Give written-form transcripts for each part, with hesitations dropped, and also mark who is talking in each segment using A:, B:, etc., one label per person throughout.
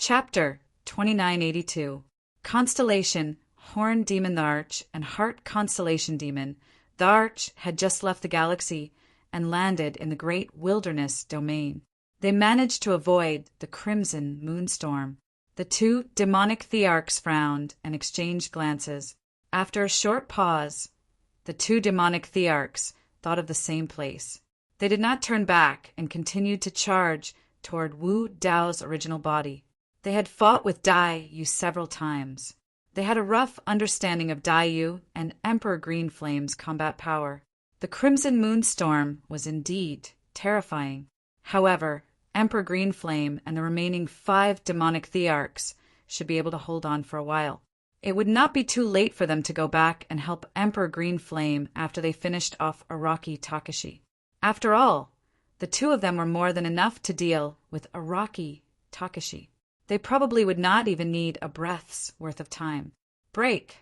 A: Chapter 2982. Constellation, Horn Demon the Arch, and Heart Constellation Demon. The Arch had just left the galaxy and landed in the great wilderness domain. They managed to avoid the crimson moonstorm. The two demonic thearchs frowned and exchanged glances. After a short pause, the two demonic thearchs thought of the same place. They did not turn back and continued to charge toward Wu Dao's original body. They had fought with Dai Yu several times. They had a rough understanding of Dai Yu and Emperor Greenflame's combat power. The Crimson Moonstorm was indeed terrifying. However, Emperor Greenflame and the remaining 5 demonic thearchs should be able to hold on for a while. It would not be too late for them to go back and help Emperor Greenflame after they finished off Araki Takashi. After all, the two of them were more than enough to deal with Araki Takashi. They probably would not even need a breath's worth of time. Break!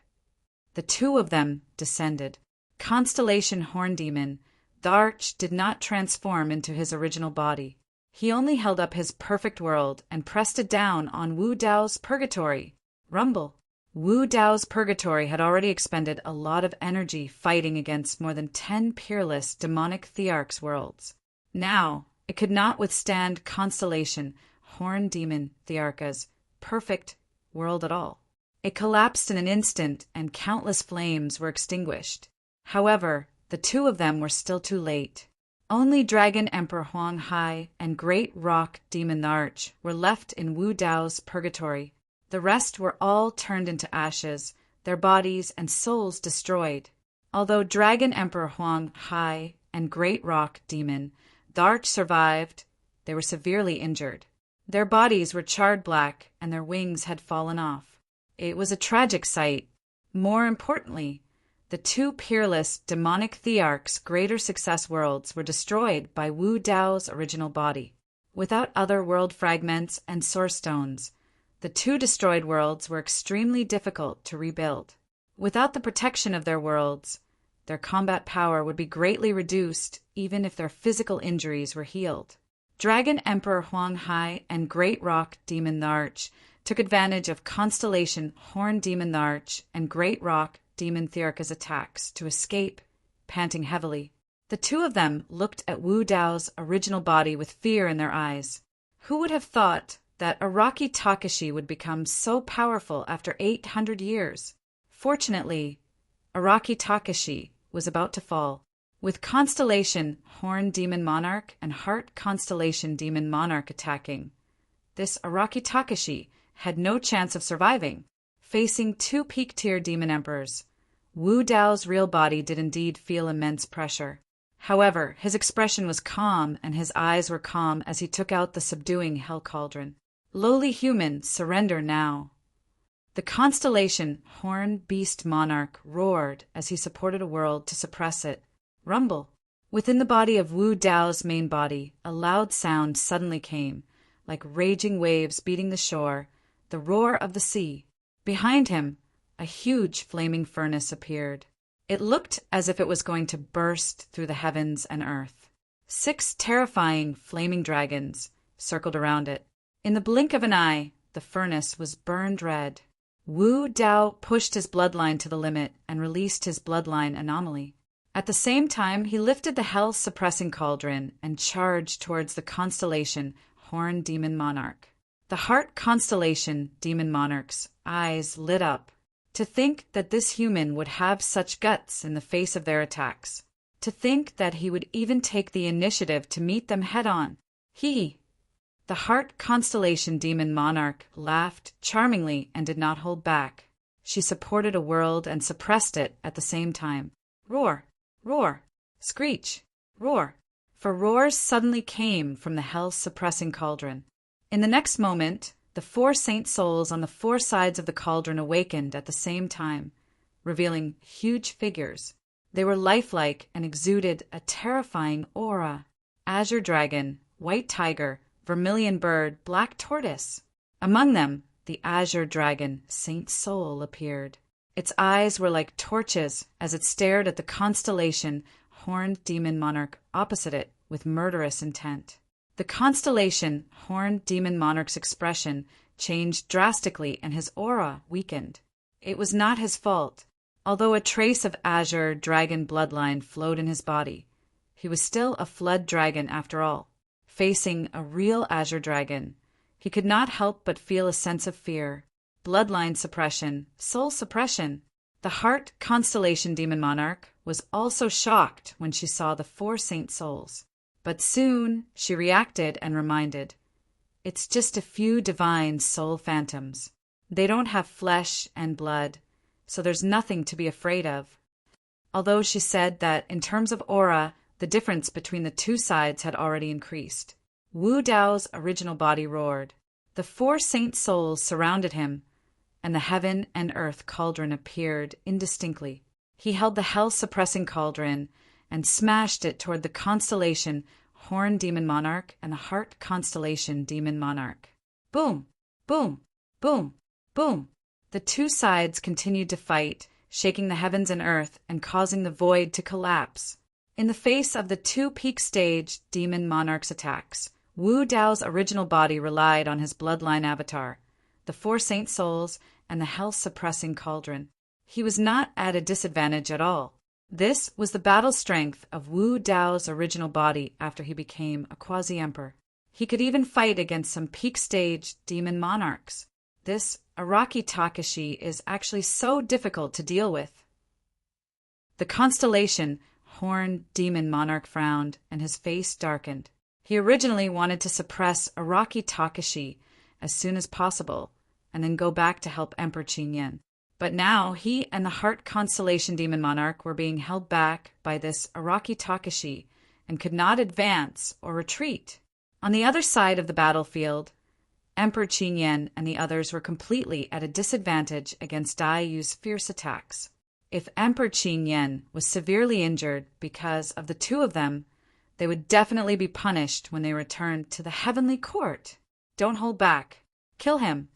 A: The two of them descended. Constellation Horn Demon, the Arch did not transform into his original body. He only held up his perfect world and pressed it down on Wu Dao's purgatory. Rumble. Wu Dao's purgatory had already expended a lot of energy fighting against more than 10 peerless demonic thearchs' worlds. Now, it could not withstand Constellation Horn Demon Thearcha's perfect world at all. It collapsed in an instant and countless flames were extinguished. However, the two of them were still too late. Only Dragon Emperor Huang Hai and Great Rock Demon the Arch were left in Wu Dao's purgatory. The rest were all turned into ashes, their bodies and souls destroyed. Although Dragon Emperor Huang Hai and Great Rock Demon the Arch survived, they were severely injured. Their bodies were charred black and their wings had fallen off. It was a tragic sight. More importantly, the two peerless demonic thearchs' greater success worlds were destroyed by Wu Dao's original body. Without other world fragments and source stones, the two destroyed worlds were extremely difficult to rebuild. Without the protection of their worlds, their combat power would be greatly reduced even if their physical injuries were healed. Dragon Emperor Huang Hai and Great Rock Demon the Arch took advantage of Constellation Horn Demon the Arch and Great Rock Demon Thearcha's attacks to escape, panting heavily. The two of them looked at Wu Dao's original body with fear in their eyes. Who would have thought that Araki Takashi would become so powerful after 800 years? Fortunately, Araki Takashi was about to fall. With Constellation Horn Demon Monarch and Heart Constellation Demon Monarch attacking, this Araki Takashi had no chance of surviving. Facing 2 peak-tier demon emperors, Wu Dao's real body did indeed feel immense pressure. However, his expression was calm and his eyes were calm as he took out the subduing hell cauldron. Lowly human, surrender now. The Constellation Horn Beast Monarch roared as he supported a world to suppress it. Rumble. Within the body of Wu Dao's main body, a loud sound suddenly came, like raging waves beating the shore, the roar of the sea. Behind him, a huge flaming furnace appeared. It looked as if it was going to burst through the heavens and earth. 6 terrifying flaming dragons circled around it. In the blink of an eye, the furnace was burned red. Wu Dao pushed his bloodline to the limit and released his bloodline anomaly. At the same time, he lifted the hell-suppressing cauldron and charged towards the Constellation Horn Demon Monarch. The Heart Constellation Demon Monarch's eyes lit up. To think that this human would have such guts in the face of their attacks. To think that he would even take the initiative to meet them head-on. The Heart Constellation Demon Monarch laughed charmingly and did not hold back. She supported a world and suppressed it at the same time. Roar! Roar! Screech! Roar! For roars suddenly came from the hell-suppressing cauldron. In the next moment, the 4 saint souls on the 4 sides of the cauldron awakened at the same time, revealing huge figures. They were lifelike and exuded a terrifying aura. Azure Dragon, White Tiger, Vermilion Bird, Black Tortoise. Among them, the Azure Dragon, Saint Soul, appeared. Its eyes were like torches as it stared at the Constellation Horned Demon Monarch opposite it with murderous intent. The Constellation Horned Demon Monarch's expression changed drastically and his aura weakened. It was not his fault. Although a trace of azure dragon bloodline flowed in his body, he was still a flood dragon after all. Facing a real azure dragon, he could not help but feel a sense of fear. Bloodline suppression, soul suppression. The Heart Constellation Demon Monarch was also shocked when she saw the 4 saint souls. But soon she reacted and reminded, "It's just a few divine soul phantoms. They don't have flesh and blood, so there's nothing to be afraid of." Although she said that in terms of aura, the difference between the two sides had already increased. Wu Dao's original body roared. The 4 saint souls surrounded him, and the heaven and earth cauldron appeared indistinctly. He held the hell-suppressing cauldron and smashed it toward the constellation Horn Demon Monarch and the Heart Constellation Demon Monarch. Boom! Boom! Boom! Boom! The two sides continued to fight, shaking the heavens and earth and causing the void to collapse. In the face of the 2 peak stage Demon Monarch's attacks, Wu Dao's original body relied on his bloodline avatar, the 4 saint souls, and the hell-suppressing cauldron. He was not at a disadvantage at all. This was the battle strength of Wu Dao's original body after he became a quasi-emperor. He could even fight against some peak-stage demon monarchs. This Araki Takashi is actually so difficult to deal with. The constellation Horn Demon Monarch frowned, and his face darkened. He originally wanted to suppress Araki Takashi as soon as possible, and then go back to help Emperor Qin. But now he and the Heart Constellation Demon Monarch were being held back by this Araki Takashi and could not advance or retreat. On the other side of the battlefield, Emperor Qin and the others were completely at a disadvantage against Dai Yu's fierce attacks. If Emperor Qin was severely injured because of the 2 of them, they would definitely be punished when they returned to the heavenly court. Don't hold back. Kill him.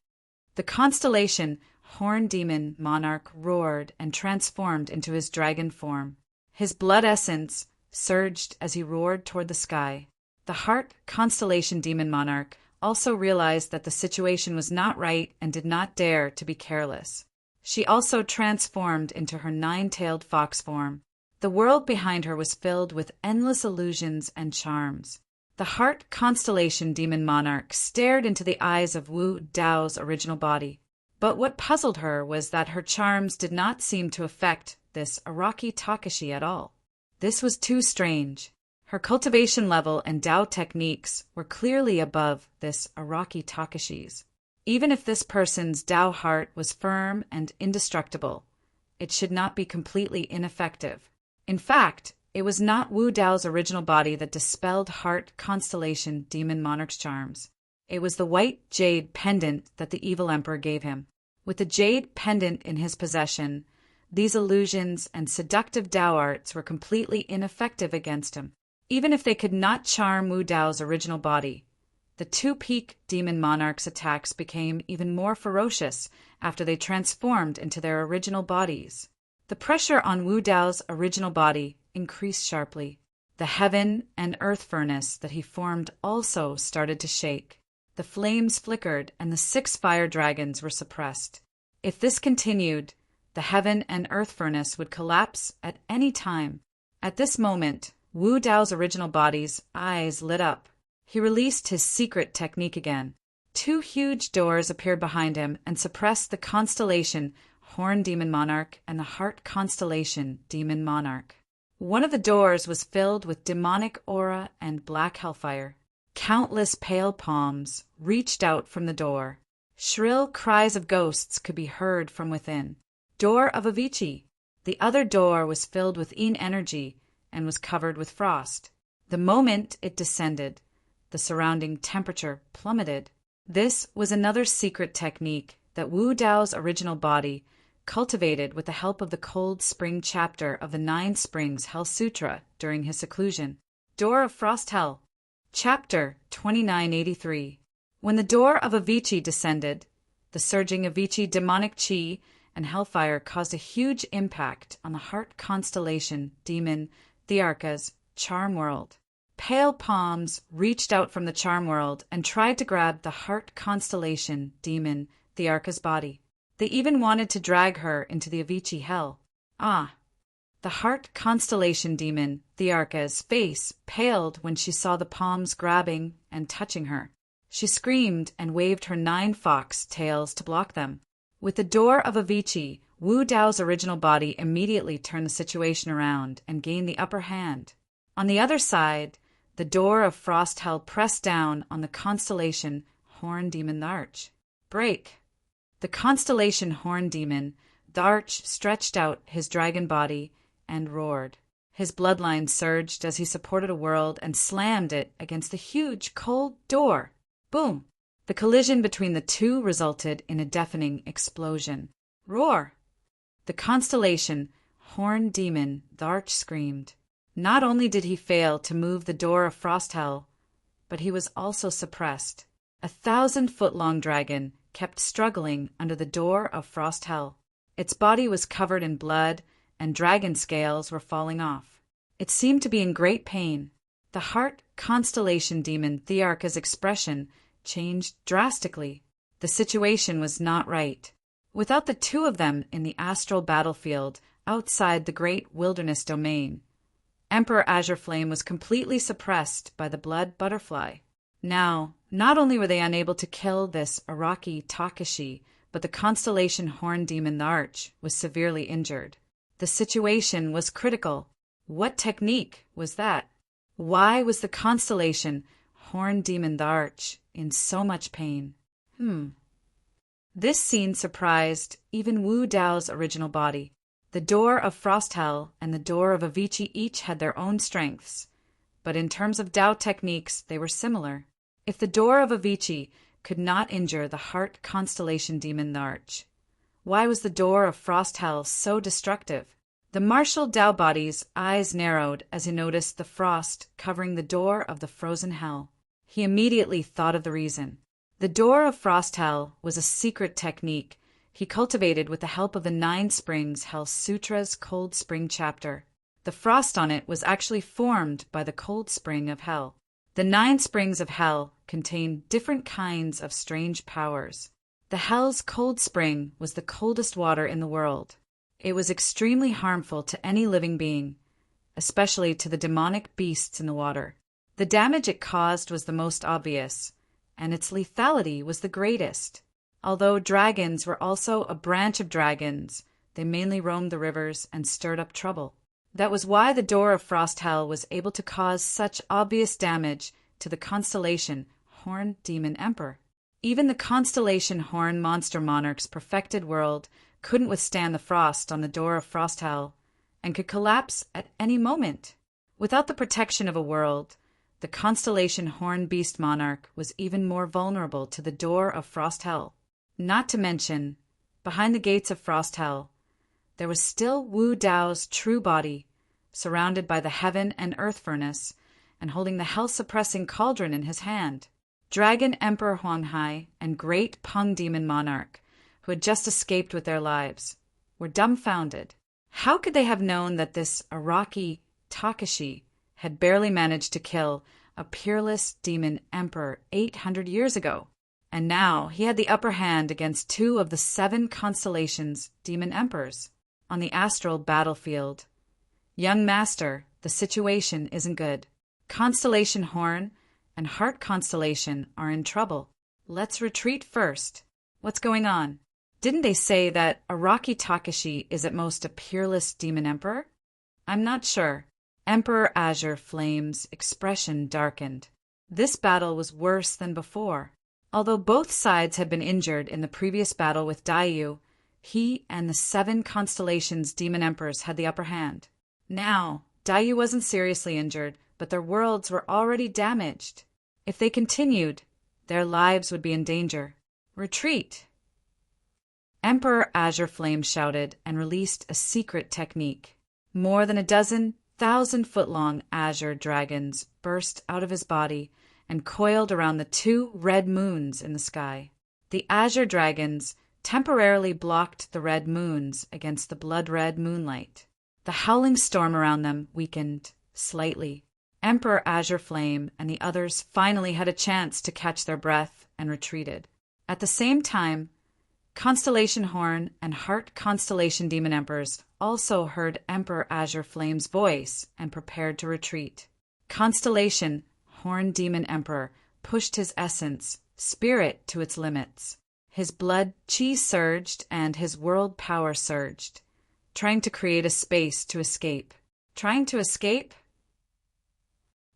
A: The constellation Horn Demon Monarch roared and transformed into his dragon form. His blood essence surged as he roared toward the sky. The Heart Constellation Demon Monarch also realized that the situation was not right and did not dare to be careless. She also transformed into her 9-tailed fox form. The world behind her was filled with endless illusions and charms. The Heart Constellation Demon Monarch stared into the eyes of Wu Dao's original body. But what puzzled her was that her charms did not seem to affect this Araki Takashi at all. This was too strange. Her cultivation level and Dao techniques were clearly above this Araki Takashi's. Even if this person's Dao heart was firm and indestructible, it should not be completely ineffective. In fact, it was not Wu Dao's original body that dispelled Heart Constellation Demon Monarch's charms. It was the white jade pendant that the evil emperor gave him. With the jade pendant in his possession, these illusions and seductive Dao arts were completely ineffective against him. Even if they could not charm Wu Dao's original body, the 2 peak demon monarchs' attacks became even more ferocious after they transformed into their original bodies. The pressure on Wu Dao's original body increased sharply. The heaven and earth furnace that he formed also started to shake. The flames flickered and the 6 fire dragons were suppressed. If this continued, the heaven and earth furnace would collapse at any time. At this moment, Wu Dao's original body's eyes lit up. He released his secret technique again. 2 huge doors appeared behind him and suppressed the constellation Horn Demon Monarch and the Heart Constellation Demon Monarch. One of the doors was filled with demonic aura and black hellfire. Countless pale palms reached out from the door. Shrill cries of ghosts could be heard from within. Door of Avicii. The other door was filled with Yin energy and was covered with frost. The moment it descended, the surrounding temperature plummeted. This was another secret technique that Wu Dao's original body cultivated with the help of the Cold Spring chapter of the 9 Springs Hell Sutra during his seclusion. Door of Frost Hell. Chapter 2983. When the door of Avicii descended, the surging Avicii demonic chi and hellfire caused a huge impact on the Heart Constellation Demon Thearka's charm world. Pale palms reached out from the charm world and tried to grab the heart constellation demon Thyarka's body. They even wanted to drag her into the Avicii hell. The heart constellation demon Thyarka's face paled when she saw the palms grabbing and touching her. She screamed and waved her 9 fox tails to block them. With the door of Avicii, Wu Dao's original body immediately turned the situation around and gained the upper hand. On the other side, the door of Frost Hell pressed down on the constellation Horn Demon Tharch. Break! The constellation Horn Demon Tharch stretched out his dragon body and roared. His bloodline surged as he supported a world and slammed it against the huge cold door. Boom! The collision between the two resulted in a deafening explosion. Roar! The constellation Horn Demon Tharch screamed. Not only did he fail to move the door of Frosthell, but he was also suppressed. A 1,000-foot-long dragon kept struggling under the door of Frosthell. Its body was covered in blood, and dragon scales were falling off. It seemed to be in great pain. The heart constellation demon Thyarka's expression changed drastically. The situation was not right. Without the two of them in the astral battlefield outside the great wilderness domain, Emperor Azure Flame was completely suppressed by the blood butterfly. Now, not only were they unable to kill this Araki Takashi, but the constellation Horn Demon Tharch was severely injured. The situation was critical. What technique was that? Why was the constellation Horn Demon Tharch in so much pain? This scene surprised even Wu Dao's original body. The door of Frosthell and the door of Avicii each had their own strengths, but in terms of Dao techniques, they were similar. If the door of Avicii could not injure the heart constellation demon Tharch, why was the door of Frosthell so destructive? The martial Dao body's eyes narrowed as he noticed the frost covering the door of the frozen hell. He immediately thought of the reason. The door of Frosthell was a secret technique he cultivated with the help of the 9 Springs Hell Sutra's Cold Spring chapter. The frost on it was actually formed by the cold spring of hell. The 9 springs of hell contain different kinds of strange powers. The hell's cold spring was the coldest water in the world. It was extremely harmful to any living being, especially to the demonic beasts in the water. The damage it caused was the most obvious, and its lethality was the greatest. Although dragons were also a branch of dragons, they mainly roamed the rivers and stirred up trouble. That was why the door of Frosthell was able to cause such obvious damage to the constellation Horn Demon Emperor. Even the constellation Horn Monster Monarch's perfected world couldn't withstand the frost on the door of Frosthell and could collapse at any moment. Without the protection of a world, the constellation Horn Beast Monarch was even more vulnerable to the door of Frosthell. Not to mention, behind the gates of Frosthell, there was still Wu Dao's true body, surrounded by the heaven and earth furnace, and holding the hell-suppressing cauldron in his hand. Dragon Emperor Huanghai and Great Peng Demon Monarch, who had just escaped with their lives, were dumbfounded. How could they have known that this Araki Takashi had barely managed to kill a peerless demon emperor 800 years ago? And now he had the upper hand against 2 of the 7 constellations' demon emperors on the astral battlefield. Young master, the situation isn't good. Constellation Horn and Heart Constellation are in trouble. Let's retreat first. What's going on? Didn't they say that Araki Takashi is at most a peerless demon emperor? I'm not sure. Emperor Azure Flame's expression darkened. This battle was worse than before. Although both sides had been injured in the previous battle with Daiyu, he and the 7 constellations' demon emperors had the upper hand. Now, Daiyu wasn't seriously injured, but their worlds were already damaged. If they continued, their lives would be in danger. Retreat! Emperor Azure Flame shouted and released a secret technique. More than a dozen 1,000-foot-long azure dragons burst out of his body and coiled around the 2 red moons in the sky. The azure dragons temporarily blocked the red moons against the blood-red moonlight. The howling storm around them weakened slightly. Emperor Azure Flame and the others finally had a chance to catch their breath and retreated. At the same time, Constellation Horn and Heart Constellation Demon Emperors also heard Emperor Azure Flame's voice and prepared to retreat. Constellation Horn Demon Emperor pushed his essence, spirit, to its limits. His blood chi surged and his world power surged, trying to create a space to escape. Trying to escape?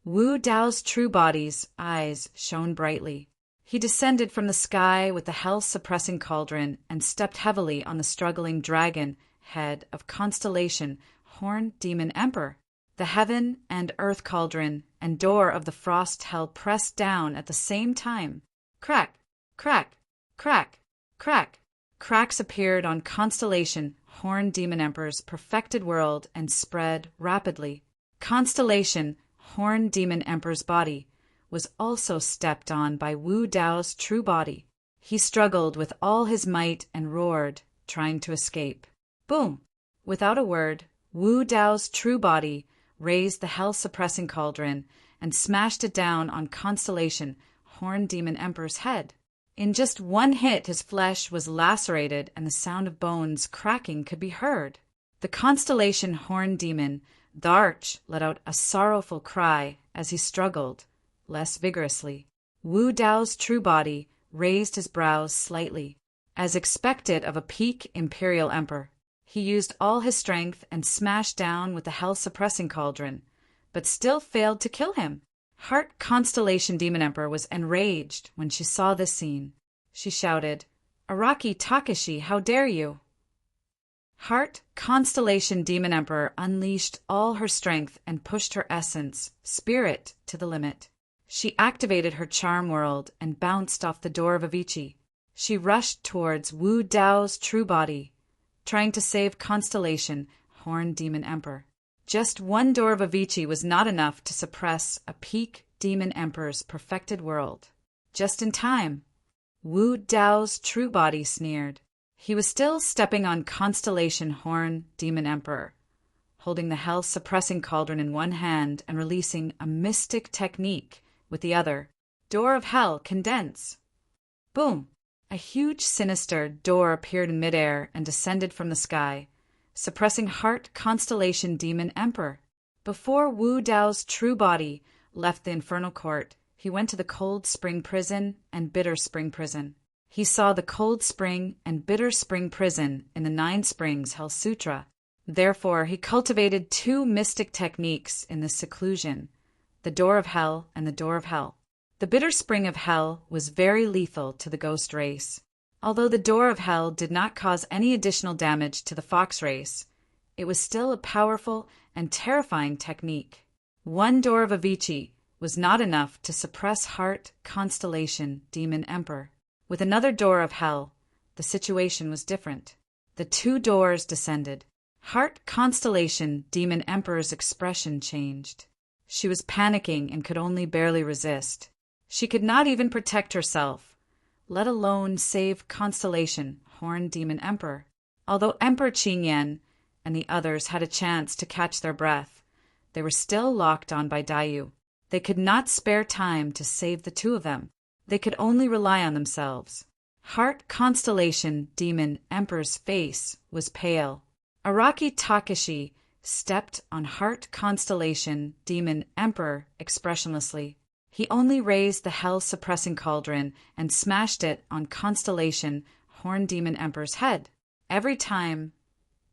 A: Wu Dao's true body's eyes shone brightly. He descended from the sky with the hell-suppressing cauldron and stepped heavily on the struggling dragon head of Constellation Horn Demon Emperor. The heaven and earth cauldron and door of the frost hell pressed down at the same time. Crack, crack, crack, crack. Cracks appeared on Constellation Horn Demon Emperor's perfected world and spread rapidly. Constellation Horn Demon Emperor's body was also stepped on by Wu Dao's true body. He struggled with all his might and roared, trying to escape. Boom! Without a word, Wu Dao's true body raised the hell-suppressing cauldron and smashed it down on Constellation Horn Demon Emperor's head. In just one hit, his flesh was lacerated and the sound of bones cracking could be heard. The Constellation Horn Demon, the Arch, let out a sorrowful cry as he struggled, less vigorously. Wu Dao's true body raised his brows slightly. As expected of a peak imperial emperor, he used all his strength and smashed down with the hell-suppressing cauldron, but still failed to kill him. Heart Constellation Demon Emperor was enraged when she saw this scene. She shouted, "Araki Takashi, how dare you!" Heart Constellation Demon Emperor unleashed all her strength and pushed her essence, spirit, to the limit. She activated her charm world and bounced off the door of Avicii. She rushed towards Wu Dao's true body, trying to save Constellation Horn Demon Emperor. Just one door of Avicii was not enough to suppress a peak Demon Emperor's perfected world. Just in time, Wu Dao's true body sneered. He was still stepping on Constellation Horn Demon Emperor, holding the hell-suppressing cauldron in one hand and releasing a mystic technique with the other. Door of Hell, condense. Boom! A huge sinister door appeared in midair and descended from the sky, suppressing Heart Constellation Demon Emperor. Before Wu Dao's true body left the infernal court, he went to the Cold Spring Prison and Bitter Spring Prison. He saw the Cold Spring and Bitter Spring Prison in the Nine Springs Hell Sutra. Therefore, he cultivated two mystic techniques in this seclusion, the Door of Hell and the Door of Hell. The Bitter Spring of Hell was very lethal to the ghost race. Although the Door of Hell did not cause any additional damage to the fox race, it was still a powerful and terrifying technique. One door of Avicii was not enough to suppress Heart Constellation Demon Emperor. With another door of Hell, the situation was different. The two doors descended. Heart Constellation Demon Emperor's expression changed. She was panicking and could only barely resist. She could not even protect herself, let alone save Constellation Horn Demon Emperor. Although Emperor Qingyan and the others had a chance to catch their breath, they were still locked on by Dayu. They could not spare time to save the two of them. They could only rely on themselves. Heart Constellation Demon Emperor's face was pale. Araki Takashi stepped on Heart Constellation Demon Emperor expressionlessly. He only raised the hell-suppressing cauldron and smashed it on Constellation Horn Demon Emperor's head. Every time,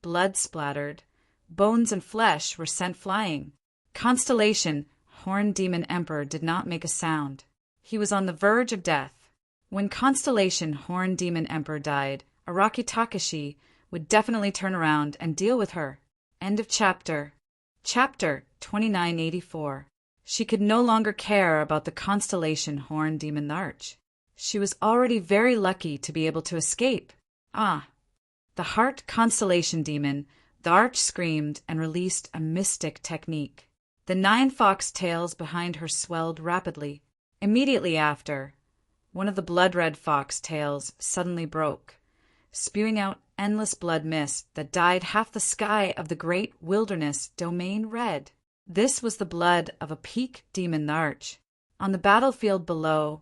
A: blood splattered, bones and flesh were sent flying. Constellation Horn Demon Emperor did not make a sound. He was on the verge of death. When Constellation Horn Demon Emperor died, Araki Takashi would definitely turn around and deal with her. End of chapter. Chapter 2984. She could no longer care about the Constellation Horn Demon Arch. She was already very lucky to be able to escape. Ah! The Heart Constellation Demon, the Arch, screamed and released a mystic technique. The 9 fox tails behind her swelled rapidly. Immediately after, one of the blood-red fox tails suddenly broke, spewing out endless blood mist that dyed half the sky of the great wilderness domain red. This was the blood of a peak demon Narch. On the battlefield below,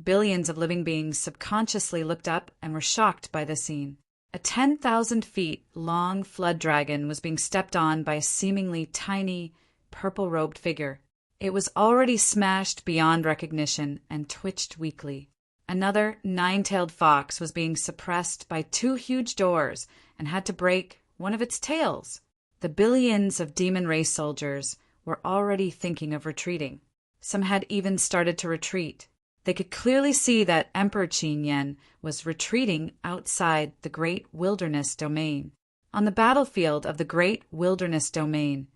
A: billions of living beings subconsciously looked up and were shocked by the scene. A 10,000 feet long flood dragon was being stepped on by a seemingly tiny, purple-robed figure. It was already smashed beyond recognition and twitched weakly. Another 9-tailed fox was being suppressed by 2 huge doors and had to break one of its tails. The billions of demon race soldiers were already thinking of retreating. Some had even started to retreat. They could clearly see that Emperor Qin Yan was retreating outside the Great Wilderness Domain. On the battlefield of the Great Wilderness Domain,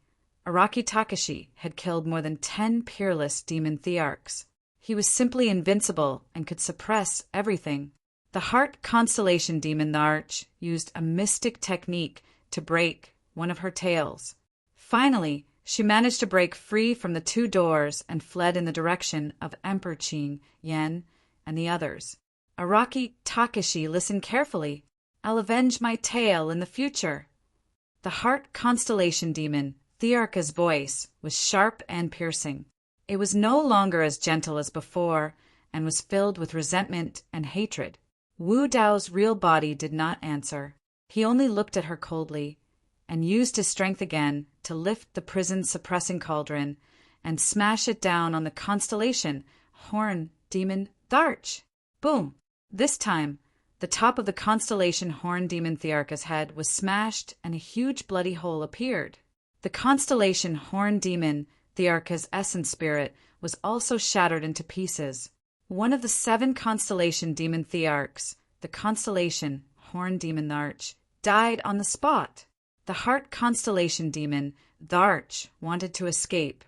A: Araki Takashi had killed more than 10 peerless demon thearchs. He was simply invincible and could suppress everything. The Heart Constellation Demon Narch used a mystic technique to break one of her tails. Finally, she managed to break free from the 2 doors and fled in the direction of Emperor Qin Yan and the others. Araki Takashi listened carefully. "I'll avenge my tail in the future." The Heart Constellation Demon Thearcha's voice was sharp and piercing. It was no longer as gentle as before and was filled with resentment and hatred. Wu Dao's real body did not answer. He only looked at her coldly and used his strength again to lift the prison-suppressing cauldron and smash it down on the constellation Horn Demon Tharch. Boom! This time, the top of the constellation Horn Demon Thearcha's head was smashed and a huge bloody hole appeared. The constellation Horn Demon Thearcha's essence spirit was also shattered into pieces. One of the 7 constellation demon thearchs, the constellation Horn Demon Tharch, died on the spot. The Heart Constellation Demon Tharch wanted to escape,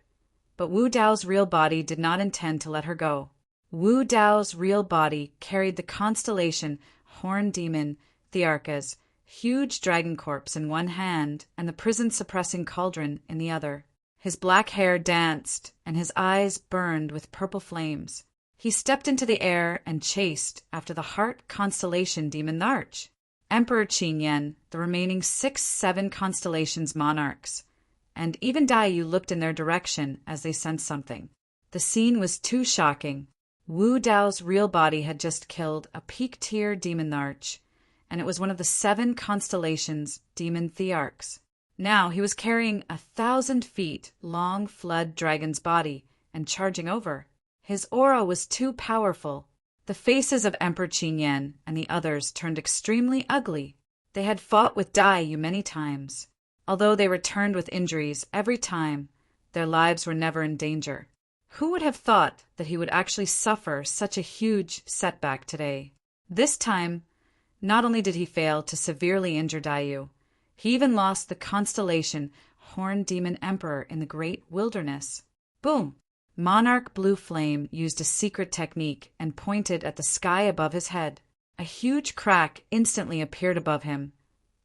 A: but Wu Dao's real body did not intend to let her go. Wu Dao's real body carried the constellation Horn Demon Thearcha's huge dragon corpse in one hand and the prison-suppressing cauldron in the other. His black hair danced, and his eyes burned with purple flames. He stepped into the air and chased after the Heart Constellation Demon Tharch. Emperor Qin Yan, the remaining 6-7 constellations monarchs, and even Daiyu looked in their direction as they sensed something. The scene was too shocking. Wu Dao's real body had just killed a peak-tier demon Tharch, and it was one of the 7 constellations demon thearchs. Now he was carrying 1,000 feet long flood dragon's body and charging over. His aura was too powerful. The faces of Emperor Qin Yan and the others turned extremely ugly. They had fought with Daiyu many times. Although they returned with injuries every time, their lives were never in danger. Who would have thought that he would actually suffer such a huge setback today? This time, not only did he fail to severely injure Daiyu, he even lost the constellation Horn Demon Emperor in the Great Wilderness. Boom! Monarch Blue Flame used a secret technique and pointed at the sky above his head. A huge crack instantly appeared above him,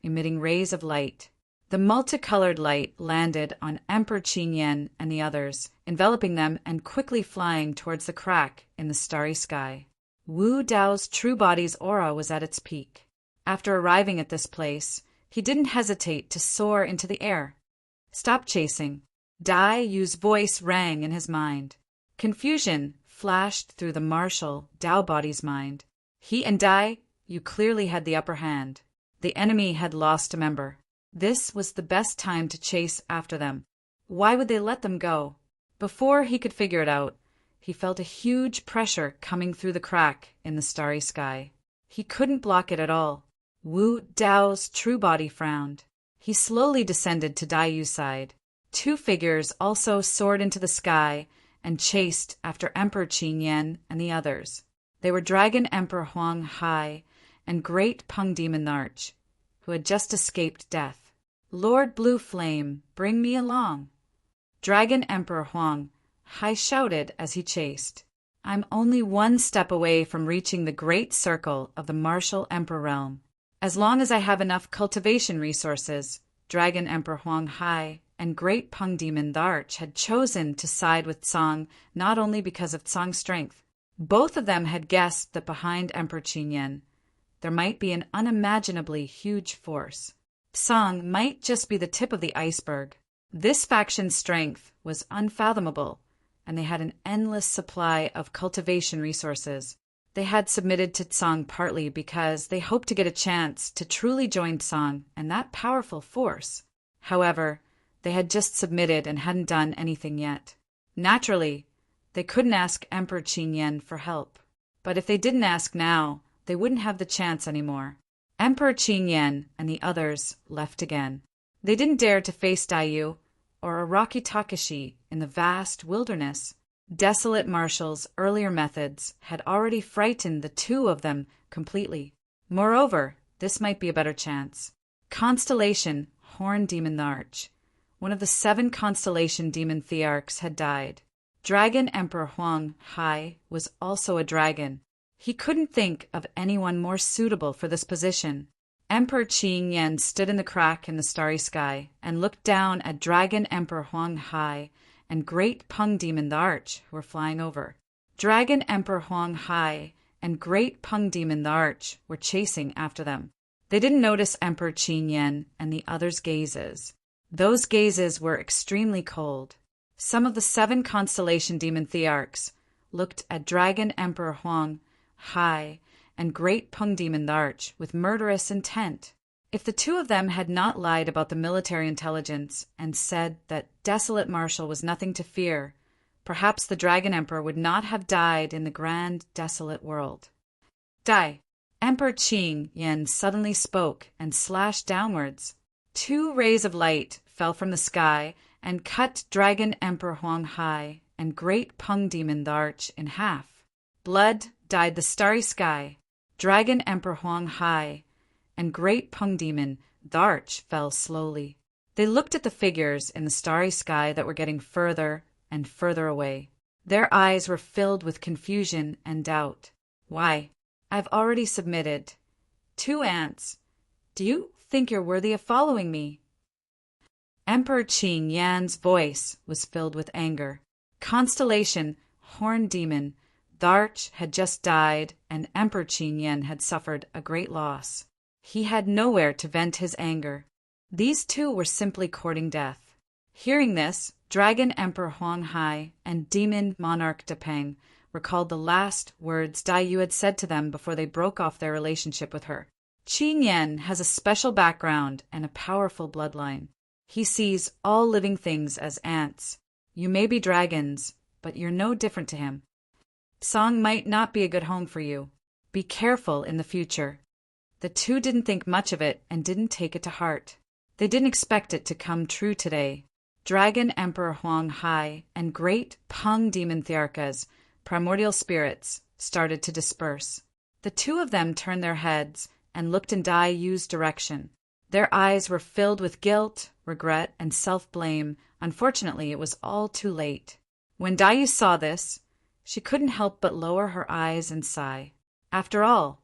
A: emitting rays of light. The multicolored light landed on Emperor Qin Yan and the others, enveloping them and quickly flying towards the crack in the starry sky. Wu Dao's true body's aura was at its peak. After arriving at this place, he didn't hesitate to soar into the air. "Stop chasing." Daiyu's voice rang in his mind. Confusion flashed through the martial Dao body's mind. He and Daiyu clearly had the upper hand. The enemy had lost a member. This was the best time to chase after them. Why would they let them go? Before he could figure it out, he felt a huge pressure coming through the crack in the starry sky. He couldn't block it at all. Wu Dao's true body frowned. He slowly descended to Daiyu's side. 2 figures also soared into the sky and chased after Emperor Qin Yan and the others. They were Dragon Emperor Huang Hai and Great Peng Demon Tharch, who had just escaped death. "Lord Blue Flame, bring me along." Dragon Emperor Huang Hai shouted as he chased. "I'm only 1 step away from reaching the great circle of the martial Emperor realm. As long as I have enough cultivation resources," Dragon Emperor Huang Hai and Great Peng Demon Tharch had chosen to side with Tsang not only because of Tsang's strength. Both of them had guessed that behind Emperor Qin Yan there might be an unimaginably huge force. Tsang might just be the tip of the iceberg. This faction's strength was unfathomable, and they had an endless supply of cultivation resources. They had submitted to Song partly because they hoped to get a chance to truly join Song and that powerful force. However, they had just submitted and hadn't done anything yet. Naturally, they couldn't ask Emperor Qin Yan for help. But if they didn't ask now, they wouldn't have the chance anymore. Emperor Qin Yan and the others left again. They didn't dare to face Daiyu or Araki Takashi in the vast wilderness. Desolate Marshall's earlier methods had already frightened the two of them completely. Moreover, this might be a better chance. Constellation Horn Demon Arch, one of the 7 constellation demon thearchs, had died. Dragon Emperor Huang Hai was also a dragon. He couldn't think of anyone more suitable for this position. Emperor Qin Yan stood in the crack in the starry sky and looked down at Dragon Emperor Huang Hai and Great Peng Demon the Arch who were flying over. Dragon Emperor Huang Hai and Great Peng Demon the Arch were chasing after them. They didn't notice Emperor Qin Yan and the others' gazes. Those gazes were extremely cold. Some of the 7 constellation demon thearchs looked at Dragon Emperor Huang Hai and Great Peng Demon the Arch with murderous intent. If the two of them had not lied about the military intelligence and said that Desolate Marshall was nothing to fear, perhaps the Dragon Emperor would not have died in the grand desolate world. Die! Emperor Qin Yan suddenly spoke and slashed downwards. 2 rays of light fell from the sky and cut Dragon Emperor Huang Hai and Great Peng Demon the Arch in half. Blood dyed the starry sky. Dragon Emperor Huang Hai and Great Peng Demon the Arch fell slowly. They looked at the figures in the starry sky that were getting further and further away. Their eyes were filled with confusion and doubt. Why, I've already submitted. 2 ants. Do you think you're worthy of following me? Emperor Qin Yan's voice was filled with anger. Constellation Horn Demon the Arch had just died, and Emperor Qin Yan had suffered a great loss. He had nowhere to vent his anger. These 2 were simply courting death. Hearing this, Dragon Emperor Huang Hai and Demon Monarch Depeng recalled the last words Daiyu had said to them before they broke off their relationship with her. Qin Yan has a special background and a powerful bloodline. He sees all living things as ants. You may be dragons, but you're no different to him. Song might not be a good home for you. Be careful in the future. The 2 didn't think much of it and didn't take it to heart. They didn't expect it to come true today. Dragon Emperor Huang Hai and Great Peng Demon Thearchas, primordial spirits, started to disperse. The 2 of them turned their heads and looked in Daiyu's direction. Their eyes were filled with guilt, regret, and self-blame. Unfortunately, it was all too late. When Daiyu saw this, she couldn't help but lower her eyes and sigh. After all,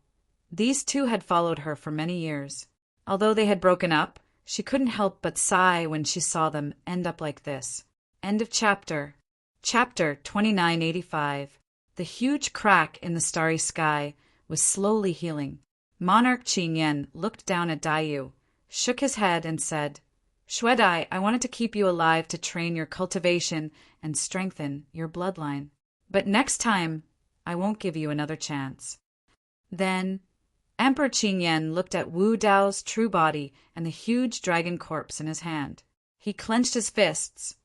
A: these 2 had followed her for many years. Although they had broken up, she couldn't help but sigh when she saw them end up like this. End of chapter. Chapter 2985. The huge crack in the starry sky was slowly healing. Monarch Qin Yan looked down at Daiyu, shook his head, and said, Shuedai, I wanted to keep you alive to train your cultivation and strengthen your bloodline. But next time, I won't give you another chance. Then, Emperor Qin Yan looked at Wu Dao's true body and the huge dragon corpse in his hand. He clenched his fists,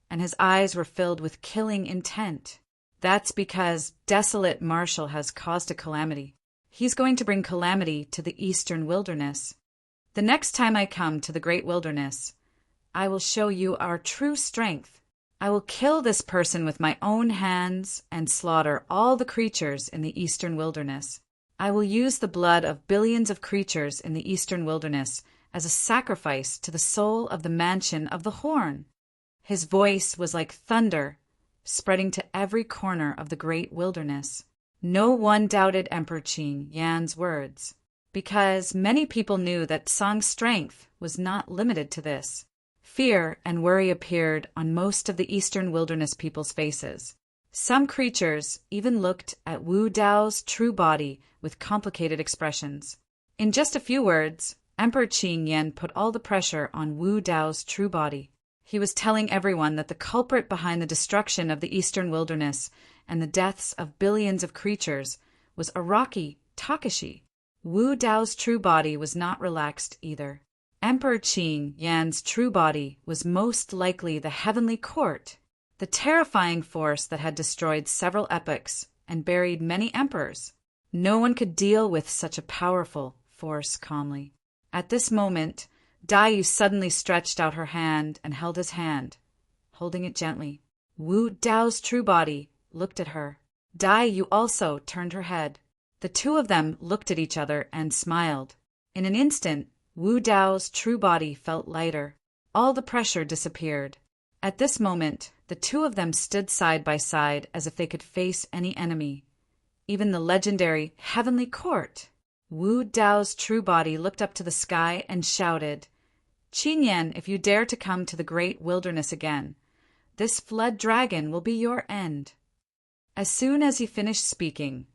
A: and his eyes were filled with killing intent. That's because Desolate Marshall has caused a calamity. He's going to bring calamity to the eastern wilderness. The next time I come to the great wilderness, I will show you our true strength. I will kill this person with my own hands and slaughter all the creatures in the eastern wilderness. I will use the blood of billions of creatures in the eastern wilderness as a sacrifice to the soul of the mansion of the horn. His voice was like thunder, spreading to every corner of the great wilderness. No one doubted Emperor Qin Yan's words, because many people knew that Song's strength was not limited to this. Fear and worry appeared on most of the eastern wilderness people's faces. Some creatures even looked at Wu Dao's true body with complicated expressions. In just a few words, Emperor Qin Yan put all the pressure on Wu Dao's true body. He was telling everyone that the culprit behind the destruction of the eastern wilderness and the deaths of billions of creatures was Araki Takashi. Wu Dao's true body was not relaxed either. Emperor Qing Yan's true body was most likely the heavenly court, the terrifying force that had destroyed several epochs and buried many emperors. No one could deal with such a powerful force calmly. At this moment, Dai suddenly stretched out her hand and held his hand, holding it gently. Wu Dao's true body looked at her. Dai also turned her head. The two of them looked at each other and smiled. In an instant, Wu Dao's true body felt lighter. All the pressure disappeared. At this moment, the two of them stood side by side as if they could face any enemy, even the legendary Heavenly Court. Wu Dao's true body looked up to the sky and shouted, "Qin Yan, if you dare to come to the great wilderness again, this flood dragon will be your end." As soon as he finished speaking,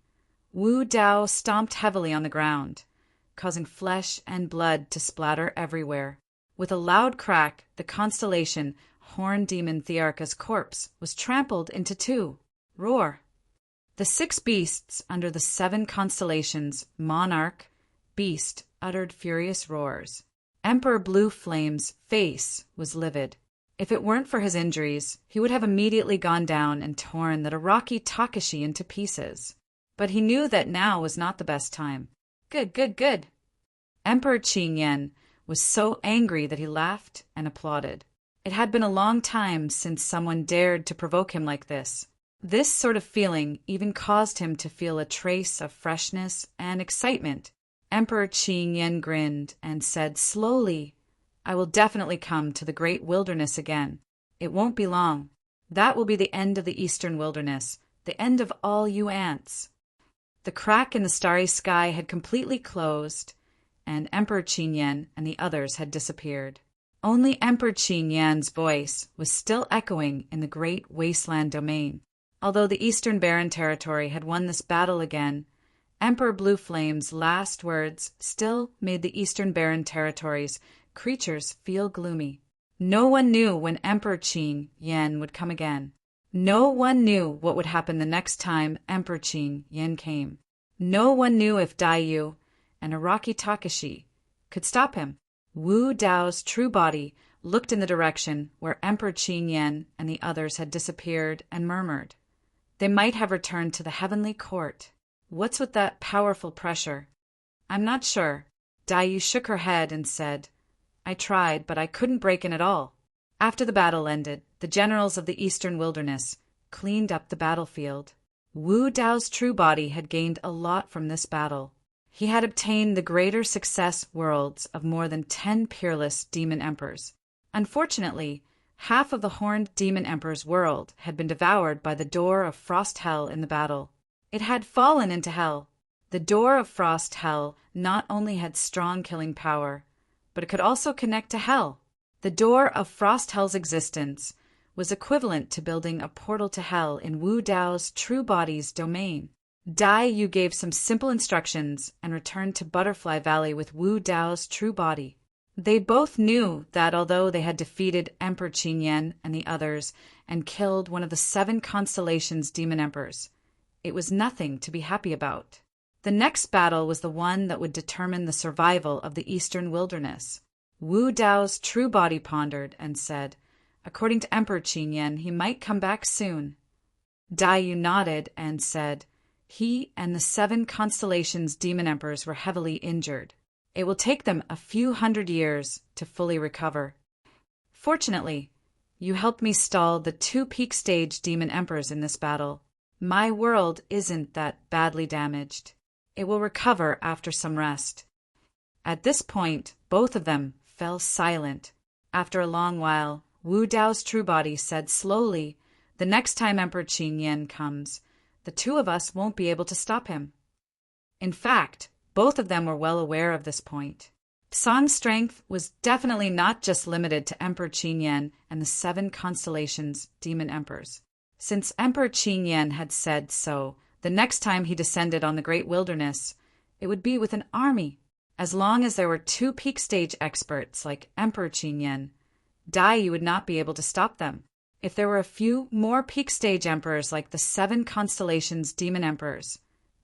A: Wu Dao stomped heavily on the ground, causing flesh and blood to splatter everywhere. With a loud crack, the constellation Horned Demon Thearka's corpse was trampled into two. Roar! The 6 beasts under the 7 constellations, Monarch, Beast, uttered furious roars. Emperor Blue Flame's face was livid. If it weren't for his injuries, he would have immediately gone down and torn that Araki Takashi into pieces. But he knew that now was not the best time. Good. Emperor Qing Yan was so angry that he laughed and applauded. It had been a long time since someone dared to provoke him like this. This sort of feeling even caused him to feel a trace of freshness and excitement. Emperor Qing Yan grinned and said slowly, "I will definitely come to the great wilderness again. It won't be long. That will be the end of the eastern wilderness, the end of all you ants." The crack in the starry sky had completely closed, and Emperor Qing Yan and the others had disappeared. Only Emperor Qing Yan's voice was still echoing in the great wasteland domain. Although the Eastern Barren Territory had won this battle again, Emperor Blue Flame's last words still made the Eastern Barren Territory's creatures feel gloomy. No one knew when Emperor Qing Yan would come again. No one knew what would happen the next time Emperor Qing Yan came. No one knew if Daiyu and Araki Takashi could stop him. Wu Dao's true body looked in the direction where Emperor Qing Yan and the others had disappeared and murmured. They might have returned to the heavenly court. What's with that powerful pressure? I'm not sure. Daiyu shook her head and said, "I tried, but I couldn't break in at all." After the battle ended, the generals of the eastern wilderness cleaned up the battlefield. Wu Dao's true body had gained a lot from this battle. He had obtained the greater success worlds of more than 10 peerless demon emperors. Unfortunately, half of the horned demon emperor's world had been devoured by the door of frost hell in the battle. It had fallen into hell. The door of frost hell not only had strong killing power, but it could also connect to hell. The door of frost hell's existence was equivalent to building a portal to hell in Wu Dao's true body's domain. Daiyu gave some simple instructions and returned to Butterfly Valley with Wu Dao's true body. They both knew that although they had defeated Emperor Qing Yan and the others and killed one of the 7 constellations' demon emperors, it was nothing to be happy about. The next battle was the one that would determine the survival of the eastern wilderness. Wu Dao's true body pondered and said, according to Emperor Qing Yan, he might come back soon. Daiyu nodded and said, he and the 7 constellations' demon emperors were heavily injured. It will take them a few hundred years to fully recover. Fortunately, you helped me stall the 2 peak stage demon emperors in this battle. My world isn't that badly damaged. It will recover after some rest. At this point, both of them fell silent. After a long while, Wu Dao's true body said slowly, the next time Emperor Qing Yan comes, the 2 of us won't be able to stop him. In fact, both of them were well aware of this point. Song's strength was definitely not just limited to Emperor Qing Yan and the 7 constellations' demon emperors. Since Emperor Qing Yan had said so, the next time he descended on the great wilderness, it would be with an army. As long as there were 2 peak stage experts like Emperor Qing Yan, Dai would not be able to stop them. If there were a few more peak stage emperors like the 7 constellations demon emperors,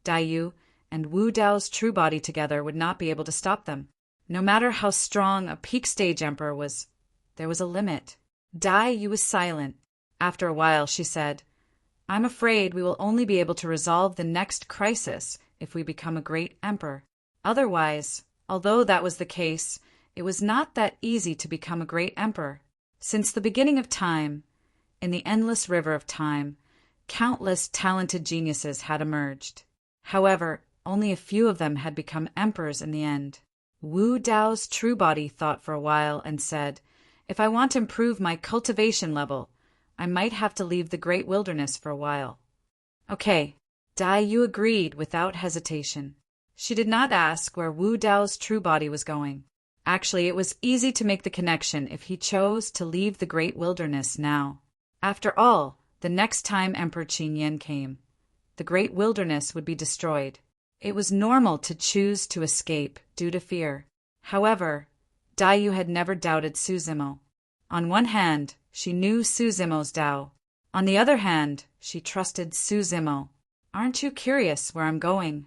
A: Dai and Wu Dao's true body together would not be able to stop them. No matter how strong a peak stage emperor was, there was a limit. Dai was silent. After a while, she said, "I'm afraid we will only be able to resolve the next crisis if we become a great emperor. Otherwise, although that was the case, it was not that easy to become a great emperor. Since the beginning of time, in the endless river of time, countless talented geniuses had emerged. However, only a few of them had become emperors in the end." Wu Dao's true body thought for a while and said, "If I want to improve my cultivation level, I might have to leave the great wilderness for a while." Okay, Dai agreed without hesitation. She did not ask where Wu Dao's true body was going. Actually, it was easy to make the connection if he chose to leave the great wilderness now. After all, the next time Emperor Qin Yin came, the great wilderness would be destroyed. It was normal to choose to escape due to fear. However, Dai had never doubted Su Zimo. On one hand, she knew Su Zimo's Dao. On the other hand, she trusted Su Zimo. "Aren't you curious where I'm going?"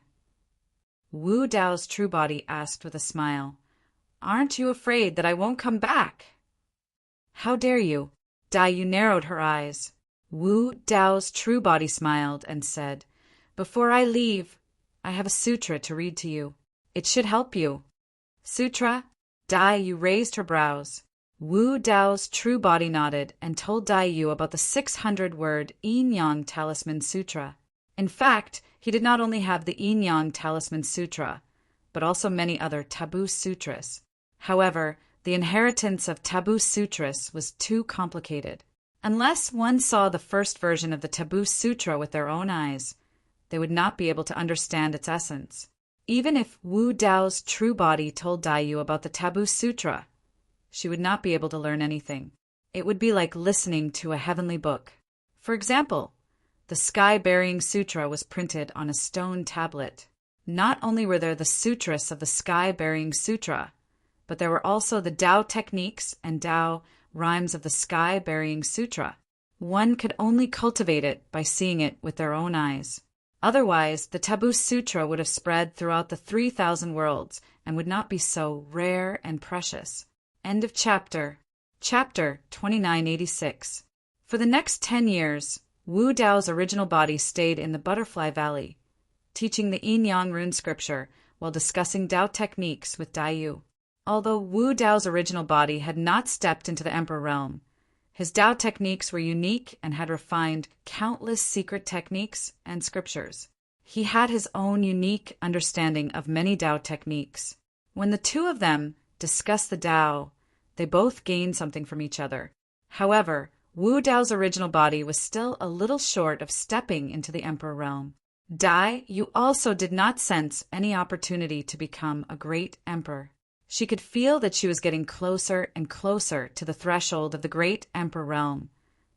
A: Wu Dao's true body asked with a smile. "Aren't you afraid that I won't come back?" "How dare you?" Dai narrowed her eyes. Wu Dao's true body smiled and said, "Before I leave, I have a sutra to read to you. It should help you." "Sutra?" Dai raised her brows. Wu Dao's true body nodded and told Dai about the 600-word Yin-Yang Talisman Sutra. In fact, he did not only have the Yin-Yang Talisman Sutra, but also many other taboo sutras. However, the inheritance of taboo sutras was too complicated. Unless one saw the first version of the taboo sutra with their own eyes, they would not be able to understand its essence. Even if Wu Dao's true body told Dai about the taboo sutra, she would not be able to learn anything. It would be like listening to a heavenly book. For example, the Sky-Burying Sutra was printed on a stone tablet. Not only were there the sutras of the Sky-Burying Sutra, but there were also the Tao techniques and Tao rhymes of the Sky-Burying Sutra. One could only cultivate it by seeing it with their own eyes. Otherwise, the Taboo Sutra would have spread throughout the 3,000 worlds and would not be so rare and precious. End of chapter. Chapter 2986. For the next 10 years, Wu Dao's original body stayed in the Butterfly Valley, teaching the Yin-Yang rune scripture while discussing Tao techniques with Dai. Although Wu Dao's original body had not stepped into the Emperor realm, his Tao techniques were unique and had refined countless secret techniques and scriptures. He had his own unique understanding of many Tao techniques. When the two of them discussed the Tao, they both gained something from each other. However, Wu Dao's original body was still a little short of stepping into the Emperor realm. Dai also did not sense any opportunity to become a great emperor. She could feel that she was getting closer and closer to the threshold of the great Emperor realm,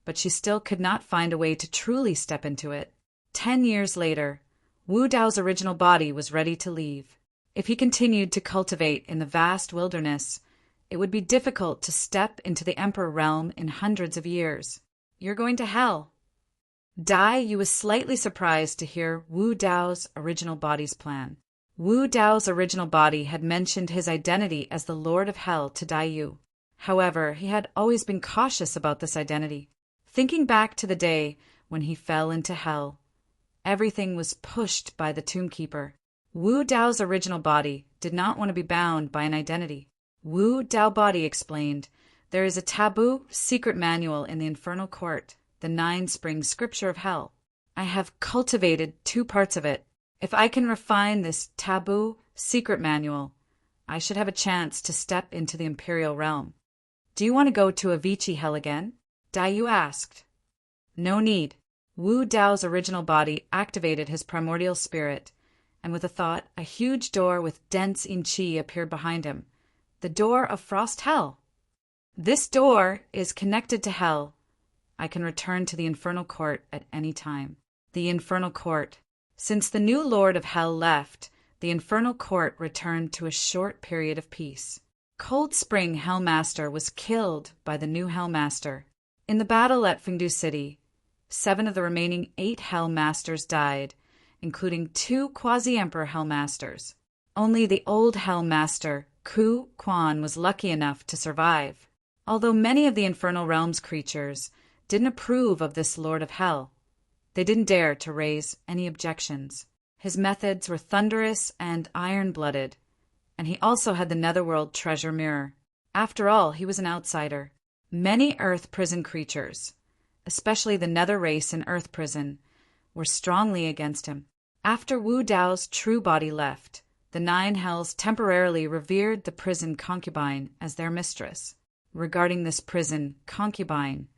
A: but she still could not find a way to truly step into it. 10 years later, Wu Dao's original body was ready to leave. If he continued to cultivate in the vast wilderness, it would be difficult to step into the Emperor realm in hundreds of years. "You're going to hell." Dai was slightly surprised to hear Wu Dao's original body's plan. Wu Dao's original body had mentioned his identity as the Lord of Hell to Dai. However, he had always been cautious about this identity. Thinking back to the day when he fell into hell, everything was pushed by the Tombkeeper. Wu Dao's original body did not want to be bound by an identity. Wu Dao body explained, "There is a taboo secret manual in the Infernal Court, the 9 Spring Scripture of Hell. I have cultivated 2 parts of it. If I can refine this taboo secret manual, I should have a chance to step into the Imperial realm." "Do you want to go to Avicii Hell again?" Dai asked. "No need." Wu Dao's original body activated his primordial spirit, and with a thought, a huge door with dense yin qi appeared behind him. The door of Frost Hell. "This door is connected to Hell. I can return to the Infernal Court at any time." The Infernal Court. Since the new Lord of Hell left, the Infernal Court returned to a short period of peace. Cold Spring Hellmaster was killed by the new Hellmaster. In the battle at Fengdu City, 7 of the remaining 8 Hellmasters died, including 2 Quasi-Emperor Hellmasters. Only the old Hellmaster, Ku Quan, was lucky enough to survive. Although many of the Infernal Realms creatures didn't approve of this Lord of Hell, they didn't dare to raise any objections. His methods were thunderous and iron-blooded, and he also had the Netherworld treasure mirror. After all, he was an outsider. Many Earth prison creatures, especially the Nether race in Earth prison, were strongly against him. After Wu Dao's true body left, the 9 Hells temporarily revered the prison concubine as their mistress. Regarding this prison concubine,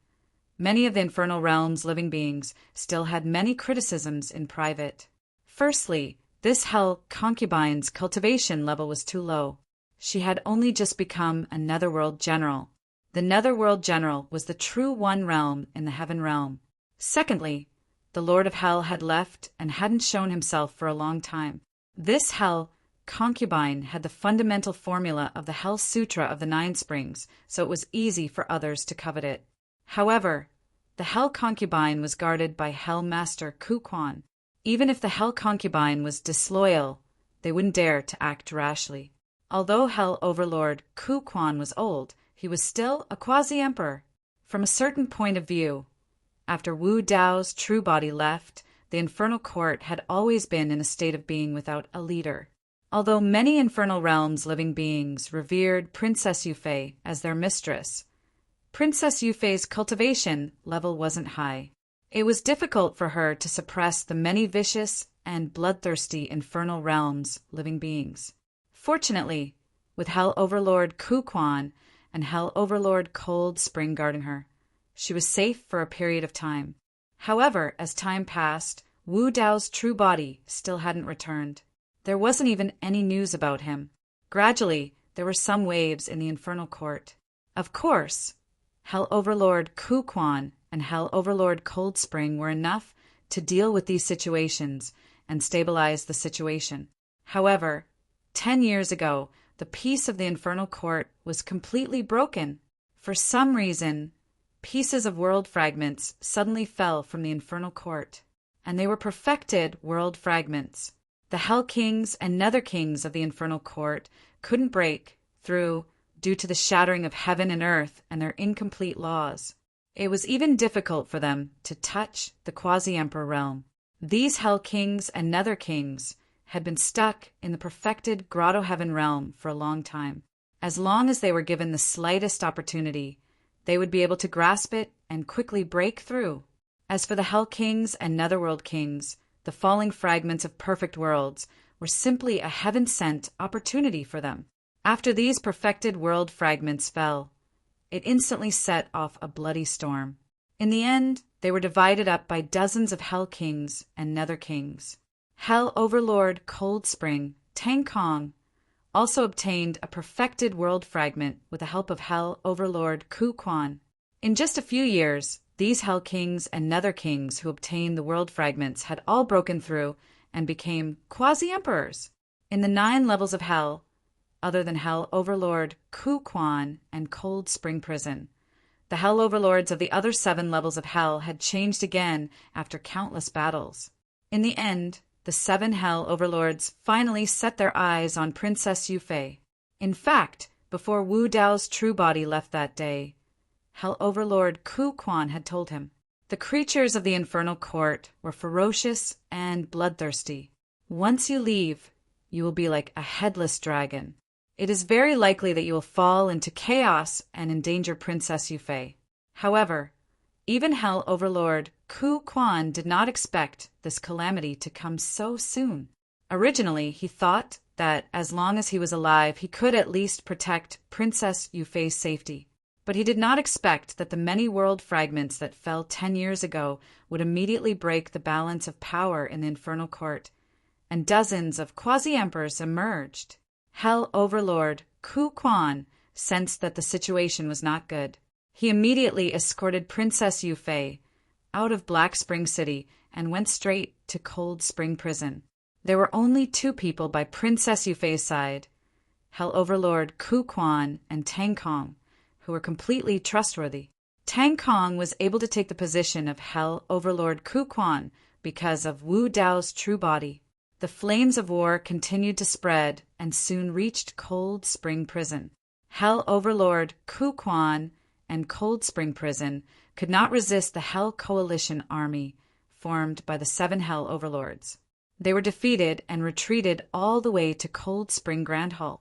A: many of the Infernal Realms living beings still had many criticisms in private. Firstly, this Hell concubine's cultivation level was too low. She had only just become a Netherworld general. The Netherworld general was the true one realm in the Heaven realm. Secondly, the Lord of Hell had left and hadn't shown himself for a long time. This Hell concubine had the fundamental formula of the Hell Sutra of the 9 Springs, so it was easy for others to covet it. However, the Hell concubine was guarded by Hell Master Ku Quan. Even if the Hell concubine was disloyal, they wouldn't dare to act rashly. Although Hell Overlord Ku Quan was old, he was still a quasi-emperor. From a certain point of view, after Wu Dao's true body left, the Infernal Court had always been in a state of being without a leader. Although many Infernal Realms living beings revered Princess Yufei as their mistress, Princess Yufei's cultivation level wasn't high. It was difficult for her to suppress the many vicious and bloodthirsty Infernal Realms living beings. Fortunately, with Hell Overlord Ku Quan and Hell Overlord Cold Spring guarding her, she was safe for a period of time. However, as time passed, Wu Dao's true body still hadn't returned. There wasn't even any news about him. Gradually, there were some waves in the Infernal Court. Of course, Hell Overlord Ku Quan and Hell Overlord Cold Spring were enough to deal with these situations and stabilize the situation. However, 10 years ago, the peace of the Infernal Court was completely broken. For some reason, pieces of world fragments suddenly fell from the Infernal Court, and they were perfected world fragments. The Hell Kings and Nether Kings of the Infernal Court couldn't break through due to the shattering of heaven and earth and their incomplete laws. It was even difficult for them to touch the Quasi-Emperor realm. These Hell Kings and Nether Kings had been stuck in the perfected Grotto Heaven realm for a long time. As long as they were given the slightest opportunity, they would be able to grasp it and quickly break through. As for the Hell Kings and Netherworld Kings, the falling fragments of perfect worlds were simply a heaven-sent opportunity for them. After these perfected world fragments fell, it instantly set off a bloody storm. In the end, they were divided up by dozens of Hell Kings and Nether Kings. Hell Overlord Cold Spring, Tang Kong, also obtained a perfected world fragment with the help of Hell Overlord Ku Quan. In just a few years, these Hell Kings and Nether Kings who obtained the world fragments had all broken through and became quasi-emperors. In the 9 levels of Hell, other than Hell Overlord Ku Quan and Cold Spring Prison, the Hell Overlords of the other 7 levels of Hell had changed again after countless battles. In the end, the 7 Hell Overlords finally set their eyes on Princess Yufei. In fact, before Wu Dao's true body left that day, Hell Overlord Ku Quan had told him, "The creatures of the Infernal Court were ferocious and bloodthirsty. Once you leave, you will be like a headless dragon. It is very likely that you will fall into chaos and endanger Princess Yufei." However, even Hell Overlord Ku Quan did not expect this calamity to come so soon. Originally, he thought that as long as he was alive, he could at least protect Princess Yufei's safety. But he did not expect that the many world fragments that fell 10 years ago would immediately break the balance of power in the Infernal Court, and dozens of quasi-emperors emerged. Hell Overlord Ku Quan sensed that the situation was not good. He immediately escorted Princess Yufei out of Black Spring City and went straight to Cold Spring Prison. There were only 2 people by Princess Yufei's side, Hell Overlord Ku Quan and Tang Kong, who were completely trustworthy. Tang Kong was able to take the position of Hell Overlord Ku Quan because of Wu Dao's true body. The flames of war continued to spread and soon reached Cold Spring Prison. Hell Overlord Ku Quan and Cold Spring Prison could not resist the Hell Coalition army formed by the 7 Hell Overlords. They were defeated and retreated all the way to Cold Spring Grand Hall.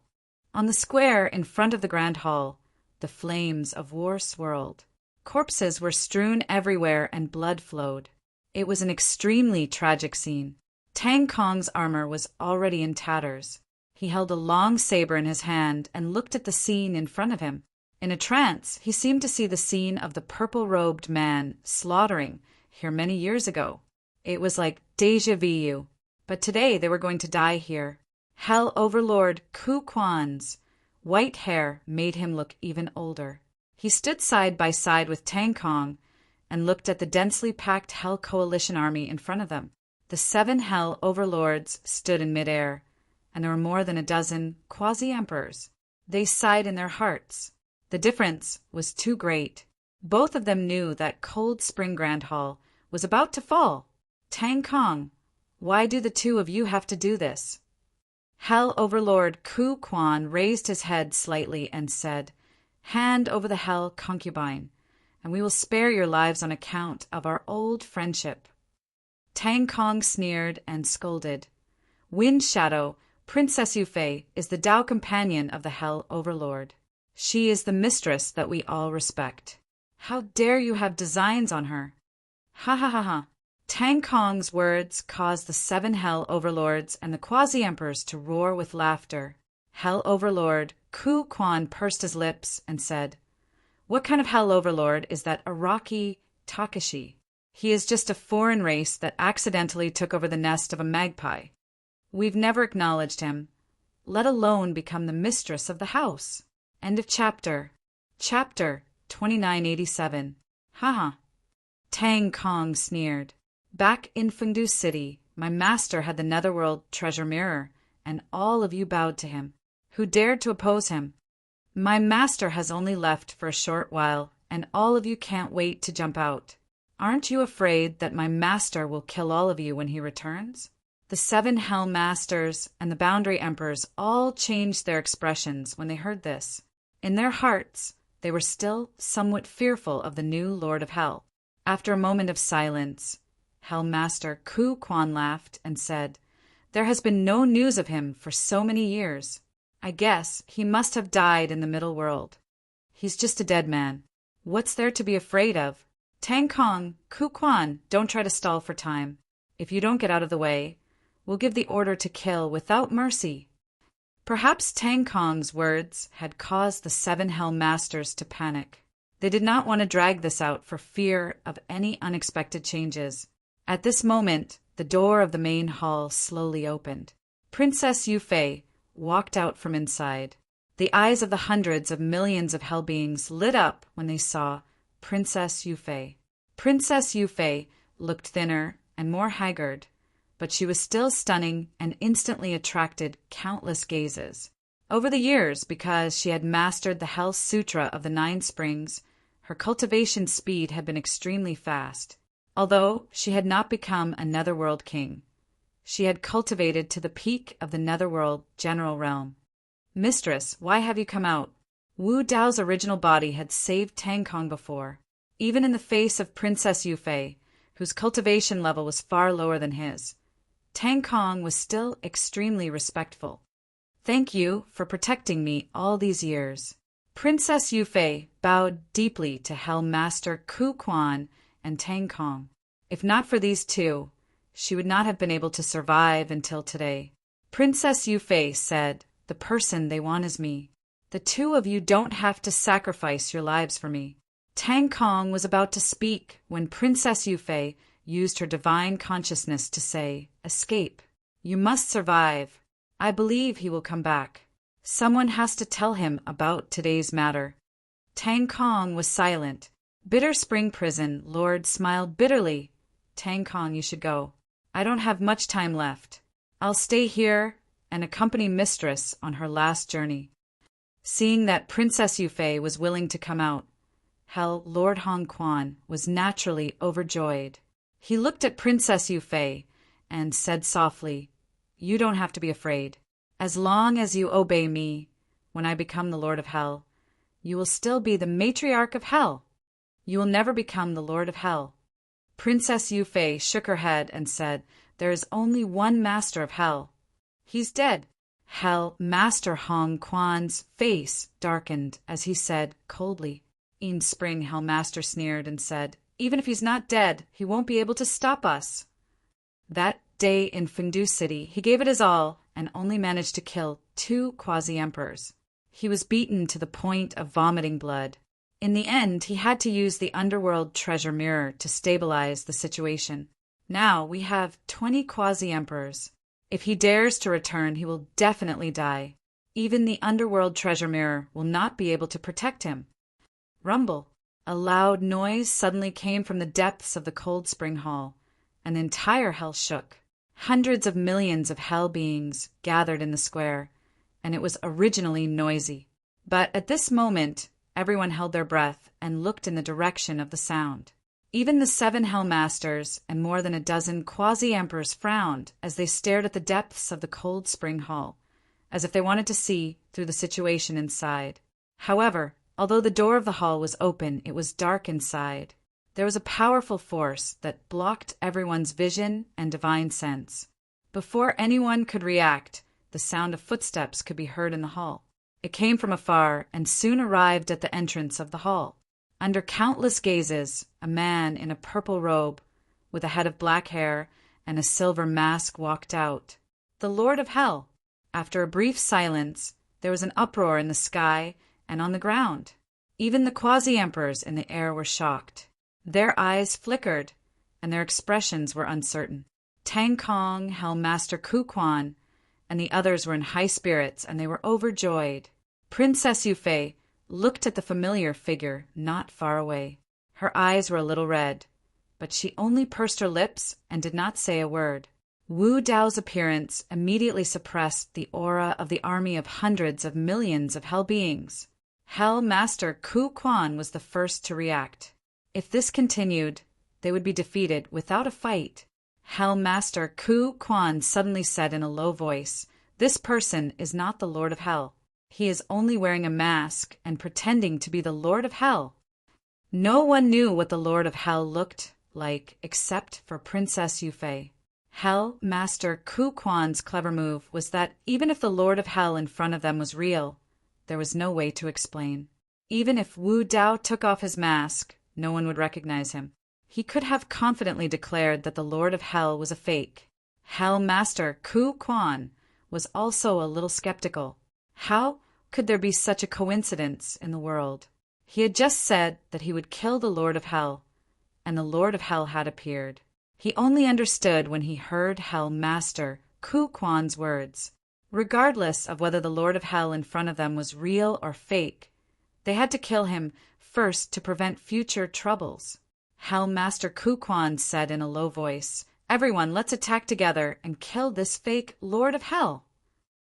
A: On the square in front of the Grand Hall, the flames of war swirled. Corpses were strewn everywhere and blood flowed. It was an extremely tragic scene. Tang Kong's armor was already in tatters. He held a long saber in his hand and looked at the scene in front of him. In a trance, he seemed to see the scene of the purple-robed man slaughtering here many years ago. It was like déjà vu, but today they were going to die here. Hell Overlord Ku Quan's white hair made him look even older. He stood side by side with Tang Kong and looked at the densely packed Hell Coalition army in front of them. The 7 Hell Overlords stood in midair, and there were more than a dozen quasi-emperors. They sighed in their hearts. The difference was too great. Both of them knew that Cold Spring Grand Hall was about to fall. Tang Kong, why do the two of you have to do this? Hell Overlord Ku Quan raised his head slightly and said, "Hand over the Hell concubine, and we will spare your lives on account of our old friendship." Tang Kong sneered and scolded. Wind Shadow, Princess Yufei, is the Tao companion of the Hell Overlord. She is the mistress that we all respect. How dare you have designs on her? Ha ha ha ha. Tang Kong's words caused the 7 Hell Overlords and the quasi-emperors to roar with laughter. Hell Overlord Ku Quan pursed his lips and said, "What kind of Hell Overlord is that Araki Takashi? He is just a foreign race that accidentally took over the nest of a magpie. We've never acknowledged him, let alone become the mistress of the house." End of chapter. Chapter 2987. Haha. Tang Kong sneered. Back in Fengdu City, my master had the Netherworld treasure mirror, and all of you bowed to him. Who dared to oppose him? My master has only left for a short while, and all of you can't wait to jump out. Aren't you afraid that my master will kill all of you when he returns? The 7 Hell Masters and the Boundary Emperors all changed their expressions when they heard this. In their hearts, they were still somewhat fearful of the new Lord of Hell. After a moment of silence, Hell Master Ku Quan laughed and said, "There has been no news of him for so many years. I guess he must have died in the middle world. He's just a dead man. What's there to be afraid of? Tang Kong, Ku Quan, don't try to stall for time. If you don't get out of the way, we'll give the order to kill without mercy." Perhaps Tang Kong's words had caused the 7 Hell Masters to panic. They did not want to drag this out for fear of any unexpected changes. At this moment, the door of the main hall slowly opened. Princess Yufei walked out from inside. The eyes of the hundreds of millions of hell beings lit up when they saw Princess Yufei. Princess Yufei looked thinner and more haggard, but she was still stunning and instantly attracted countless gazes. Over the years, because she had mastered the Hell Sutra of the 9 Springs, her cultivation speed had been extremely fast. Although she had not become a Netherworld king, she had cultivated to the peak of the Netherworld general realm. "Mistress, why have you come out?" Wu Dao's original body had saved Tang Kong before, even in the face of Princess Yufei, whose cultivation level was far lower than his. Tang Kong was still extremely respectful. "Thank you for protecting me all these years." Princess Yufei bowed deeply to Hell Master Ku Quan and Tang Kong. If not for these two, she would not have been able to survive until today. Princess Yufei said, "The person they want is me. The two of you don't have to sacrifice your lives for me." Tang Kong was about to speak when Princess Yufei used her divine consciousness to say, "Escape. You must survive. I believe he will come back. Someone has to tell him about today's matter." Tang Kong was silent. Bitter Spring Prison Lord smiled bitterly. "Tang Kong, you should go. I don't have much time left. I'll stay here and a company mistress on her last journey. Seeing that Princess Yufei was willing to come out, Lord Hong Quan was naturally overjoyed. He looked at Princess Yufei and said softly, "You don't have to be afraid. As long as you obey me, when I become the Lord of Hell, you will still be the matriarch of Hell. You will never become the Lord of Hell." Princess Yufei shook her head and said, "There is only one master of Hell. He's dead." Master Hong Quan's face darkened as he said coldly, "In spring," Master sneered and said, "even if he's not dead, he won't be able to stop us." That day in Fengdu City, he gave it his all and only managed to kill 2 quasi-emperors. He was beaten to the point of vomiting blood. In the end, he had to use the underworld treasure mirror to stabilize the situation. Now we have 20 quasi-emperors. If he dares to return, he will definitely die. Even the underworld treasure mirror will not be able to protect him. Rumble. A loud noise suddenly came from the depths of the cold spring hall, and the entire hell shook. Hundreds of millions of hell beings gathered in the square, and it was originally noisy. But at this moment, everyone held their breath and looked in the direction of the sound. Even the 7 Hell Masters and more than a dozen quasi-emperors frowned as they stared at the depths of the cold spring hall, as if they wanted to see through the situation inside. However, although the door of the hall was open, it was dark inside. There was a powerful force that blocked everyone's vision and divine sense. Before anyone could react, the sound of footsteps could be heard in the hall. It came from afar and soon arrived at the entrance of the hall. Under countless gazes, a man in a purple robe, with a head of black hair and a silver mask walked out. The Lord of Hell. After a brief silence, there was an uproar in the sky and on the ground. Even the quasi-emperors in the air were shocked. Their eyes flickered, and their expressions were uncertain. Tang Kong, Hell Master Ku Quan, and the others were in high spirits, and they were overjoyed. Princess Yufei looked at the familiar figure not far away. Her eyes were a little red, but she only pursed her lips and did not say a word. Wu Dao's appearance immediately suppressed the aura of the army of hundreds of millions of hell beings. Hell Master Ku Quan was the first to react. If this continued, they would be defeated without a fight. Hell Master Ku Quan suddenly said in a low voice, "This person is not the Lord of Hell. He is only wearing a mask and pretending to be the Lord of Hell." No one knew what the Lord of Hell looked like except for Princess Yufei. Hell Master Ku Quan's clever move was that even if the Lord of Hell in front of them was real, there was no way to explain. Even if Wu Dao took off his mask, no one would recognize him. He could have confidently declared that the Lord of Hell was a fake. Hell Master Ku Quan was also a little skeptical. How could there be such a coincidence in the world? He had just said that he would kill the Lord of Hell, and the Lord of Hell had appeared. He only understood when he heard Hell Master Ku Quan's words. Regardless of whether the Lord of Hell in front of them was real or fake, they had to kill him first to prevent future troubles. Hell Master Ku Quan said in a low voice, "Everyone, let's attack together and kill this fake Lord of Hell."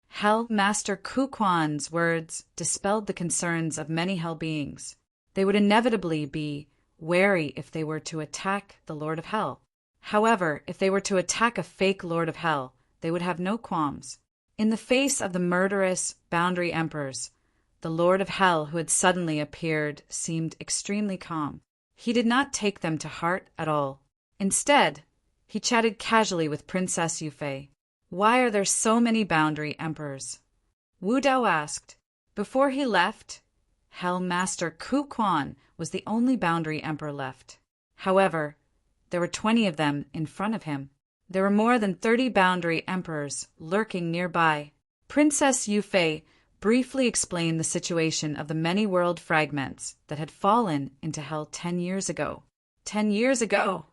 A: Hell Master Ku Quan's words dispelled the concerns of many hell beings. They would inevitably be wary if they were to attack the Lord of Hell. However, if they were to attack a fake Lord of Hell, they would have no qualms. In the face of the murderous boundary emperors, the Lord of Hell who had suddenly appeared seemed extremely calm. He did not take them to heart at all. Instead, he chatted casually with Princess Yufei. "Why are there so many boundary emperors?" Wu Dao asked. Before he left, Hell Master Ku Quan was the only boundary emperor left. However, there were 20 of them in front of him. There were more than 30 boundary emperors lurking nearby. Princess Yufei briefly explained the situation of the many world fragments that had fallen into hell 10 years ago. 10 years ago!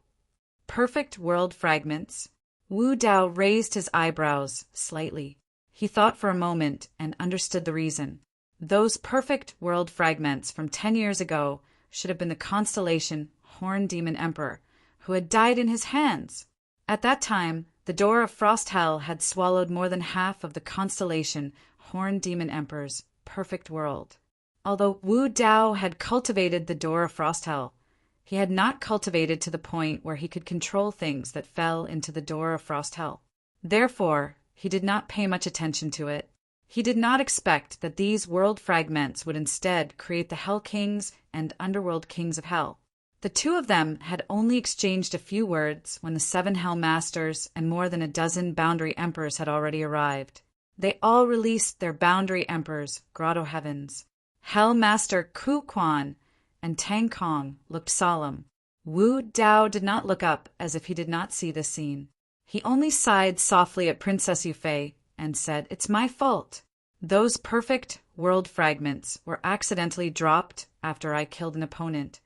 A: Perfect world fragments? Wu Dao raised his eyebrows slightly. He thought for a moment and understood the reason. Those perfect world fragments from 10 years ago should have been the constellation Horn Demon Emperor, who had died in his hands. At that time, The door of Frost Hell had swallowed more than half of the constellation Horned Demon Emperor's perfect world. Although Wu Dao had cultivated the door of Frost Hell, he had not cultivated to the point where he could control things that fell into the door of Frost Hell. Therefore, he did not pay much attention to it. He did not expect that these world fragments would instead create the Hell Kings and Underworld Kings of Hell. The two of them had only exchanged a few words when the 7 Hell Masters and more than a dozen Boundary Emperors had already arrived. They all released their Boundary Emperors' Grotto Heavens. Hell Master Ku Quan and Tang Kong looked solemn. Wu Dao did not look up as if he did not see this scene. He only sighed softly at Princess Yufei and said, "It's my fault. Those perfect world fragments were accidentally dropped after I killed an opponent."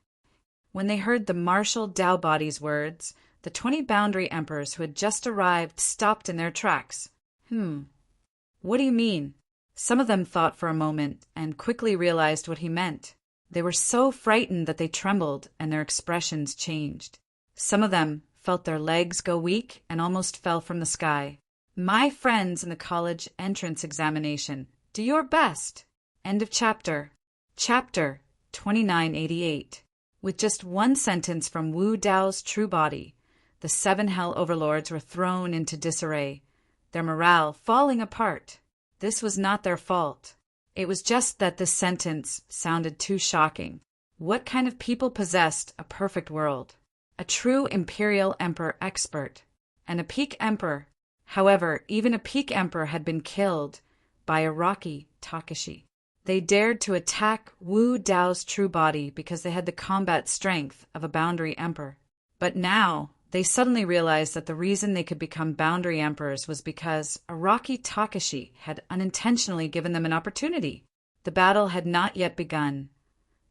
A: When they heard the Martial Dao Body's words, the 20 Boundary Emperors who had just arrived stopped in their tracks. What do you mean?" Some of them thought for a moment and quickly realized what he meant. They were so frightened that they trembled and their expressions changed. Some of them felt their legs go weak and almost fell from the sky. "My friends in the college entrance examination, do your best." End of chapter. Chapter 2988. With just one sentence from Wu Dao's true body, the 7 Hell Overlords were thrown into disarray, their morale falling apart. This was not their fault. It was just that this sentence sounded too shocking. What kind of people possessed a perfect world? A true Imperial Emperor expert, and a Peak Emperor. However, even a Peak Emperor had been killed by a Rocky Takashi. They dared to attack Wu Dao's true body because they had the combat strength of a Boundary Emperor. But now, they suddenly realized that the reason they could become Boundary Emperors was because a Rocky Takashi had unintentionally given them an opportunity. The battle had not yet begun,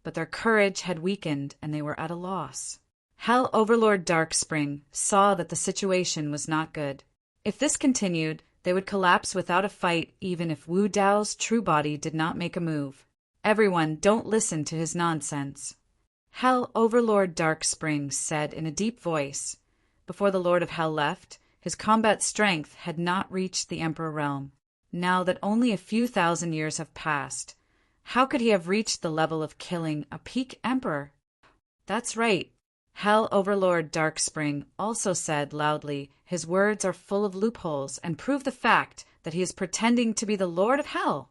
A: but their courage had weakened and they were at a loss. Hell Overlord Darkspring saw that the situation was not good. If this continued, they would collapse without a fight even if Wu Dao's true body did not make a move. "Everyone, don't listen to his nonsense." Hell Overlord Darkspring said in a deep voice. Before the Lord of Hell left, his combat strength had not reached the Emperor realm. Now that only a few thousand years have passed, how could he have reached the level of killing a Peak Emperor? That's right. Hell Overlord Darkspring also said loudly, his words are full of loopholes and prove the fact that he is pretending to be the Lord of Hell.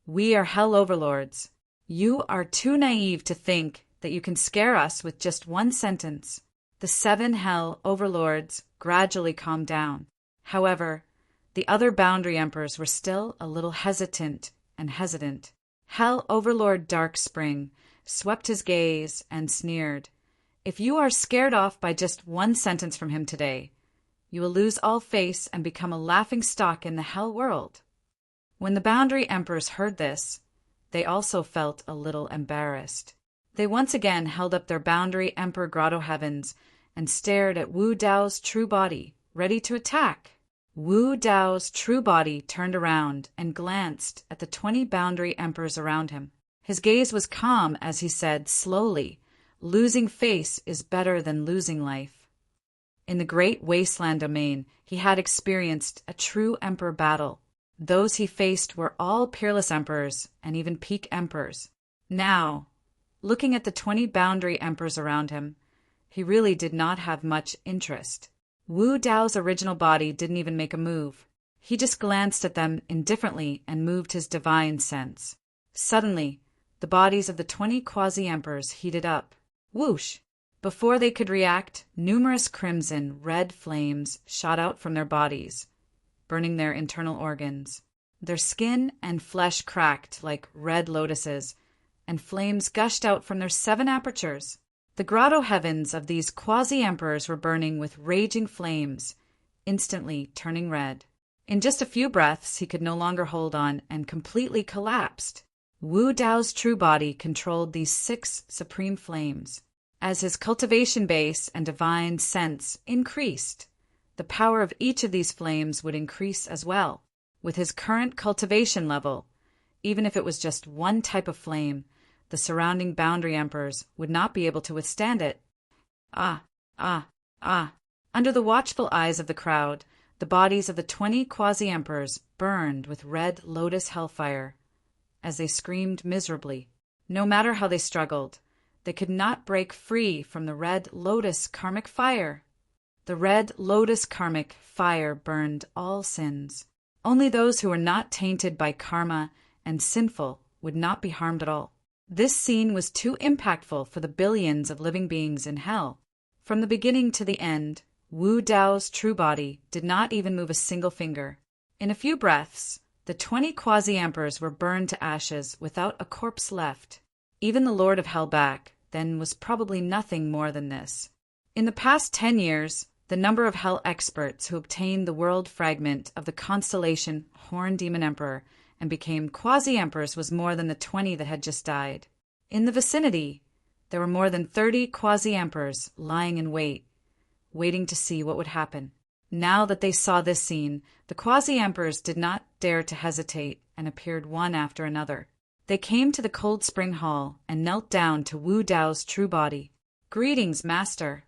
A: "We are Hell Overlords. You are too naive to think that you can scare us with just one sentence." The 7 Hell Overlords gradually calmed down. However, the other Boundary Emperors were still a little hesitant. Hell Overlord Darkspring swept his gaze and sneered. "If you are scared off by just one sentence from him today, you will lose all face and become a laughing stock in the Hell world." When the Boundary Emperors heard this, they also felt a little embarrassed. They once again held up their Boundary Emperor Grotto Heavens and stared at Wu Dao's true body, ready to attack. Wu Dao's true body turned around and glanced at the 20 Boundary Emperors around him. His gaze was calm as he said slowly, "Losing face is better than losing life." In the great wasteland domain, he had experienced a true emperor battle. Those he faced were all peerless emperors and even Peak Emperors. Now, looking at the 20 Boundary Emperors around him, he really did not have much interest. Wu Dao's original body didn't even make a move. He just glanced at them indifferently and moved his divine sense. Suddenly, the bodies of the 20 quasi-emperors heated up. Whoosh! Before they could react, numerous crimson, red flames shot out from their bodies, burning their internal organs. Their skin and flesh cracked like red lotuses, and flames gushed out from their 7 apertures. The grotto heavens of these quasi-emperors were burning with raging flames, instantly turning red. In just a few breaths, he could no longer hold on and completely collapsed. Wu Dao's true body controlled these 6 supreme flames. As his cultivation base and divine sense increased, the power of each of these flames would increase as well. With his current cultivation level, even if it was just one type of flame, the surrounding Boundary Emperors would not be able to withstand it. Under the watchful eyes of the crowd, the bodies of the 20 quasi-emperors burned with red lotus hellfire as they screamed miserably. No matter how they struggled, they could not break free from the red lotus karmic fire. The red lotus karmic fire burned all sins. Only those who were not tainted by karma and sinful would not be harmed at all. This scene was too impactful for the billions of living beings in hell. From the beginning to the end, Wu Dao's true body did not even move a single finger. In a few breaths, the 20 quasi-emperors were burned to ashes without a corpse left. Even the Lord of Hell back then was probably nothing more than this. In the past 10 years, the number of hell experts who obtained the world fragment of the constellation Horn Demon Emperor and became quasi-emperors was more than the 20 that had just died. In the vicinity, there were more than 30 quasi-emperors lying in wait, waiting to see what would happen. Now that they saw this scene, the quasi-emperors did not dare to hesitate and appeared one after another. They came to the cold spring hall and knelt down to Wu Dao's true body. "Greetings, Master."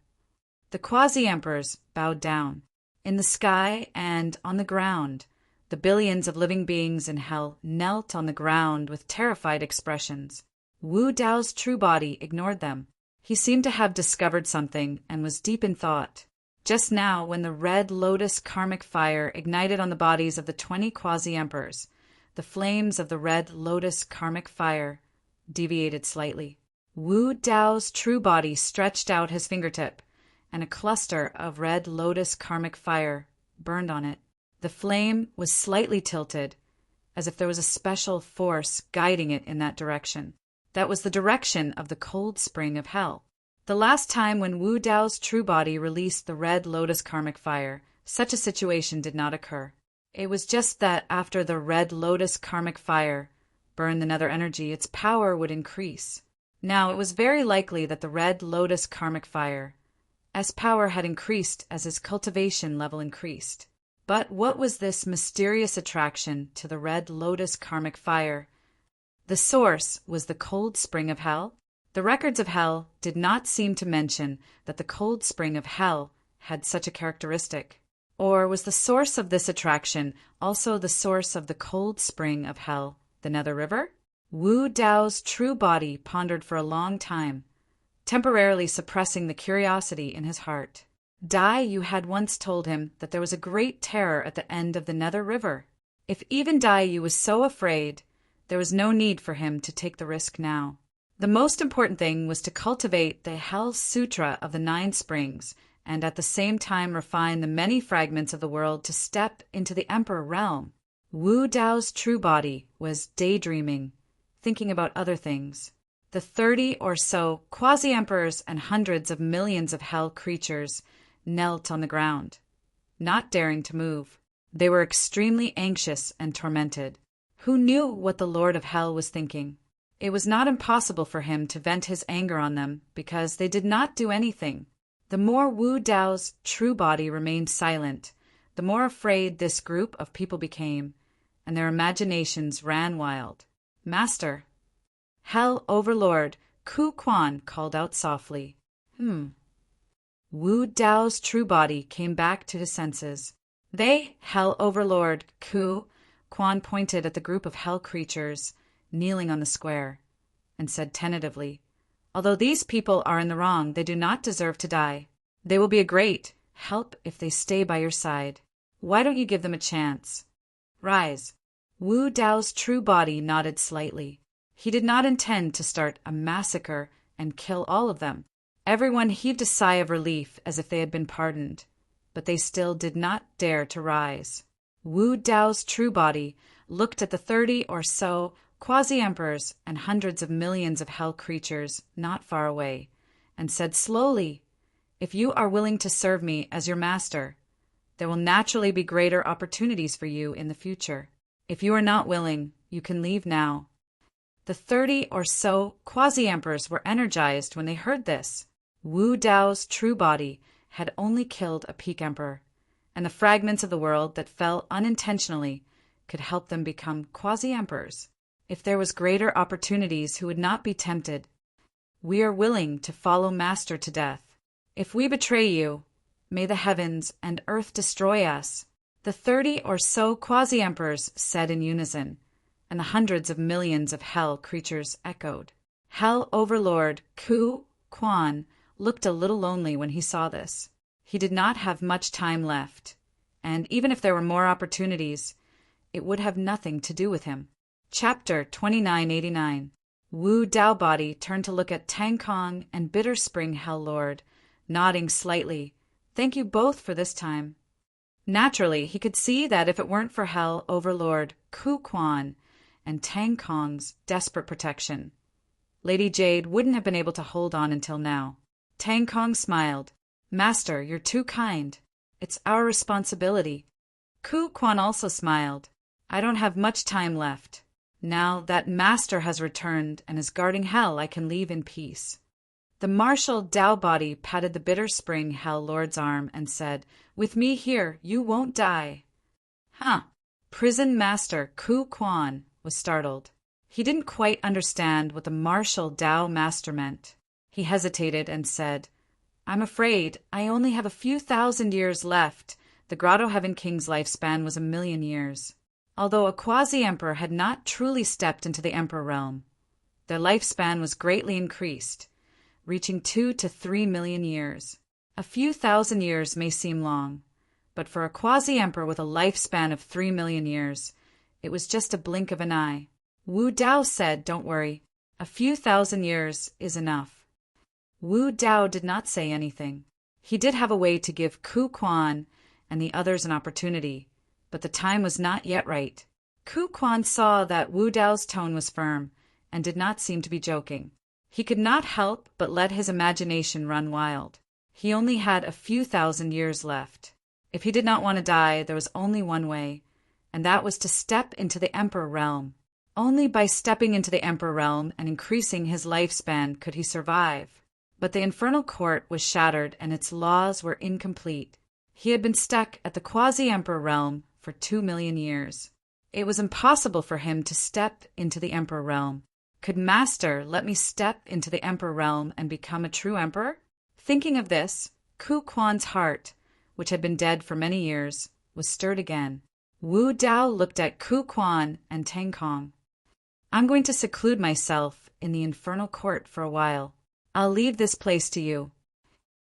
A: The quasi-emperors bowed down. In the sky and on the ground, the billions of living beings in hell knelt on the ground with terrified expressions. Wu Dao's true body ignored them. He seemed to have discovered something and was deep in thought. Just now, when the red lotus karmic fire ignited on the bodies of the 20 quasi-emperors, the flames of the red lotus karmic fire deviated slightly. Wu Dao's true body stretched out his fingertip, and a cluster of red lotus karmic fire burned on it. The flame was slightly tilted, as if there was a special force guiding it in that direction. That was the direction of the cold spring of hell. The last time when Wu Dao's true body released the red lotus karmic fire, such a situation did not occur. It was just that after the red lotus karmic fire burned the nether energy, its power would increase. Now, it was very likely that the red lotus karmic fire, as power had increased as his cultivation level increased. But what was this mysterious attraction to the red lotus karmic fire? The source was the cold spring of hell. The records of hell did not seem to mention that the cold spring of hell had such a characteristic. Or was the source of this attraction also the source of the cold spring of hell, the Nether River? Wu Dao's true body pondered for a long time, temporarily suppressing the curiosity in his heart. Dai Yu had once told him that there was a great terror at the end of the Nether River. If even Dai Yu was so afraid, there was no need for him to take the risk now. The most important thing was to cultivate the Hell Sutra of the 9 Springs and at the same time refine the many fragments of the world to step into the Emperor realm. Wu Dao's true body was daydreaming, thinking about other things. The 30 or so quasi-emperors and hundreds of millions of hell creatures knelt on the ground, not daring to move. They were extremely anxious and tormented. Who knew what the Lord of Hell was thinking? It was not impossible for him to vent his anger on them because they did not do anything. The more Wu Dao's true body remained silent, the more afraid this group of people became, and their imaginations ran wild. "Master." Hell Overlord Ku Quan called out softly. Wu Dao's true body came back to his senses. They, Hell Overlord Ku Quan pointed at the group of hell creatures kneeling on the square, and said tentatively, "Although these people are in the wrong, they do not deserve to die. They will be a great help if they stay by your side. Why don't you give them a chance? Rise." Wu Dao's true body nodded slightly. He did not intend to start a massacre and kill all of them. Everyone heaved a sigh of relief as if they had been pardoned, but they still did not dare to rise. Wu Dao's true body looked at the 30 or so quasi-emperors and hundreds of millions of hell creatures not far away, and said slowly, "If you are willing to serve me as your master, there will naturally be greater opportunities for you in the future. If you are not willing, you can leave now." The 30 or so quasi-emperors were energized when they heard this. Wu Dao's true body had only killed a peak emperor, and the fragments of the world that fell unintentionally could help them become quasi-emperors. If there was greater opportunities, who would not be tempted? "We are willing to follow Master to death. If we betray you, may the heavens and earth destroy us. The 30 or so quasi-emperors said in unison, and the hundreds of millions of hell creatures echoed. Hell Overlord Ku Quan looked a little lonely when he saw this. He did not have much time left, and even if there were more opportunities, it would have nothing to do with him. Chapter 2989. Wu Dao Body turned to look at Tang Kong and Bitter Spring Hell Lord, nodding slightly. Thank you both for this time. Naturally, he could see that if it weren't for Hell Overlord Ku Quan and Tang Kong's desperate protection, Lady Jade wouldn't have been able to hold on until now. Tang Kong smiled. Master, you're too kind. It's our responsibility. Ku Quan also smiled. I don't have much time left. Now that Master has returned and is guarding Hell, I can leave in peace. The martial Dao Body patted the Bitter Spring Hell Lord's arm and said, With me here, you won't die. Huh. Prison Master Ku Quan was startled. He didn't quite understand what the martial Dao Master meant. He hesitated and said, I'm afraid I only have a few thousand years left. The Grotto Heaven King's lifespan was 1,000,000 years. Although a quasi-emperor had not truly stepped into the emperor realm, their lifespan was greatly increased, reaching 2 to 3 million years. A few thousand years may seem long, but for a quasi-emperor with a lifespan of 3 million years, it was just a blink of an eye. Wu Dao said, Don't worry, a few thousand years is enough. Wu Dao did not say anything. He did have a way to give Ku Quan and the others an opportunity, but the time was not yet right. Ku Quan saw that Wu Dao's tone was firm and did not seem to be joking. He could not help but let his imagination run wild. He only had a few thousand years left. If he did not want to die, there was only one way, and that was to step into the Emperor realm. Only by stepping into the Emperor realm and increasing his lifespan could he survive. But the infernal court was shattered and its laws were incomplete. He had been stuck at the quasi-emperor realm for 2 million years. It was impossible for him to step into the emperor realm. Could Master let me step into the emperor realm and become a true emperor? Thinking of this, Ku Quan's heart, which had been dead for many years, was stirred again. Wu Dao looked at Ku Quan and Tang Kong. I'm going to seclude myself in the infernal court for a while. I'll leave this place to you.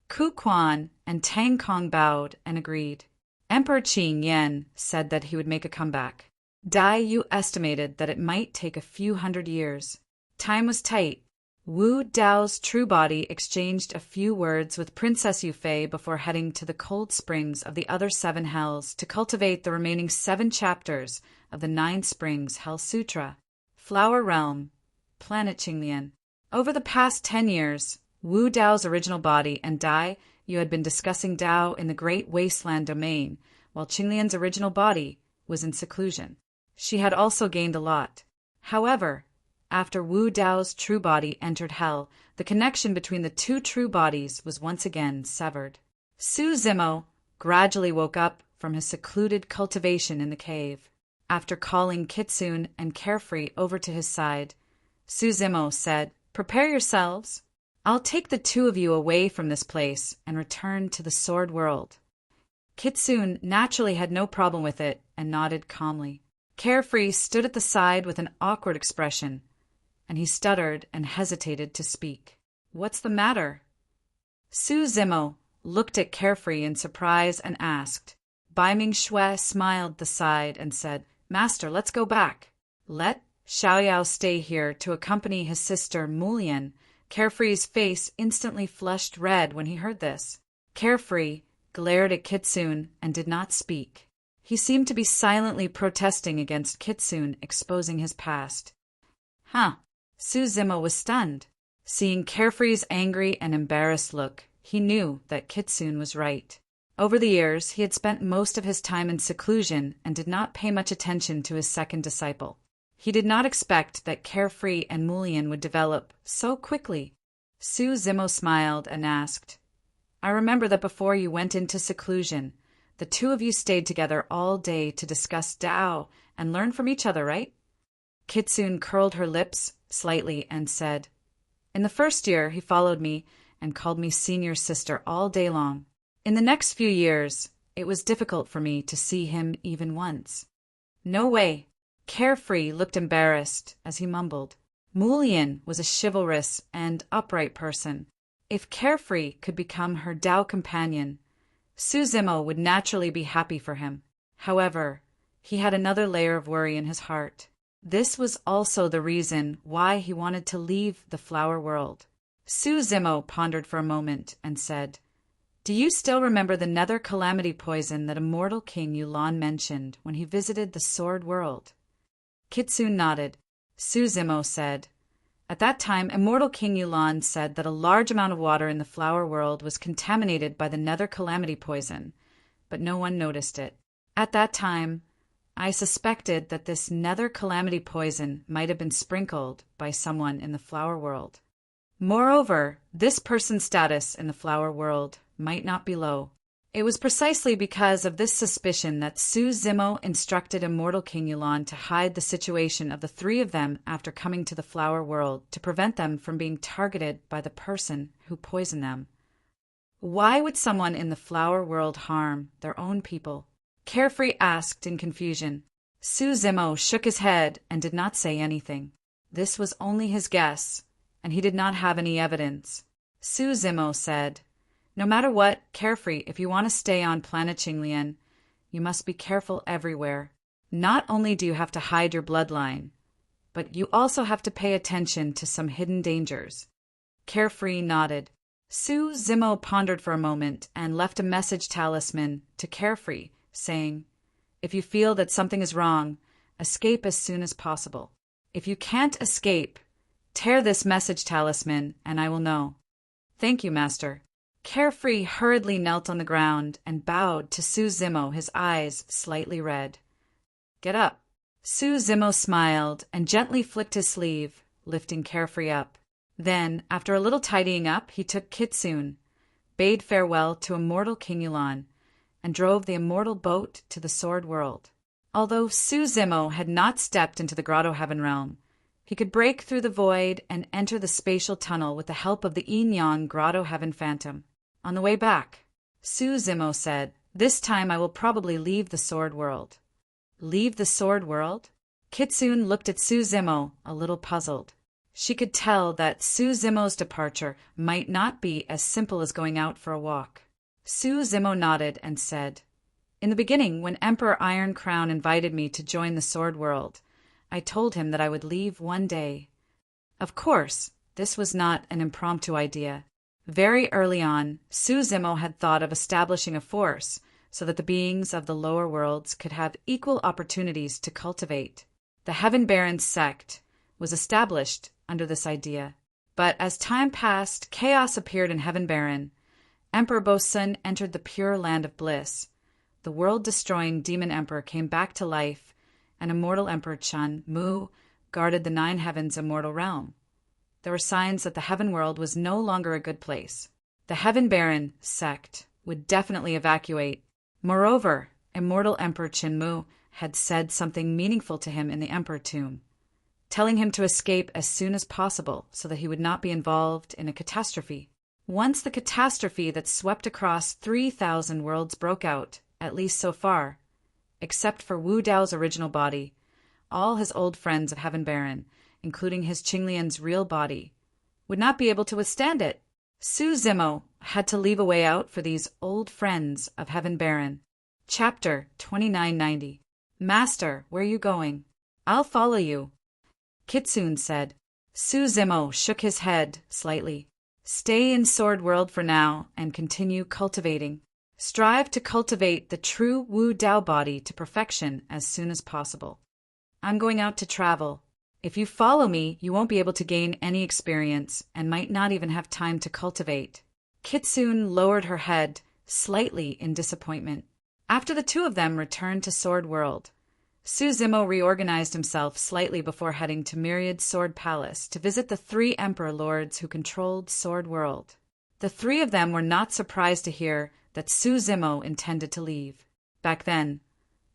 A: Ku Quan and Tang Kong bowed and agreed. Emperor Qing Yan said that he would make a comeback. Dai Yu estimated that it might take a few hundred years. Time was tight. Wu Dao's true body exchanged a few words with Princess Yufei before heading to the cold springs of the other 7 hells to cultivate the remaining 7 chapters of the 9 Springs Hell Sutra. Flower Realm, Planet Qinglian. Over the past 10 years, Wu Dao's original body and Dai Yu had been discussing Dao in the Great Wasteland domain, while Qinglian's original body was in seclusion. She had also gained a lot. However, after Wu Dao's true body entered Hell, the connection between the 2 true bodies was once again severed. Su Zimo gradually woke up from his secluded cultivation in the cave. After calling Kitsune and Carefree over to his side, Su Zimo said, Prepare yourselves. I'll take the 2 of you away from this place and return to the Sword World. Kitsune naturally had no problem with it and nodded calmly. Carefree stood at the side with an awkward expression, and he stuttered and hesitated to speak. What's the matter? Su Zimo looked at Carefree in surprise and asked. Bai Ming Shui smiled the side and said, Master, let's go back. Let Xiaoyao stay here to accompany his sister Mulian. Carefree's face instantly flushed red when he heard this. Carefree glared at Kitsune and did not speak. He seemed to be silently protesting against Kitsune exposing his past. Huh. Su Zimo was stunned. Seeing Carefree's angry and embarrassed look, he knew that Kitsune was right. Over the years, he had spent most of his time in seclusion and did not pay much attention to his second disciple. He did not expect that Carefree and Mulian would develop so quickly. Su Zimo smiled and asked, I remember that before you went into seclusion, the 2 of you stayed together all day to discuss Dao and learn from each other, right? Kitsune curled her lips slightly and said, In the first year, he followed me and called me senior sister all day long. In the next few years, It was difficult for me to see him even once. No way. Carefree looked embarrassed as he mumbled. Mulian was a chivalrous and upright person. If Carefree could become her Tao companion, Suzimo would naturally be happy for him. However, he had another layer of worry in his heart. This was also the reason why he wanted to leave the flower world. Suzimo pondered for a moment and said, "Do you still remember the nether calamity poison that immortal King Yulan mentioned when he visited the sword world?" Kitsune nodded. Suzimo said, "At that time, immortal King Yulan said that a large amount of water in the flower world was contaminated by the nether calamity poison, but no one noticed it. At that time, I suspected that this nether calamity poison might have been sprinkled by someone in the flower world. Moreover, this person's status in the flower world might not be low. It was precisely because of this suspicion that Suzimo instructed immortal King Yulan to hide the situation of the three of them after coming to the flower world to prevent them from being targeted by the person who poisoned them. Why would someone in the flower world harm their own people?" Carefree asked in confusion. Suzimo shook his head and did not say anything. This was only his guess, and he did not have any evidence. Suzimo said, "No matter what, Carefree, if you want to stay on planet Qinglian, you must be careful everywhere. Not only do you have to hide your bloodline, but you also have to pay attention to some hidden dangers." Carefree nodded. Suzimo pondered for a moment and left a message talisman to Carefree, saying, "If you feel that something is wrong, escape as soon as possible. If you can't escape, tear this message talisman and I will know." "Thank you, Master." Carefree hurriedly knelt on the ground and bowed to Suzimo, his eyes slightly red. "Get up." Suzimo smiled and gently flicked his sleeve, lifting Carefree up. Then, after a little tidying up, he took Kitsune, bade farewell to immortal King Yulan, and drove the immortal boat to the sword world. Although Suzimo had not stepped into the Grotto Heaven realm, he could break through the void and enter the spatial tunnel with the help of the Yin-Yang Grotto Heaven Phantom. On the way back, Suzimo said, "This time I will probably leave the sword world." Leave the sword world? Kitsune looked at Suzimo, a little puzzled. She could tell that Suzimo's departure might not be as simple as going out for a walk. Suzimo nodded and said, "In the beginning, when Emperor Iron Crown invited me to join the sword world, I told him that I would leave one day. Of course, this was not an impromptu idea. Very early on, Suzimo had thought of establishing a force so that the beings of the lower worlds could have equal opportunities to cultivate. The Heaven Barons sect was established under this idea. But as time passed, chaos appeared in Heaven Baron. Emperor Bosun entered the pure land of bliss. The world-destroying demon emperor came back to life, and immortal Emperor Chun Mu guarded the Nine Heavens' immortal realm. There were signs that the heaven world was no longer a good place. The Heaven Baron sect would definitely evacuate. Moreover, immortal Emperor Qin had said something meaningful to him in the Emperor Tomb, telling him to escape as soon as possible so that he would not be involved in a catastrophe. Once the catastrophe that swept across 3,000 worlds broke out, at least so far, except for Wu Dao's original body, all his old friends of Heaven Baron, including his Qinglian's real body, would not be able to withstand it. Suzimo had to leave a way out for these old friends of Heaven Baron. Chapter 2990. "Master, where are you going?" "I'll follow you," Kitsune said. Suzimo shook his head slightly. "Stay in Sword World for now and continue cultivating. Strive to cultivate the true Wu Dao body to perfection as soon as possible. I'm going out to travel. If you follow me, you won't be able to gain any experience and might not even have time to cultivate." Kitsune lowered her head slightly in disappointment. After the two of them returned to Sword World, Suzimo reorganized himself slightly before heading to Myriad Sword Palace to visit the three Emperor Lords who controlled Sword World. The three of them were not surprised to hear that Suzimo intended to leave. Back then,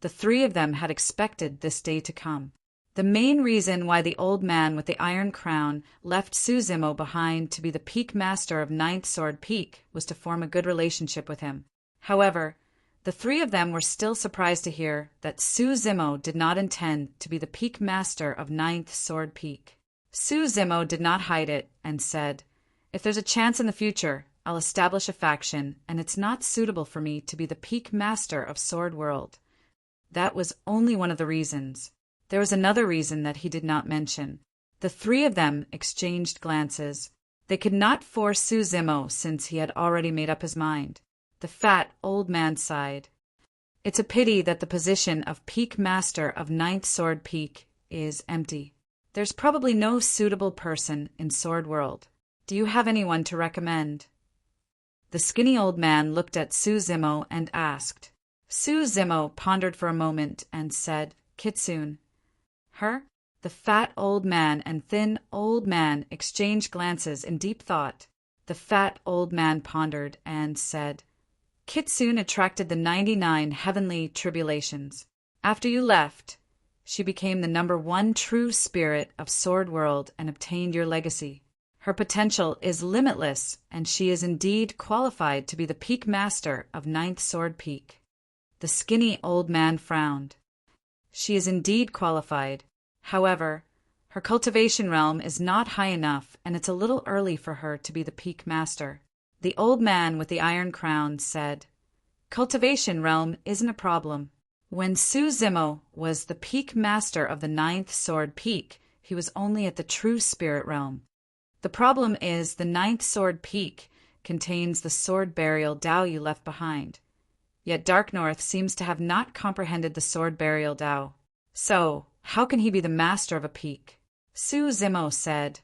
A: the three of them had expected this day to come. The main reason why the old man with the iron crown left Suzimo behind to be the Peak Master of Ninth Sword Peak was to form a good relationship with him. However, The three of them were still surprised to hear that Su Zimo did not intend to be the peak master of Ninth Sword Peak. Su Zimo did not hide it and said, "If there's a chance in the future, I'll establish a faction, and it's not suitable for me to be the peak master of Sword World." That was only one of the reasons. There was another reason that he did not mention. The three of them exchanged glances. They could not force Su Zimo since he had already made up his mind. The fat old man sighed. "It's a pity that the position of Peak Master of Ninth Sword Peak is empty. There's probably no suitable person in Sword World. Do you have anyone to recommend?" The skinny old man looked at Su Zimo and asked. Su Zimo pondered for a moment and said, "Kitsune." "Her?" The fat old man and thin old man exchanged glances in deep thought. The fat old man pondered and said, "Kitsune attracted the 99 heavenly tribulations. After you left, she became the #1 true spirit of Sword World and obtained your legacy. Her potential is limitless, and she is indeed qualified to be the peak master of Ninth Sword Peak." The skinny old man frowned. "She is indeed qualified. However, her cultivation realm is not high enough, and it's a little early for her to be the peak master." The old man with the iron crown said, "Cultivation realm isn't a problem. When Su Zimo was the peak master of the Ninth Sword Peak, he was only at the true spirit realm. The problem is the Ninth Sword Peak contains the sword burial Tao you left behind. Yet Dark North seems to have not comprehended the sword burial Tao. So, how can he be the master of a peak?" Su Zimo said,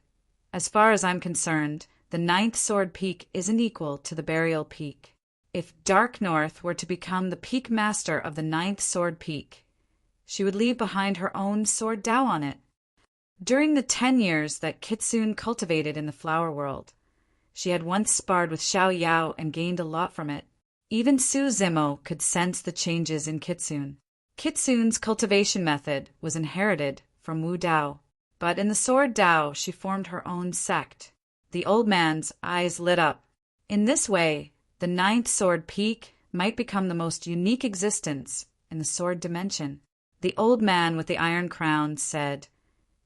A: "As far as I'm concerned, the Ninth Sword Peak isn't equal to the Burial Peak. If Dark North were to become the peak master of the Ninth Sword Peak, she would leave behind her own sword Tao on it. During the 10 years that Kitsune cultivated in the Flower World, she had once sparred with Xiao Yao and gained a lot from it. Even Su Zimo could sense the changes in Kitsune. Kitsune's cultivation method was inherited from Wu Dao, but in the sword Tao she formed her own sect." The old man's eyes lit up. In this way, the Ninth Sword Peak might become the most unique existence in the sword dimension. The old man with the iron crown said,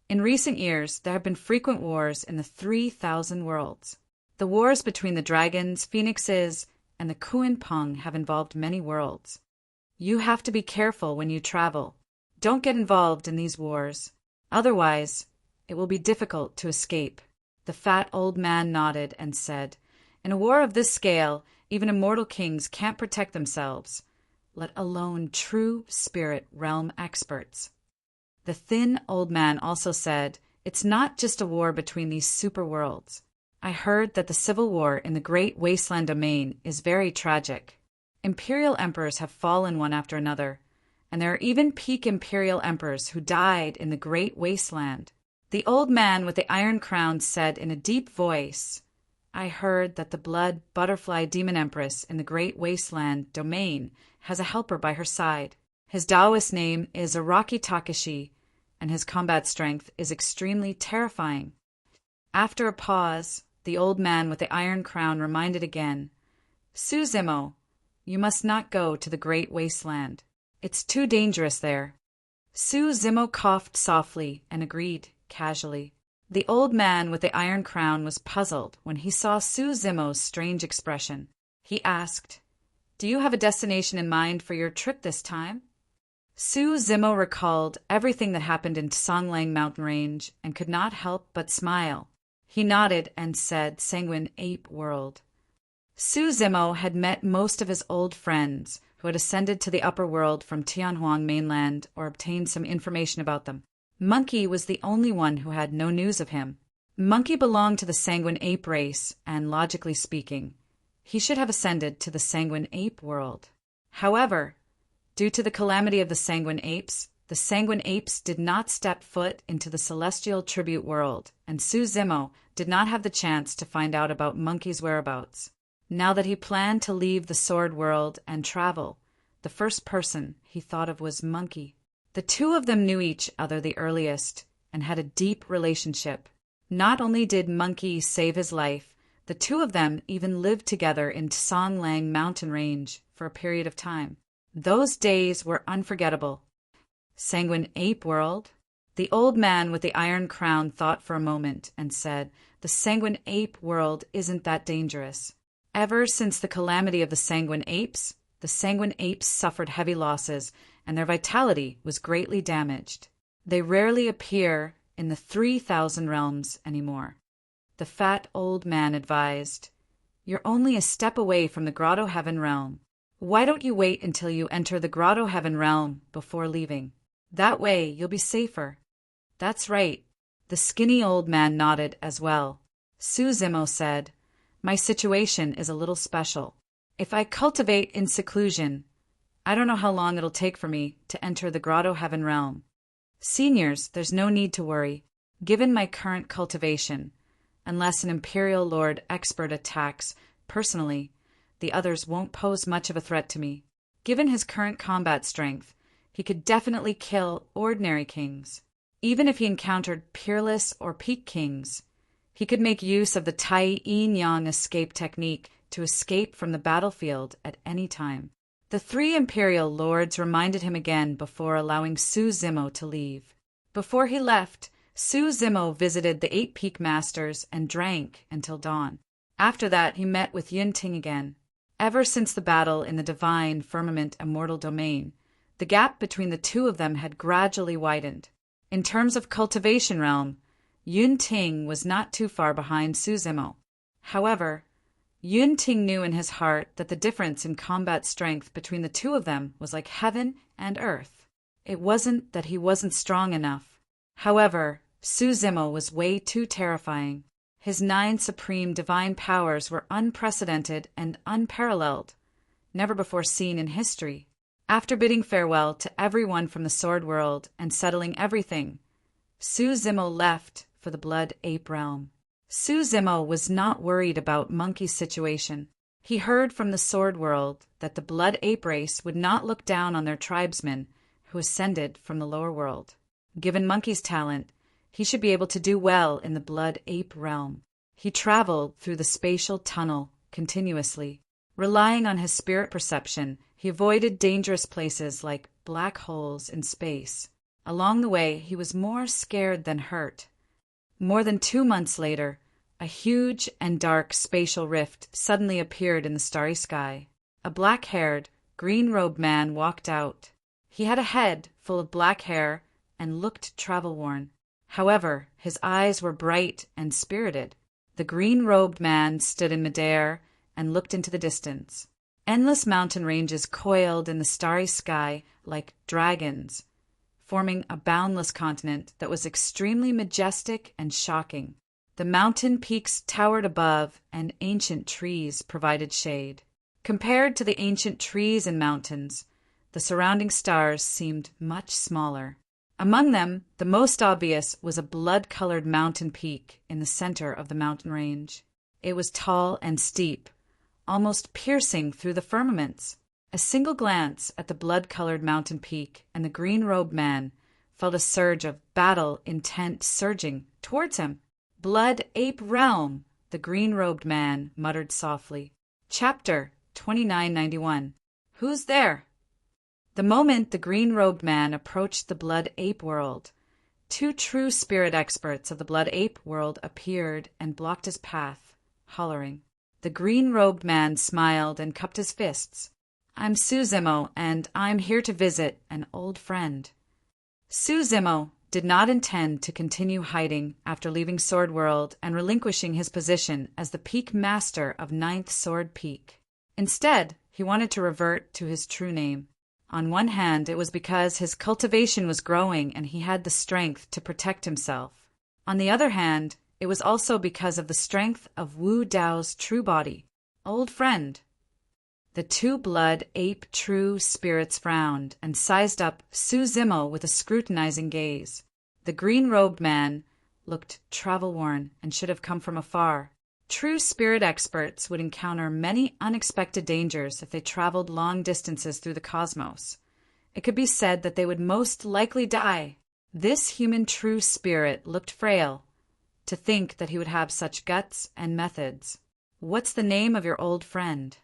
A: "In recent years, there have been frequent wars in the 3,000 worlds. The wars between the dragons, phoenixes, and the Kuan Peng have involved many worlds. You have to be careful when you travel. Don't get involved in these wars. Otherwise, it will be difficult to escape." The fat old man nodded and said, "In a war of this scale, even immortal kings can't protect themselves, let alone true spirit realm experts." The thin old man also said, "It's not just a war between these super worlds. I heard that the civil war in the Great Wasteland domain is very tragic. Imperial emperors have fallen one after another, and there are even peak imperial emperors who died in the Great Wasteland." The old man with the iron crown said in a deep voice, "I heard that the Blood Butterfly Demon Empress in the Great Wasteland domain has a helper by her side. His Taoist name is Araki Takashi, and his combat strength is extremely terrifying." After a pause, the old man with the iron crown reminded again, "Su Zimo, you must not go to the Great Wasteland. It's too dangerous there." Su Zimo coughed softly and agreed casually. The old man with the iron crown was puzzled when he saw Su Zimo's strange expression. He asked, "Do you have a destination in mind for your trip this time?" Su Zimo recalled everything that happened in Songlang Mountain Range and could not help but smile. He nodded and said Sanguine Ape World. Su Zimo had met most of his old friends who had ascended to the upper world from Tianhuang mainland or obtained some information about them. Monkey was the only one who had no news of him. Monkey belonged to the Sanguine Ape race, and logically speaking, he should have ascended to the Sanguine Ape world. However, due to the calamity of the Sanguine Apes did not step foot into the Celestial Tribute world, and Su Zimo did not have the chance to find out about Monkey's whereabouts. Now that he planned to leave the Sword World and travel, the first person he thought of was Monkey. The two of them knew each other the earliest and had a deep relationship. Not only did Monkey save his life, the two of them even lived together in Songlang Mountain Range for a period of time. Those days were unforgettable. Sanguine Ape World? The old man with the iron crown thought for a moment and said, "The Sanguine Ape World isn't that dangerous. Ever since the calamity of the Sanguine Apes, the Sanguine Apes suffered heavy losses, and their vitality was greatly damaged. They rarely appear in the 3,000 realms anymore." The fat old man advised, "You're only a step away from the Grotto Heaven realm. Why don't you wait until you enter the Grotto Heaven realm before leaving? That way you'll be safer." "That's right." The skinny old man nodded as well. Suzimo said, "My situation is a little special. If I cultivate in seclusion, I don't know how long it'll take for me to enter the Grotto Heaven realm. Seniors, there's no need to worry. Given my current cultivation, unless an Imperial Lord expert attacks personally, the others won't pose much of a threat to me. Given his current combat strength, he could definitely kill ordinary kings. Even if he encountered peerless or peak kings, he could make use of the Tai Yin Yang escape technique to escape from the battlefield at any time." The three Imperial Lords reminded him again before allowing Suzimo to leave. Before he left, Suzimo visited the 8 Peak Masters and drank until dawn. After that, he met with Yunting again. Ever since the battle in the Divine Firmament Immortal Domain, the gap between the two of them had gradually widened. In terms of cultivation realm, Yunting was not too far behind Suzimo. However, Yunting knew in his heart that the difference in combat strength between the two of them was like heaven and earth. It wasn't that he wasn't strong enough. However, Suzimo was way too terrifying. His 9 supreme divine powers were unprecedented and unparalleled, never before seen in history. After bidding farewell to everyone from the Sword World and settling everything, Suzimo left for the Blood Ape Realm. Suzimo was not worried about Monkey's situation. He heard from the Sword World that the Blood Ape race would not look down on their tribesmen who ascended from the lower world. Given Monkey's talent, he should be able to do well in the Blood Ape Realm. He traveled through the spatial tunnel continuously. Relying on his spirit perception, he avoided dangerous places like black holes in space. Along the way, he was more scared than hurt. More than 2 months later, a huge and dark spatial rift suddenly appeared in the starry sky. A black-haired, green-robed man walked out. He had a head full of black hair and looked travel-worn. However, his eyes were bright and spirited. The green-robed man stood in midair and looked into the distance. Endless mountain ranges coiled in the starry sky like dragons, forming a boundless continent that was extremely majestic and shocking. The mountain peaks towered above, and ancient trees provided shade. Compared to the ancient trees and mountains, the surrounding stars seemed much smaller. Among them, the most obvious was a blood-colored mountain peak in the center of the mountain range. It was tall and steep, almost piercing through the firmaments. A single glance at the blood-colored mountain peak and the green-robed man felt a surge of battle intent surging towards him. "Blood Ape Realm," the green-robed man muttered softly. Chapter 2991. Who's there? The moment the green-robed man approached the Blood Ape World, 2 true spirit experts of the Blood Ape World appeared and blocked his path, hollering. The green-robed man smiled and cupped his fists. "I'm Suzimo, and I'm here to visit an old friend." Suzimo did not intend to continue hiding after leaving Sword World and relinquishing his position as the Peak Master of 9th Sword Peak. Instead, he wanted to revert to his true name. On one hand, it was because his cultivation was growing and he had the strength to protect himself. On the other hand, it was also because of the strength of Wu Dao's true body. "Old friend." The 2 Blood Ape true spirits frowned and sized up Suzimo with a scrutinizing gaze. The green-robed man looked travel-worn and should have come from afar. True spirit experts would encounter many unexpected dangers if they traveled long distances through the cosmos. It could be said that they would most likely die. This human true spirit looked frail. To think that he would have such guts and methods. "What's the name of your old friend?"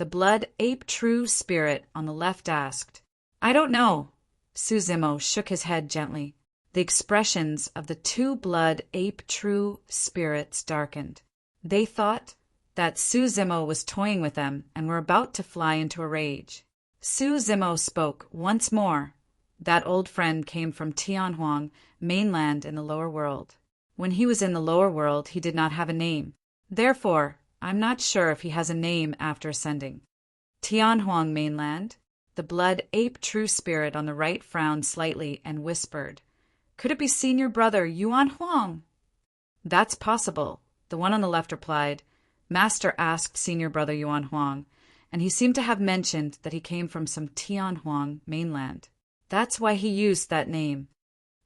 A: the blood ape true spirit on the left asked. I don't know. Suzimo shook his head gently. The expressions of the two blood ape true spirits darkened. They thought that Suzimo was toying with them and were about to fly into a rage. Suzimo spoke once more. That old friend came from Tianhuang, mainland in the lower world. When he was in the lower world, he did not have a name. Therefore, I'm not sure if he has a name after ascending. Tianhuang mainland. The blood ape true spirit on the right frowned slightly and whispered, Could it be senior brother Yuan Huang? That's possible, the one on the left replied. Master asked senior brother Yuan Huang, and he seemed to have mentioned that he came from some Tianhuang mainland. That's why he used that name.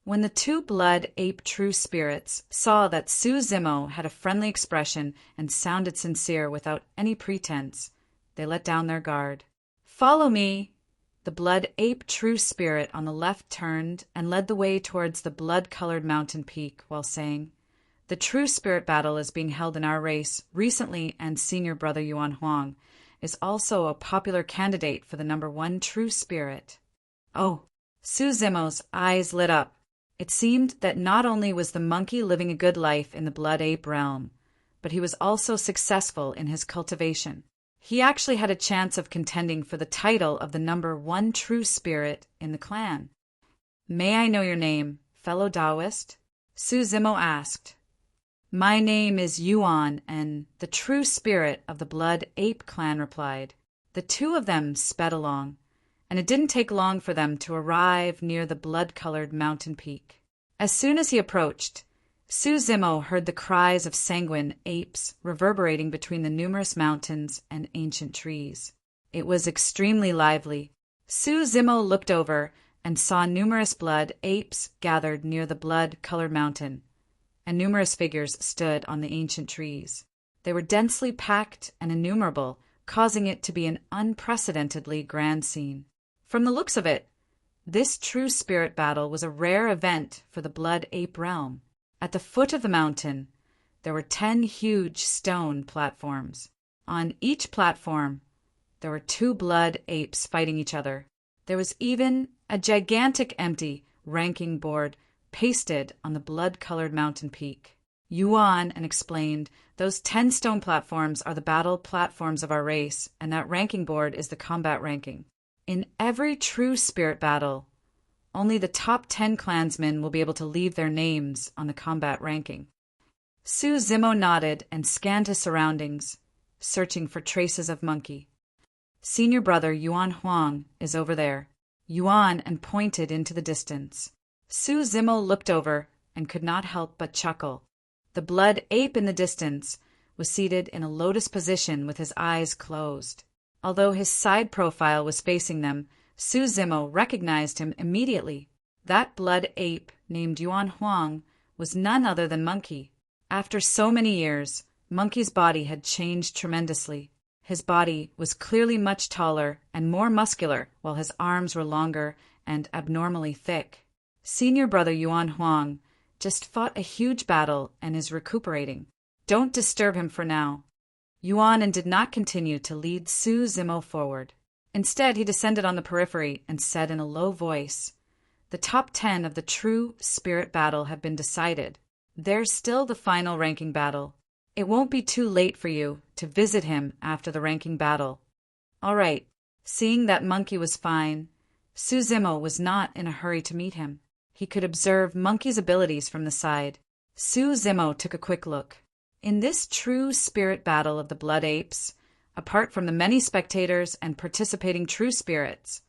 A: When the two blood ape true spirits saw that Suzimo had a friendly expression and sounded sincere without any pretense, they let down their guard. Follow me! The blood ape true spirit on the left turned and led the way towards the blood-colored mountain peak while saying, The true spirit battle is being held in our race recently, and senior brother Yuan Huang is also a popular candidate for the number 1 true spirit. Oh, Suzimo's eyes lit up. It seemed that not only was the monkey living a good life in the blood ape realm, but he was also successful in his cultivation. He actually had a chance of contending for the title of the number 1 true spirit in the clan. May I know your name, fellow Taoist? Suzimo asked. My name is Yuan, and the true spirit of the blood ape clan replied. The two of them sped along, and it didn't take long for them to arrive near the blood-colored mountain peak. As soon as he approached, Suzimo heard the cries of sanguine apes reverberating between the numerous mountains and ancient trees. It was extremely lively. Suzimo looked over and saw numerous blood apes gathered near the blood-colored mountain, and numerous figures stood on the ancient trees. They were densely packed and innumerable, causing it to be an unprecedentedly grand scene. From the looks of it, this true spirit battle was a rare event for the blood ape realm. At the foot of the mountain, there were 10 huge stone platforms. On each platform, there were 2 blood apes fighting each other. There was even a gigantic empty ranking board pasted on the blood-colored mountain peak. Yuan explained, Those 10 stone platforms are the battle platforms of our race, and that ranking board is the combat ranking. In every true spirit battle, only the top 10 clansmen will be able to leave their names on the combat ranking. Suzimo nodded and scanned his surroundings, searching for traces of monkey. Senior brother Yuan Huang is over there. Yuan pointed into the distance. Suzimo looked over and could not help but chuckle. The blood ape in the distance was seated in a lotus position with his eyes closed. Although his side profile was facing them, Suzimo recognized him immediately. That blood ape, named Yuan Huang, was none other than Monkey. After so many years, Monkey's body had changed tremendously. His body was clearly much taller and more muscular, while his arms were longer and abnormally thick. Senior brother Yuan Huang just fought a huge battle and is recuperating. Don't disturb him for now. Yuan did not continue to lead Suzimo forward. Instead, he descended on the periphery and said in a low voice, The top 10 of the true spirit battle have been decided. There's still the final ranking battle. It won't be too late for you to visit him after the ranking battle. All right. Seeing that Monkey was fine, Suzimo was not in a hurry to meet him. He could observe Monkey's abilities from the side. Suzimo took a quick look. In this true spirit battle of the blood apes, apart from the many spectators and participating true spirits,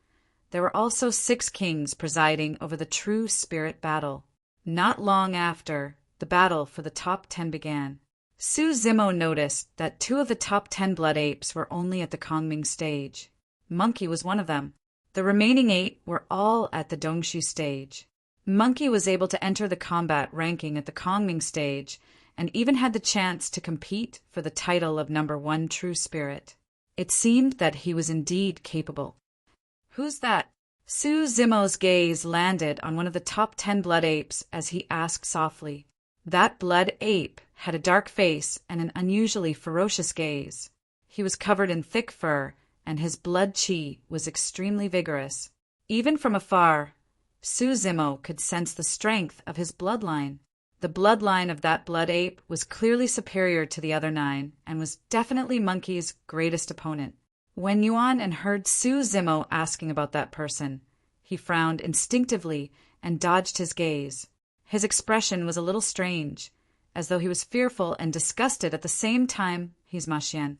A: there were also 6 kings presiding over the true spirit battle. Not long after, the battle for the top 10 began. Suzimo noticed that 2 of the top 10 blood apes were only at the Kongming stage. Monkey was one of them. The remaining 8 were all at the Dongshu stage. Monkey was able to enter the combat ranking at the Kongming stage, and even had the chance to compete for the title of number 1 true spirit. It seemed that he was indeed capable. Who's that? Suzimo's gaze landed on one of the top 10 blood apes as he asked softly. That blood ape had a dark face and an unusually ferocious gaze. He was covered in thick fur, and his blood chi was extremely vigorous. Even from afar, Su Zimo could sense the strength of his bloodline. The bloodline of that blood ape was clearly superior to the other 9 and was definitely Monkey's greatest opponent. When Yuan heard Su Zimo asking about that person, he frowned instinctively and dodged his gaze. His expression was a little strange, as though he was fearful and disgusted at the same time. He's Ma Xian.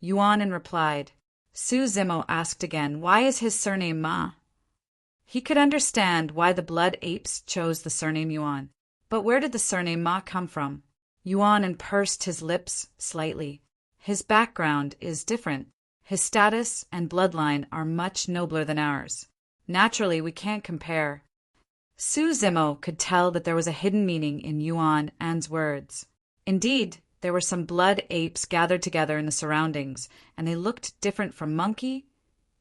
A: Yuan replied. Su Zimo asked again, why is his surname Ma? He could understand why the blood apes chose the surname Yuan. But where did the surname Ma come from? Yuan pursed his lips slightly. His background is different. His status and bloodline are much nobler than ours. Naturally, we can't compare. Su Zimo could tell that there was a hidden meaning in Yuan's words. Indeed, there were some blood apes gathered together in the surroundings, and they looked different from Monkey,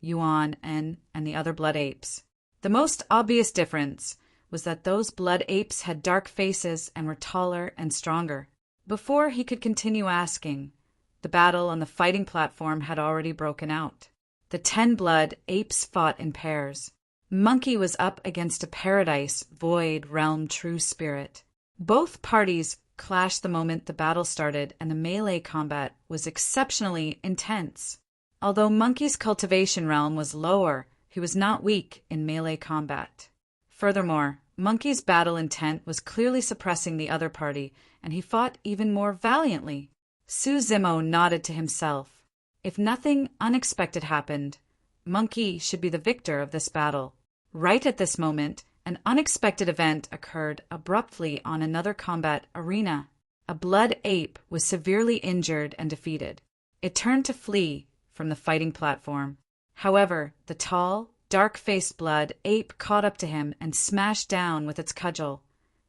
A: Yuan, and the other blood apes. The most obvious difference was that those blood apes had dark faces and were taller and stronger. Before he could continue asking, the battle on the fighting platform had already broken out. The 10 blood apes fought in pairs. Monkey was up against a paradise void realm true spirit. Both parties clashed the moment the battle started, and the melee combat was exceptionally intense. Although Monkey's cultivation realm was lower, he was not weak in melee combat. Furthermore, Monkey's battle intent was clearly suppressing the other party, and he fought even more valiantly. Su Zimo nodded to himself. If nothing unexpected happened, Monkey should be the victor of this battle. Right at this moment, an unexpected event occurred abruptly on another combat arena. A blood ape was severely injured and defeated. It turned to flee from the fighting platform. However, the tall, dark-faced blood ape caught up to him and smashed down with its cudgel,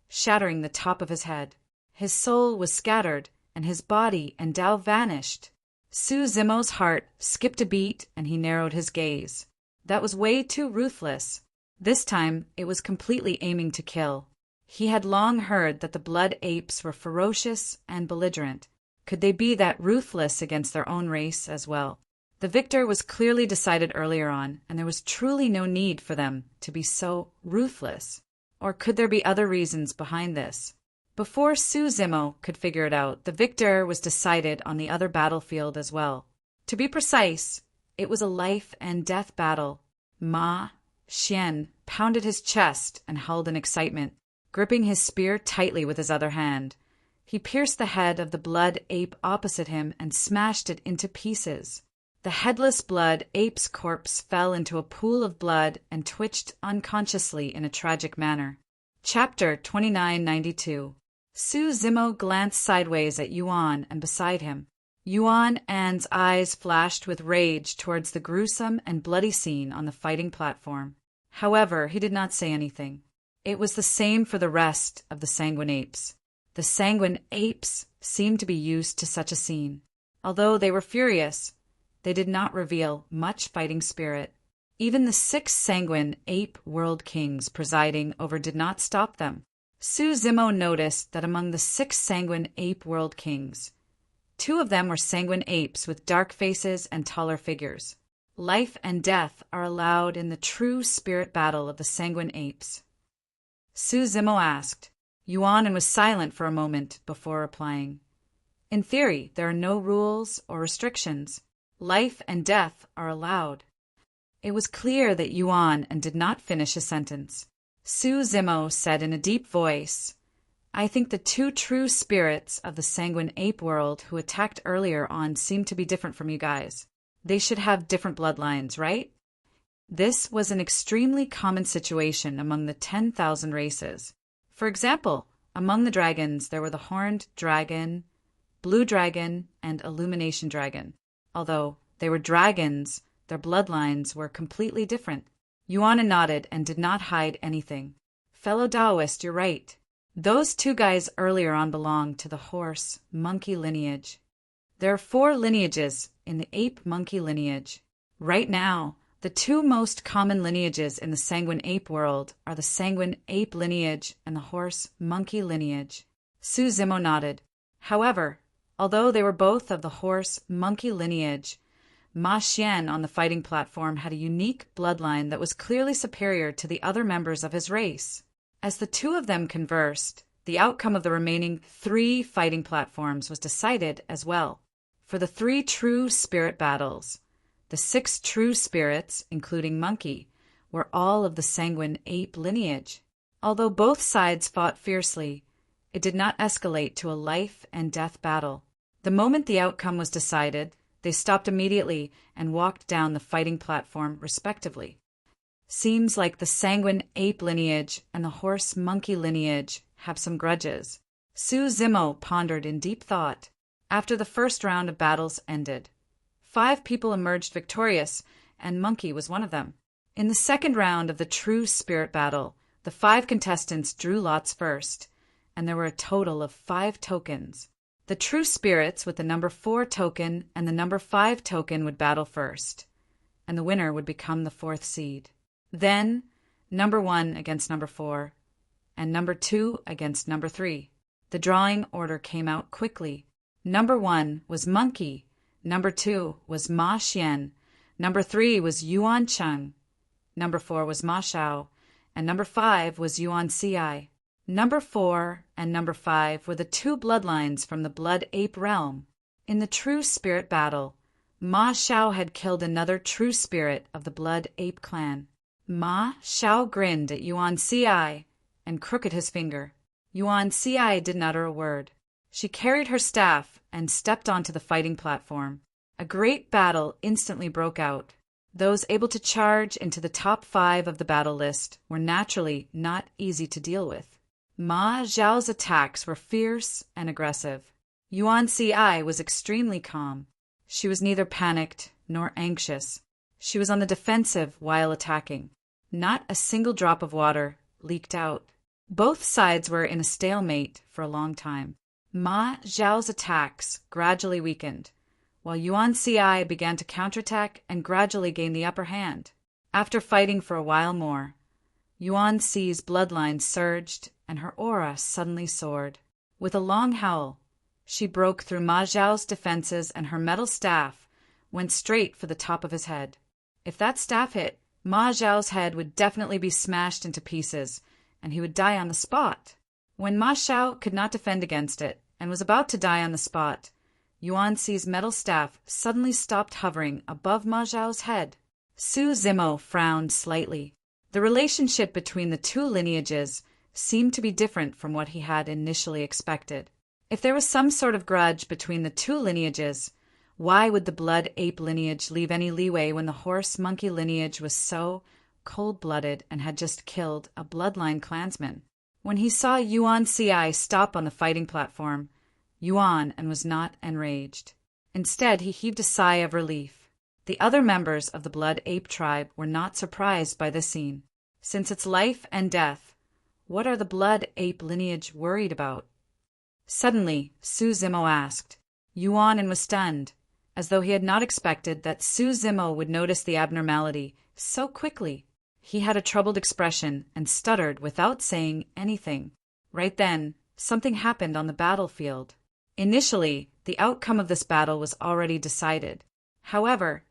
A: shattering the top of his head. His soul was scattered, and his body and Tao vanished. Su Zimo's heart skipped a beat, and he narrowed his gaze. That was way too ruthless. This time, it was completely aiming to kill. He had long heard that the blood apes were ferocious and belligerent. Could they be that ruthless against their own race as well? The victor was clearly decided earlier on, and there was truly no need for them to be so ruthless. Or could there be other reasons behind this? Before Su Zimo could figure it out, the victor was decided on the other battlefield as well. To be precise, it was a life and death battle. Ma Xian pounded his chest and held in excitement, gripping his spear tightly with his other hand. He pierced the head of the blood ape opposite him and smashed it into pieces. The headless blood ape's corpse fell into a pool of blood and twitched unconsciously in a tragic manner. Chapter 2992. Su Zimo glanced sideways at Yuan and beside him. Yuan's eyes flashed with rage towards the gruesome and bloody scene on the fighting platform. However, he did not say anything. It was the same for the rest of the sanguine apes. The sanguine apes seemed to be used to such a scene. Although they were furious, they did not reveal much fighting spirit. Even the 6 sanguine ape world kings presiding over did not stop them. Su Zimo noticed that among the 6 sanguine ape world kings, 2 of them were sanguine apes with dark faces and taller figures. Life and death are allowed in the true spirit battle of the sanguine apes. Su Zimo asked. Yuan was silent for a moment before replying. In theory, there are no rules or restrictions. Life and death are allowed. It was clear that Yuan did not finish his sentence. Su Zimo said in a deep voice, I think the 2 true spirits of the sanguine ape world who attacked earlier on seem to be different from you guys. They should have different bloodlines, right? This was an extremely common situation among the 10,000 races. For example, among the dragons there were the horned dragon, blue dragon, and illumination dragon. Although they were dragons, their bloodlines were completely different. Yuan nodded and did not hide anything. Fellow Taoist, you're right. Those 2 guys earlier on belonged to the horse monkey lineage. There are 4 lineages in the ape monkey lineage. Right now, the 2 most common lineages in the sanguine ape world are the sanguine ape lineage and the horse monkey lineage. Su Zimo nodded. However, Although they were both of the horse-monkey lineage, Ma Xian on the fighting platform had a unique bloodline that was clearly superior to the other members of his race. As the two of them conversed, the outcome of the remaining 3 fighting platforms was decided as well. For the 3 true spirit battles, the 6 true spirits, including Monkey, were all of the sanguine ape lineage. Although both sides fought fiercely, it did not escalate to a life-and-death battle. The moment the outcome was decided, they stopped immediately and walked down the fighting platform respectively. Seems like the sanguine ape lineage and the horse-monkey lineage have some grudges. Su Zimo pondered in deep thought. After the first round of battles ended, 5 people emerged victorious, and Monkey was one of them. In the second round of the true spirit battle, the 5 contestants drew lots first, and there were a total of 5 tokens. The true spirits with the number 4 token and the number 5 token would battle first, and the winner would become the 4th seed. Then, number 1 against number 4, and number 2 against number 3. The drawing order came out quickly. Number 1 was Monkey, number 2 was Ma Xian, number 3 was Yuan Cheng, number 4 was Ma Shao, and number 5 was Yuan Ci. Number 4 and number 5 were the 2 bloodlines from the blood ape realm. In the true spirit battle, Ma Shao had killed another true spirit of the blood ape clan. Ma Shao grinned at Yuan Ci and crooked his finger. Yuan Ci didn't utter a word. She carried her staff and stepped onto the fighting platform. A great battle instantly broke out. Those able to charge into the top 5 of the battle list were naturally not easy to deal with. Ma Zhao's attacks were fierce and aggressive. Yuan Ci was extremely calm. She was neither panicked nor anxious. She was on the defensive while attacking. Not a single drop of water leaked out. Both sides were in a stalemate for a long time. Ma Zhao's attacks gradually weakened, while Yuan Ci began to counterattack and gradually gain the upper hand. After fighting for a while more, Yuan Ci's bloodline surged and her aura suddenly soared. With a long howl, she broke through Ma Zhao's defenses and her metal staff went straight for the top of his head. If that staff hit, Ma Zhao's head would definitely be smashed into pieces, and he would die on the spot. When Ma Shao could not defend against it and was about to die on the spot, Yuan Ci's metal staff suddenly stopped hovering above Ma Zhao's head. Su Zimo frowned slightly. The relationship between the 2 lineages seemed to be different from what he had initially expected. If there was some sort of grudge between the 2 lineages, why would the blood ape lineage leave any leeway when the horse-monkey lineage was so cold-blooded and had just killed a bloodline clansman? When he saw Yuan Ci stop on the fighting platform, Yuan was not enraged. Instead, he heaved a sigh of relief. The other members of the blood ape tribe were not surprised by this scene. Since it's life and death, what are the blood ape lineage worried about? Suddenly, Su Zimo asked. Yuan was stunned, as though he had not expected that Su Zimo would notice the abnormality so quickly. He had a troubled expression and stuttered without saying anything. Right then, something happened on the battlefield. Initially, the outcome of this battle was already decided. However,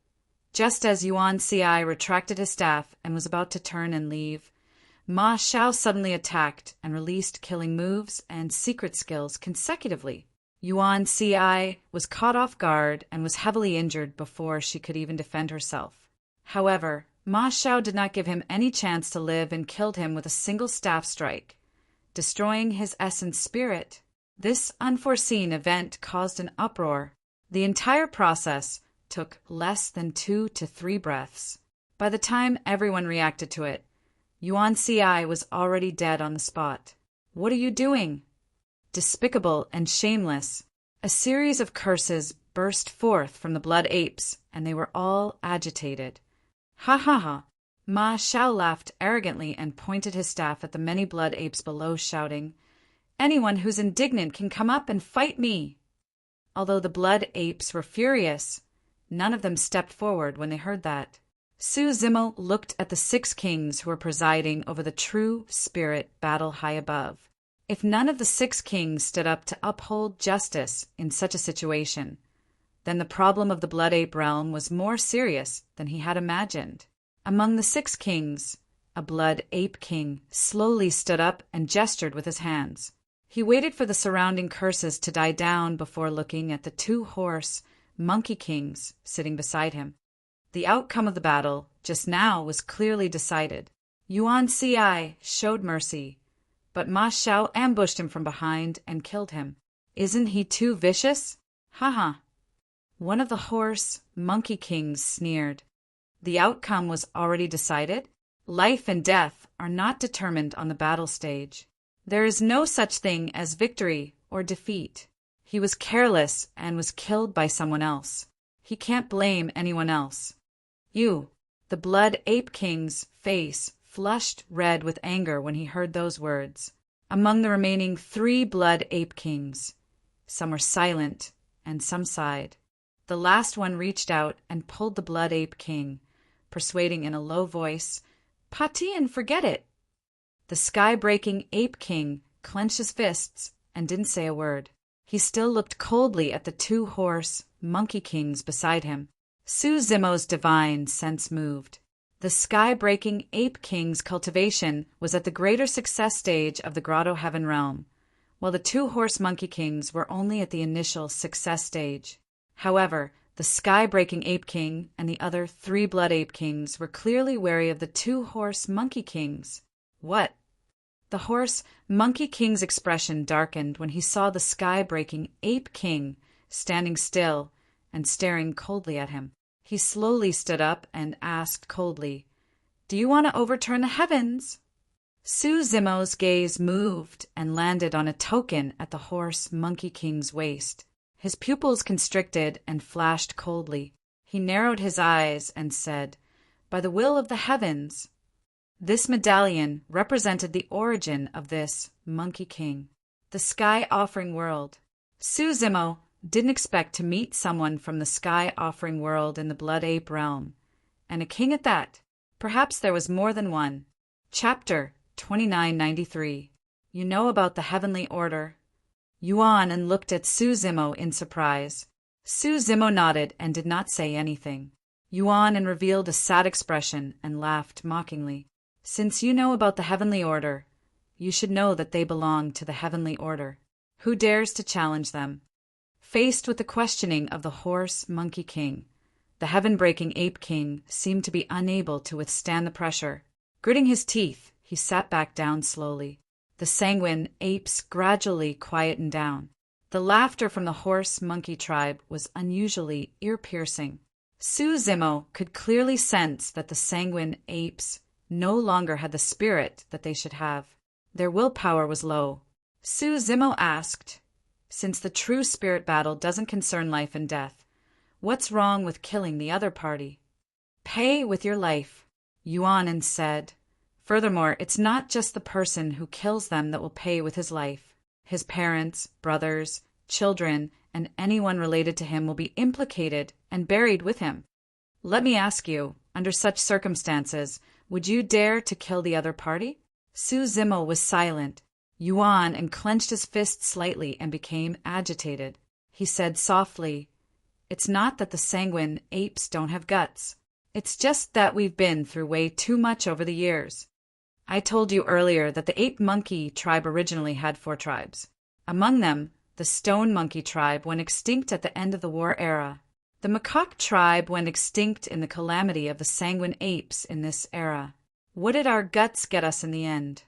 A: just as Yuan Ci retracted his staff and was about to turn and leave, Ma Shao suddenly attacked and released killing moves and secret skills consecutively. Yuan Ci was caught off guard and was heavily injured before she could even defend herself. However, Ma Shao did not give him any chance to live and killed him with a single staff strike, destroying his essence spirit. This unforeseen event caused an uproar. The entire process took less than 2 to 3 breaths. By the time everyone reacted to it, Yuan Ci was already dead on the spot. "What are you doing?" Despicable and shameless. A series of curses burst forth from the blood apes, and they were all agitated. "Ha ha ha!" Ma Shao laughed arrogantly and pointed his staff at the many blood apes below, shouting, "Anyone who's indignant can come up and fight me!" Although the blood apes were furious, none of them stepped forward when they heard that. Su Zimo looked at the 6 kings who were presiding over the true spirit battle high above. if none of the 6 kings stood up to uphold justice in such a situation, then the problem of the blood ape realm was more serious than he had imagined. Among the 6 kings, a blood ape king slowly stood up and gestured with his hands. He waited for the surrounding curses to die down before looking at the 2 horse monkey kings sitting beside him. The outcome of the battle just now was clearly decided. Yuan Ci showed mercy, but Ma Xiao ambushed him from behind and killed him. Isn't he too vicious? Haha. One of the horse monkey kings sneered. The outcome was already decided. Life and death are not determined on the battle stage. There is no such thing as victory or defeat. He was careless and was killed by someone else. He can't blame anyone else. The blood ape king's face flushed red with anger when he heard those words. Among the remaining 3 blood ape kings, some were silent and some sighed. The last one reached out and pulled the blood ape king, persuading in a low voice, "Patian, forget it." The sky-breaking ape king clenched his fists and didn't say a word. He still looked coldly at the 2 horse monkey kings beside him. Su Zimo's divine sense moved. The sky-breaking ape king's cultivation was at the greater success stage of the Grotto Heaven realm, while the 2 horse monkey kings were only at the initial success stage. However, the sky-breaking ape king and the other 3 blood ape kings were clearly wary of the 2 horse monkey kings. What? The horse monkey king's expression darkened when he saw the sky-breaking ape king standing still and staring coldly at him. He slowly stood up and asked coldly, "Do you want to overturn the heavens?" Su Zimo's gaze moved and landed on a token at the horse monkey king's waist. His pupils constricted and flashed coldly. He narrowed his eyes and said, "By the will of the heavens." This medallion represented the origin of this monkey king, the sky-offering world. Su Zimo didn't expect to meet someone from the sky-offering world in the blood ape realm, and a king at that. Perhaps there was more than one. Chapter 2993. You know about the heavenly order? Yuan and looked at Su Zimo in surprise. Su Zimo nodded and did not say anything. Yuan and revealed a sad expression and laughed mockingly. Since you know about the heavenly order, you should know that they belong to the heavenly order. Who dares to challenge them? Faced with the questioning of the horse monkey king, the heaven-breaking ape king seemed to be unable to withstand the pressure. Gritting his teeth, he sat back down slowly. The sanguine apes gradually quietened down. The laughter from the horse monkey tribe was unusually ear-piercing. Su Zimo could clearly sense that the sanguine apes no longer had the spirit that they should have. Their willpower was low. Su Zimo asked, "Since the true spirit battle doesn't concern life and death, what's wrong with killing the other party?" "Pay with your life," Yuan said. "Furthermore, it's not just the person who kills them that will pay with his life. His parents, brothers, children, and anyone related to him will be implicated and buried with him. Let me ask you, under such circumstances, would you dare to kill the other party?" Su Zimo was silent. Yuan clenched his fist slightly and became agitated. He said softly, "It's not that the sanguine apes don't have guts. It's just that we've been through way too much over the years. I told you earlier that the ape monkey tribe originally had 4 tribes. Among them, the stone monkey tribe went extinct at the end of the war era. The macaque tribe went extinct in the calamity of the sanguine apes in this era. What did our guts get us in the end?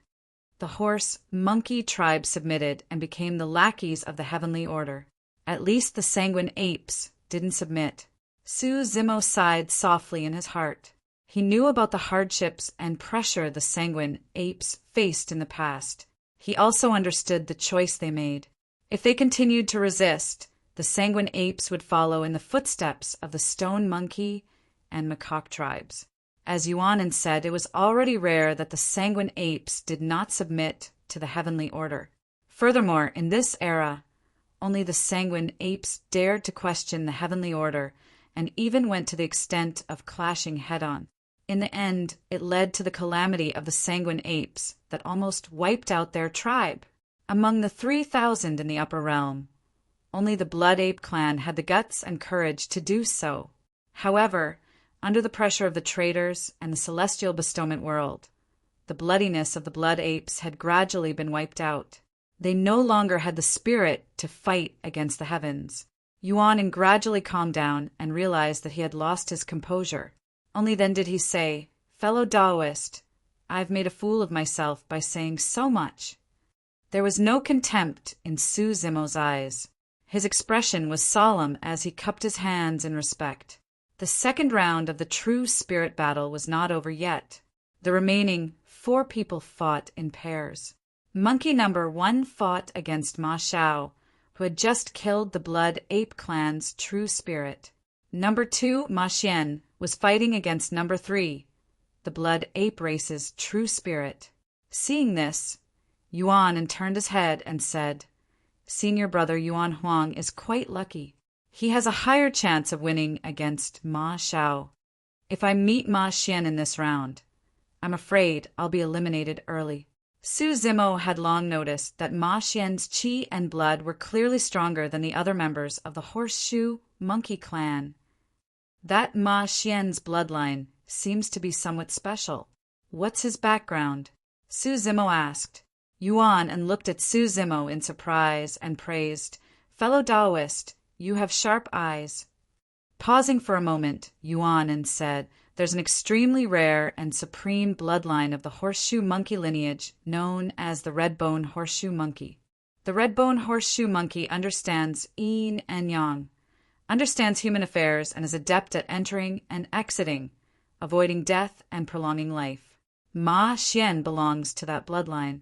A: The horse monkey tribe submitted and became the lackeys of the heavenly order. At least the sanguine apes didn't submit." Su Zimo sighed softly in his heart. He knew about the hardships and pressure the sanguine apes faced in the past. He also understood the choice they made. If they continued to resist, the sanguine apes would follow in the footsteps of the stone monkey and macaque tribes. As Yuan said, it was already rare that the sanguine apes did not submit to the heavenly order. Furthermore, in this era, only the sanguine apes dared to question the heavenly order and even went to the extent of clashing head-on. In the end, it led to the calamity of the sanguine apes that almost wiped out their tribe. among the 3,000 in the upper realm. Only the Blood Ape clan had the guts and courage to do so. However, under the pressure of the traders and the celestial bestowment world, the bloodiness of the Blood Apes had gradually been wiped out. They no longer had the spirit to fight against the heavens. Yuan gradually calmed down and realized that he had lost his composure. Only then did he say, "Fellow Taoist, I've made a fool of myself by saying so much." There was no contempt in Su Zimo's eyes. His expression was solemn as he cupped his hands in respect. The second round of the true spirit battle was not over yet. The remaining 4 people fought in pairs. Monkey number 1 fought against Ma Xiao, who had just killed the Blood Ape clan's true spirit. Number 2, Ma Xian, was fighting against number 3, the Blood Ape race's true spirit. Seeing this, Yuan turned his head and said, "Senior brother Yuan Huang is quite lucky. He has a higher chance of winning against Ma Xiao. If I meet Ma Xian in this round, I'm afraid I'll be eliminated early." Su Zimo had long noticed that Ma Xian's qi and blood were clearly stronger than the other members of the Horseshoe Monkey clan. That Ma Xian's bloodline seems to be somewhat special. What's his background? Su Zimo asked. Yuan looked at Su Zimo in surprise and praised, "Fellow Taoist, you have sharp eyes." Pausing for a moment, Yuan said, "There's an extremely rare and supreme bloodline of the horseshoe monkey lineage known as the red-bone horseshoe monkey. The red-bone horseshoe monkey understands yin and yang, understands human affairs, and is adept at entering and exiting, avoiding death and prolonging life. Ma Xian belongs to that bloodline."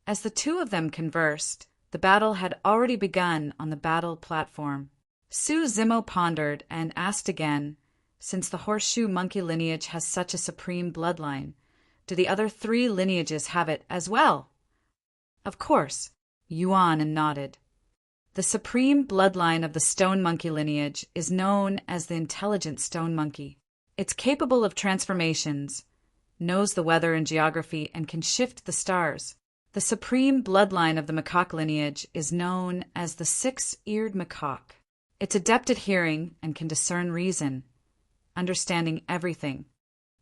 A: As the two of them conversed, the battle had already begun on the battle platform. Su Zimo pondered and asked again, "Since the horseshoe monkey lineage has such a supreme bloodline, do the other 3 lineages have it as well?" "Of course," Yuan nodded. "The supreme bloodline of the stone monkey lineage is known as the intelligent stone monkey. It's capable of transformations, knows the weather and geography, and can shift the stars. The supreme bloodline of the macaque lineage is known as the 6-eared macaque. It's adept at hearing and can discern reason, understanding everything.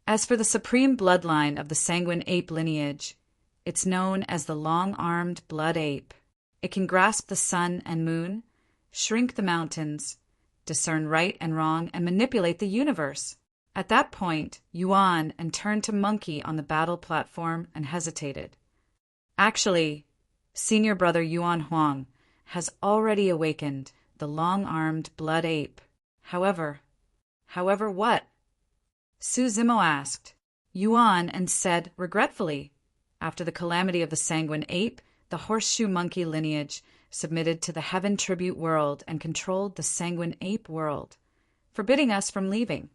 A: As for the supreme bloodline of the sanguine ape lineage, it's known as the long-armed blood ape. It can grasp the sun and moon, shrink the mountains, discern right and wrong, and manipulate the universe." At that point, Yuan turned to Monkey on the battle platform and hesitated. "Actually, senior brother Yuan Huang has already awakened the long-armed blood ape. However what?" Su Zimo asked. Yuan said regretfully, "After the calamity of the sanguine ape, the horseshoe monkey lineage submitted to the heaven tribute world and controlled the sanguine ape world, forbidding us from leaving.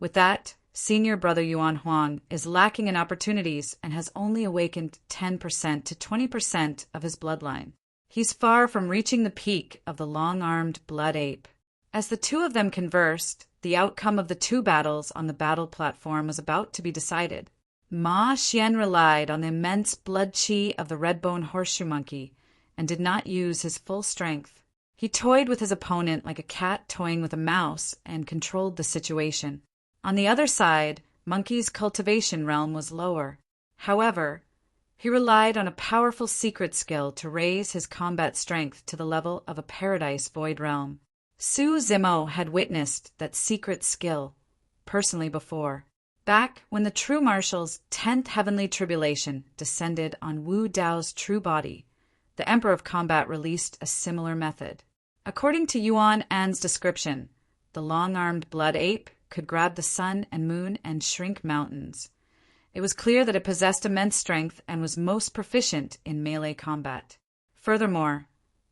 A: With that, senior brother Yuan Huang is lacking in opportunities and has only awakened 10% to 20% of his bloodline. He's far from reaching the peak of the long-armed blood ape." As the two of them conversed, the outcome of the 2 battles on the battle platform was about to be decided. Ma Xian relied on the immense blood qi of the red-bone horseshoe monkey and did not use his full strength. He toyed with his opponent like a cat toying with a mouse and controlled the situation. On the other side, Monkey's cultivation realm was lower. However, he relied on a powerful secret skill to raise his combat strength to the level of a paradise void realm. Su Zimo had witnessed that secret skill personally before, back when the True Marshal's 10th heavenly tribulation descended on Wu Dao's true body. The Emperor of Combat released a similar method. According to Yuan An's description, the long-armed blood ape could grab the sun and moon and shrink mountains. It was clear that it possessed immense strength and was most proficient in melee combat. Furthermore,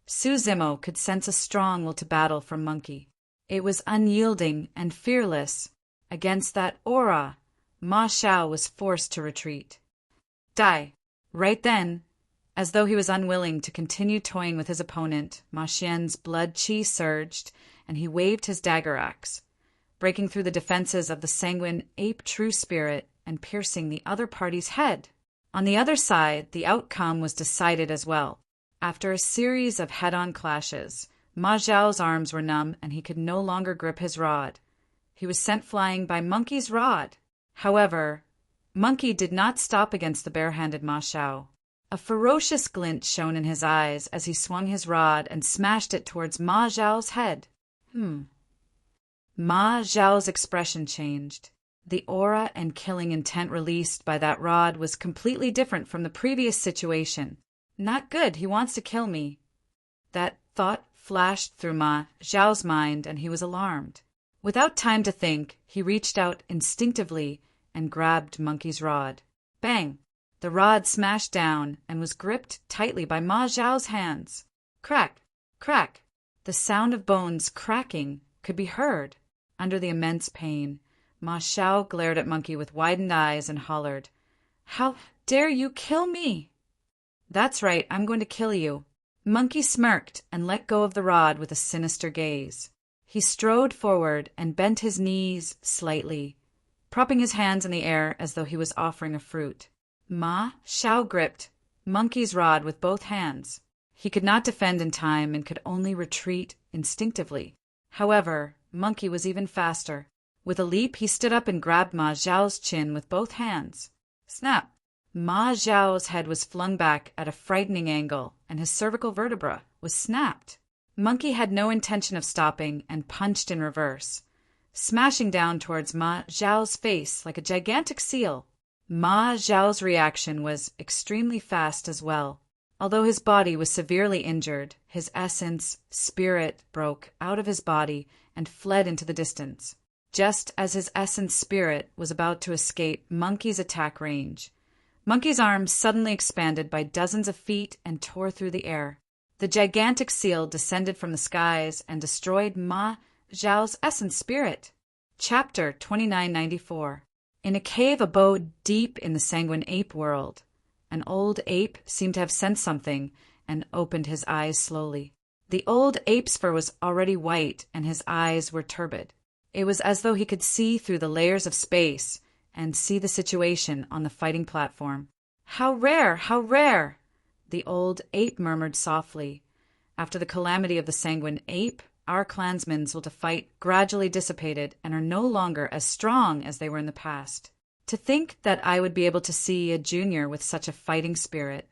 A: Su Zimo could sense a strong will to battle from Monkey. It was unyielding and fearless. Against that aura, Ma Xiao was forced to retreat. Die! Right then, as though he was unwilling to continue toying with his opponent, Ma Xian's blood qi surged, and he waved his dagger axe, breaking through the defenses of the sanguine ape true spirit and piercing the other party's head. On the other side, the outcome was decided as well. After a series of head-on clashes, Ma Zhao's arms were numb and he could no longer grip his rod. He was sent flying by Monkey's rod. However, Monkey did not stop against the bare-handed Ma Zhao. A ferocious glint shone in his eyes as he swung his rod and smashed it towards Ma Zhao's head. Ma Zhao's expression changed. The aura and killing intent released by that rod was completely different from the previous situation. Not good, he wants to kill me. That thought flashed through Ma Zhao's mind and he was alarmed. Without time to think, he reached out instinctively and grabbed Monkey's rod. Bang! The rod smashed down and was gripped tightly by Ma Zhao's hands. Crack! Crack! The sound of bones cracking could be heard. Under the immense pain, Ma Zhao glared at Monkey with widened eyes and hollered, "How dare you kill me?" "That's right, I'm going to kill you." Monkey smirked and let go of the rod with a sinister gaze. He strode forward and bent his knees slightly, propping his hands in the air as though he was offering a fruit. Ma Zhao gripped Monkey's rod with both hands. He could not defend in time and could only retreat instinctively. However, Monkey was even faster. With a leap, he stood up and grabbed Ma Zhao's chin with both hands. Snap! Ma Zhao's head was flung back at a frightening angle, and his cervical vertebra was snapped. Monkey had no intention of stopping and punched in reverse, smashing down towards Ma Zhao's face like a gigantic seal. Ma Zhao's reaction was extremely fast as well. Although his body was severely injured, his essence, spirit, broke out of his body and fled into the distance. Just as his essence spirit was about to escape Monkey's attack range, Monkey's arms suddenly expanded by dozens of feet and tore through the air. The gigantic seal descended from the skies and destroyed Ma Zhao's essence spirit. Chapter 2994. In a cave abode deep in the sanguine ape world, an old ape seemed to have sensed something and opened his eyes slowly. The old ape's fur was already white and his eyes were turbid. It was as though he could see through the layers of space and see the situation on the fighting platform. "How rare! How rare!" the old ape murmured softly. "After the calamity of the sanguine ape, our clansmen's will to fight gradually dissipated and are no longer as strong as they were in the past. To think that I would be able to see a junior with such a fighting spirit.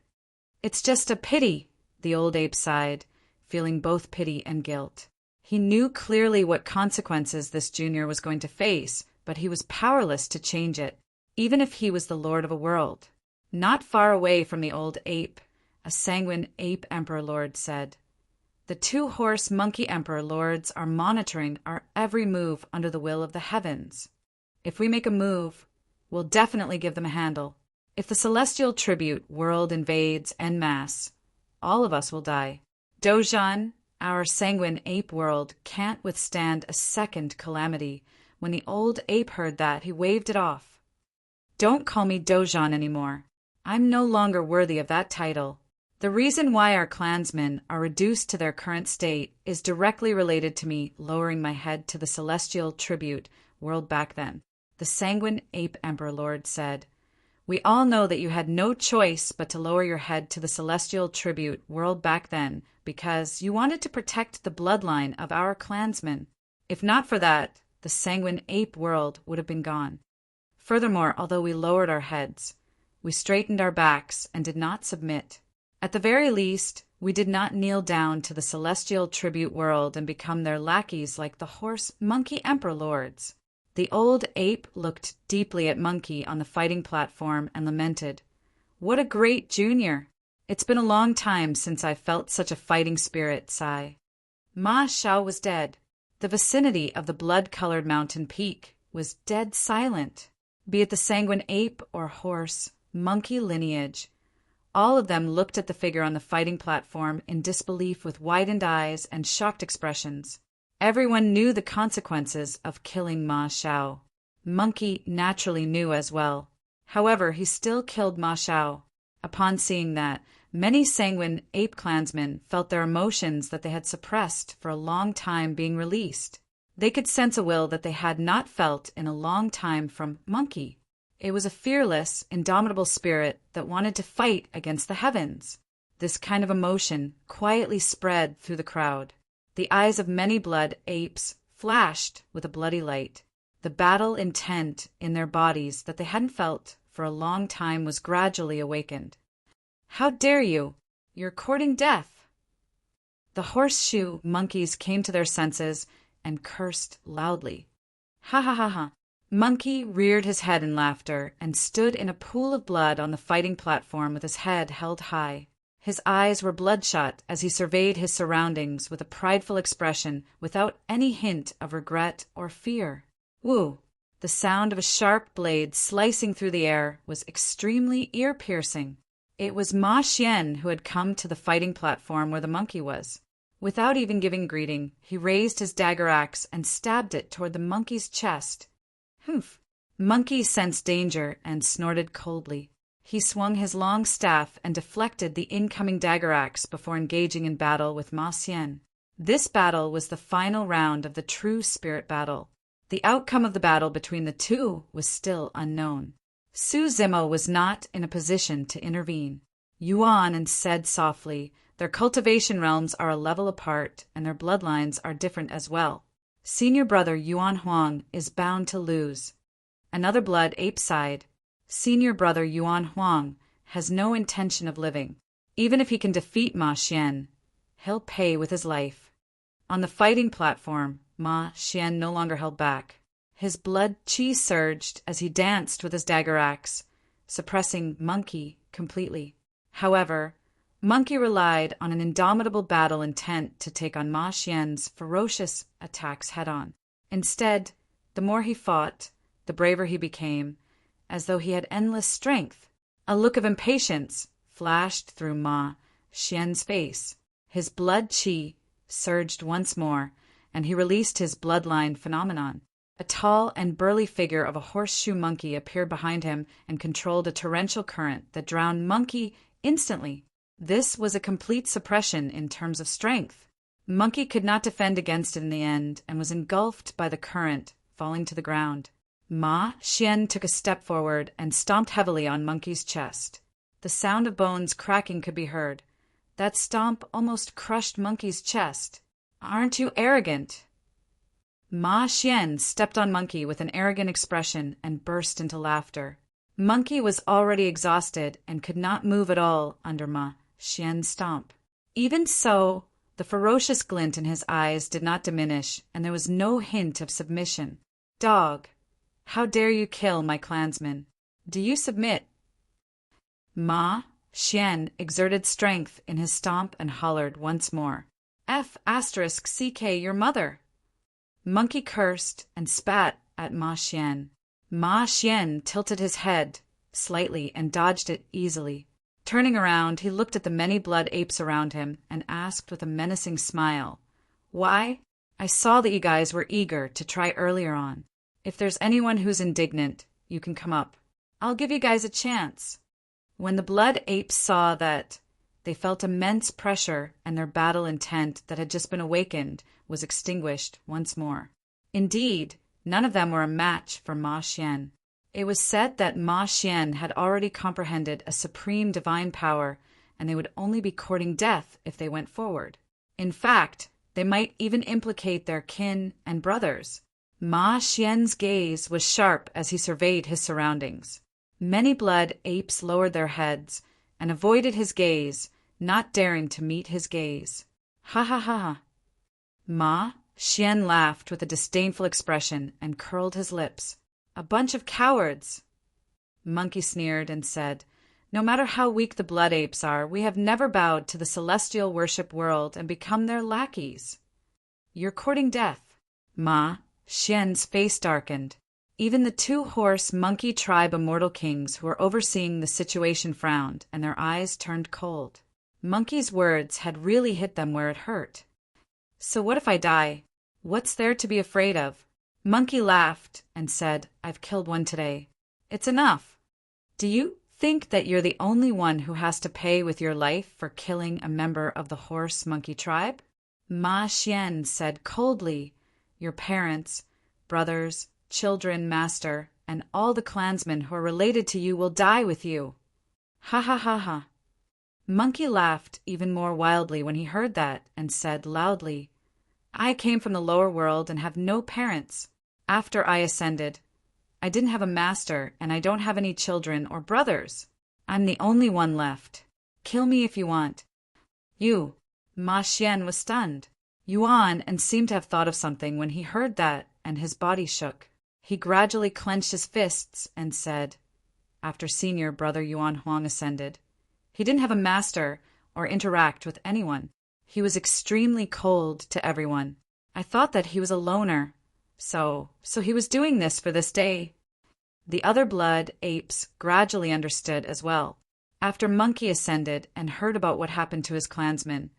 A: It's just a pity," the old ape sighed, feeling both pity and guilt. He knew clearly what consequences this junior was going to face, but he was powerless to change it, even if he was the lord of a world. Not far away from the old ape, a sanguine ape emperor lord said, "The two-horse monkey emperor lords are monitoring our every move under the will of the heavens. If we make a move, we'll definitely give them a handle. If the celestial tribute world invades en masse, all of us will die. Dojan, our sanguine ape world, can't withstand a second calamity." When the old ape heard that, he waved it off. "Don't call me Dojan anymore. I'm no longer worthy of that title. The reason why our clansmen are reduced to their current state is directly related to me lowering my head to the celestial tribute world back then," the sanguine ape emperor lord said. "We all know that you had no choice but to lower your head to the celestial tribute world back then because you wanted to protect the bloodline of our clansmen. If not for that, the sanguine ape world would have been gone. Furthermore, although we lowered our heads, we straightened our backs and did not submit. At the very least, we did not kneel down to the celestial tribute world and become their lackeys like the horse monkey emperor lords." The old ape looked deeply at Monkey on the fighting platform and lamented, "What a great junior! It's been a long time since I felt such a fighting spirit." Sigh. Ma Zhao was dead. The vicinity of the blood-colored mountain peak was dead silent. Be it the sanguine ape or horse, monkey lineage, all of them looked at the figure on the fighting platform in disbelief with widened eyes and shocked expressions. Everyone knew the consequences of killing Ma Zhao. Monkey naturally knew as well. However, he still killed Ma Zhao. Upon seeing that, many sanguine ape clansmen felt their emotions that they had suppressed for a long time being released. They could sense a will that they had not felt in a long time from Monkey. It was a fearless, indomitable spirit that wanted to fight against the heavens. This kind of emotion quietly spread through the crowd. The eyes of many blood apes flashed with a bloody light. The battle intent in their bodies that they hadn't felt for a long time was gradually awakened. "How dare you? You're courting death!" The horseshoe monkeys came to their senses and cursed loudly. "Ha ha ha ha!" Monkey reared his head in laughter and stood in a pool of blood on the fighting platform with his head held high. His eyes were bloodshot as he surveyed his surroundings with a prideful expression without any hint of regret or fear. Woo! The sound of a sharp blade slicing through the air was extremely ear-piercing. It was Ma Xian who had come to the fighting platform where the monkey was. Without even giving greeting, he raised his dagger axe and stabbed it toward the monkey's chest. Humph! Monkey sensed danger and snorted coldly. He swung his long staff and deflected the incoming dagger axe before engaging in battle with Ma Xian. This battle was the final round of the true spirit battle. The outcome of the battle between the two was still unknown. Su Zimo was not in a position to intervene. Yuan and said softly, "Their cultivation realms are a level apart, and their bloodlines are different as well. Senior brother Yuan Huang is bound to lose." Another blood ape sighed. "Senior brother Yuan Huang has no intention of living. Even if he can defeat Ma Xian, he'll pay with his life." On the fighting platform, Ma Xian no longer held back. His blood chi surged as he danced with his dagger axe, suppressing Monkey completely. However, Monkey relied on an indomitable battle intent to take on Ma Xian's ferocious attacks head-on. Instead, the more he fought, the braver he became, as though he had endless strength. A look of impatience flashed through Ma Xian's face. His blood chi surged once more, and he released his bloodline phenomenon. A tall and burly figure of a horseshoe monkey appeared behind him and controlled a torrential current that drowned Monkey instantly. This was a complete suppression in terms of strength. Monkey could not defend against it in the end and was engulfed by the current, falling to the ground. Ma Xian took a step forward and stomped heavily on Monkey's chest. The sound of bones cracking could be heard. That stomp almost crushed Monkey's chest. "Aren't you arrogant?" Ma Xian stepped on Monkey with an arrogant expression and burst into laughter. Monkey was already exhausted and could not move at all under Ma Xian's stomp. Even so, the ferocious glint in his eyes did not diminish, and there was no hint of submission. "Dog, how dare you kill my clansman? Do you submit?" Ma Xian exerted strength in his stomp and hollered once more, "F***CK your mother!" Monkey cursed and spat at Ma Xian. Ma Xian tilted his head slightly and dodged it easily. Turning around, he looked at the many blood apes around him and asked with a menacing smile, "Why? I saw that you guys were eager to try earlier on. If there's anyone who's indignant, you can come up. I'll give you guys a chance." When the blood apes saw that, they felt immense pressure, and their battle intent that had just been awakened was extinguished once more. Indeed, none of them were a match for Ma Xian. It was said that Ma Xian had already comprehended a supreme divine power, and they would only be courting death if they went forward. In fact, they might even implicate their kin and brothers. Ma Xian's gaze was sharp as he surveyed his surroundings. Many blood apes lowered their heads and avoided his gaze, not daring to meet his gaze. "Ha ha ha ha!" Ma Xian laughed with a disdainful expression and curled his lips. "A bunch of cowards!" Monkey sneered and said, "No matter how weak the blood apes are, we have never bowed to the celestial worship world and become their lackeys." "You're courting death." Ma Xian's face darkened. Even the two-horse monkey tribe immortal kings who were overseeing the situation frowned, and their eyes turned cold. Monkey's words had really hit them where it hurt. "So what if I die? What's there to be afraid of?" Monkey laughed and said, "I've killed one today. It's enough. Do you think that you're the only one who has to pay with your life for killing a member of the horse monkey tribe?" Ma Xian said coldly, "Your parents, brothers, children, master, and all the clansmen who are related to you will die with you." "Ha ha ha ha!" Monkey laughed even more wildly when he heard that and said loudly, I came from the lower world and have no parents. After I ascended, I didn't have a master and I don't have any children or brothers. I'm the only one left. Kill me if you want. You. Ma Xian was stunned. Yuan and seemed to have thought of something when he heard that, and his body shook. He gradually clenched his fists and said, after senior brother Yuan Huang ascended, he didn't have a master or interact with anyone. He was extremely cold to everyone. I thought that he was a loner. So he was doing this for this day. The other blood apes gradually understood as well. After Monkey ascended and heard about what happened to his clansmen,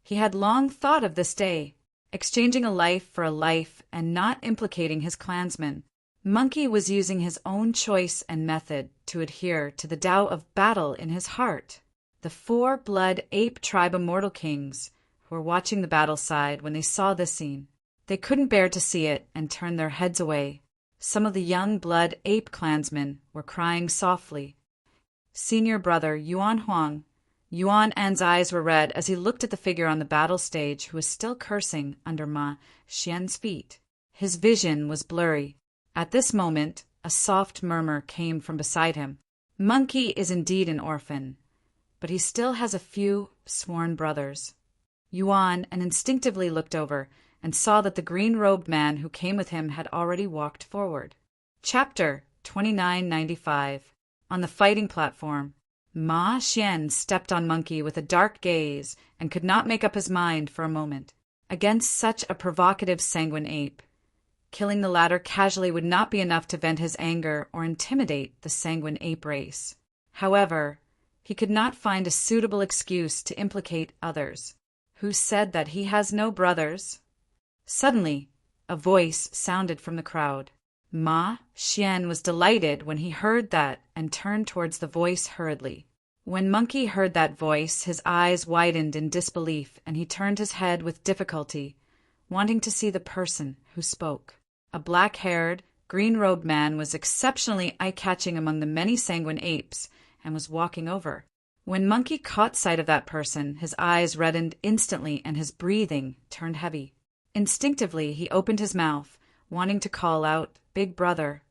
A: he had long thought of this day, exchanging a life for a life and not implicating his clansmen. Monkey was using his own choice and method to adhere to the Tao of battle in his heart. The 4 blood ape tribe immortal kings who were watching the battle side when they saw this scene. They couldn't bear to see it and turned their heads away. Some of the young blood ape clansmen were crying softly. Senior brother Yuan Huang. Yuan An's eyes were red as he looked at the figure on the battle stage who was still cursing under Ma Xian's feet. His vision was blurry. At this moment, a soft murmur came from beside him. Monkey is indeed an orphan, but he still has a few sworn brothers. Yuan instinctively looked over and saw that the green-robed man who came with him had already walked forward. Chapter 2995. On the fighting platform, Ma Xian stepped on Monkey with a dark gaze and could not make up his mind for a moment. Against such a provocative sanguine ape, killing the latter casually would not be enough to vent his anger or intimidate the sanguine ape race. However, he could not find a suitable excuse to implicate others. Who said that he has no brothers? Suddenly, a voice sounded from the crowd. Ma Xian was delighted when he heard that and turned towards the voice hurriedly. When Monkey heard that voice, his eyes widened in disbelief and he turned his head with difficulty, wanting to see the person who spoke. A black-haired, green-robed man was exceptionally eye-catching among the many sanguine apes and was walking over. When Monkey caught sight of that person, his eyes reddened instantly and his breathing turned heavy. Instinctively, he opened his mouth, wanting to call out, Big Brother.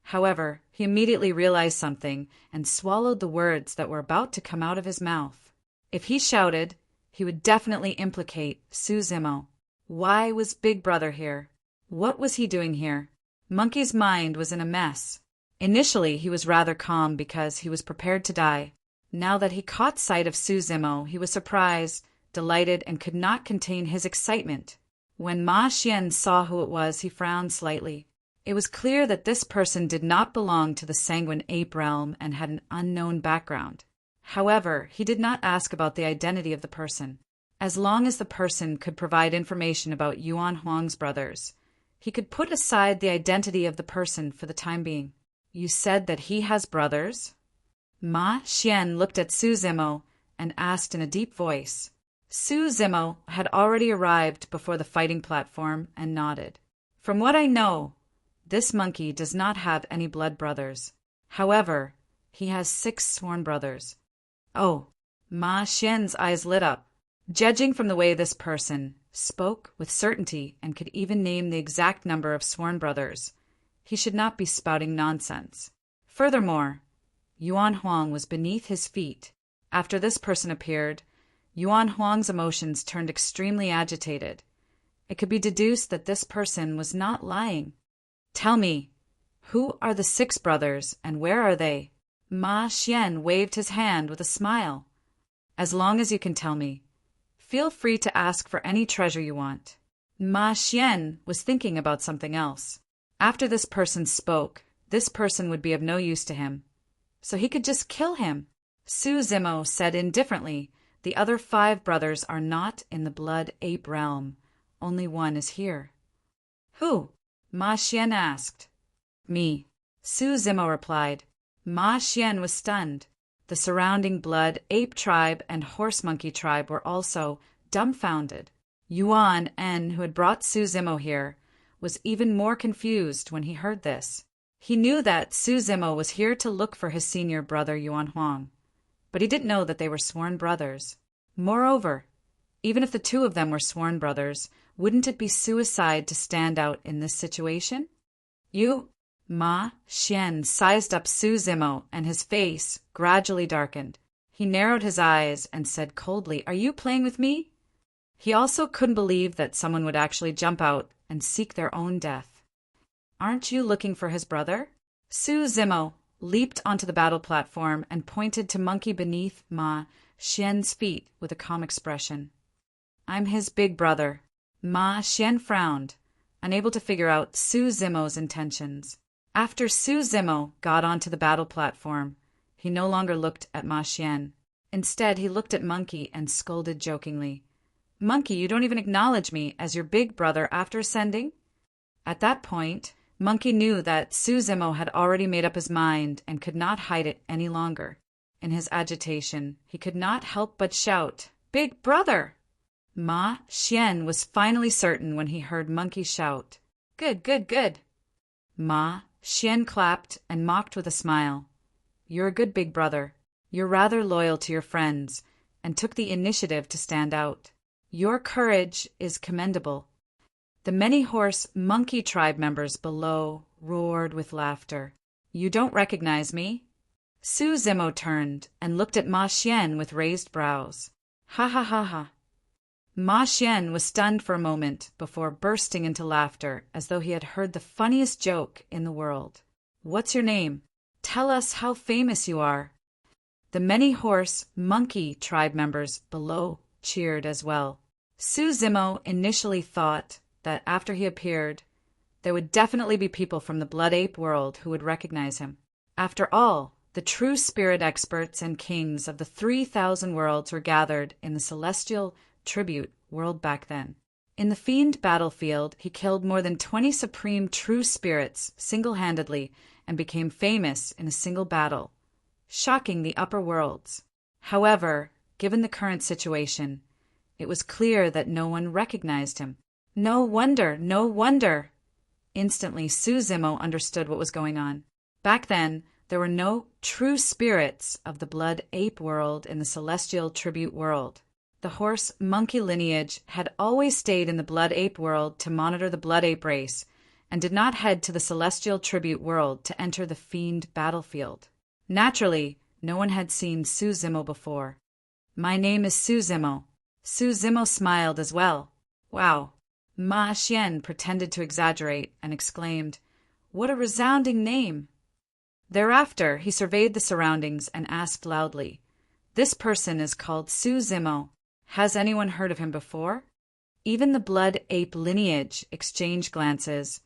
A: However, he immediately realized something and swallowed the words that were about to come out of his mouth. If he shouted, he would definitely implicate Su Zimo. Why was Big Brother here? What was he doing here? Monkey's mind was in a mess. Initially, he was rather calm because he was prepared to die. Now that he caught sight of Su Zimo, he was surprised, delighted, and could not contain his excitement. When Ma Xian saw who it was, he frowned slightly. It was clear that this person did not belong to the sanguine ape realm and had an unknown background. However, he did not ask about the identity of the person. As long as the person could provide information about Yuan Huang's brothers, he could put aside the identity of the person for the time being. You said that he has brothers? Ma Xian looked at Su Zimo and asked in a deep voice. Su Zimo had already arrived before the fighting platform and nodded. From what I know, this monkey does not have any blood brothers. However, he has 6 sworn brothers. Oh, Ma Xian's eyes lit up. Judging from the way this person spoke with certainty and could even name the exact number of sworn brothers, he should not be spouting nonsense. Furthermore, Yuan Huang was beneath his feet. After this person appeared, Yuan Huang's emotions turned extremely agitated. It could be deduced that this person was not lying. Tell me, who are the 6 brothers and where are they? Ma Xian waved his hand with a smile. As long as you can tell me. Feel free to ask for any treasure you want. Ma Xian was thinking about something else. After this person spoke, this person would be of no use to him. So he could just kill him. Su Zimo said indifferently, the other 5 brothers are not in the blood ape realm. Only one is here. Who? Ma Xian asked. Me. Su Zimo replied. Ma Xian was stunned. The surrounding blood ape tribe and horse monkey tribe were also dumbfounded. Yuan En, who had brought Su Zimo here, was even more confused when he heard this. He knew that Su Zimo was here to look for his senior brother Yuan Huang. but he didn't know that they were sworn brothers. Moreover, even if the two of them were sworn brothers, wouldn't it be suicide to stand out in this situation? Ma Xian sized up Su Zimo, and his face gradually darkened. He narrowed his eyes and said coldly, "Are you playing with me?" He also couldn't believe that someone would actually jump out and seek their own death. "Aren't you looking for his brother?" Su Zimo leaped onto the battle platform and pointed to Monkey beneath Ma Xian's feet with a calm expression. "I'm his big brother." Ma Xian frowned, unable to figure out Su Zimo's intentions. After Su Zimo got onto the battle platform, he no longer looked at Ma Xian. Instead, he looked at Monkey and scolded jokingly. "Monkey, you don't even acknowledge me as your big brother after ascending?" At that point, Monkey knew that Su Zimo had already made up his mind and could not hide it any longer. In his agitation, he could not help but shout, "Big brother!" Ma Xian was finally certain when he heard Monkey shout, "Good, good, good." Ma Xian clapped and mocked with a smile. "You're a good big brother. You're rather loyal to your friends, and took the initiative to stand out. Your courage is commendable." The many-horse monkey tribe members below roared with laughter. "You don't recognize me?" Su Zimo turned and looked at Ma Xian with raised brows. "Ha ha ha ha." Ma Xian was stunned for a moment before bursting into laughter as though he had heard the funniest joke in the world. "What's your name? Tell us how famous you are." The many-horse monkey tribe members below cheered as well. Su Zimo initially thought that after he appeared, there would definitely be people from the Blood Ape world who would recognize him. After all, the true spirit experts and kings of the 3,000 worlds were gathered in the celestial tribute world back then. In the fiend battlefield, he killed more than 20 supreme true spirits single-handedly and became famous in a single battle, shocking the upper worlds. However, given the current situation, it was clear that no one recognized him. No wonder, no wonder! Instantly, Su Zimo understood what was going on. Back then, there were no true spirits of the Blood Ape world in the celestial tribute world. The horse monkey lineage had always stayed in the Blood Ape world to monitor the Blood Ape race, and did not head to the celestial tribute world to enter the fiend battlefield. Naturally, no one had seen Su Zimo before. "My name is Su Zimo." Su Zimo smiled as well. "Wow." Ma Xian pretended to exaggerate and exclaimed, "What a resounding name!" Thereafter, he surveyed the surroundings and asked loudly, "This person is called Su Zimo. Has anyone heard of him before?" Even the Blood Ape lineage exchanged glances,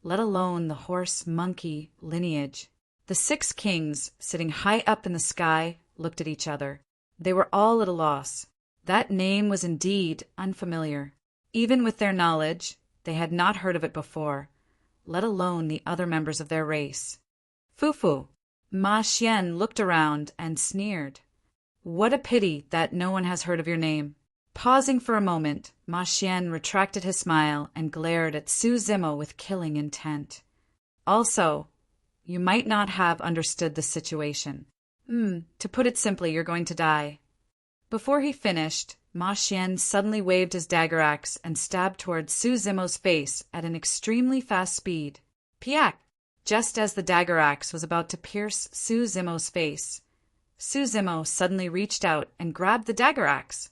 A: let alone the horse monkey lineage. The 6 kings, sitting high up in the sky, looked at each other. They were all at a loss. That name was indeed unfamiliar. Even with their knowledge, they had not heard of it before, let alone the other members of their race. "Fufu." Ma Xian looked around and sneered. "What a pity that no one has heard of your name." Pausing for a moment, Ma Xian retracted his smile and glared at Su Zimo with killing intent. "Also, you might not have understood the situation. To put it simply, you're going to die." Before he finished, Ma Xian suddenly waved his dagger axe and stabbed towards Su Zimo's face at an extremely fast speed. Piak! Just as the dagger axe was about to pierce Su Zimo's face, Su Zimo suddenly reached out and grabbed the dagger axe.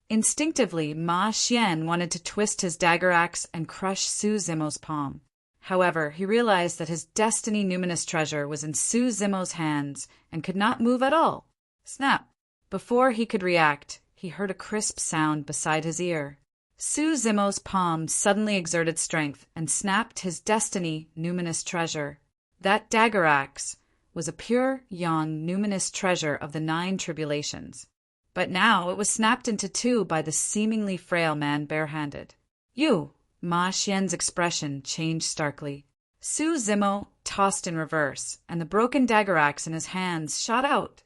A: Instinctively, Ma Xian wanted to twist his dagger axe and crush Su Zimo's palm. However, he realized that his destiny numinous treasure was in Su Zimo's hands and could not move at all. Snap! Before he could react, he heard a crisp sound beside his ear. Su Zimo's palm suddenly exerted strength and snapped his destiny numinous treasure. That dagger axe was a pure yang numinous treasure of the 9 tribulations. But now it was snapped into 2 by the seemingly frail man barehanded. "You!" Ma Xian's expression changed starkly. Su Zimo tossed in reverse, and the broken dagger axe in his hands shot out.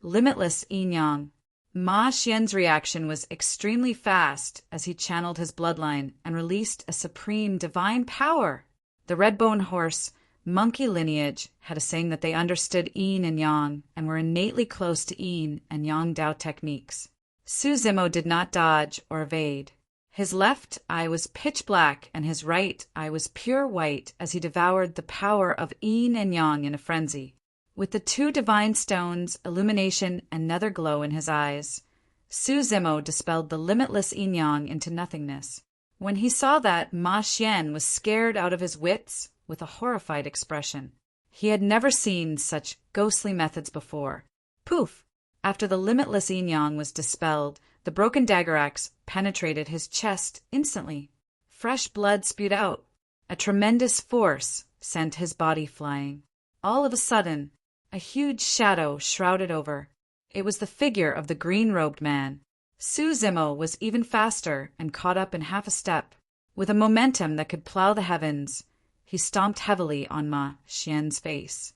A: Limitless yin-yang. Ma Xian's reaction was extremely fast as he channeled his bloodline and released a supreme divine power. The red-bone horse Monkey lineage had a saying that they understood yin and yang and were innately close to yin and yang Dao techniques. Su Zimo did not dodge or evade. His left eye was pitch black and his right eye was pure white as he devoured the power of yin and yang in a frenzy. With the two divine stones, illumination and nether glow in his eyes, Su Zimo dispelled the limitless yin-yang into nothingness. When he saw that, Ma Xian was scared out of his wits with a horrified expression. He had never seen such ghostly methods before. Poof! After the limitless yin-yang was dispelled, the broken dagger axe penetrated his chest instantly. Fresh blood spewed out. A tremendous force sent his body flying. All of a sudden, a huge shadow shrouded over. It was the figure of the green-robed man. Su Zimo was even faster and caught up in half a step. With a momentum that could plow the heavens, he stomped heavily on Ma Xian's face.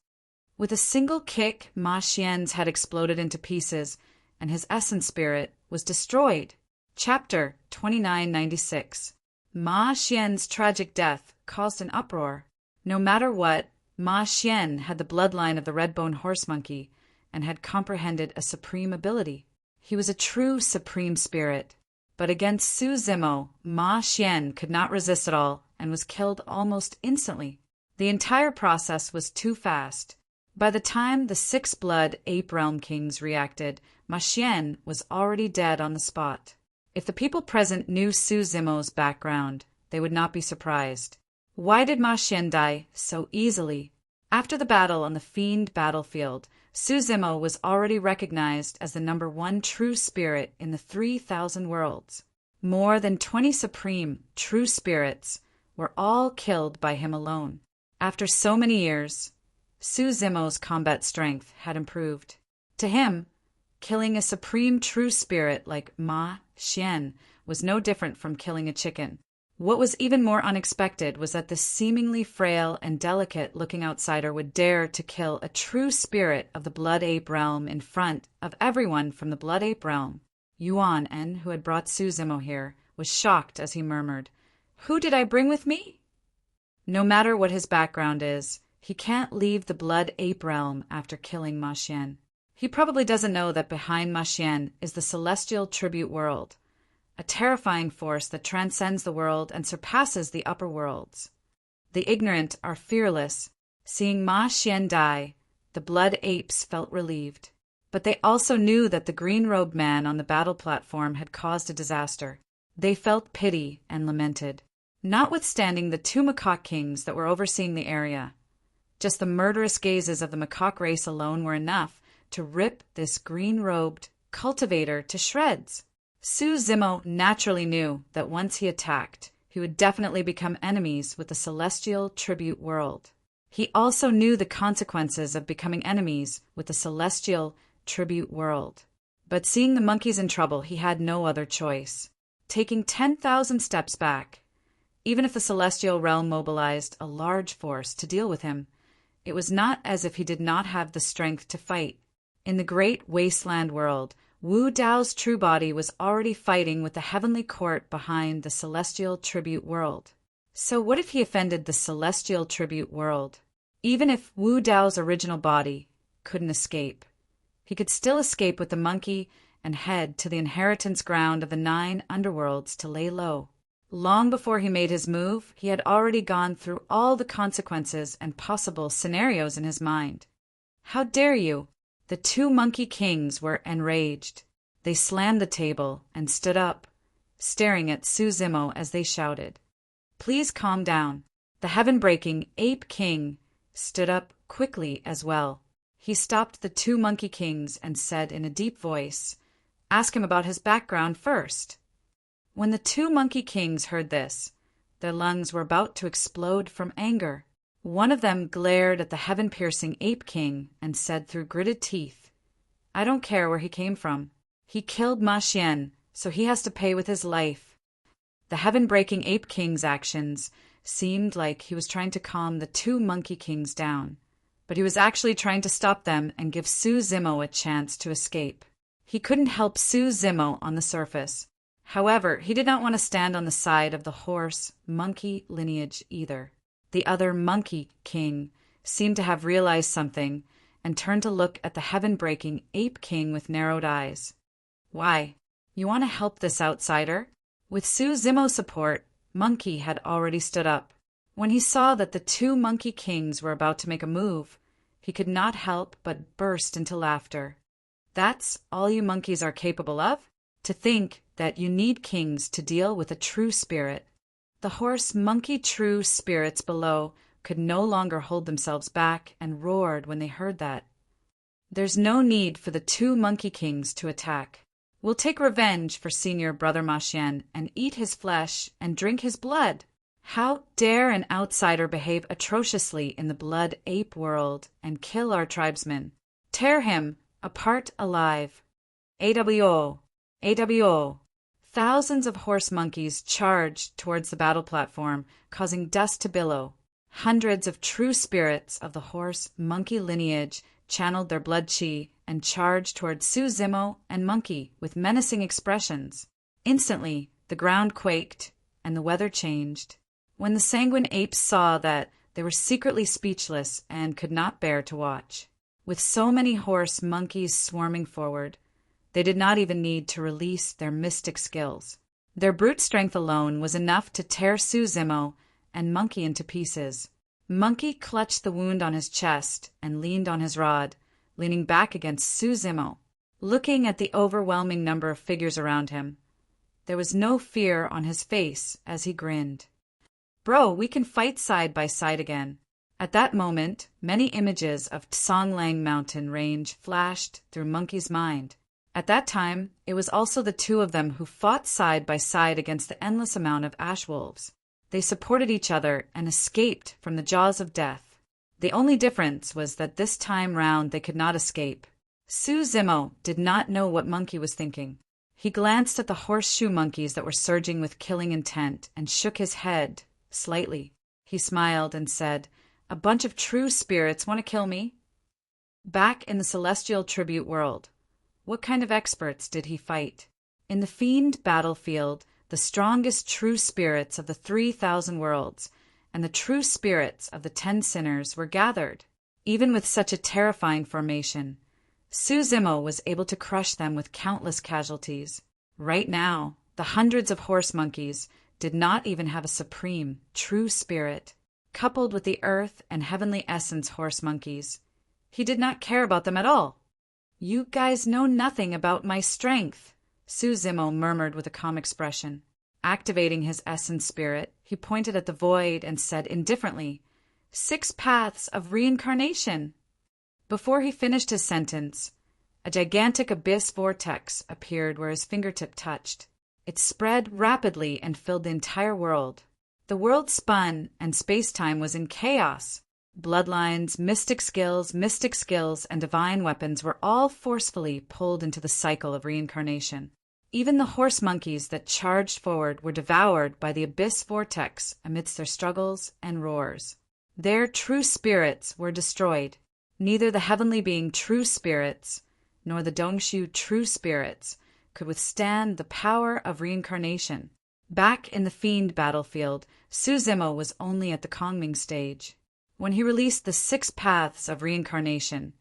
A: With a single kick, Ma Xian's head exploded into pieces, and his essence spirit was destroyed. Chapter 2996. Ma Xian's tragic death caused an uproar. No matter what, Ma Xian had the bloodline of the red-bone horse monkey and had comprehended a supreme ability. He was a true supreme spirit. But against Su Zimo, Ma Xian could not resist at all and was killed almost instantly. The entire process was too fast. By the time the six-blood ape realm kings reacted, Ma Xian was already dead on the spot. If the people present knew Su Zimo's background, they would not be surprised. Why did Ma Xian die so easily? After the battle on the Fiend battlefield, Su Zimo was already recognized as the #1 true spirit in the 3,000 worlds. More than 20 supreme true spirits were all killed by him alone. After so many years, Su Zimo's combat strength had improved. To him, killing a supreme true spirit like Ma Xian was no different from killing a chicken. What was even more unexpected was that this seemingly frail and delicate-looking outsider would dare to kill a true spirit of the Blood Ape realm in front of everyone from the Blood Ape realm. Yuan En, who had brought Su Zimo here, was shocked as he murmured, "Who did I bring with me?" No matter what his background is, he can't leave the Blood Ape realm after killing Ma Xian. He probably doesn't know that behind Ma Xian is the celestial tribute world, a terrifying force that transcends the world and surpasses the upper worlds. The ignorant are fearless. Seeing Ma Xian die, the blood apes felt relieved. But they also knew that the green-robed man on the battle platform had caused a disaster. They felt pity and lamented. Notwithstanding the two macaque kings that were overseeing the area, just the murderous gazes of the macaque race alone were enough to rip this green-robed cultivator to shreds. Su Zimo naturally knew that once he attacked, he would definitely become enemies with the celestial tribute world. He also knew the consequences of becoming enemies with the celestial tribute world. But seeing the monkeys in trouble, he had no other choice. Taking 10,000 steps back, even if the celestial realm mobilized a large force to deal with him, it was not as if he did not have the strength to fight. In the great wasteland world, Wu Dao's true body was already fighting with the heavenly court behind the celestial tribute world. So what if he offended the celestial tribute world? Even if Wu Dao's original body couldn't escape, he could still escape with the monkey and head to the inheritance ground of the 9 underworlds to lay low. Long before he made his move, he had already gone through all the consequences and possible scenarios in his mind. How dare you? The 2 monkey kings were enraged. They slammed the table and stood up, staring at Su Zimo as they shouted, "Please calm down." The heaven-breaking ape king stood up quickly as well. He stopped the 2 monkey kings and said in a deep voice, "Ask him about his background first." When the 2 monkey kings heard this, their lungs were about to explode from anger. One of them glared at the heaven-piercing ape king and said through gritted teeth, "I don't care where he came from. He killed Ma Xian, so he has to pay with his life." The heaven-breaking ape king's actions seemed like he was trying to calm the 2 monkey kings down, but he was actually trying to stop them and give Su Zimo a chance to escape. He couldn't help Su Zimo on the surface. However, he did not want to stand on the side of the horse monkey lineage either. The other monkey king seemed to have realized something and turned to look at the heaven-breaking ape king with narrowed eyes. "Why, you want to help this outsider?" With Su Zimo's support, Monkey had already stood up. When he saw that the two monkey kings were about to make a move, he could not help but burst into laughter. "That's all you monkeys are capable of? To think that you need kings to deal with a true spirit." The horse monkey true spirits below could no longer hold themselves back and roared when they heard that. "There's no need for the two monkey kings to attack. We'll take revenge for Senior Brother Machien and eat his flesh and drink his blood. How dare an outsider behave atrociously in the blood ape world and kill our tribesmen? Tear him apart alive. AWO! AWO!" Thousands of horse monkeys charged towards the battle platform, causing dust to billow. Hundreds of true spirits of the horse monkey lineage channeled their blood chi and charged towards Su Zimo and Monkey with menacing expressions. Instantly, the ground quaked and the weather changed. When the sanguine apes saw that, they were secretly speechless and could not bear to watch. With so many horse monkeys swarming forward, they did not even need to release their mystic skills. Their brute strength alone was enough to tear Su Zimo and Monkey into pieces. Monkey clutched the wound on his chest and leaned on his rod, leaning back against Su Zimo, looking at the overwhelming number of figures around him. There was no fear on his face as he grinned. "Bro, we can fight side by side again." At that moment, many images of Songlang Mountain range flashed through Monkey's mind. At that time, it was also the two of them who fought side by side against the endless amount of ash wolves. They supported each other and escaped from the jaws of death. The only difference was that this time round they could not escape. Su Zimo did not know what Monkey was thinking. He glanced at the horseshoe monkeys that were surging with killing intent and shook his head slightly. He smiled and said, "A bunch of true spirits want to kill me?" Back in the celestial tribute world, what kind of experts did he fight? In the fiend battlefield, the strongest true spirits of the 3,000 worlds and the true spirits of the 10 sinners were gathered. Even with such a terrifying formation, Su Zimo was able to crush them with countless casualties. Right now, the hundreds of horse monkeys did not even have a supreme, true spirit. Coupled with the earth and heavenly essence horse monkeys, he did not care about them at all. "You guys know nothing about my strength," Su Zimo murmured with a calm expression. Activating his essence spirit, he pointed at the void and said indifferently, "6 paths of reincarnation." Before he finished his sentence, a gigantic abyss vortex appeared where his fingertip touched. It spread rapidly and filled the entire world. The world spun, and space-time was in chaos. Bloodlines, mystic skills, and divine weapons were all forcefully pulled into the cycle of reincarnation. Even the horse monkeys that charged forward were devoured by the abyss vortex amidst their struggles and roars. Their true spirits were destroyed. Neither the heavenly being true spirits nor the Dongshu true spirits could withstand the power of reincarnation. Back in the fiend battlefield, Su Zimo was only at the Kongming stage. When he released the 6 paths of reincarnation,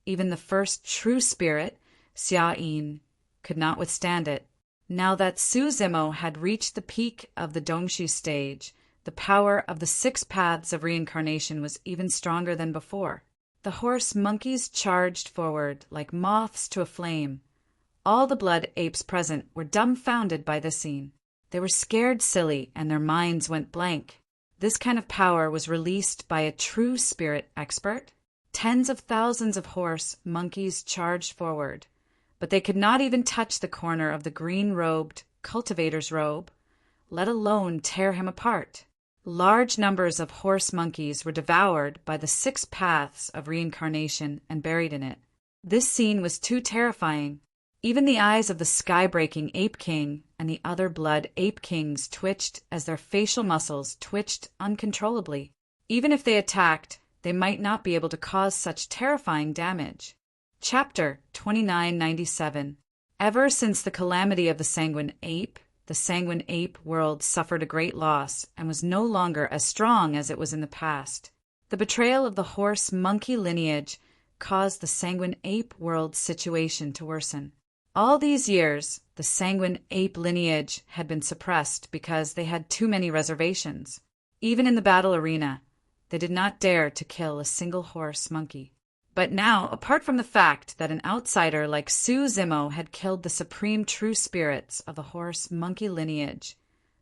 A: even the first true spirit, Xia Yin, could not withstand it. Now that Su Zimo had reached the peak of the Dongshu stage, the power of the 6 paths of reincarnation was even stronger than before. The horse monkeys charged forward like moths to a flame. All the blood apes present were dumbfounded by this scene. They were scared silly and their minds went blank. This kind of power was released by a true spirit expert. Tens of thousands of horse monkeys charged forward, but they could not even touch the corner of the green-robed cultivator's robe, let alone tear him apart. Large numbers of horse monkeys were devoured by the 6 paths of reincarnation and buried in it. This scene was too terrifying. Even the eyes of the sky-breaking Ape King and the other blood Ape Kings twitched as their facial muscles twitched uncontrollably. Even if they attacked, they might not be able to cause such terrifying damage. Chapter 2997. Ever since the calamity of the sanguine ape world suffered a great loss and was no longer as strong as it was in the past. The betrayal of the horse-monkey lineage caused the sanguine ape world situation to worsen. All these years, the sanguine ape lineage had been suppressed because they had too many reservations. Even in the battle arena, they did not dare to kill a single horse-monkey. But now, apart from the fact that an outsider like Su Zimo had killed the supreme true spirits of the horse-monkey lineage,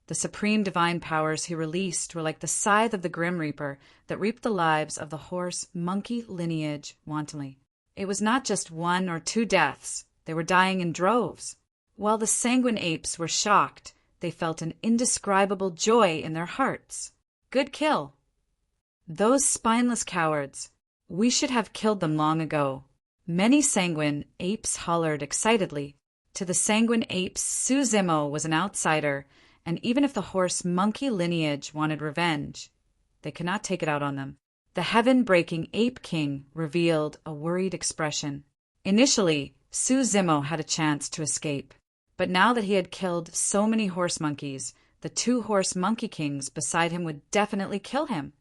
A: the supreme divine powers he released were like the scythe of the Grim Reaper that reaped the lives of the horse-monkey lineage wantonly. It was not just 1 or 2 deaths. They were dying in droves. While the sanguine apes were shocked, they felt an indescribable joy in their hearts. Good kill. Those spineless cowards. We should have killed them long ago. Many sanguine apes hollered excitedly. To the sanguine apes, Su Zimo was an outsider, and even if the horse-monkey lineage wanted revenge, they could not take it out on them. The heaven-breaking Ape King revealed a worried expression. Initially, Su Zimo had a chance to escape, but now that he had killed so many horse-monkeys, the 2 horse-monkey kings beside him would definitely kill him.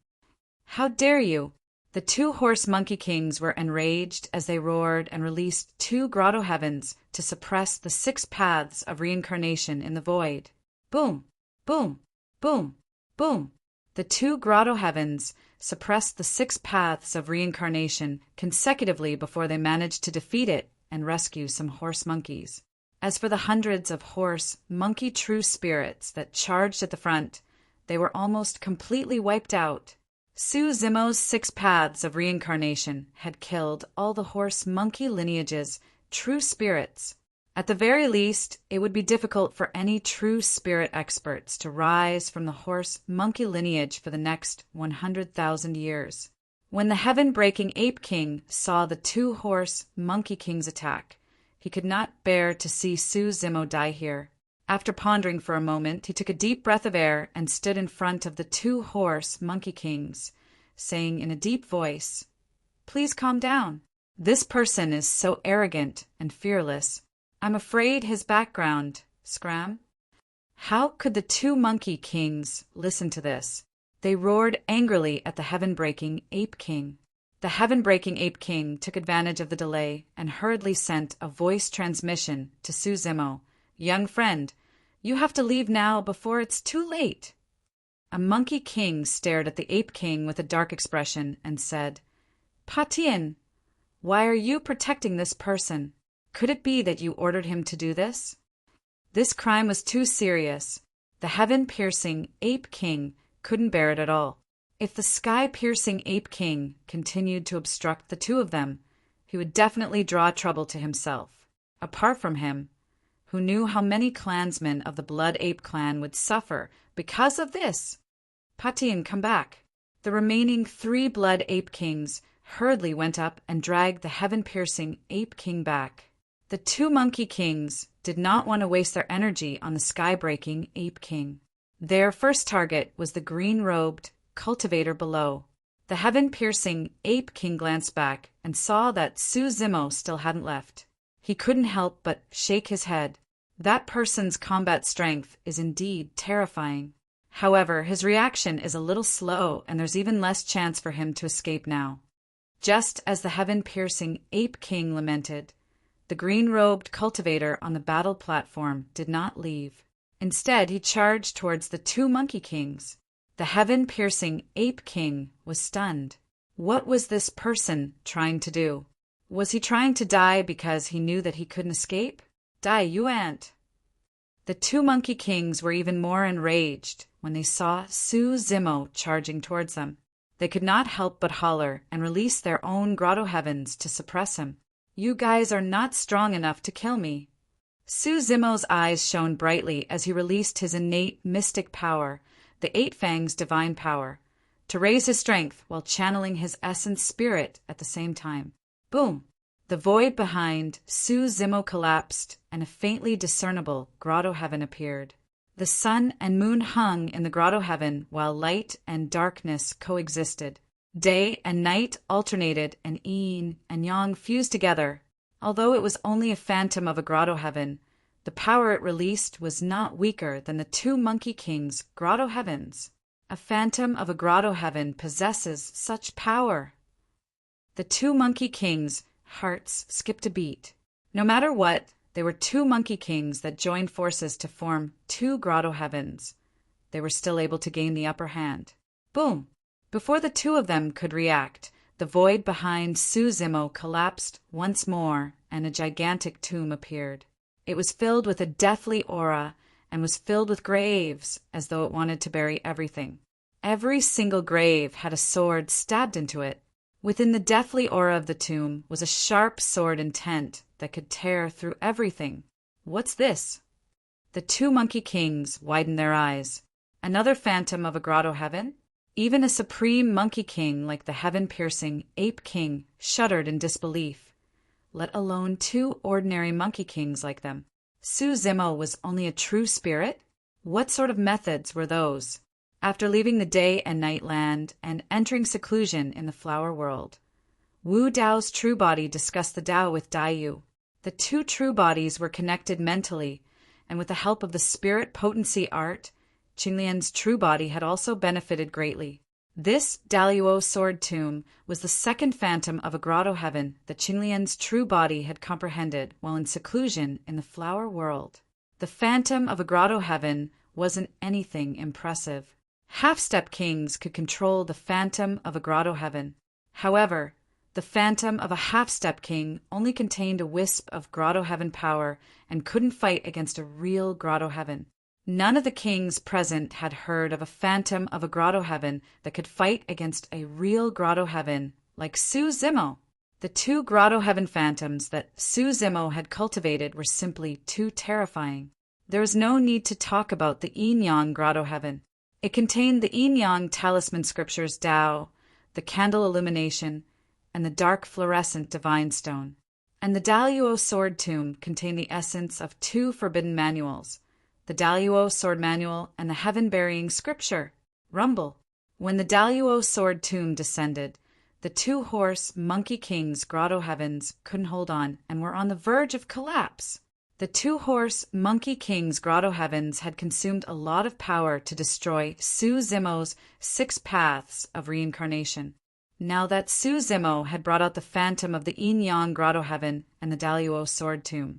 A: How dare you! The 2 horse-monkey kings were enraged as they roared and released 2 grotto heavens to suppress the 6 paths of reincarnation in the void. Boom! Boom! Boom! Boom! The 2 grotto heavens suppressed the 6 paths of reincarnation consecutively before they managed to defeat it and rescue some horse monkeys. As for the hundreds of horse-monkey true spirits that charged at the front, they were almost completely wiped out. Su Zimo's 6 paths of reincarnation had killed all the horse-monkey lineage's true spirits. At the very least, it would be difficult for any true spirit experts to rise from the horse-monkey lineage for the next 100,000 years. When the heaven-breaking Ape King saw the 2 horse-monkey kings attack, he could not bear to see Su Zimo die here. After pondering for a moment, he took a deep breath of air and stood in front of the 2 horse-monkey kings, saying in a deep voice, "Please calm down. This person is so arrogant and fearless. I'm afraid his background, Scram." How could the 2 monkey kings listen to this? They roared angrily at the heaven-breaking Ape King. The heaven-breaking Ape King took advantage of the delay and hurriedly sent a voice transmission to Su Zimo. "Young friend, you have to leave now before it's too late." A monkey king stared at the Ape King with a dark expression and said, "Patien, why are you protecting this person? Could it be that you ordered him to do this?" This crime was too serious. The heaven-piercing Ape King couldn't bear it at all. If the sky-piercing Ape King continued to obstruct the 2 of them, he would definitely draw trouble to himself. Apart from him, who knew how many clansmen of the Blood Ape clan would suffer because of this? "Patien, come back." The remaining 3 Blood Ape Kings hurriedly went up and dragged the heaven-piercing Ape King back. The 2 monkey kings did not want to waste their energy on the sky-breaking Ape King. Their first target was the green-robed cultivator below. The heaven-piercing Ape King glanced back and saw that Su Zimo still hadn't left. He couldn't help but shake his head. That person's combat strength is indeed terrifying. However, his reaction is a little slow, and there's even less chance for him to escape now. Just as the heaven-piercing Ape King lamented, the green-robed cultivator on the battle platform did not leave. Instead, he charged towards the 2 monkey kings. The heaven-piercing Ape King was stunned. What was this person trying to do? Was he trying to die because he knew that he couldn't escape? Die, you ant! The 2 monkey kings were even more enraged when they saw Su Zimo charging towards them. They could not help but holler and release their own grotto heavens to suppress him. "You guys are not strong enough to kill me." Su Zimo's eyes shone brightly as he released his innate mystic power, the 8 Fangs' divine power, to raise his strength while channeling his essence spirit at the same time. Boom! The void behind Su Zimo collapsed, and a faintly discernible grotto heaven appeared. The sun and moon hung in the grotto heaven while light and darkness coexisted. Day and night alternated, and yin and yang fused together. Although it was only a phantom of a grotto heaven, the power it released was not weaker than the 2 monkey kings' grotto heavens. A phantom of a grotto heaven possesses such power. The two monkey kings' hearts skipped a beat. No matter what, they were two monkey kings that joined forces to form two grotto heavens. They were still able to gain the upper hand. Boom! Before the two of them could react, the void behind Suzimo collapsed once more, and a gigantic tomb appeared. It was filled with a deathly aura and was filled with graves, as though it wanted to bury everything. Every single grave had a sword stabbed into it. Within the deathly aura of the tomb was a sharp sword intent that could tear through everything. What's this? The two monkey kings widened their eyes. Another phantom of a grotto heaven? Even a supreme monkey king like the heaven-piercing ape king shuddered in disbelief, let alone two ordinary monkey kings like them. Suzimo was only a true spirit? What sort of methods were those? After leaving the day and night land and entering seclusion in the flower world, Wu Dao's true body discussed the Dao with Daiyu. The two true bodies were connected mentally, and with the help of the spirit potency art, Qinglian's true body had also benefited greatly. This Daluo sword tomb was the second phantom of a grotto heaven that Qinglian's true body had comprehended while in seclusion in the flower world. The phantom of a grotto heaven wasn't anything impressive. Half-step kings could control the phantom of a grotto heaven. However, the phantom of a half-step king only contained a wisp of grotto heaven power and couldn't fight against a real grotto heaven. None of the kings present had heard of a phantom of a grotto heaven that could fight against a real grotto heaven like Suzimo. The two grotto heaven phantoms that Suzimo had cultivated were simply too terrifying. There was no need to talk about the Yin-Yang grotto heaven. It contained the Yin-Yang talisman scriptures Dao, the candle illumination, and the dark fluorescent divine stone. And the Daluo sword tomb contained the essence of two forbidden manuals, the Daluo sword manual and the heaven-burying scripture, Rumble. When the Daluo sword tomb descended, the two-horse monkey kings' grotto heavens couldn't hold on and were on the verge of collapse. The two-horse monkey kings' grotto heavens had consumed a lot of power to destroy Suzimo's 6 paths of reincarnation. Now that Suzimo had brought out the phantom of the Yin-Yang grotto heaven and the Daluo sword tomb,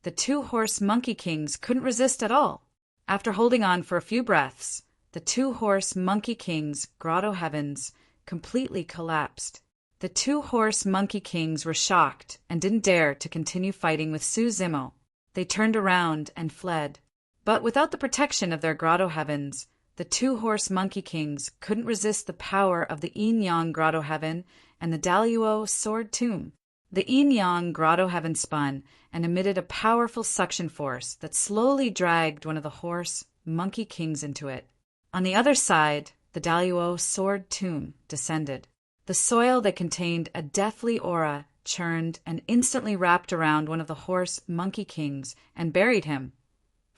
A: the two-horse monkey kings couldn't resist at all. After holding on for a few breaths, the two-horse monkey kings' grotto heavens completely collapsed. The two-horse monkey kings were shocked and didn't dare to continue fighting with Suzimo. They turned around and fled. But without the protection of their grotto heavens, the two-horse monkey kings couldn't resist the power of the Yin-Yang grotto heaven and the Daluo sword tomb. The Yin-Yang grotto heaven spun and emitted a powerful suction force that slowly dragged one of the horse monkey kings into it. On the other side, the Daluo sword tomb descended. The soil that contained a deathly aura churned and instantly wrapped around one of the horse monkey kings and buried him,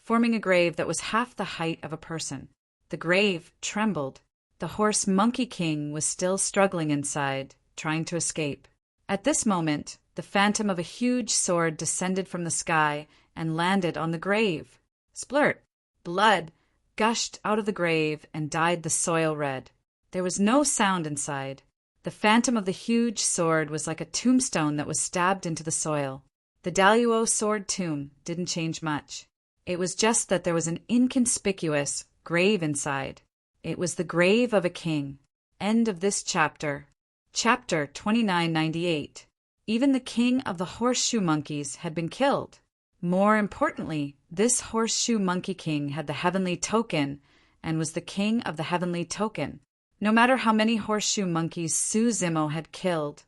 A: forming a grave that was half the height of a person. The grave trembled. The horse monkey king was still struggling inside, trying to escape. At this moment, the phantom of a huge sword descended from the sky and landed on the grave. Splurt! Blood gushed out of the grave and dyed the soil red. There was no sound inside. The phantom of the huge sword was like a tombstone that was stabbed into the soil. The Daluo sword tomb didn't change much. It was just that there was an inconspicuous grave inside. It was the grave of a king. End of this chapter. Chapter 2998. Even the king of the horseshoe monkeys had been killed. More importantly, this horseshoe monkey king had the heavenly token and was the king of the heavenly token. No matter how many horseshoe monkeys Suzimo had killed,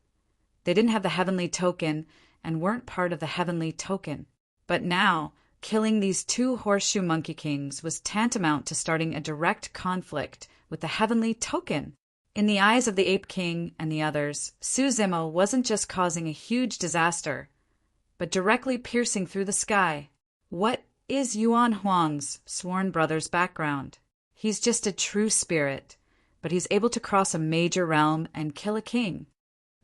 A: they didn't have the heavenly token and weren't part of the heavenly token. But now, killing these two horseshoe monkey kings was tantamount to starting a direct conflict with the heavenly token. In the eyes of the ape king and the others, Suzimo wasn't just causing a huge disaster, but directly piercing through the sky. What is Yuan Huang's sworn brother's background? He's just a true spirit, but he's able to cross a major realm and kill a king.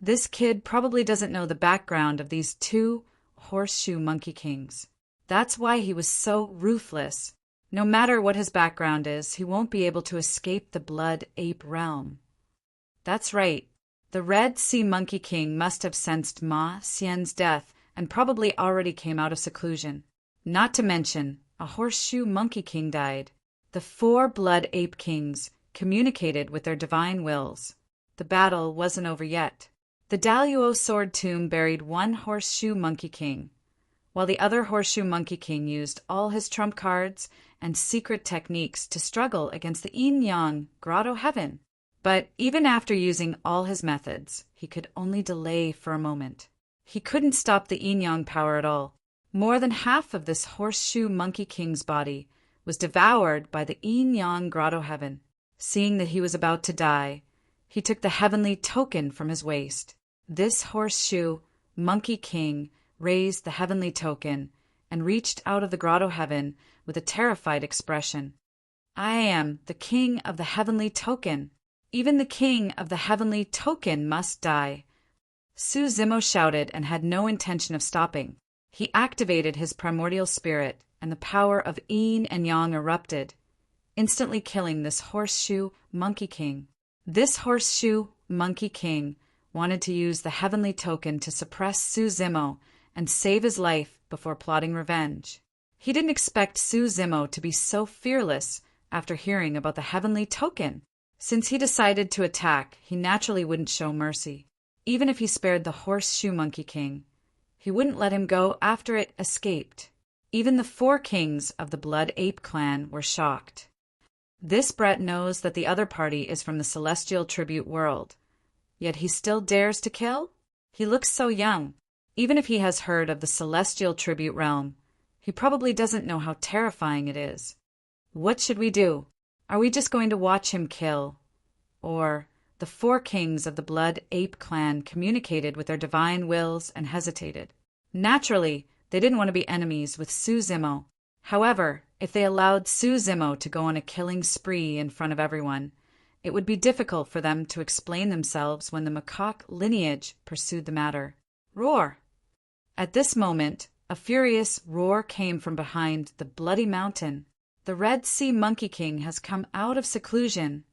A: This kid probably doesn't know the background of these two horseshoe monkey kings. That's why he was so ruthless. No matter what his background is, he won't be able to escape the blood ape realm. That's right. The Red Sea Monkey King must have sensed Ma Xian's death and probably already came out of seclusion. Not to mention, a Horseshoe Monkey King died. The 4 Blood Ape Kings communicated with their divine wills. The battle wasn't over yet. The Daluo Sword Tomb buried 1 Horseshoe Monkey King, while the other Horseshoe Monkey King used all his trump cards and secret techniques to struggle against the Yin-Yang Grotto Heaven. But even after using all his methods, he could only delay for a moment. He couldn't stop the Yin-Yang power at all. More than half of this Horseshoe Monkey King's body was devoured by the Yin-Yang Grotto Heaven. Seeing that he was about to die, he took the heavenly token from his waist. This Horseshoe Monkey King raised the heavenly token and reached out of the Grotto Heaven with a terrified expression. "I am the King of the Heavenly Token. Even the King of the Heavenly Token must die." Su Zimo shouted and had no intention of stopping. He activated his primordial spirit, and the power of Yin and Yang erupted, instantly killing this Horseshoe Monkey King. This Horseshoe Monkey King wanted to use the heavenly token to suppress Su Zimo and save his life before plotting revenge. He didn't expect Su Zimo to be so fearless after hearing about the heavenly token. Since he decided to attack, he naturally wouldn't show mercy. Even if he spared the Horseshoe Monkey King, he wouldn't let him go after it escaped. Even the 4 kings of the Blood Ape clan were shocked. This Brett knows that the other party is from the celestial tribute world, yet he still dares to kill? He looks so young. Even if he has heard of the celestial tribute realm, he probably doesn't know how terrifying it is. What should we do? Are we just going to watch him kill? Or the 4 kings of the Blood Ape clan communicated with their divine wills and hesitated. Naturally, they didn't want to be enemies with Su Zimo. However, if they allowed Su Zimo to go on a killing spree in front of everyone, it would be difficult for them to explain themselves when the macaque lineage pursued the matter. Roar! At this moment, a furious roar came from behind the bloody mountain. The Red Sea Monkey King has come out of seclusion.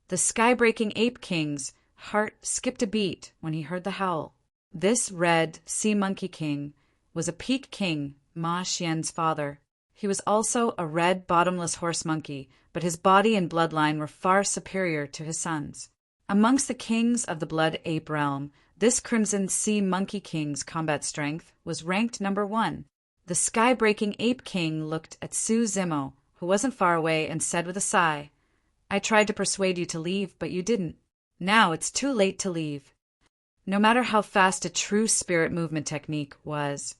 A: The sky-breaking Ape King's heart skipped a beat when he heard the howl. This Red Sea Monkey King was a Peak King, Ma Xian's father. He was also a red bottomless horse monkey, but his body and bloodline were far superior to his son's. Amongst the kings of the Blood Ape realm, this Crimson Sea Monkey King's combat strength was ranked number 1. The sky-breaking Ape King looked at Su Zimo, who wasn't far away, and said with a sigh, "I tried to persuade you to leave, but you didn't. Now it's too late to leave." No matter how fast a true spirit movement technique was,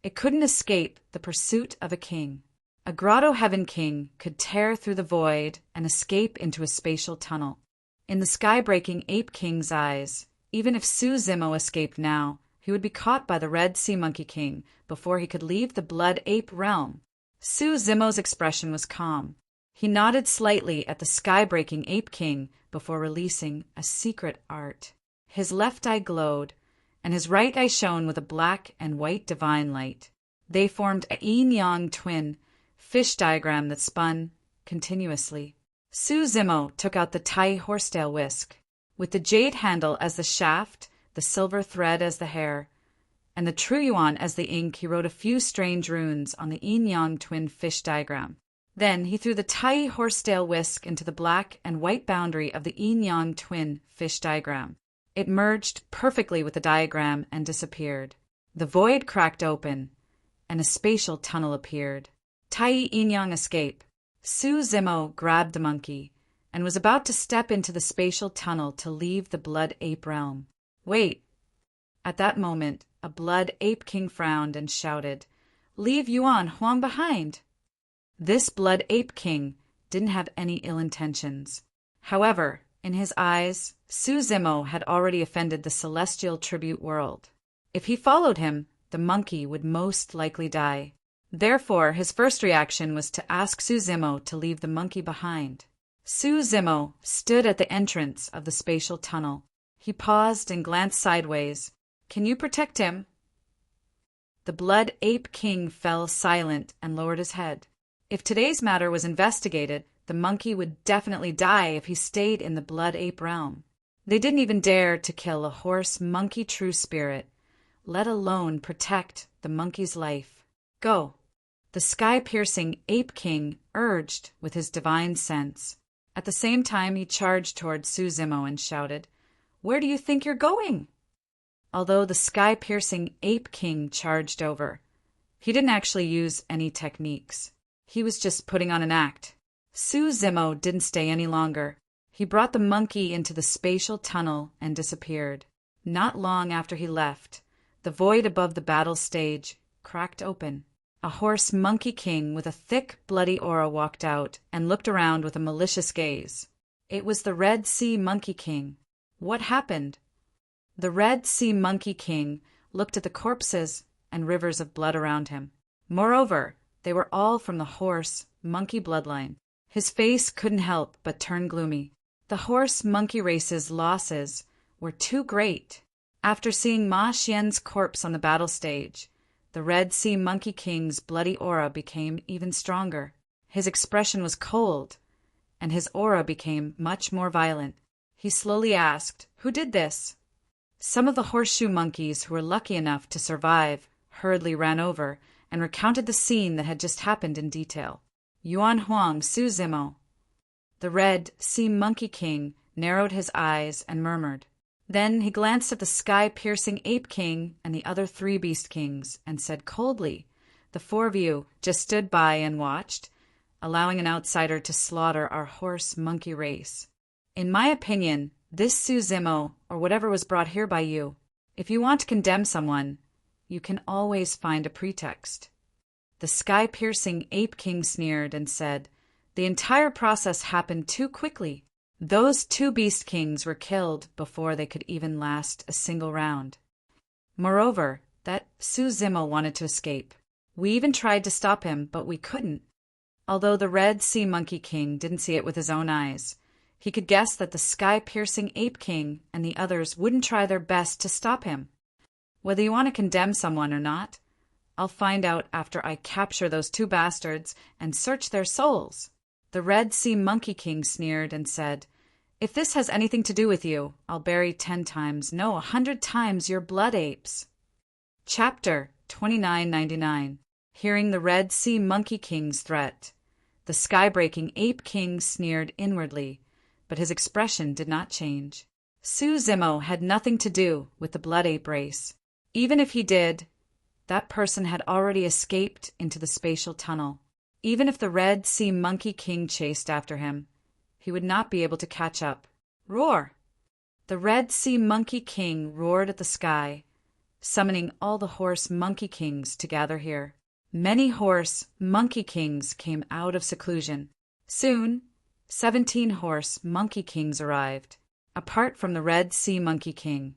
A: it couldn't escape the pursuit of a king. A Grotto Heaven King could tear through the void and escape into a spatial tunnel. In the sky-breaking Ape King's eyes, even if Su Zimo escaped now, he would be caught by the Red Sea Monkey King before he could leave the Blood Ape realm. Su Zimo's expression was calm. He nodded slightly at the sky-breaking Ape King before releasing a secret art. His left eye glowed, and his right eye shone with a black and white divine light. They formed a yin-yang twin fish diagram that spun continuously. Su Zimo took out the Tai horsetail whisk. With the jade handle as the shaft, the silver thread as the hair, and the true yuan as the ink, he wrote a few strange runes on the yin-yang twin fish diagram. Then he threw the Tai horsetail whisk into the black and white boundary of the yin-yang twin fish diagram. It merged perfectly with the diagram and disappeared. The void cracked open, and a spatial tunnel appeared. Tai yin-yang escape. Su Zimo grabbed the monkey and was about to step into the spatial tunnel to leave the Blood Ape realm. Wait! At that moment, a Blood Ape King frowned and shouted, "Leave Yuan Huang behind!" This Blood Ape King didn't have any ill intentions. However, in his eyes, Su Zimo had already offended the celestial tribute world. If he followed him, the monkey would most likely die. Therefore, his first reaction was to ask Su Zimo to leave the monkey behind. Su Zimo stood at the entrance of the spatial tunnel. He paused and glanced sideways. "Can you protect him?" The Blood Ape King fell silent and lowered his head. If today's matter was investigated, the monkey would definitely die if he stayed in the blood ape realm. They didn't even dare to kill a horse monkey true spirit, let alone protect the monkey's life. Go, the sky-piercing ape king urged with his divine sense. At the same time, he charged toward Suzimo and shouted, "Where do you think you're going?" Although the sky-piercing ape king charged over, he didn't actually use any techniques. He was just putting on an act. Suzimo didn't stay any longer. He brought the monkey into the spatial tunnel and disappeared. Not long after he left, the void above the battle stage cracked open. A horse monkey king with a thick, bloody aura walked out and looked around with a malicious gaze. It was the Red Sea Monkey King. What happened? The Red Sea Monkey King looked at the corpses and rivers of blood around him. Moreover, they were all from the horse monkey bloodline. His face couldn't help but turn gloomy. The horse monkey race's losses were too great. After seeing Ma Xian's corpse on the battle stage, the Red Sea Monkey King's bloody aura became even stronger. His expression was cold, and his aura became much more violent. He slowly asked, "Who did this?" Some of the horseshoe monkeys who were lucky enough to survive hurriedly ran over and recounted the scene that had just happened in detail. Yuan Huang Suzimo. The Red Sea Monkey King narrowed his eyes and murmured. Then he glanced at the sky-piercing Ape King and the other three Beast Kings and said coldly, "The four of you just stood by and watched, allowing an outsider to slaughter our horse-monkey race. In my opinion, this Suzimo, or whatever was brought here by you, if you want to condemn someone, you can always find a pretext." The sky-piercing Ape King sneered and said, "The entire process happened too quickly. Those two Beast Kings were killed before they could even last a single round. Moreover, that Suzimo wanted to escape. We even tried to stop him, but we couldn't." Although the Red Sea Monkey King didn't see it with his own eyes, he could guess that the sky-piercing Ape King and the others wouldn't try their best to stop him. Whether you want to condemn someone or not, I'll find out after I capture those two bastards and search their souls. The Red Sea Monkey King sneered and said, "If this has anything to do with you, I'll bury 10 times, no, 100 times your blood apes." Chapter 2999. Hearing the Red Sea Monkey King's threat, the sky-breaking Ape King sneered inwardly, but his expression did not change. Suzimo had nothing to do with the blood ape race. Even if he did, that person had already escaped into the spatial tunnel. Even if the Red Sea Monkey King chased after him, he would not be able to catch up. Roar! The Red Sea Monkey King roared at the sky, summoning all the horse monkey kings to gather here. Many horse monkey kings came out of seclusion. Soon, 17 horse monkey kings arrived. Apart from the Red Sea Monkey King,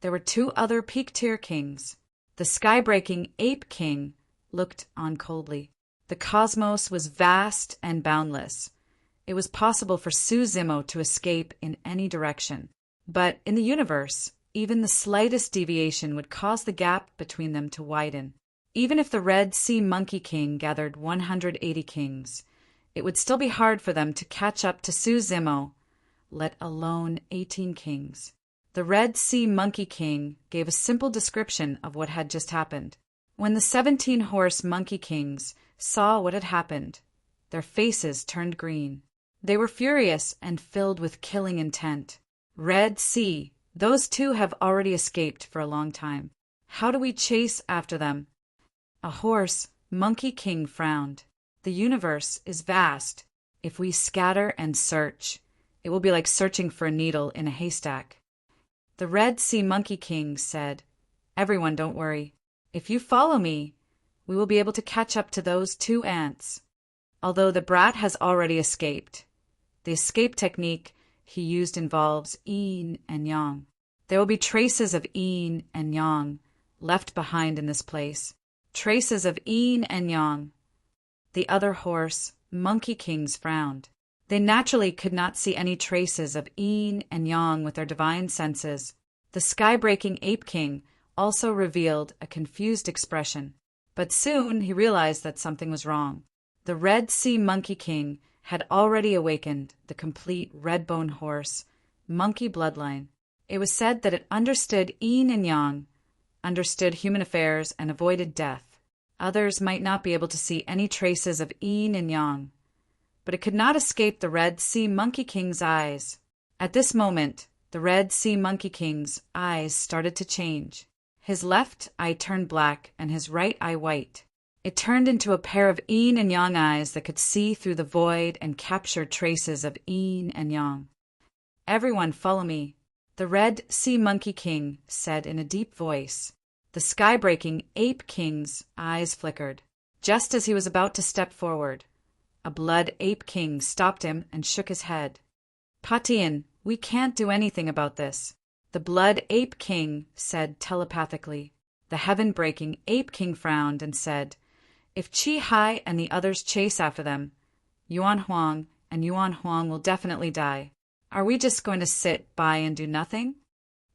A: there were 2 other peak-tier kings. The sky-breaking Ape King looked on coldly. The cosmos was vast and boundless. It was possible for Suzimo to escape in any direction. But in the universe, even the slightest deviation would cause the gap between them to widen. Even if the Red Sea Monkey King gathered 180 kings, it would still be hard for them to catch up to Suzimo, let alone 18 kings. The Red Sea Monkey King gave a simple description of what had just happened. When the 17 horse monkey kings saw what had happened, their faces turned green. They were furious and filled with killing intent. Red Sea, those 2 have already escaped for a long time. How do we chase after them? A horse monkey king frowned. The universe is vast. If we scatter and search, it will be like searching for a needle in a haystack. The Red Sea Monkey King said, "Everyone, don't worry. If you follow me, we will be able to catch up to those 2 ants. Although the brat has already escaped, the escape technique he used involves yin and yang. There will be traces of yin and yang left behind in this place. Traces of yin and yang." The other horse monkey kings frowned. They naturally could not see any traces of yin and yang with their divine senses. The sky-breaking Ape King also revealed a confused expression. But soon he realized that something was wrong. The Red Sea Monkey King had already awakened the complete red-bone horse, monkey bloodline. It was said that it understood yin and yang, understood human affairs, and avoided death. Others might not be able to see any traces of yin and yang, but it could not escape the Red Sea Monkey King's eyes. At this moment, the Red Sea Monkey King's eyes started to change. His left eye turned black and his right eye white. It turned into a pair of yin and yang eyes that could see through the void and capture traces of yin and yang. "Everyone follow me," the Red Sea Monkey King said in a deep voice. The sky-breaking Ape King's eyes flickered. Just as he was about to step forward, a Blood Ape King stopped him and shook his head. "Patian, we can't do anything about this," the Blood Ape King said telepathically. The heaven-breaking Ape King frowned and said, "If Chi Hai and the others chase after them, Yuan Huang and Yuan Huang will definitely die. Are we just going to sit by and do nothing?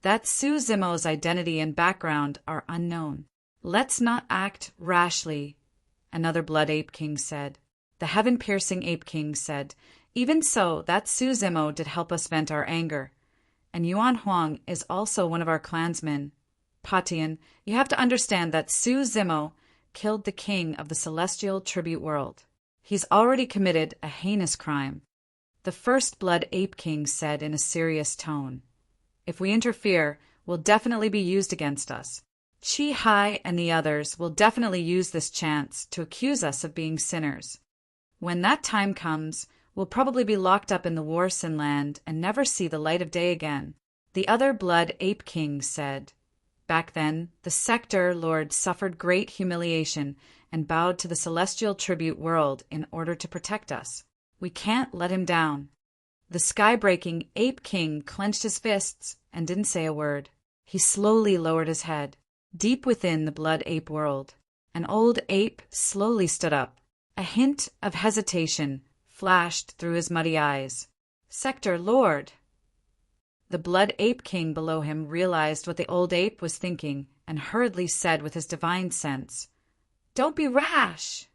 A: That Su Zimo's identity and background are unknown. Let's not act rashly," another Blood Ape King said. The heaven-piercing Ape King said, "Even so, that Su Zimo did help us vent our anger. And Yuan Huang is also one of our clansmen. Patian, you have to understand that Su Zimo killed the king of the celestial tribute world. He's already committed a heinous crime." The first Blood Ape King said in a serious tone, "If we interfere, we'll definitely be used against us. Chi Hai and the others will definitely use this chance to accuse us of being sinners. When that time comes, we'll probably be locked up in the Warsin land and never see the light of day again." The other Blood Ape King said, "Back then, the Sector Lord suffered great humiliation and bowed to the celestial tribute world in order to protect us. We can't let him down." The sky-breaking Ape King clenched his fists and didn't say a word. He slowly lowered his head. Deep within the Blood Ape world, an old ape slowly stood up. A hint of hesitation flashed through his muddy eyes. "Sector Lord." The Blood Ape King below him realized what the old ape was thinking and hurriedly said with his divine sense, "Don't be rash."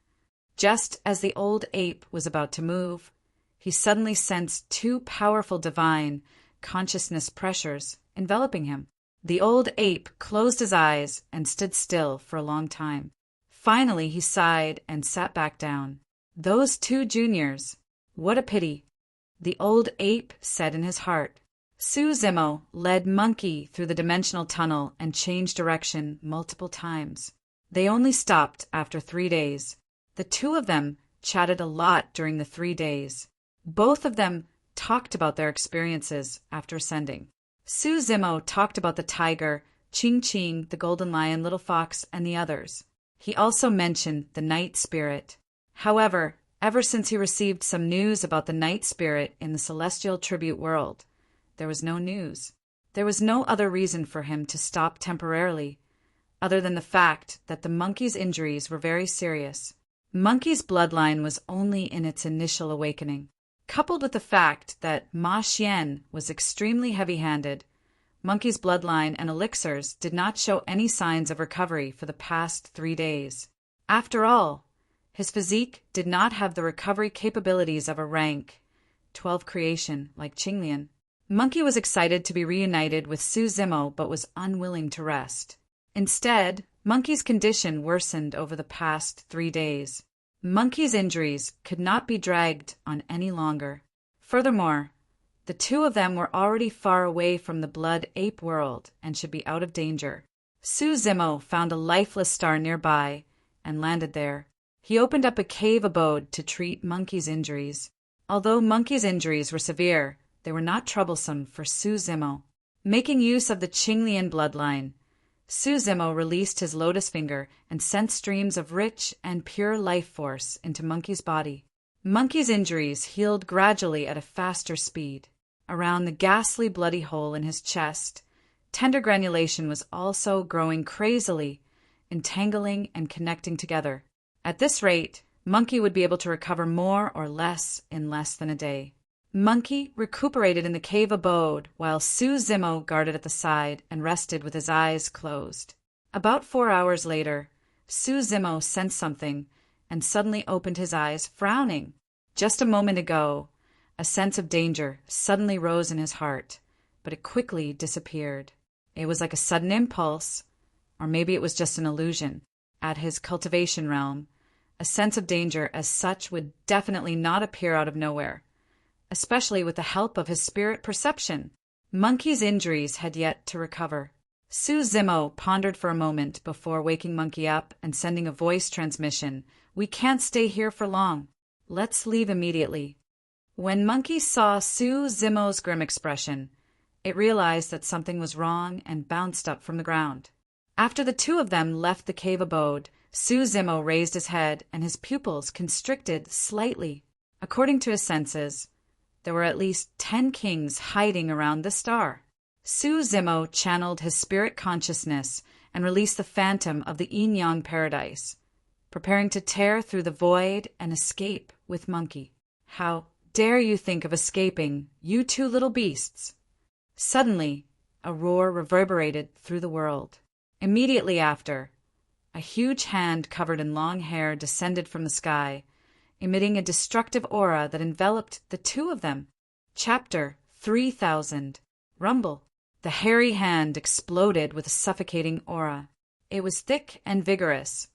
A: Just as the old ape was about to move, he suddenly sensed two powerful divine consciousness pressures enveloping him. The old ape closed his eyes and stood still for a long time. Finally, he sighed and sat back down. "Those two juniors, what a pity," the old ape said in his heart. Su Zimo led Monkey through the dimensional tunnel and changed direction multiple times. They only stopped after 3 days. The two of them chatted a lot during the 3 days. Both of them talked about their experiences after ascending. Su Zimo talked about the tiger, Ching Ching, the golden lion, little fox, and the others. He also mentioned the night spirit. However, ever since he received some news about the night spirit in the celestial tribute world, there was no news. There was no other reason for him to stop temporarily, other than the fact that the monkey's injuries were very serious. Monkey's bloodline was only in its initial awakening. Coupled with the fact that Ma Xian was extremely heavy-handed, Monkey's bloodline and elixirs did not show any signs of recovery for the past 3 days. After all, his physique did not have the recovery capabilities of a rank 12 creation like Qinglian. Monkey was excited to be reunited with Su Zimo but was unwilling to rest. Instead, Monkey's condition worsened over the past 3 days. Monkey's injuries could not be dragged on any longer. Furthermore, the two of them were already far away from the Blood Ape world and should be out of danger. Su Zimo found a lifeless star nearby and landed there. He opened up a cave abode to treat Monkey's injuries. Although Monkey's injuries were severe, they were not troublesome for Su Zimo. Making use of the Qinglian bloodline, Su Zimo released his lotus finger and sent streams of rich and pure life force into Monkey's body. Monkey's injuries healed gradually at a faster speed. Around the ghastly bloody hole in his chest, tender granulation was also growing crazily, entangling and connecting together. At this rate, Monkey would be able to recover more or less in less than a day. Monkey recuperated in the cave abode while Su Zimo guarded at the side and rested with his eyes closed. About 4 hours later, Su Zimo sensed something and suddenly opened his eyes, frowning. Just a moment ago, a sense of danger suddenly rose in his heart, but it quickly disappeared. It was like a sudden impulse, or maybe it was just an illusion. At his cultivation realm, a sense of danger as such would definitely not appear out of nowhere, especially with the help of his spirit perception. Monkey's injuries had yet to recover. Su Zimo pondered for a moment before waking Monkey up and sending a voice transmission. "We can't stay here for long. Let's leave immediately." When Monkey saw Su Zimo's grim expression, it realized that something was wrong and bounced up from the ground. After the two of them left the cave abode, Su Zimo raised his head and his pupils constricted slightly. According to his senses, there were at least 10 kings hiding around the star. Su Zimo channeled his spirit consciousness and released the phantom of the yin-yang paradise, preparing to tear through the void and escape with Monkey. "How dare you think of escaping, you two little beasts?" Suddenly, a roar reverberated through the world. Immediately after, a huge hand covered in long hair descended from the sky, emitting a destructive aura that enveloped the two of them. Chapter 3000. Rumble. The hairy hand exploded with a suffocating aura. It was thick and vigorous,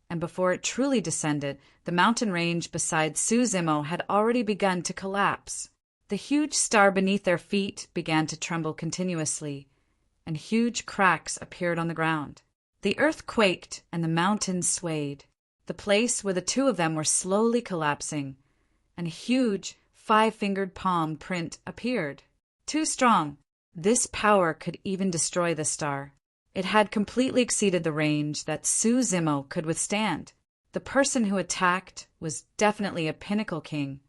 A: and before it truly descended, the mountain range beside Su Zimo had already begun to collapse. The huge star beneath their feet began to tremble continuously, and huge cracks appeared on the ground. The earth quaked and the mountains swayed. The place where the two of them were slowly collapsing, and a huge 5-fingered palm print appeared. Too strong. This power could even destroy the star. It had completely exceeded the range that Su Zimo could withstand. The person who attacked was definitely a pinnacle king,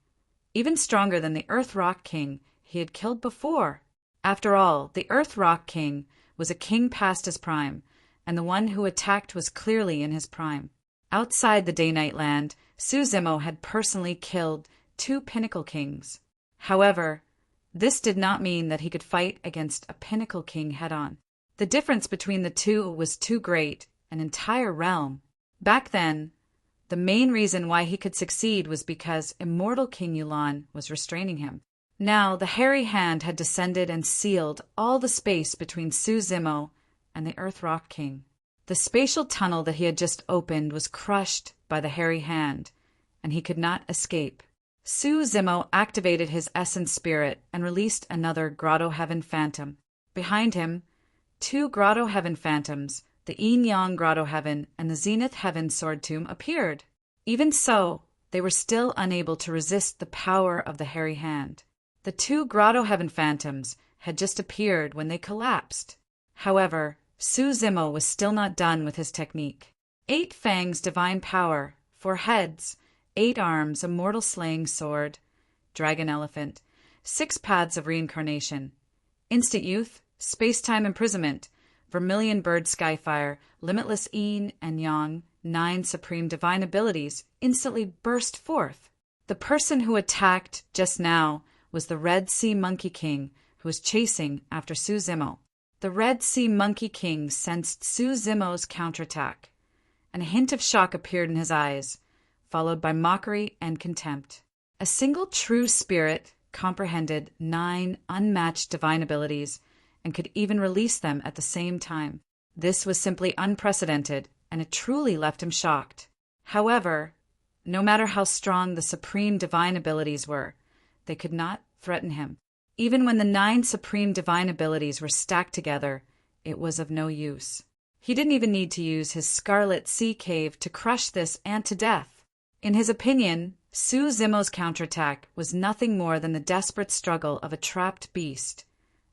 A: even stronger than the Earth Rock King he had killed before. After all, the Earth Rock King was a king past his prime, and the one who attacked was clearly in his prime. Outside the Day-Night Land, Su Zimo had personally killed 2 pinnacle kings. However, this did not mean that he could fight against a pinnacle king head-on. The difference between the two was too great, an entire realm. Back then, the main reason why he could succeed was because immortal King Yulan was restraining him. Now the hairy hand had descended and sealed all the space between Su Zimo and the Earth Rock King. The spatial tunnel that he had just opened was crushed by the hairy hand, and he could not escape. Su Zimo activated his essence spirit and released another Grotto Heaven Phantom. Behind him, 2 Grotto Heaven Phantoms, the Yin-Yang Grotto Heaven and the Zenith Heaven Sword Tomb, appeared. Even so, they were still unable to resist the power of the hairy hand. The 2 Grotto Heaven Phantoms had just appeared when they collapsed. However, Su Zimo was still not done with his technique. 8 fangs divine power, 4 heads, 8 arms, a mortal slaying sword, dragon elephant, 6 paths of reincarnation, instant youth, space-time imprisonment, vermilion bird skyfire, limitless yin and yang, 9 supreme divine abilities instantly burst forth. The person who attacked just now was the Red Sea Monkey King, who was chasing after Su Zimo. The Red Sea Monkey King sensed Su Zimo's counterattack, and a hint of shock appeared in his eyes, followed by mockery and contempt. A single true spirit comprehended 9 unmatched divine abilities and could even release them at the same time. This was simply unprecedented, and it truly left him shocked. However, no matter how strong the supreme divine abilities were, they could not threaten him. Even when the 9 supreme divine abilities were stacked together, it was of no use. He didn't even need to use his Scarlet Sea Cave to crush this ant to death. In his opinion, Su Zimo's counterattack was nothing more than the desperate struggle of a trapped beast,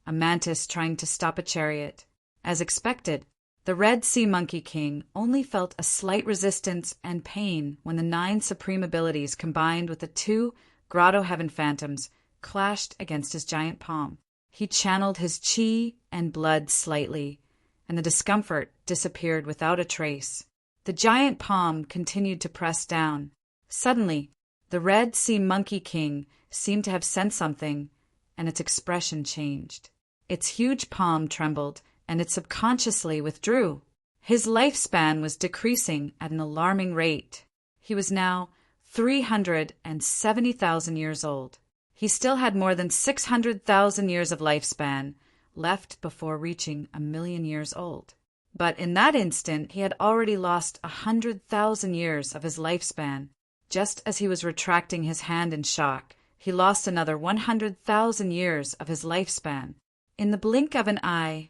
A: a mantis trying to stop a chariot. As expected, the Red Sea Monkey King only felt a slight resistance and pain when the 9 supreme abilities combined with the 2 Grotto Heaven Phantoms clashed against his giant palm. He channeled his chi and blood slightly, and the discomfort disappeared without a trace. The giant palm continued to press down. Suddenly, the Red Sea Monkey King seemed to have sensed something, and its expression changed. Its huge palm trembled, and it subconsciously withdrew. His lifespan was decreasing at an alarming rate. He was now 370,000 years old. He still had more than 600,000 years of lifespan left before reaching 1,000,000 years old. But in that instant, he had already lost 100,000 years of his lifespan. Just as he was retracting his hand in shock, he lost another 100,000 years of his lifespan. In the blink of an eye,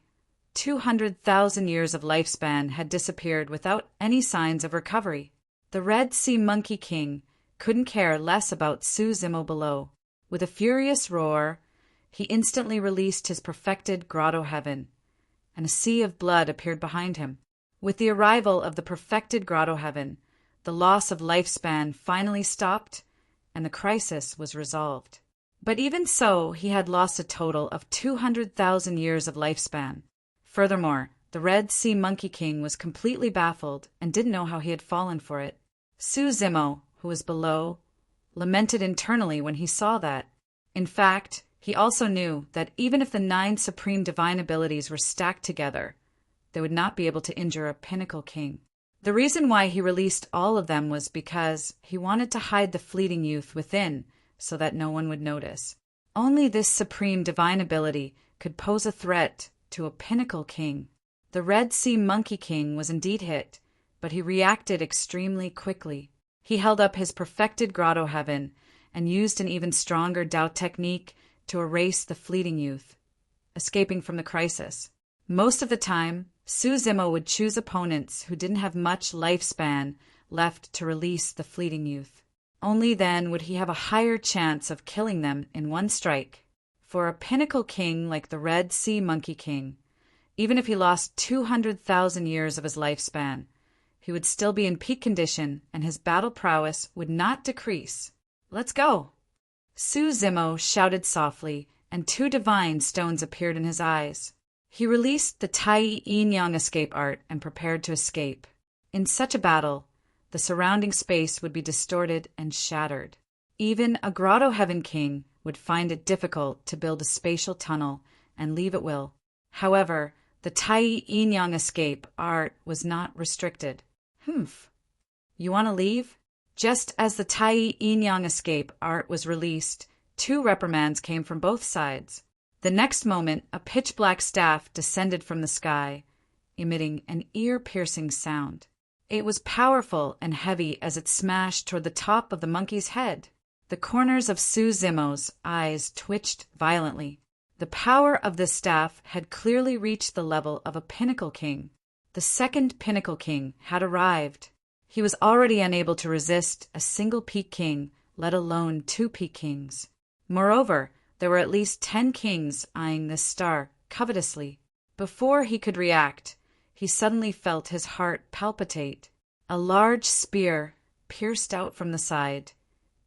A: 200,000 years of lifespan had disappeared without any signs of recovery. The Red Sea Monkey King couldn't care less about Suzimo below. With a furious roar, he instantly released his perfected grotto heaven, and a sea of blood appeared behind him. With the arrival of the perfected grotto heaven, the loss of lifespan finally stopped, and the crisis was resolved. But even so, he had lost a total of 200,000 years of lifespan. Furthermore, the Red Sea Monkey King was completely baffled and didn't know how he had fallen for it. Suzimo, who was below, lamented internally when he saw that. In fact, he also knew that even if the 9 supreme divine abilities were stacked together, they would not be able to injure a pinnacle king. The reason why he released all of them was because he wanted to hide the fleeting youth within so that no one would notice. Only this supreme divine ability could pose a threat to a pinnacle king. The Red Sea Monkey King was indeed hit, but he reacted extremely quickly. He held up his perfected grotto heaven and used an even stronger Tao technique to erase the fleeting youth, escaping from the crisis. Most of the time, Suzimo would choose opponents who didn't have much lifespan left to release the fleeting youth. Only then would he have a higher chance of killing them in one strike. For a pinnacle king like the Red Sea Monkey King, even if he lost 200,000 years of his lifespan, he would still be in peak condition and his battle prowess would not decrease. Let's go! Suzimo shouted softly, and 2 divine stones appeared in his eyes. He released the Tai Yin Yang escape art and prepared to escape. In such a battle, the surrounding space would be distorted and shattered. Even a Grotto Heaven King would find it difficult to build a spatial tunnel and leave at will. However, the Tai Yin Yang escape art was not restricted. You want to leave? Just as the Tai Yin Yang escape art was released, 2 reprimands came from both sides. The next moment, a pitch-black staff descended from the sky, emitting an ear-piercing sound. It was powerful and heavy as it smashed toward the top of the monkey's head. The corners of Suzimo's eyes twitched violently. The power of this staff had clearly reached the level of a pinnacle king. The second pinnacle king had arrived. He was already unable to resist a single peak king, let alone 2 peak kings. Moreover, there were at least 10 kings eyeing this star covetously. Before he could react, he suddenly felt his heart palpitate. A large spear pierced out from the side,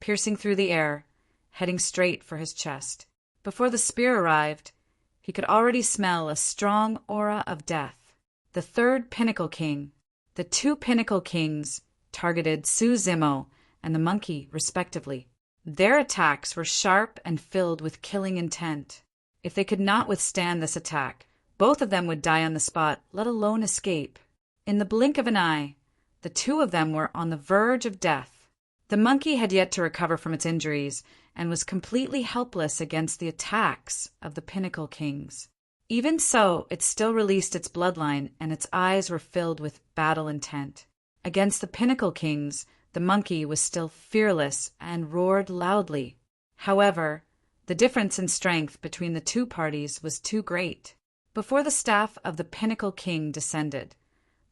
A: piercing through the air, heading straight for his chest. Before the spear arrived, he could already smell a strong aura of death. The third pinnacle king, the 2 pinnacle kings, targeted Suzimo and the monkey respectively. Their attacks were sharp and filled with killing intent. If they could not withstand this attack, both of them would die on the spot, let alone escape. In the blink of an eye, the 2 of them were on the verge of death. The monkey had yet to recover from its injuries and was completely helpless against the attacks of the pinnacle kings. Even so, it still released its bloodline and its eyes were filled with battle intent. Against the pinnacle kings, the monkey was still fearless and roared loudly. However, the difference in strength between the 2 parties was too great. Before the staff of the pinnacle king descended,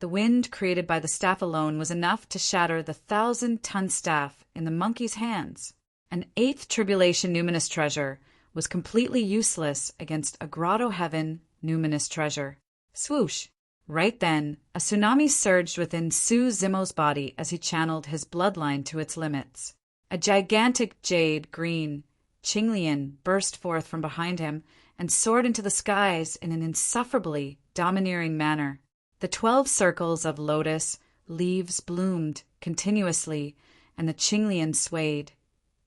A: the wind created by the staff alone was enough to shatter the 1,000-ton staff in the monkey's hands. An 8th tribulation numinous treasure was completely useless against a Grotto Heaven numinous treasure. Swoosh! Right then, a tsunami surged within Suzimo's body as he channeled his bloodline to its limits. A gigantic jade green Qinglian burst forth from behind him and soared into the skies in an insufferably domineering manner. The 12 circles of lotus leaves bloomed continuously, and the Qinglian swayed,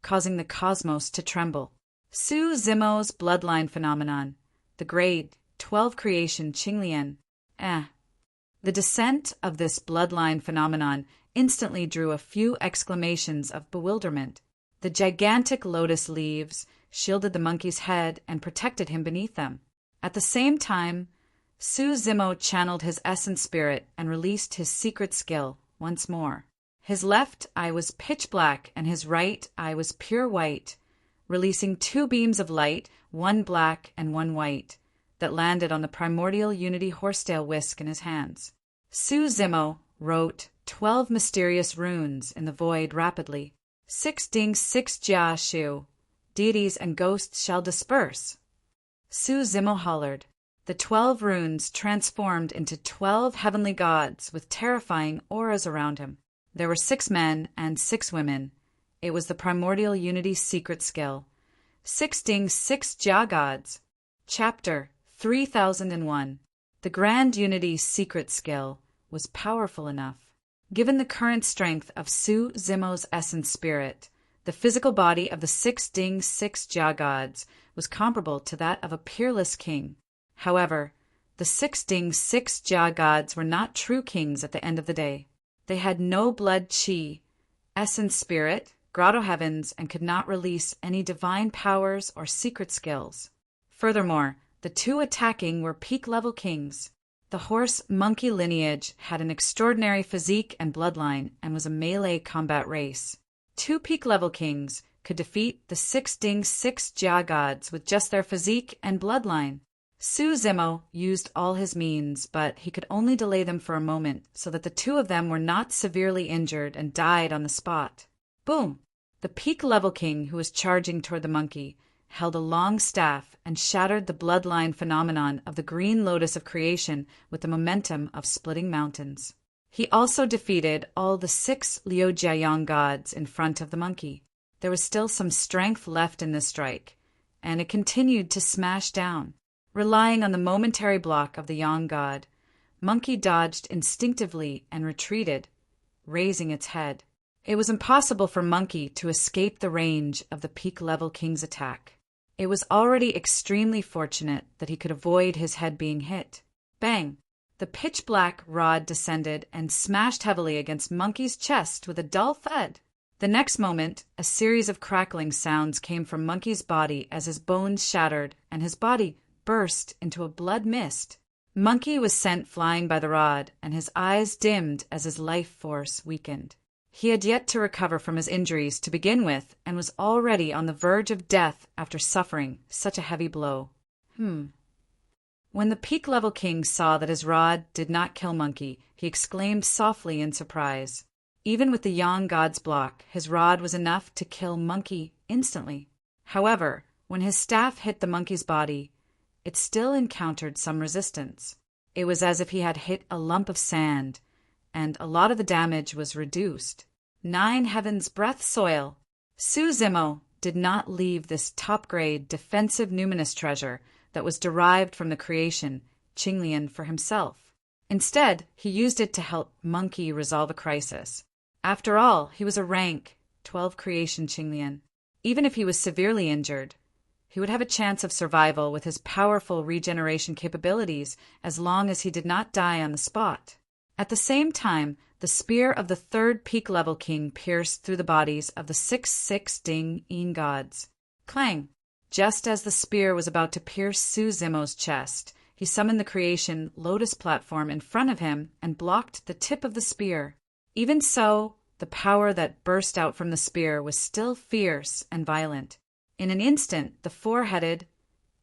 A: causing the cosmos to tremble. Suzimo's bloodline phenomenon, the grade 12 creation Qinglian. The descent of this bloodline phenomenon instantly drew a few exclamations of bewilderment. The gigantic lotus leaves shielded the monkey's head and protected him beneath them. At the same time, Su Zimo channeled his essence spirit and released his secret skill once more. His left eye was pitch black and his right eye was pure white, releasing 2 beams of light, one black and one white, that landed on the primordial unity horsetail whisk in his hands. Su Zimo wrote 12 mysterious runes in the void rapidly. 6 ding 6 jia shu, deities and ghosts shall disperse. Su Zimo hollered. The 12 runes transformed into 12 heavenly gods with terrifying auras around him. There were 6 men and 6 women. It was the primordial unity secret skill. 6 ding 6 jia gods. Chapter 3001. The grand unity secret skill was powerful enough. Given the current strength of Su Zimo's essence spirit, the physical body of the 6 ding 6 jia gods was comparable to that of a peerless king. However, the 6 ding 6 jia gods were not true kings at the end of the day. They had no blood chi, essence spirit, grotto heavens, and could not release any divine powers or secret skills. Furthermore, the 2 attacking were peak-level kings. The horse-monkey lineage had an extraordinary physique and bloodline and was a melee combat race. 2 peak-level kings could defeat the 6 ding 6 jia gods with just their physique and bloodline. Su Zimo used all his means, but he could only delay them for a moment so that the 2 of them were not severely injured and died on the spot. Boom! The peak-level king who was charging toward the monkey held a long staff and shattered the bloodline phenomenon of the green lotus of creation with the momentum of splitting mountains. He also defeated all the 6 Liu Jiayang gods in front of the monkey. There was still some strength left in this strike, and it continued to smash down. Relying on the momentary block of the Yang god, monkey dodged instinctively and retreated, raising its head. It was impossible for monkey to escape the range of the peak-level king's attack. It was already extremely fortunate that he could avoid his head being hit. Bang! The pitch-black rod descended and smashed heavily against monkey's chest with a dull thud. The next moment, a series of crackling sounds came from monkey's body as his bones shattered and his body burst into a blood mist. Monkey was sent flying by the rod, and his eyes dimmed as his life force weakened. He had yet to recover from his injuries to begin with, and was already on the verge of death after suffering such a heavy blow. When the peak-level king saw that his rod did not kill Monkey, he exclaimed softly in surprise. Even with the Yang god's block, his rod was enough to kill Monkey instantly. However, when his staff hit the monkey's body, it still encountered some resistance. It was as if he had hit a lump of sand, and a lot of the damage was reduced. 9 heavens breath soil. Su Zimo did not leave this top-grade defensive numinous treasure that was derived from the creation Qinglian for himself. Instead, he used it to help Monkey resolve a crisis. After all, he was a rank 12 creation Qinglian. Even if he was severely injured, he would have a chance of survival with his powerful regeneration capabilities as long as he did not die on the spot. At the same time, the spear of the 3rd peak-level king pierced through the bodies of the 6 ding yin gods. Clang! Just as the spear was about to pierce Su Zimo's chest, he summoned the creation lotus platform in front of him and blocked the tip of the spear. Even so, the power that burst out from the spear was still fierce and violent. In an instant, the 4-headed,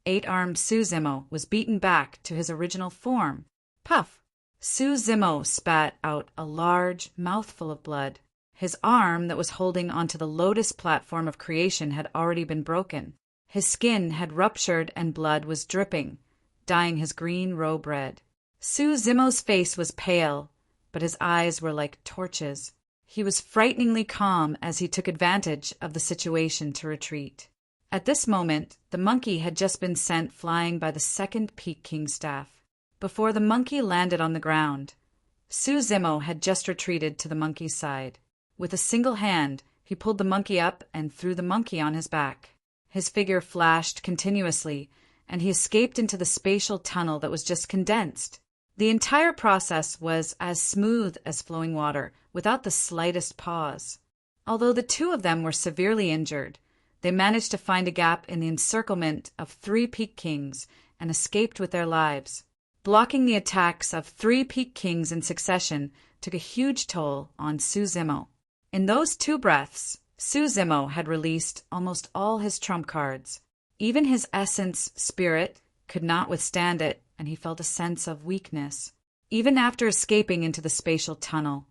A: 8-armed Su Zimo was beaten back to his original form. Puff! Su Zimo spat out a large mouthful of blood. His arm that was holding onto the lotus platform of creation had already been broken. His skin had ruptured and blood was dripping, dyeing his green robe red. Su Zimo's face was pale, but his eyes were like torches. He was frighteningly calm as he took advantage of the situation to retreat. At this moment, the monkey had just been sent flying by the 2nd peak king's staff. Before the monkey landed on the ground, Su Zimo had just retreated to the monkey's side. With a single hand, he pulled the monkey up and threw the monkey on his back. His figure flashed continuously, and he escaped into the spatial tunnel that was just condensed. The entire process was as smooth as flowing water, without the slightest pause. Although the two of them were severely injured, they managed to find a gap in the encirclement of 3 Peak Kings and escaped with their lives. Blocking the attacks of 3 Peak Kings in succession took a huge toll on Suzimo. In those 2 breaths, Suzimo had released almost all his trump cards. Even his essence spirit could not withstand it, and he felt a sense of weakness. Even after escaping into the spatial tunnel,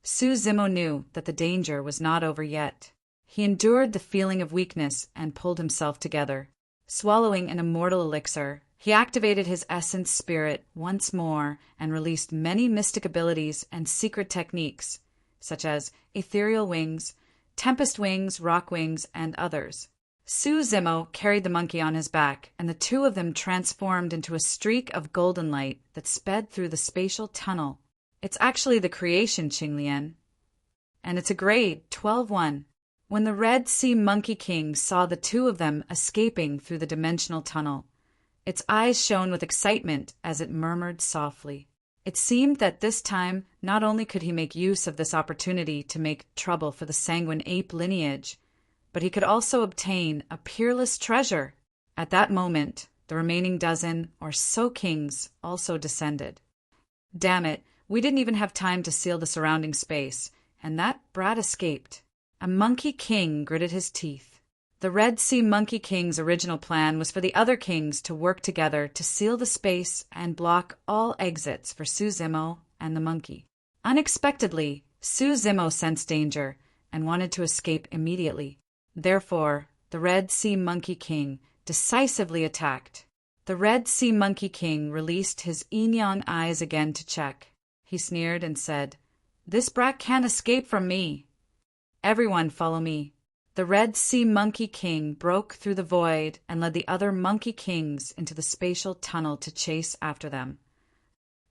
A: Suzimo knew that the danger was not over yet. He endured the feeling of weakness and pulled himself together. Swallowing an immortal elixir, he activated his essence spirit once more and released many mystic abilities and secret techniques, such as ethereal wings, tempest wings, rock wings, and others. Suzimo carried the monkey on his back, and the two of them transformed into a streak of golden light that sped through the spatial tunnel. It's actually the creation, Qinglian. And it's a grade 12-1. When the Red Sea Monkey King saw the two of them escaping through the dimensional tunnel, its eyes shone with excitement as it murmured softly. It seemed that this time not only could he make use of this opportunity to make trouble for the sanguine ape lineage, but he could also obtain a peerless treasure. At that moment, the remaining dozen or so kings also descended. Damn it, we didn't even have time to seal the surrounding space, and that brat escaped. A monkey king gritted his teeth. The Red Sea Monkey King's original plan was for the other kings to work together to seal the space and block all exits for Suzimo and the monkey. Unexpectedly, Suzimo sensed danger and wanted to escape immediately. Therefore, the Red Sea Monkey King decisively attacked. The Red Sea Monkey King released his yin-yang eyes again to check. He sneered and said, "This brat can't escape from me. Everyone follow me." The Red Sea Monkey King broke through the void and led the other monkey kings into the spatial tunnel to chase after them.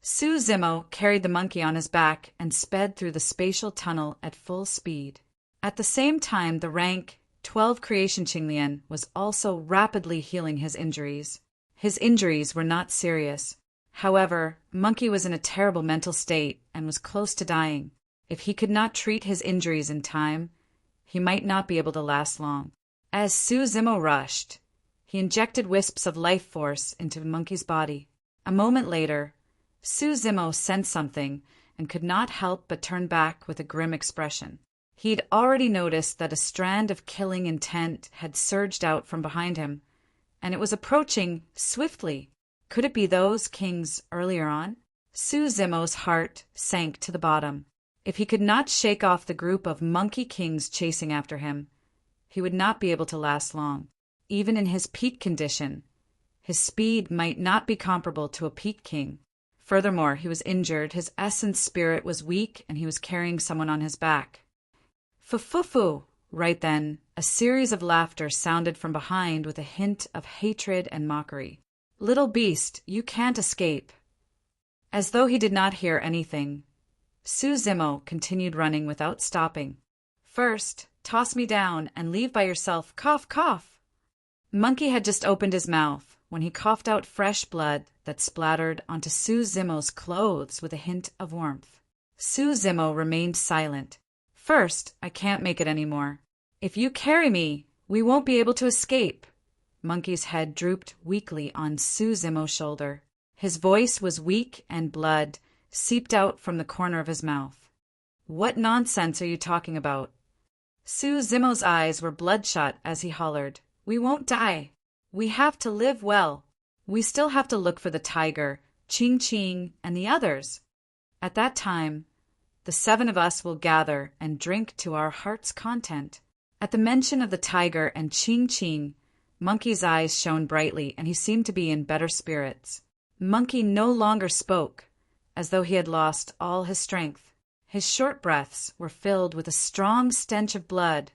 A: Suzimo carried the monkey on his back and sped through the spatial tunnel at full speed. At the same time, the rank 12 creation Qinglian was also rapidly healing his injuries. His injuries were not serious. However, Monkey was in a terrible mental state and was close to dying. If he could not treat his injuries in time, he might not be able to last long. As Suzimo rushed, he injected wisps of life force into the monkey's body. A moment later, Suzimo sensed something and could not help but turn back with a grim expression. He'd already noticed that a strand of killing intent had surged out from behind him, and it was approaching swiftly. Could it be those kings earlier on? Suzimo's heart sank to the bottom. If he could not shake off the group of monkey kings chasing after him, he would not be able to last long. Even in his peak condition, his speed might not be comparable to a peak king. Furthermore, he was injured, his essence spirit was weak, and he was carrying someone on his back. Fufufu! Right then, a series of laughter sounded from behind with a hint of hatred and mockery. "Little beast, you can't escape." As though he did not hear anything, Suzimo continued running without stopping. "First, toss me down and leave by yourself. Cough, cough." Monkey had just opened his mouth when he coughed out fresh blood that splattered onto Suzimo's clothes with a hint of warmth. Suzimo remained silent. "First, I can't make it anymore. If you carry me, we won't be able to escape." Monkey's head drooped weakly on Suzimo's shoulder. His voice was weak and blood seeped out from the corner of his mouth. "What nonsense are you talking about?" Suzimo's eyes were bloodshot as he hollered, "We won't die. We have to live well. We still have to look for the tiger, Ching Ching, and the others. At that time, the 7 of us will gather and drink to our heart's content." At the mention of the tiger and Ching Ching, Monkey's eyes shone brightly and he seemed to be in better spirits. Monkey no longer spoke, as though he had lost all his strength. His short breaths were filled with a strong stench of blood.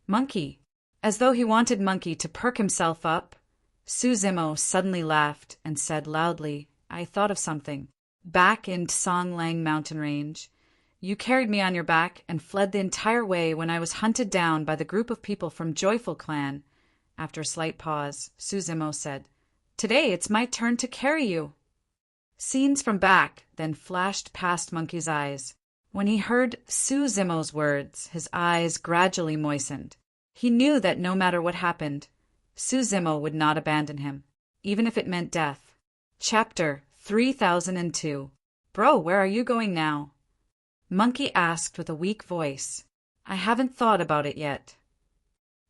A: "Monkey!" As though he wanted Monkey to perk himself up, Suzimo suddenly laughed and said loudly, "I thought of something. Back in Songlang mountain range, you carried me on your back and fled the entire way when I was hunted down by the group of people from Joyful Clan." After a slight pause, Suzimo said, "Today it's my turn to carry you." Scenes from back then flashed past Monkey's eyes. When he heard Su-Zimo's words, his eyes gradually moistened. He knew that no matter what happened, Su-Zimo would not abandon him, even if it meant death. Chapter 3002. Bro, where are you going now? Monkey asked with a weak voice. I haven't thought about it yet.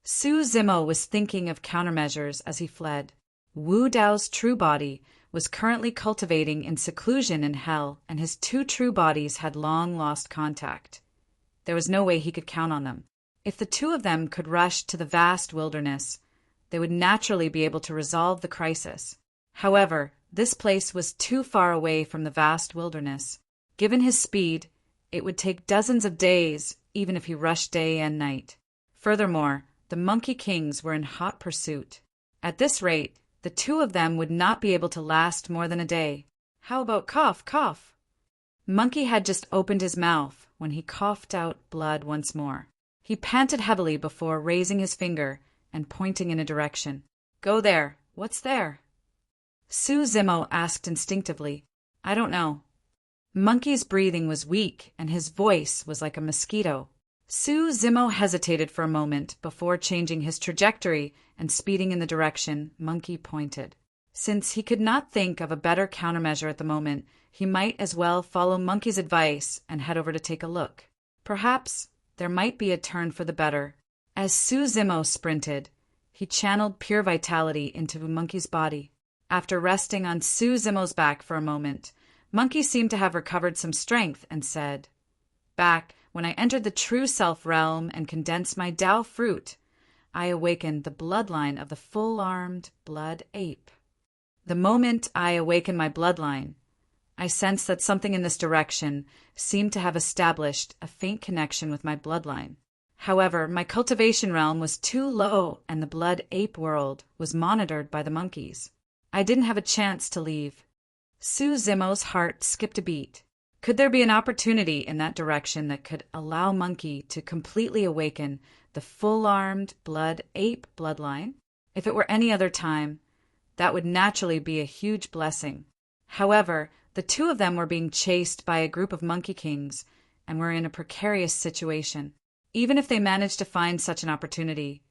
A: Su-Zimo was thinking of countermeasures as he fled. Wu Dao's true body was currently cultivating in seclusion in hell, and his two true bodies had long lost contact. There was no way he could count on them. If the two of them could rush to the vast wilderness, they would naturally be able to resolve the crisis. However, this place was too far away from the vast wilderness. Given his speed, it would take dozens of days, even if he rushed day and night. Furthermore, the Monkey Kings were in hot pursuit. At this rate, the two of them would not be able to last more than a day. How about cough, cough? Monkey had just opened his mouth when he coughed out blood once more. He panted heavily before raising his finger and pointing in a direction. Go there. What's there? Su-Zimo asked instinctively. I don't know. Monkey's breathing was weak and his voice was like a mosquito. Su-Zimo hesitated for a moment before changing his trajectory and speeding in the direction Monkey pointed. Since he could not think of a better countermeasure at the moment, he might as well follow Monkey's advice and head over to take a look. Perhaps there might be a turn for the better. As Su-Zimo sprinted, he channeled pure vitality into Monkey's body. After resting on Su-Zimo's back for a moment, Monkey seemed to have recovered some strength and said, Back when I entered the true self realm and condensed my Dao fruit, I awakened the bloodline of the full-armed blood ape. The moment I awakened my bloodline, I sensed that something in this direction seemed to have established a faint connection with my bloodline. However, my cultivation realm was too low and the blood ape world was monitored by the monkeys. I didn't have a chance to leave. Su-Zimo's heart skipped a beat. Could there be an opportunity in that direction that could allow Monkey to completely awaken the full-armed blood ape bloodline? If it were any other time, that would naturally be a huge blessing. However, the two of them were being chased by a group of Monkey Kings and were in a precarious situation. Even if they managed to find such an opportunity,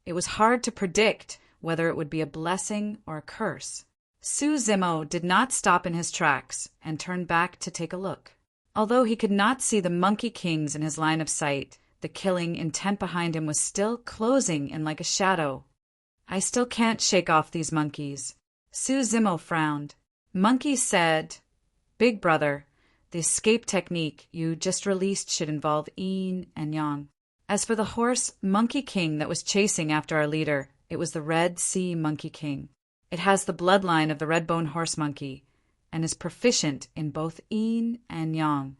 A: it was hard to predict whether it would be a blessing or a curse. Su-Zimo did not stop in his tracks and turned back to take a look. Although he could not see the Monkey Kings in his line of sight, the killing intent behind him was still closing in like a shadow. I still can't shake off these monkeys. Su-Zimo frowned. Monkey said, Big brother, the escape technique you just released should involve yin and yang. As for the horse Monkey King that was chasing after our leader, it was the Red Sea Monkey King. It has the bloodline of the red-bone horse monkey and is proficient in both yin and yang.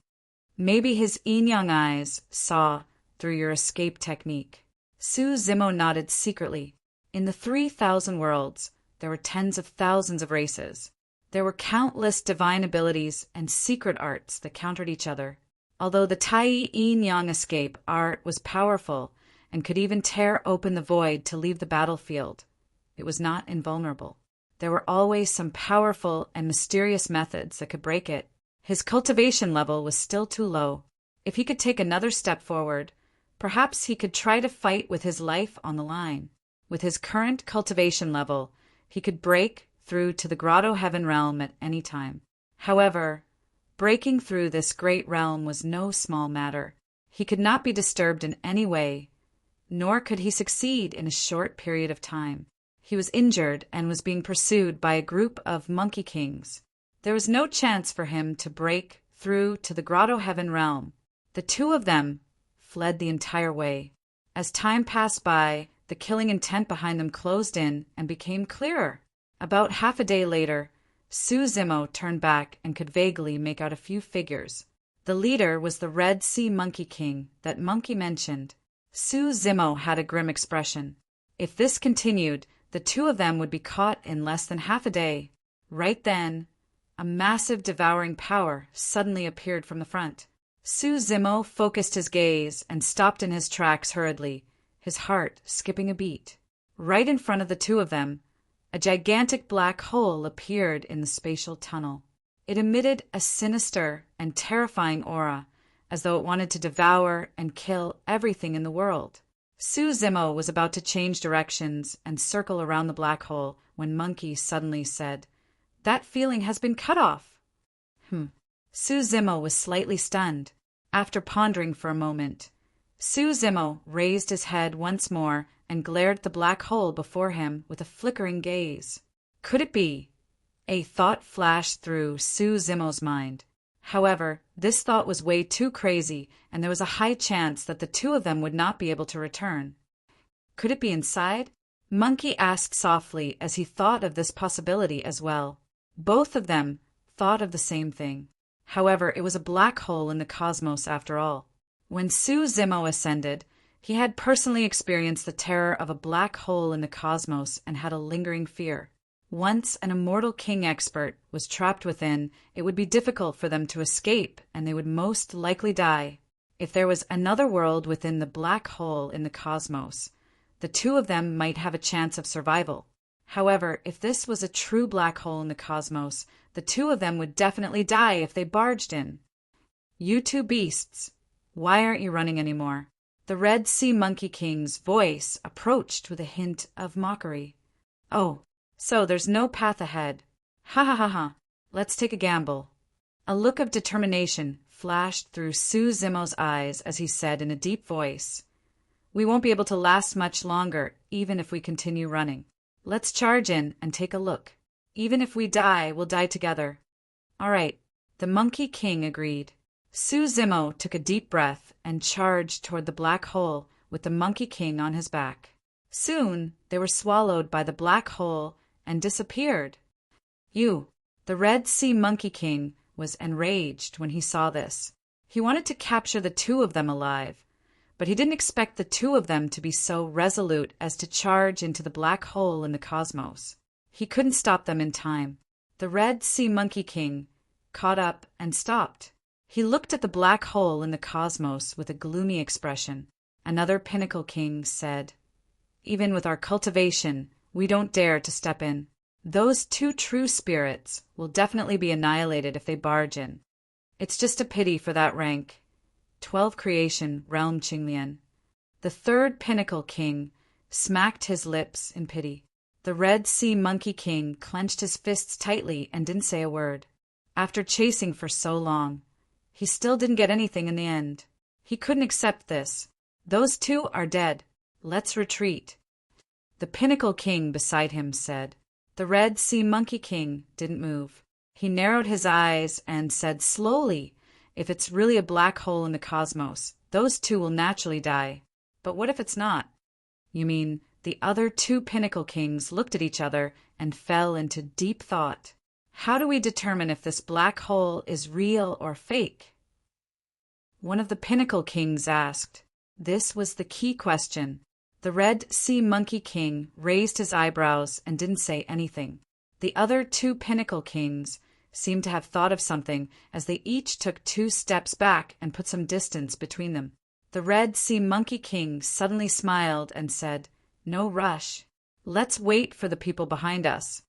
A: Maybe his yin-yang eyes saw through your escape technique. Su-Zimo nodded secretly. In the 3,000 worlds, there were tens of thousands of races. There were countless divine abilities and secret arts that countered each other. Although the Tai yin-yang escape art was powerful and could even tear open the void to leave the battlefield, it was not invulnerable. There were always some powerful and mysterious methods that could break it. His cultivation level was still too low. If he could take another step forward, perhaps he could try to fight with his life on the line. With his current cultivation level, he could break through to the Grotto Heaven realm at any time. However, breaking through this great realm was no small matter. He could not be disturbed in any way, nor could he succeed in a short period of time. He was injured and was being pursued by a group of Monkey Kings. There was no chance for him to break through to the Grotto Heaven realm. The two of them fled the entire way. As time passed by, the killing intent behind them closed in and became clearer. About half a day later, Su-Zimo turned back and could vaguely make out a few figures. The leader was the Red Sea Monkey King that Monkey mentioned. Su-Zimo had a grim expression. If this continued, the two of them would be caught in less than half a day. Right then, a massive devouring power suddenly appeared from the front. Su-Zimo focused his gaze and stopped in his tracks hurriedly, his heart skipping a beat. Right in front of the two of them, a gigantic black hole appeared in the spatial tunnel. It emitted a sinister and terrifying aura, as though it wanted to devour and kill everything in the world. Zemo was about to change directions and circle around the black hole when Monkey suddenly said, "That feeling has been cut off." Zemo was slightly stunned. After pondering for a moment, Zemo raised his head once more and glared at the black hole before him with a flickering gaze. Could it be? A thought flashed through Zemo's mind. However, this thought was way too crazy, and there was a high chance that the two of them would not be able to return. Could it be inside? Monkey asked softly as he thought of this possibility as well. Both of them thought of the same thing. However, it was a black hole in the cosmos after all. When Zemo ascended, he had personally experienced the terror of a black hole in the cosmos and had a lingering fear. Once an immortal king expert was trapped within, it would be difficult for them to escape, and they would most likely die. If there was another world within the black hole in the cosmos, the two of them might have a chance of survival. However, if this was a true black hole in the cosmos, the two of them would definitely die if they barged in. "You two beasts, why aren't you running anymore?" The Red Sea Monkey King's voice approached with a hint of mockery. "Oh, so there's no path ahead. Ha ha ha ha. Let's take a gamble." A look of determination flashed through Zemo's eyes as he said in a deep voice, "We won't be able to last much longer, even if we continue running. Let's charge in and take a look. Even if we die, we'll die together." "All right," the Monkey King agreed. Zemo took a deep breath and charged toward the black hole with the Monkey King on his back. Soon they were swallowed by the black hole and disappeared. The Red Sea Monkey King was enraged when he saw this. He wanted to capture the two of them alive, but he didn't expect the two of them to be so resolute as to charge into the black hole in the cosmos. He couldn't stop them in time. The Red Sea Monkey King caught up and stopped. He looked at the black hole in the cosmos with a gloomy expression. Another Pinnacle King said, "Even with our cultivation, we don't dare to step in. Those two true spirits will definitely be annihilated if they barge in. It's just a pity for that rank. 12 Creation, Realm Qinglian." The third Pinnacle King smacked his lips in pity. The Red Sea Monkey King clenched his fists tightly and didn't say a word. After chasing for so long, he still didn't get anything in the end. He couldn't accept this. "Those two are dead. Let's retreat." The Pinnacle King beside him said. The Red Sea Monkey King didn't move. He narrowed his eyes and said slowly, "If it's really a black hole in the cosmos, those two will naturally die. But what if it's not?" "You mean?" The other two Pinnacle Kings looked at each other and fell into deep thought. "How do we determine if this black hole is real or fake?" One of the Pinnacle Kings asked. This was the key question. The Red Sea Monkey King raised his eyebrows and didn't say anything. The other two Pinnacle Kings seemed to have thought of something as they each took 2 steps back and put some distance between them. The Red Sea Monkey King suddenly smiled and said, "No rush. Let's wait for the people behind us."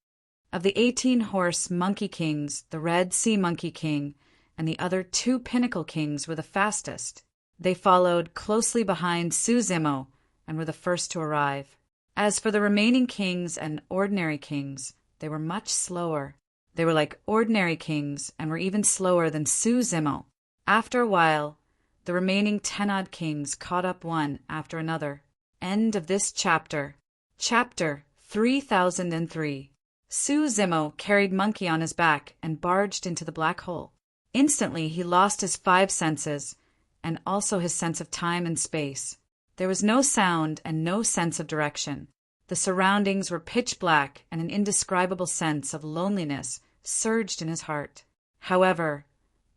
A: Of the 18-horse Monkey Kings, the Red Sea Monkey King and the other 2 Pinnacle Kings were the fastest. They followed closely behind Zemo and were the first to arrive. As for the remaining kings and ordinary kings, they were much slower. They were like ordinary kings and were even slower than Zemo. After a while, the remaining 10-odd kings caught up one after another. End of this chapter. Chapter 3003. Zemo carried Monkey on his back and barged into the black hole. Instantly, he lost his 5 senses and also his sense of time and space. There was no sound and no sense of direction. The surroundings were pitch black, and an indescribable sense of loneliness surged in his heart. However,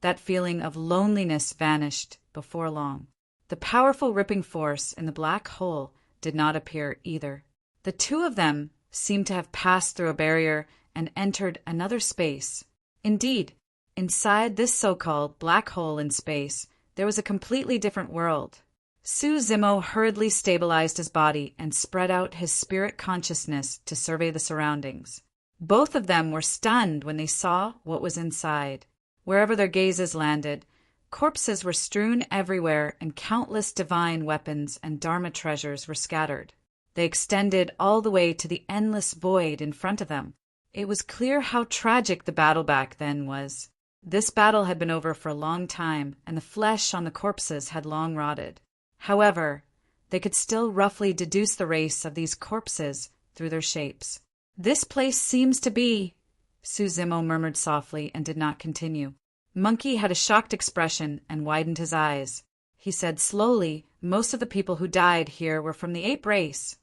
A: that feeling of loneliness vanished before long. The powerful ripping force in the black hole did not appear either. The two of them seemed to have passed through a barrier and entered another space. Indeed, inside this so-called black hole in space, there was a completely different world. Zemo hurriedly stabilized his body and spread out his spirit consciousness to survey the surroundings. Both of them were stunned when they saw what was inside. Wherever their gazes landed, corpses were strewn everywhere and countless divine weapons and Dharma treasures were scattered. They extended all the way to the endless void in front of them. It was clear how tragic the battle back then was. This battle had been over for a long time, and the flesh on the corpses had long rotted. However, they could still roughly deduce the race of these corpses through their shapes. "This place seems to be," Suzimo murmured softly and did not continue. Monkey had a shocked expression and widened his eyes. He said slowly, "Most of the people who died here were from the ape race."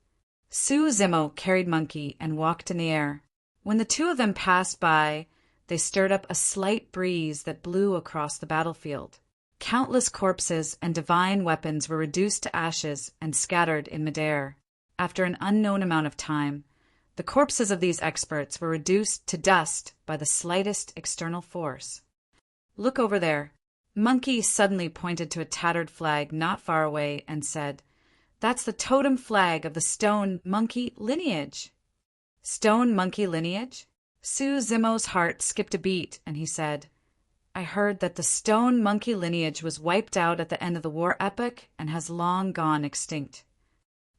A: Suzimo carried Monkey and walked in the air. When the two of them passed by, they stirred up a slight breeze that blew across the battlefield. Countless corpses and divine weapons were reduced to ashes and scattered in midair. After an unknown amount of time, the corpses of these experts were reduced to dust by the slightest external force. "Look over there." Monkey suddenly pointed to a tattered flag not far away and said, "That's the totem flag of the stone monkey lineage." "Stone monkey lineage?" Suzimo's heart skipped a beat, and he said, "I heard that the stone monkey lineage was wiped out at the end of the war epoch and has long gone extinct."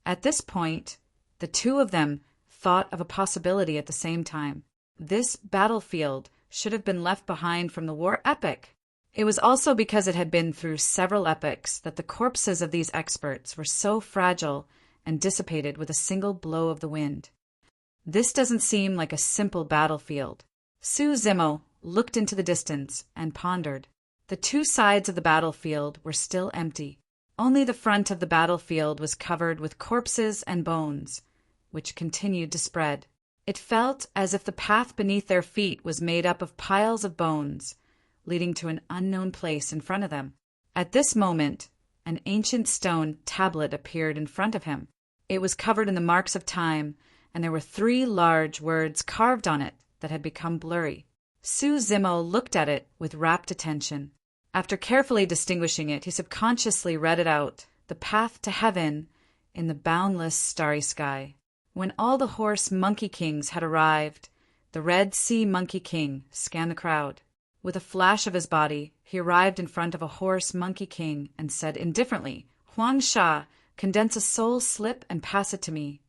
A: At this point, the two of them thought of a possibility at the same time. This battlefield should have been left behind from the war epoch. It was also because it had been through several epochs that the corpses of these experts were so fragile and dissipated with a single blow of the wind. This doesn't seem like a simple battlefield. Suzimo looked into the distance and pondered. The two sides of the battlefield were still empty. Only the front of the battlefield was covered with corpses and bones, which continued to spread. It felt as if the path beneath their feet was made up of piles of bones, leading to an unknown place in front of them. At this moment, an ancient stone tablet appeared in front of him. It was covered in the marks of time, and there were 3 large words carved on it that had become blurry. Suzimo looked at it with rapt attention. After carefully distinguishing it, he subconsciously read it out, "The path to heaven in the boundless starry sky." When all the horse monkey kings had arrived, the Red Sea Monkey King scanned the crowd. With a flash of his body, he arrived in front of a horse monkey king and said indifferently, "Huang Sha, condense a soul slip and pass it to me."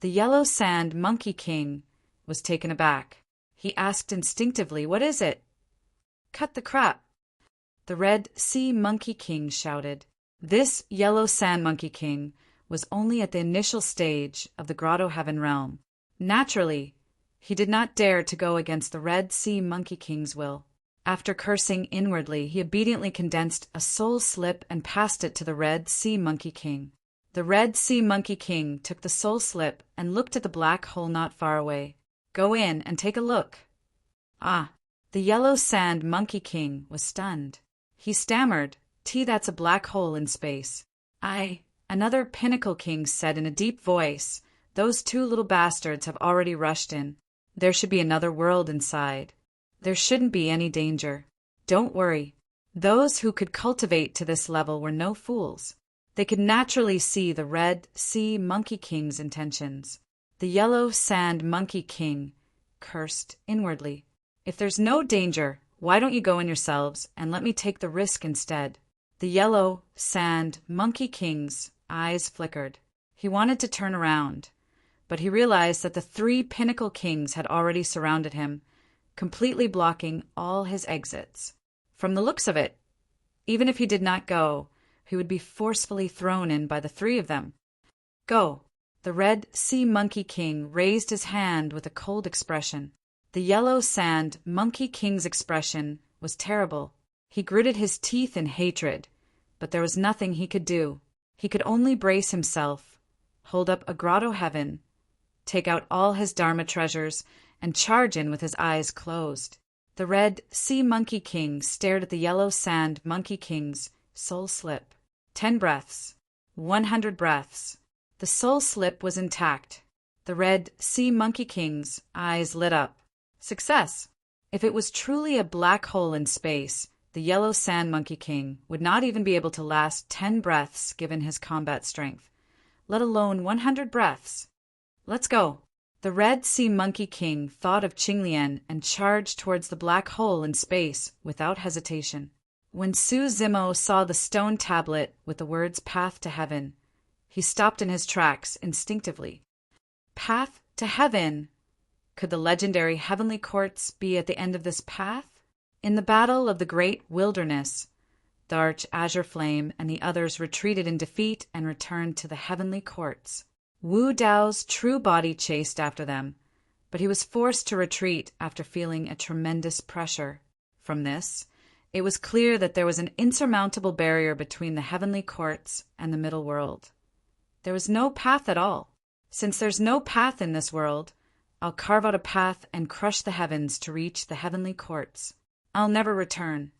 A: The Yellow Sand Monkey King was taken aback. He asked instinctively, "What is it?" "Cut the crap," the Red Sea Monkey King shouted. This Yellow Sand Monkey King was only at the initial stage of the Grotto Heaven realm. Naturally, he did not dare to go against the Red Sea Monkey King's will. After cursing inwardly, he obediently condensed a soul slip and passed it to the Red Sea Monkey King. The Red Sea Monkey King took the soul slip and looked at the black hole not far away. "Go in and take a look." "Ah." The Yellow Sand Monkey King was stunned. He stammered, That's a black hole in space." Another Pinnacle King said in a deep voice, "Those 2 little bastards have already rushed in. There should be another world inside. There shouldn't be any danger. Don't worry." Those who could cultivate to this level were no fools. They could naturally see the Red Sea Monkey King's intentions. The Yellow Sand Monkey King cursed inwardly. "If there's no danger, why don't you go in yourselves and let me take the risk instead?" The Yellow Sand Monkey King's eyes flickered. He wanted to turn around, but he realized that the 3 Pinnacle Kings had already surrounded him, completely blocking all his exits. From the looks of it, even if he did not go, he would be forcefully thrown in by the 3 of them. "Go." The Red Sea Monkey King raised his hand with a cold expression. The Yellow Sand Monkey King's expression was terrible. He gritted his teeth in hatred, but there was nothing he could do. He could only brace himself, hold up a Grotto Heaven, take out all his Dharma treasures, and charge in with his eyes closed. The Red Sea Monkey King stared at the Yellow Sand Monkey King's soul slip. 10 breaths. 100 breaths. The soul slip was intact. The Red Sea Monkey King's eyes lit up. Success! If it was truly a black hole in space, the Yellow Sand Monkey King would not even be able to last 10 breaths given his combat strength, let alone 100 breaths. "Let's go." The Red Sea Monkey King thought of Qinglian and charged towards the black hole in space without hesitation. When Su Zimo saw the stone tablet with the words Path to Heaven, he stopped in his tracks instinctively. Path to Heaven! Could the legendary heavenly courts be at the end of this path? In the battle of the great wilderness, the Arch Azure Flame and the others retreated in defeat and returned to the heavenly courts. Wu Dao's true body chased after them, but he was forced to retreat after feeling a tremendous pressure. From this, it was clear that there was an insurmountable barrier between the heavenly courts and the middle world. There was no path at all. Since there's no path in this world, I'll carve out a path and crush the heavens to reach the heavenly courts. I'll never return.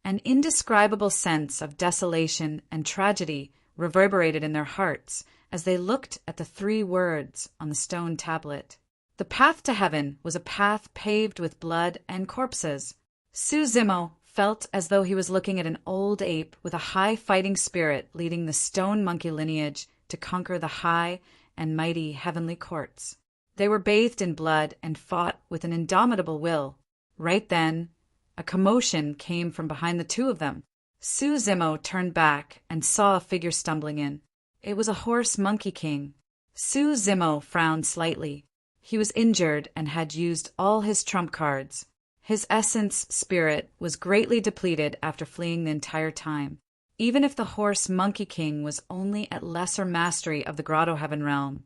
A: An indescribable sense of desolation and tragedy reverberated in their hearts as they looked at the 3 words on the stone tablet. The path to heaven was a path paved with blood and corpses. Su Zimo felt as though he was looking at an old ape with a high fighting spirit leading the stone monkey lineage to conquer the high and mighty heavenly courts. They were bathed in blood and fought with an indomitable will. Right then, a commotion came from behind the 2 of them. Su Zimo turned back and saw a figure stumbling in. It was a horse monkey king. Su Zimo frowned slightly. He was injured and had used all his trump cards. His essence spirit was greatly depleted after fleeing the entire time. Even if the horse monkey king was only at lesser mastery of the Grotto Heaven realm,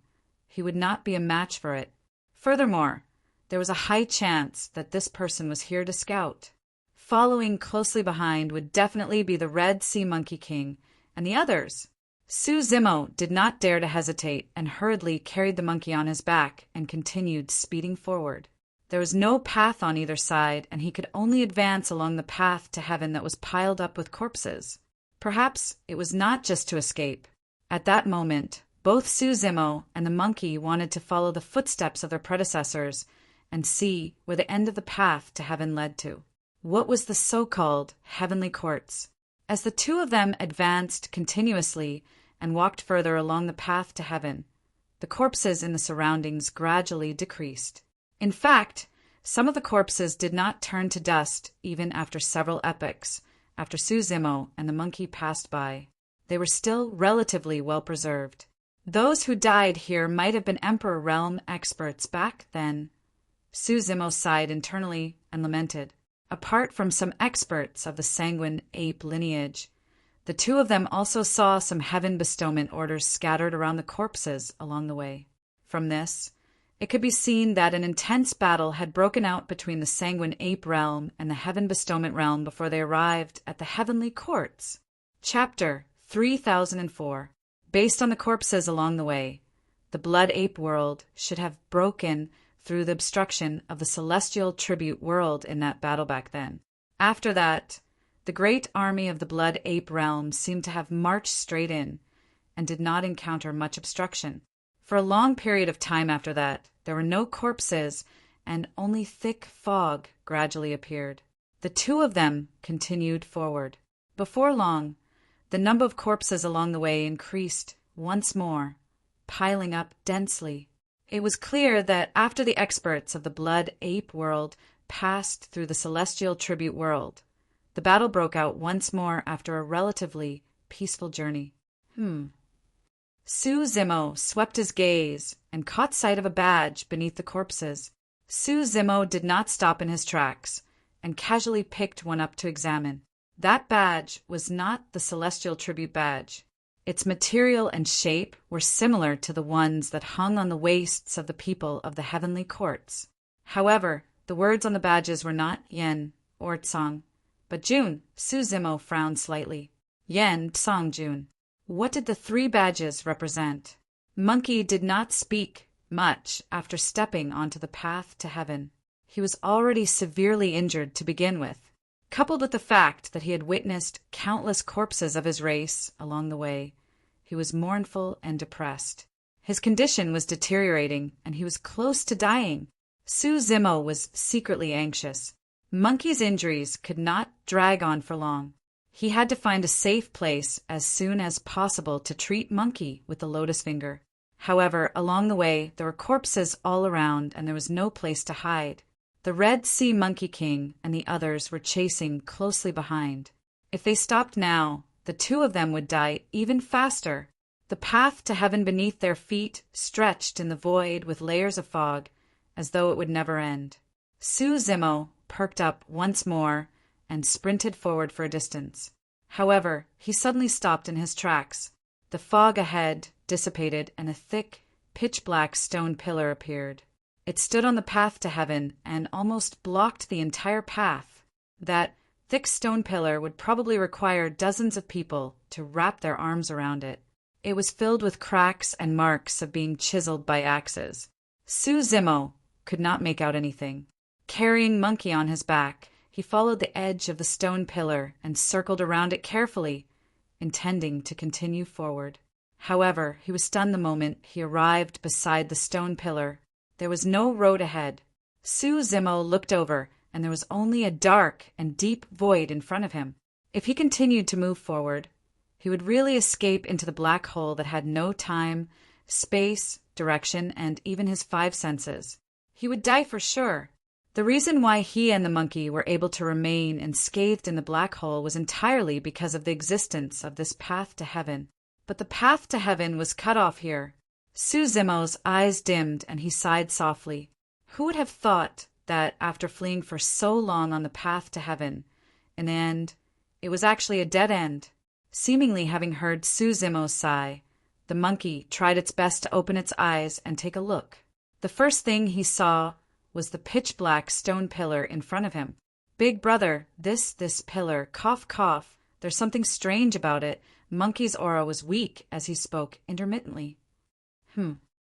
A: he would not be a match for it. Furthermore, there was a high chance that this person was here to scout. Following closely behind would definitely be the Red Sea Monkey King and the others. Su Zimo did not dare to hesitate and hurriedly carried the monkey on his back and continued speeding forward. There was no path on either side, and he could only advance along the path to heaven that was piled up with corpses. Perhaps it was not just to escape. At that moment, both Su Zimo and the monkey wanted to follow the footsteps of their predecessors and see where the end of the path to heaven led to. What was the so-called heavenly courts? As the 2 of them advanced continuously and walked further along the path to heaven, the corpses in the surroundings gradually decreased. In fact, some of the corpses did not turn to dust even after several epochs, after Su Zimo and the monkey passed by. They were still relatively well preserved. Those who died here might have been Emperor Realm experts back then. Su Zimo sighed internally and lamented. Apart from some experts of the sanguine ape lineage, the 2 of them also saw some heaven bestowment orders scattered around the corpses along the way. From this, it could be seen that an intense battle had broken out between the sanguine ape realm and the heaven bestowment realm before they arrived at the heavenly courts. Chapter 3004. Based on the corpses along the way, the blood ape world should have broken through the obstruction of the celestial tribute world in that battle back then. After that, the great army of the blood ape realm seemed to have marched straight in and did not encounter much obstruction. For a long period of time after that, there were no corpses and only thick fog gradually appeared. The 2 of them continued forward. Before long, the number of corpses along the way increased once more, piling up densely. It was clear that after the experts of the blood ape world passed through the celestial tribute world, the battle broke out once more after a relatively peaceful journey. Su Zimo swept his gaze and caught sight of a badge beneath the corpses. Su Zimo did not stop in his tracks and casually picked one up to examine. That badge was not the celestial tribute badge. Its material and shape were similar to the ones that hung on the waists of the people of the heavenly courts. However, the words on the badges were not Yen or Tsang, but Jun. Su Zimo frowned slightly. Yen, Tsang, Jun. What did the 3 badges represent? Monkey did not speak much after stepping onto the path to heaven. He was already severely injured to begin with, coupled with the fact that he had witnessed countless corpses of his race along the way. He was mournful and depressed. His condition was deteriorating, and he was close to dying. Su Zimo was secretly anxious. Monkey's injuries could not drag on for long. He had to find a safe place as soon as possible to treat Monkey with the lotus finger. However, along the way, there were corpses all around, and there was no place to hide. The Red Sea Monkey King and the others were chasing closely behind. If they stopped now, the two of them would die even faster. The path to heaven beneath their feet stretched in the void with layers of fog, as though it would never end. Zimo perked up once more and sprinted forward for a distance. However, he suddenly stopped in his tracks. The fog ahead dissipated, and a thick, pitch-black stone pillar appeared. It stood on the path to heaven and almost blocked the entire path. That thick stone pillar would probably require dozens of people to wrap their arms around it. It was filled with cracks and marks of being chiseled by axes. Zimo could not make out anything. Carrying Monkey on his back, he followed the edge of the stone pillar and circled around it carefully, intending to continue forward. However, he was stunned the moment he arrived beside the stone pillar. There was no road ahead. Zimo looked over, and there was only a dark and deep void in front of him. If he continued to move forward, he would really escape into the black hole that had no time, space, direction, and even his 5 senses. He would die for sure. The reason why he and the monkey were able to remain unscathed in the black hole was entirely because of the existence of this path to heaven. But the path to heaven was cut off here. Zimo's eyes dimmed, and he sighed softly. Who would have thought that after fleeing for so long on the path to heaven, in the end, it was actually a dead end? Seemingly having heard Zimo's sigh, the monkey tried its best to open its eyes and take a look. The first thing he saw was the pitch-black stone pillar in front of him. Big brother, this pillar, cough, cough. There's something strange about it. Monkey's aura was weak as he spoke intermittently.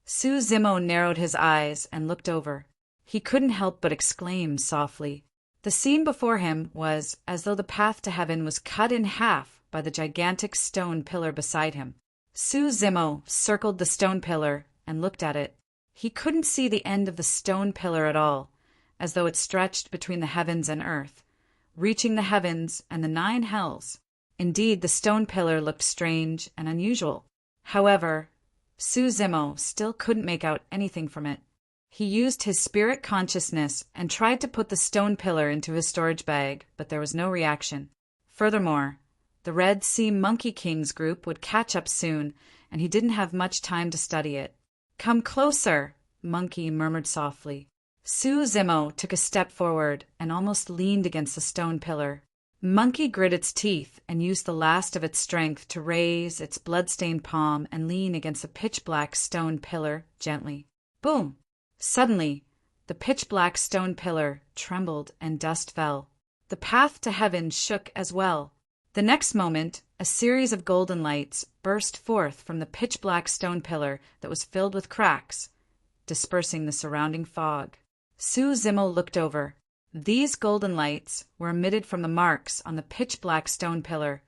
A: Zimo narrowed his eyes and looked over. He couldn't help but exclaim softly. The scene before him was as though the path to heaven was cut in half by the gigantic stone pillar beside him. Zimo circled the stone pillar and looked at it. He couldn't see the end of the stone pillar at all, as though it stretched between the heavens and earth, reaching the heavens and the 9 hells. Indeed, the stone pillar looked strange and unusual. However, Zimo still couldn't make out anything from it. He used his spirit consciousness and tried to put the stone pillar into his storage bag, but there was no reaction. Furthermore, the Red Sea Monkey King's group would catch up soon, and he didn't have much time to study it. Come closer, Monkey murmured softly. Zimo took a step forward and almost leaned against the stone pillar. Monkey grit its teeth and used the last of its strength to raise its blood-stained palm and lean against the pitch-black stone pillar gently. Boom! Suddenly, the pitch-black stone pillar trembled and dust fell. The path to heaven shook as well. The next moment, a series of golden lights burst forth from the pitch-black stone pillar that was filled with cracks, dispersing the surrounding fog. Zimo looked over. These golden lights were emitted from the marks on the pitch-black stone pillar,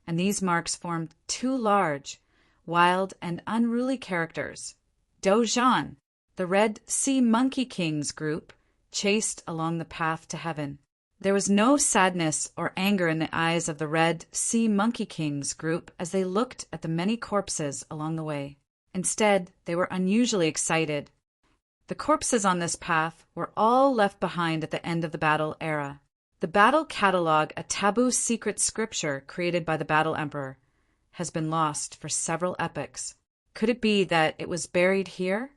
A: and these marks formed 2 large, wild, and unruly characters. Dojan, the Red Sea Monkey King's group, chased along the path to heaven. There was no sadness or anger in the eyes of the Red Sea Monkey King's group as they looked at the many corpses along the way. Instead, they were unusually excited. The corpses on this path were all left behind at the end of the battle era. The battle catalog, a taboo secret scripture created by the battle emperor, has been lost for several epochs. Could it be that it was buried here?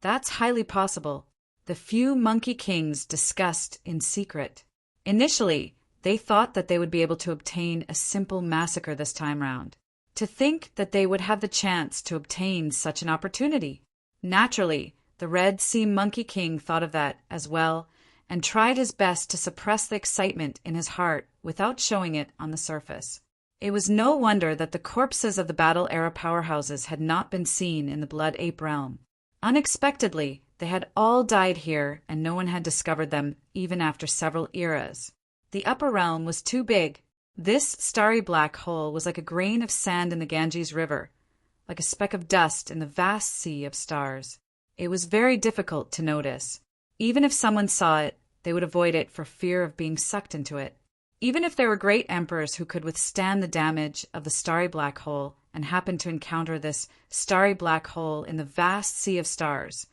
A: That's highly possible. The few monkey kings discussed in secret. Initially, they thought that they would be able to obtain a simple massacre this time round. To think that they would have the chance to obtain such an opportunity. Naturally, the Red Sea Monkey King thought of that as well and tried his best to suppress the excitement in his heart without showing it on the surface. It was no wonder that the corpses of the battle-era powerhouses had not been seen in the Blood Ape realm. Unexpectedly, they had all died here, and no one had discovered them even after several eras. The upper realm was too big. This starry black hole was like a grain of sand in the Ganges River, like a speck of dust in the vast sea of stars. It was very difficult to notice. Even if someone saw it, they would avoid it for fear of being sucked into it. Even if there were great emperors who could withstand the damage of the starry black hole and happened to encounter this starry black hole in the vast sea of stars.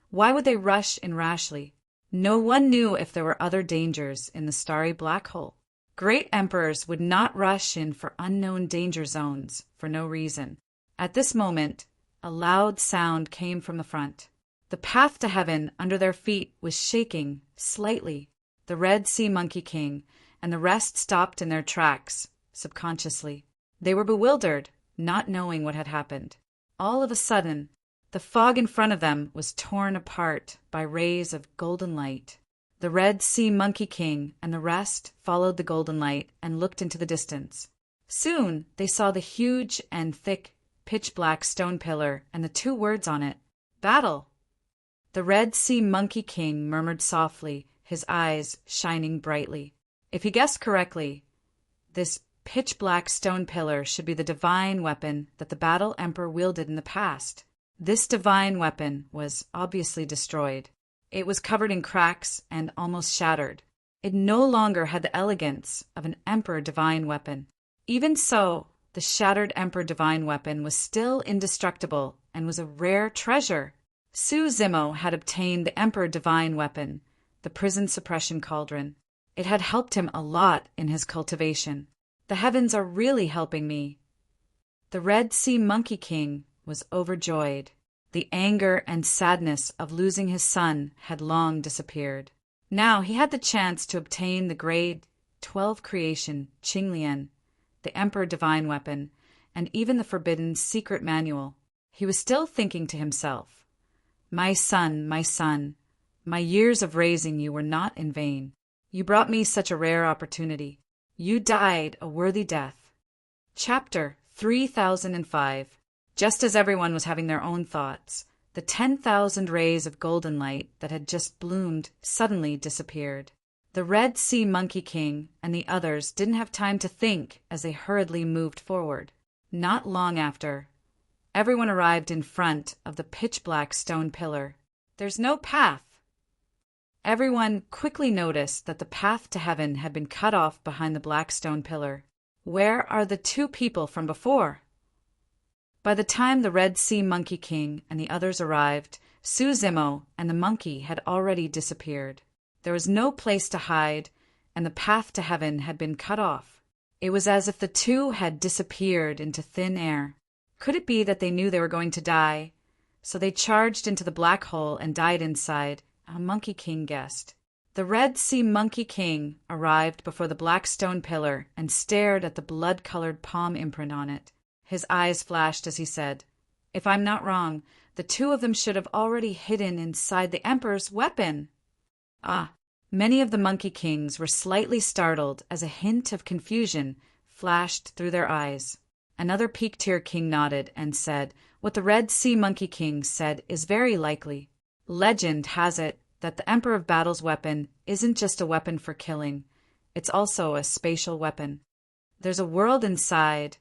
A: Why would they rush in rashly? No one knew if there were other dangers in the starry black hole. Great emperors would not rush in for unknown danger zones for no reason. At this moment, a loud sound came from the front. The path to heaven under their feet was shaking slightly. The Red Sea Monkey King and the rest stopped in their tracks, subconsciously. They were bewildered, not knowing what had happened. All of a sudden, the fog in front of them was torn apart by rays of golden light. The Red Sea Monkey King and the rest followed the golden light and looked into the distance. Soon they saw the huge and thick, pitch-black stone pillar and the two words on it, "Battle." The Red Sea Monkey King murmured softly, his eyes shining brightly. If he guessed correctly, this pitch-black stone pillar should be the divine weapon that the Battle Emperor wielded in the past. This divine weapon was obviously destroyed. It was covered in cracks and almost shattered. It no longer had the elegance of an Emperor divine weapon. Even so, the shattered Emperor divine weapon was still indestructible and was a rare treasure. Su Zimo had obtained the Emperor divine weapon, the prison suppression cauldron. It had helped him a lot in his cultivation. The heavens are really helping me. The Red Sea Monkey King was overjoyed. The anger and sadness of losing his son had long disappeared. Now he had the chance to obtain the grade 12 creation Qinglian, the Emperor divine weapon, and even the forbidden secret manual. He was still thinking to himself, my son, my years of raising you were not in vain. You brought me such a rare opportunity. You died a worthy death." Chapter 3005. Just as everyone was having their own thoughts, the 10,000 rays of golden light that had just bloomed suddenly disappeared. The Red Sea Monkey King and the others didn't have time to think as they hurriedly moved forward. Not long after, everyone arrived in front of the pitch-black stone pillar. "There's no path." Everyone quickly noticed that the path to heaven had been cut off behind the black stone pillar. Where are the two people from before? By the time the Red Sea Monkey King and the others arrived, Su Zimo and the monkey had already disappeared. There was no place to hide, and the path to heaven had been cut off. It was as if the two had disappeared into thin air. Could it be that they knew they were going to die? So they charged into the black hole and died inside, a Monkey King guessed. The Red Sea Monkey King arrived before the black stone pillar and stared at the blood-colored palm imprint on it. His eyes flashed as he said, "If I'm not wrong, the two of them should have already hidden inside the Emperor's weapon." Many of the Monkey Kings were slightly startled as a hint of confusion flashed through their eyes. Another peak-tier king nodded and said, "What the Red Sea Monkey King said is very likely. Legend has it that the Emperor of Battle's weapon isn't just a weapon for killing, it's also a spatial weapon. There's a world inside,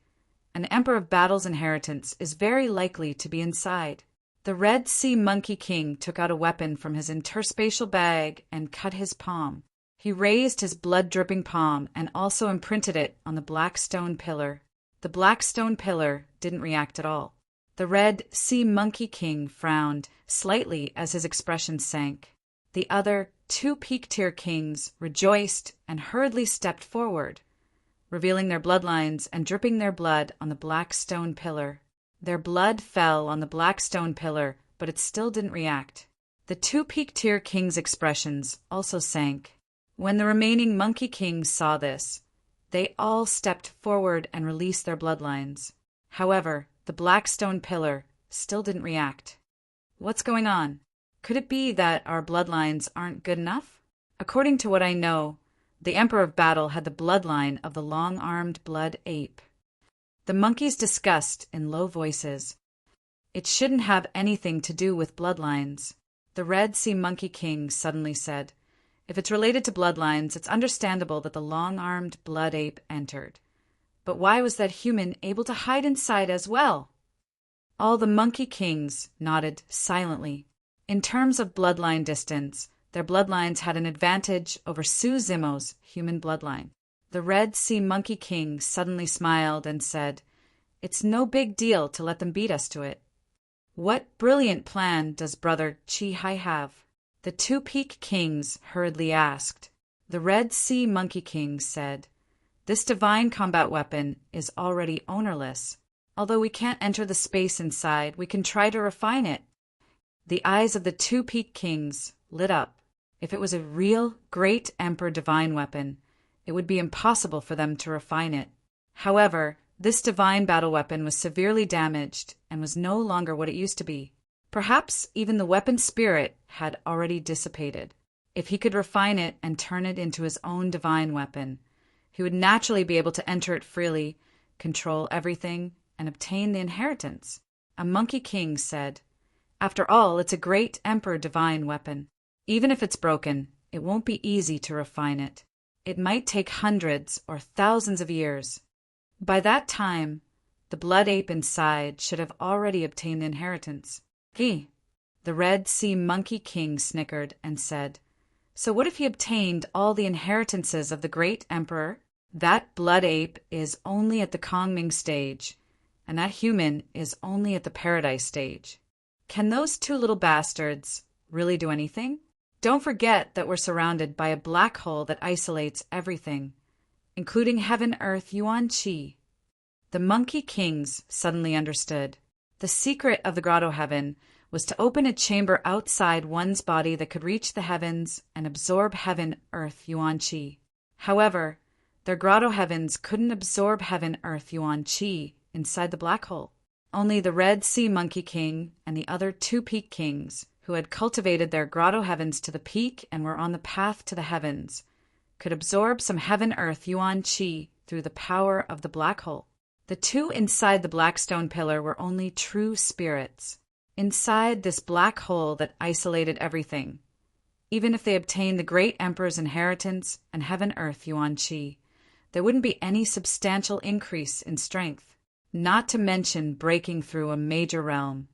A: and the Emperor of Battle's inheritance is very likely to be inside." The Red Sea Monkey King took out a weapon from his interspatial bag and cut his palm. He raised his blood-dripping palm and also imprinted it on the black stone pillar. The black stone pillar didn't react at all. The Red Sea Monkey King frowned slightly as his expression sank. The other two peak-tier kings rejoiced and hurriedly stepped forward, revealing their bloodlines and dripping their blood on the black stone pillar. Their blood fell on the black stone pillar, but it still didn't react. The two peak-tier kings' expressions also sank. When the remaining Monkey Kings saw this, they all stepped forward and released their bloodlines. However, the black stone pillar still didn't react. What's going on? Could it be that our bloodlines aren't good enough? According to what I know, the Emperor of Battle had the bloodline of the long-armed blood ape. The monkeys discussed in low voices. It shouldn't have anything to do with bloodlines. The Red Sea Monkey King suddenly said, "If it's related to bloodlines, it's understandable that the long-armed blood ape entered. But why was that human able to hide inside as well?" All the Monkey Kings nodded silently. In terms of bloodline distance, their bloodlines had an advantage over Su Zimo's human bloodline. The Red Sea Monkey King suddenly smiled and said, It's no big deal to let them beat us to it. What brilliant plan does Brother Chi-Hai have? The two Peak Kings hurriedly asked. The Red Sea Monkey King said, "This divine combat weapon is already ownerless. Although we can't enter the space inside, we can try to refine it." The eyes of the two Peak Kings lit up. If it was a real great Emperor divine weapon, it would be impossible for them to refine it. However, this divine battle weapon was severely damaged and was no longer what it used to be. Perhaps even the weapon's spirit had already dissipated. If he could refine it and turn it into his own divine weapon, he would naturally be able to enter it freely, control everything, and obtain the inheritance. A Monkey King said, "After all, it's a great Emperor divine weapon. Even if it's broken, it won't be easy to refine it. It might take hundreds or thousands of years. By that time, the blood ape inside should have already obtained the inheritance." The Red Sea Monkey King snickered and said, "So what if he obtained all the inheritances of the great Emperor? That blood ape is only at the Kongming stage, and that human is only at the Paradise stage. Can those two little bastards really do anything? Don't forget that we're surrounded by a black hole that isolates everything, including heaven, earth, Yuan Qi." The Monkey Kings suddenly understood. The secret of the Grotto Heaven was to open a chamber outside one's body that could reach the heavens and absorb heaven, earth, Yuan Qi. However, their Grotto Heavens couldn't absorb heaven, earth, Yuan Qi inside the black hole. Only the Red Sea Monkey King and the other two Peak Kings, who had cultivated their Grotto Heavens to the peak and were on the path to the heavens, could absorb some heaven, earth, Yuan Qi through the power of the black hole. The two inside the black stone pillar were only true spirits, inside this black hole that isolated everything. Even if they obtained the great Emperor's inheritance and heaven, earth, Yuan Qi, there wouldn't be any substantial increase in strength, not to mention breaking through a major realm.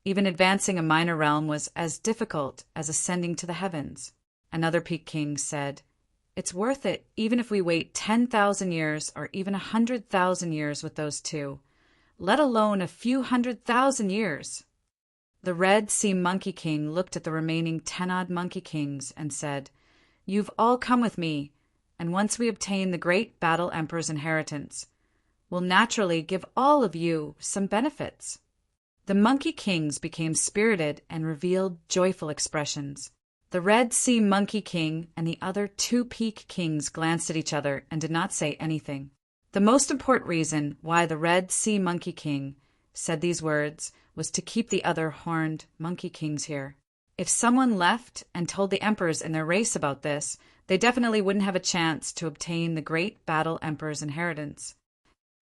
A: Even advancing a minor realm was as difficult as ascending to the heavens. Another Peak King said, "It's worth it even if we wait 10,000 years or even 100,000 years with those two, let alone a few 100,000 years." The Red Sea Monkey King looked at the remaining 10-odd Monkey Kings and said, "You've all come with me, and once we obtain the great Battle Emperor's inheritance, we'll naturally give all of you some benefits." The Monkey Kings became spirited and revealed joyful expressions. The Red Sea Monkey King and the other two Peak Kings glanced at each other and did not say anything. The most important reason why the Red Sea Monkey King said these words was to keep the other horned Monkey Kings here. If someone left and told the emperors in their race about this, they definitely wouldn't have a chance to obtain the great Battle Emperor's inheritance.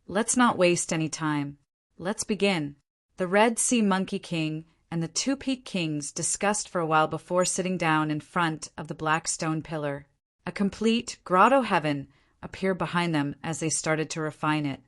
A: Let's not waste any time. Let's begin. The Red Sea Monkey King and the two Peak Kings discussed for a while before sitting down in front of the black stone pillar. A complete Grotto Heaven appeared behind them as they started to refine it.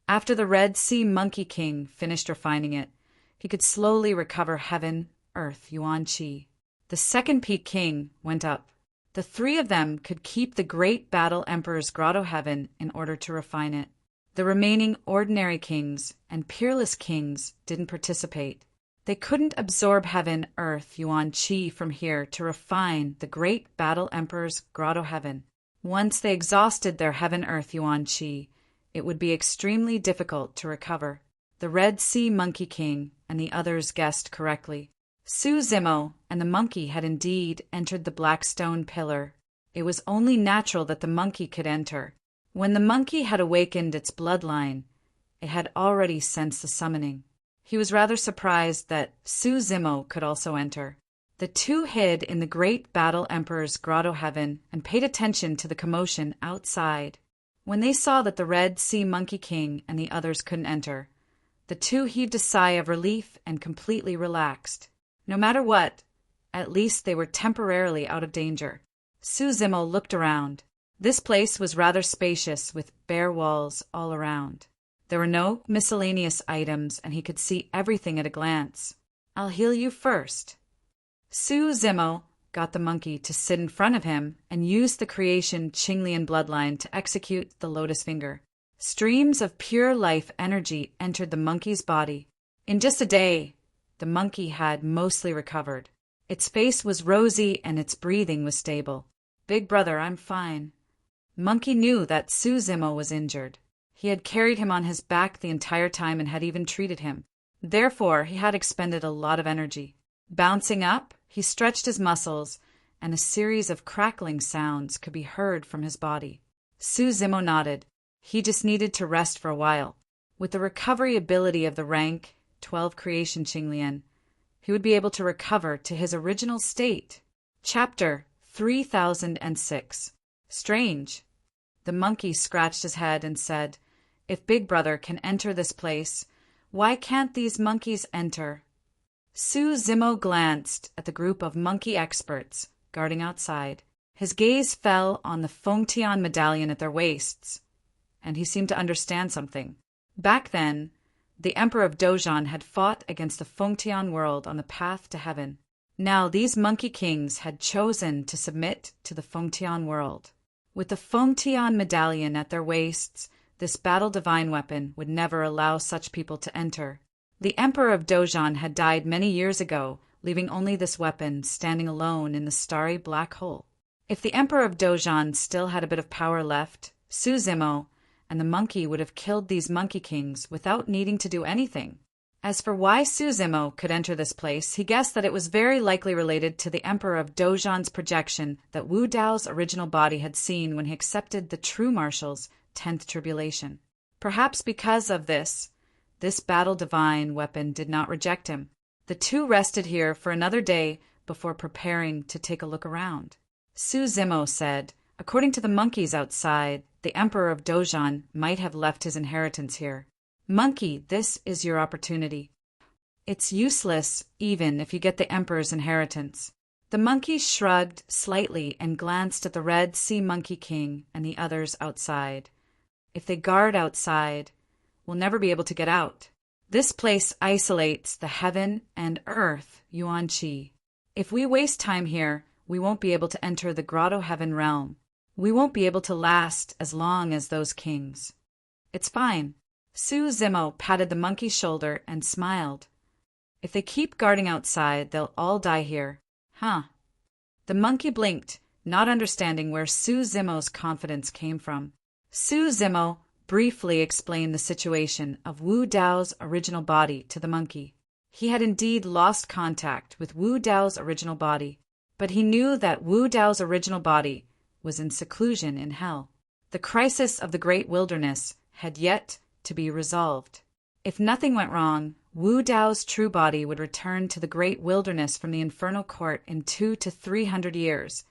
A: After the Red Sea Monkey King finished refining it, he could slowly recover heaven, earth, Yuan Qi. The second Peak King went up. The three of them could keep the great Battle Emperor's Grotto Heaven in order to refine it. The remaining ordinary kings and peerless kings didn't participate. They couldn't absorb heaven, earth, Yuan Qi from here to refine the great Battle Emperor's Grotto Heaven. Once they exhausted their heaven, earth, Yuan Qi, it would be extremely difficult to recover. The Red Sea Monkey King and the others guessed correctly. Su Zimo and the monkey had indeed entered the black stone pillar. It was only natural that the monkey could enter. When the monkey had awakened its bloodline, it had already sensed the summoning. He was rather surprised that Su Zimo could also enter. The two hid in the great Battle Emperor's Grotto Heaven and paid attention to the commotion outside. When they saw that the Red Sea Monkey King and the others couldn't enter, the two heaved a sigh of relief and completely relaxed. No matter what, at least they were temporarily out of danger. Su Zimo looked around. This place was rather spacious with bare walls all around. There were no miscellaneous items and he could see everything at a glance. "I'll heal you first." Su Zimo got the monkey to sit in front of him and used the creation Qinglian bloodline to execute the lotus finger. Streams of pure life energy entered the monkey's body. In just a day, the monkey had mostly recovered. Its face was rosy and its breathing was stable. "Big brother, I'm fine." Monkey knew that Suzimo was injured. He had carried him on his back the entire time and had even treated him. Therefore, he had expended a lot of energy. Bouncing up, he stretched his muscles, and a series of crackling sounds could be heard from his body. Suzimo nodded. He just needed to rest for a while. With the recovery ability of the rank 12 creation Qinglian, he would be able to recover to his original state. Chapter 3006. Strange. The monkey scratched his head and said, "If Big Brother can enter this place, why can't these monkeys enter?" Suzimo glanced at the group of monkey experts guarding outside. His gaze fell on the Fengtian medallion at their waists, and he seemed to understand something. Back then, the Emperor of Dozhan had fought against the Fengtian world on the path to heaven. Now these monkey kings had chosen to submit to the Fengtian world. With the Fengtian medallion at their waists, this battle divine weapon would never allow such people to enter. The Emperor of Dozhan had died many years ago, leaving only this weapon standing alone in the starry black hole. If the Emperor of Dozhan still had a bit of power left, Suzimo and the monkey would have killed these monkey kings without needing to do anything. As for why Suzimo could enter this place, he guessed that it was very likely related to the Emperor of Dozhan's projection that Wu Dao's original body had seen when he accepted the True Marshal's 10th tribulation. Perhaps because of this battle divine weapon did not reject him. The two rested here for another day before preparing to take a look around. Suzimo said, "According to the monkeys outside, the Emperor of Dozhan might have left his inheritance here. Monkey, this is your opportunity. It's useless even if you get the Emperor's inheritance." The monkey shrugged slightly and glanced at the Red Sea Monkey King and the others outside. "If they guard outside, we'll never be able to get out. This place isolates the heaven and earth Yuan Qi. If we waste time here, we won't be able to enter the Grotto Heaven realm. We won't be able to last as long as those kings." "It's fine." Suzimo patted the monkey's shoulder and smiled. "If they keep guarding outside, they'll all die here." "Huh." The monkey blinked, not understanding where Suzimo's confidence came from. Suzimo briefly explained the situation of Wu Dao's original body to the monkey. He had indeed lost contact with Wu Dao's original body, but he knew that Wu Dao's original body was in seclusion in hell. The crisis of the Great Wilderness had yet to be resolved. If nothing went wrong, Wu Dao's true body would return to the Great Wilderness from the Infernal Court in 200 to 300 years,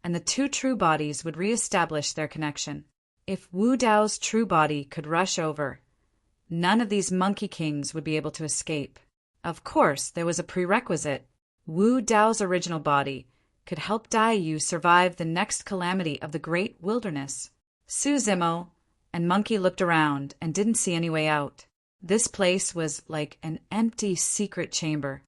A: and the two true bodies would re-establish their connection. If Wu Dao's true body could rush over, none of these monkey kings would be able to escape. Of course, there was a prerequisite. Wu Dao's original body could help Daiyu survive the next calamity of the Great Wilderness. Suzimo and Monkey looked around and didn't see any way out. This place was like an empty secret chamber.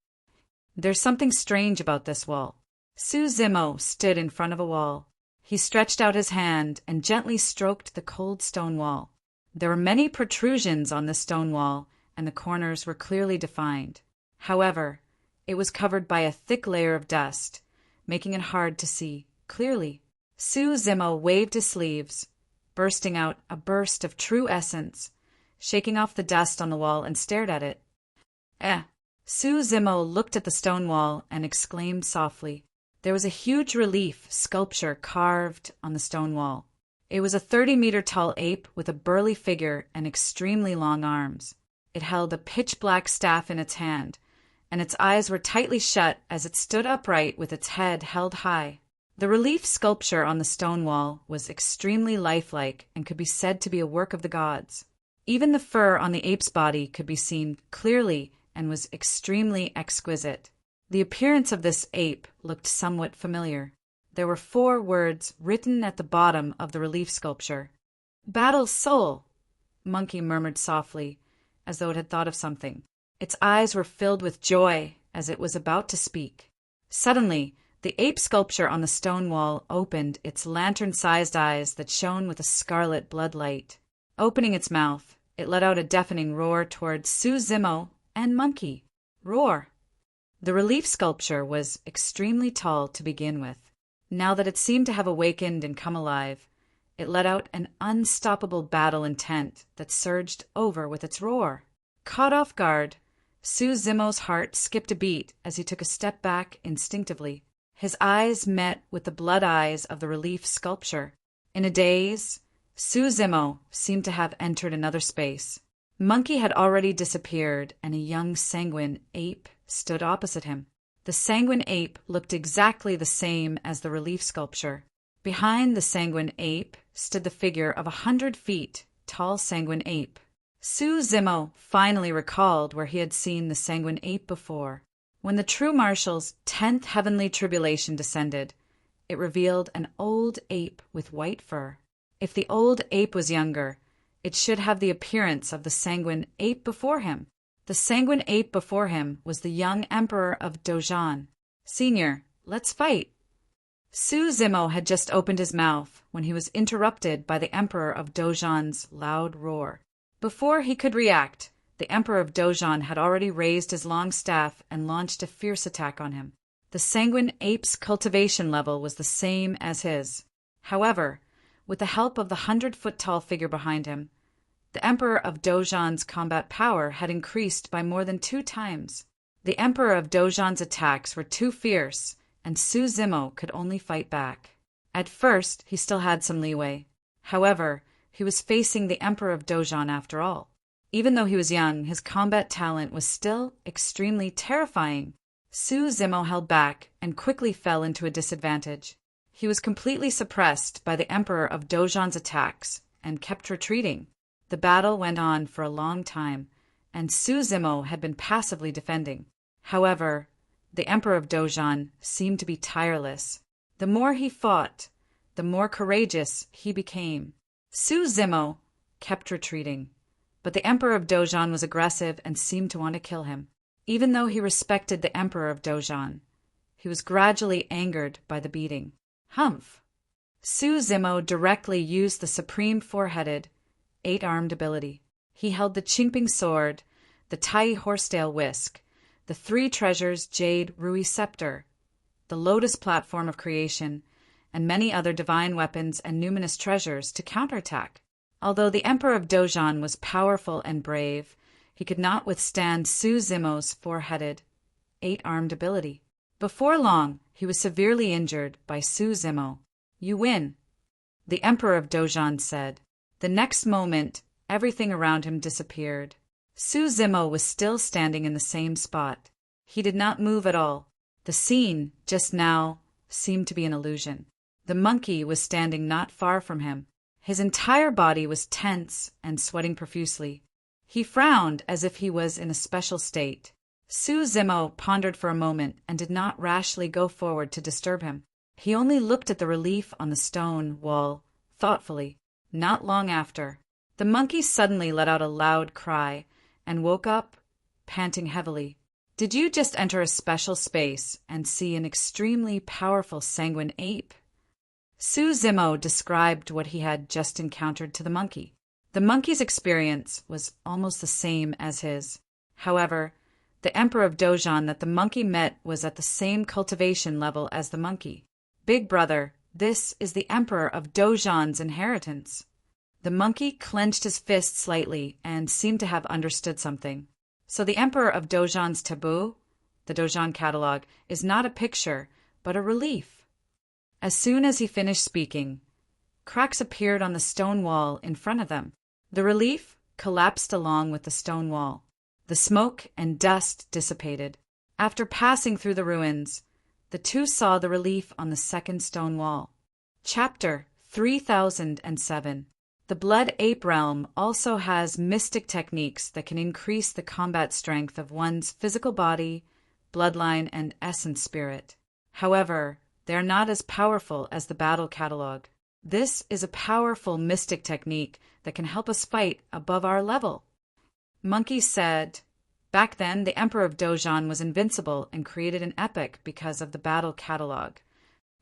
A: "There's something strange about this wall." Suzimo stood in front of a wall. He stretched out his hand and gently stroked the cold stone wall. There were many protrusions on the stone wall, and the corners were clearly defined. However, it was covered by a thick layer of dust, making it hard to see clearly. Suzimo waved his sleeves, bursting out a burst of true essence, shaking off the dust on the wall and stared at it. Suzimo looked at the stone wall and exclaimed softly. There was a huge relief sculpture carved on the stone wall. It was a 30-meter-tall ape with a burly figure and extremely long arms. It held a pitch-black staff in its hand, and its eyes were tightly shut as it stood upright with its head held high. The relief sculpture on the stone wall was extremely lifelike and could be said to be a work of the gods. Even the fur on the ape's body could be seen clearly and was extremely exquisite. The appearance of this ape looked somewhat familiar. There were 4 words written at the bottom of the relief sculpture. "Battle Soul," Monkey murmured softly, as though it had thought of something. Its eyes were filled with joy as it was about to speak. Suddenly, the ape sculpture on the stone wall opened its lantern-sized eyes that shone with a scarlet blood light. Opening its mouth, it let out a deafening roar towards Suzumo and Monkey. Roar! The relief sculpture was extremely tall to begin with. Now that it seemed to have awakened and come alive, it let out an unstoppable battle intent that surged over with its roar. Caught off guard, Suzumo's heart skipped a beat as he took a step back instinctively. His eyes met with the blood eyes of the relief sculpture. In a daze, Suzumo seemed to have entered another space. Monkey had already disappeared, and a young sanguine ape stood opposite him. The sanguine ape looked exactly the same as the relief sculpture. Behind the sanguine ape stood the figure of 100 feet tall sanguine ape. Suzumo finally recalled where he had seen the sanguine ape before. When the true marshal's 10th heavenly tribulation descended, it revealed an old ape with white fur. If the old ape was younger, it should have the appearance of the sanguine ape before him. The sanguine ape before him was the young emperor of Dojan. Senior, let's fight. Suzumo had just opened his mouth when he was interrupted by the emperor of Dojan's loud roar. Before he could react, the emperor of Dojan had already raised his long staff and launched a fierce attack on him. The sanguine ape's cultivation level was the same as his. However, with the help of the 100-foot-tall figure behind him, the emperor of Dojan's combat power had increased by more than 2 times. The emperor of Dojan's attacks were too fierce, and Suzumo could only fight back. At first, he still had some leeway. However, he was facing the emperor of Dojan after all. Even though he was young, his combat talent was still extremely terrifying. Suzumo held back and quickly fell into a disadvantage. He was completely suppressed by the emperor of Dojan's attacks and kept retreating. The battle went on for a long time, and Suzumo had been passively defending. However, the emperor of Dojan seemed to be tireless. The more he fought, the more courageous he became. Suzumo kept retreating, but the emperor of Dojan was aggressive and seemed to want to kill him. Even though he respected the emperor of Dojan, he was gradually angered by the beating. Humph! Suzumo directly used the supreme four-headed, 8-armed ability. He held the Chinkping sword, the Tai horsetail whisk, the 3 treasures jade Rui scepter, the lotus platform of creation, and many other divine weapons and numinous treasures to counterattack. Although the emperor of Dojan was powerful and brave, he could not withstand Suzumo's 4-headed, 8-armed ability. Before long, he was severely injured by Suzumo. You win, the emperor of Dojan said. The next moment, everything around him disappeared. Suzumo was still standing in the same spot. He did not move at all. The scene, just now, seemed to be an illusion. The monkey was standing not far from him. His entire body was tense and sweating profusely. He frowned as if he was in a special state. Suzumo pondered for a moment and did not rashly go forward to disturb him. He only looked at the relief on the stone wall thoughtfully. Not long after, the monkey suddenly let out a loud cry and woke up, panting heavily. Did you just enter a special space and see an extremely powerful sanguine ape? Suzumo described what he had just encountered to the monkey. The monkey's experience was almost the same as his. However, the emperor of Dojan that the monkey met was at the same cultivation level as the monkey. Big brother, this is the emperor of Dojan's inheritance. The monkey clenched his fist slightly and seemed to have understood something. So the emperor of Dojan's taboo, the Dojan catalog, is not a picture, but a relief. As soon as he finished speaking, cracks appeared on the stone wall in front of them. The relief collapsed along with the stone wall. The smoke and dust dissipated. After passing through the ruins, the two saw the relief on the second stone wall. Chapter 3007. The Blood Ape Realm also has mystic techniques that can increase the combat strength of one's physical body, bloodline, and essence spirit. However, they are not as powerful as the battle catalog. This is a powerful mystic technique that can help us fight above our level. Monkey said, back then the Emperor of Dojan was invincible and created an epic because of the battle catalog.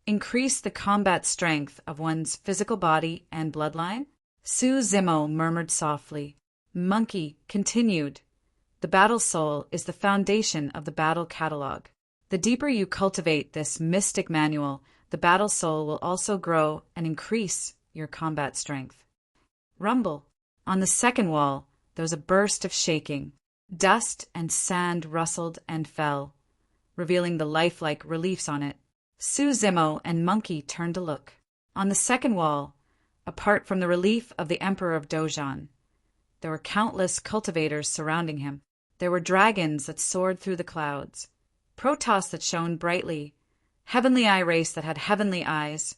A: Increase the combat strength of one's physical body and bloodline? Su Zimo murmured softly. Monkey continued. The battle soul is the foundation of the battle catalog. The deeper you cultivate this mystic manual, the battle soul will also grow and increase your combat strength. Rumble. On the second wall, there was a burst of shaking. Dust and sand rustled and fell, revealing the lifelike reliefs on it. Su Zimo and Monkey turned to look. On the second wall, apart from the relief of the Emperor of Dojan, there were countless cultivators surrounding him. There were dragons that soared through the clouds, Protoss that shone brightly, Heavenly Eye race that had heavenly eyes,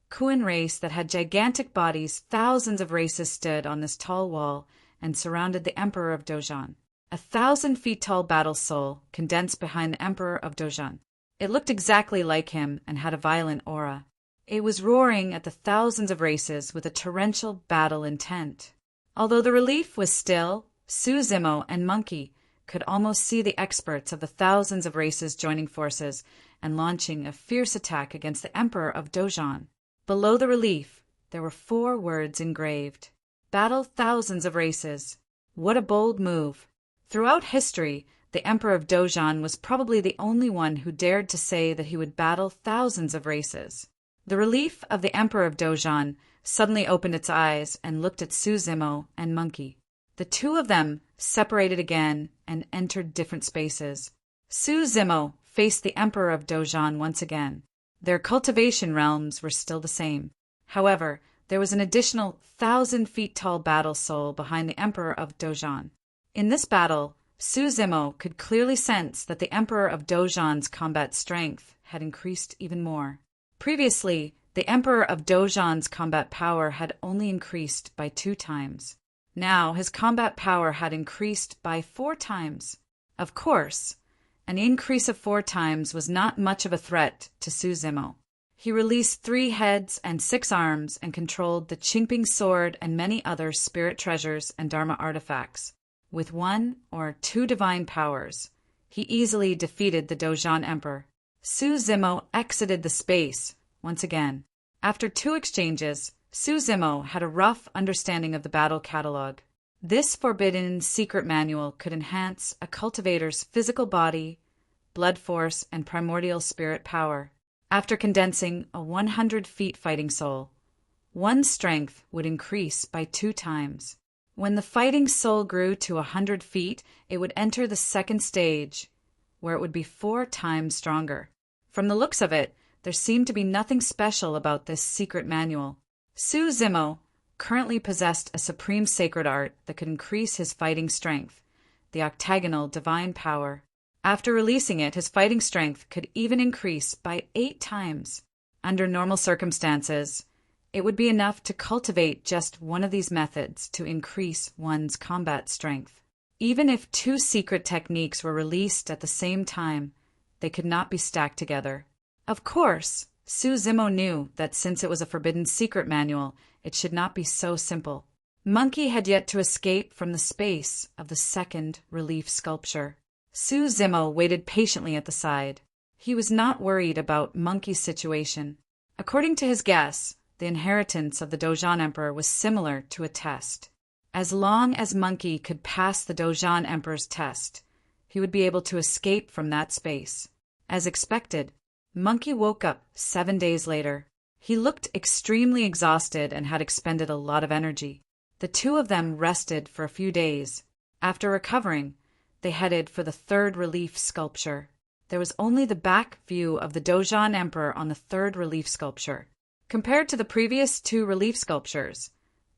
A: Kuan race that had gigantic bodies. Thousands of races stood on this tall wall and surrounded the Emperor of Dojan. 1,000 feet tall battle soul condensed behind the Emperor of Dojan. It looked exactly like him and had a violent aura. It was roaring at the thousands of races with a torrential battle intent. Although the relief was still, Su Zimo and Monkey could almost see the experts of the thousands of races joining forces and launching a fierce attack against the Emperor of Dojan. Below the relief, there were 4 words engraved. Battle thousands of races. What a bold move. Throughout history, the Emperor of Dojan was probably the only one who dared to say that he would battle thousands of races. The relief of the Emperor of Dojan suddenly opened its eyes and looked at Su Zimo and Monkey. The two of them separated again and entered different spaces. Su Zimo faced the Emperor of Dojan once again. Their cultivation realms were still the same. However, there was an additional 1,000 feet tall battle soul behind the Emperor of Dojan. In this battle, Su Zimo could clearly sense that the Emperor of Dojan's combat strength had increased even more. Previously, the Emperor of Dojan's combat power had only increased by 2 times. Now his combat power had increased by 4 times. Of course, an increase of 4 times was not much of a threat to Su Zimo. He released 3 heads and 6 arms and controlled the Qingping sword and many other spirit treasures and Dharma artifacts. With 1 or 2 divine powers, he easily defeated the Dojan Emperor. Su Zimo exited the space once again. After 2 exchanges, Su Zimo had a rough understanding of the battle catalog. This forbidden secret manual could enhance a cultivator's physical body, blood force, and primordial spirit power. After condensing a 100-feet fighting soul, one's strength would increase by 2 times. When the fighting soul grew to 100 feet, it would enter the second stage, where it would be 4 times stronger. From the looks of it, there seemed to be nothing special about this secret manual. Su Zimo currently possessed a supreme sacred art that could increase his fighting strength, the octagonal divine power. After releasing it, his fighting strength could even increase by 8 times. Under normal circumstances, it would be enough to cultivate just one of these methods to increase one's combat strength. Even if 2 secret techniques were released at the same time, they could not be stacked together. Of course, Su Zimo knew that since it was a forbidden secret manual, it should not be so simple. Monkey had yet to escape from the space of the second relief sculpture. Su Zimo waited patiently at the side. He was not worried about Monkey's situation. According to his guess, the inheritance of the Dojan Emperor was similar to a test. As long as Monkey could pass the Dojan Emperor's test, he would be able to escape from that space. As expected, Monkey woke up 7 days later. He looked extremely exhausted and had expended a lot of energy. The 2 of them rested for a few days. After recovering, they headed for the 3rd relief sculpture. There was only the back view of the Dojan Emperor on the 3rd relief sculpture. Compared to the previous 2 relief sculptures,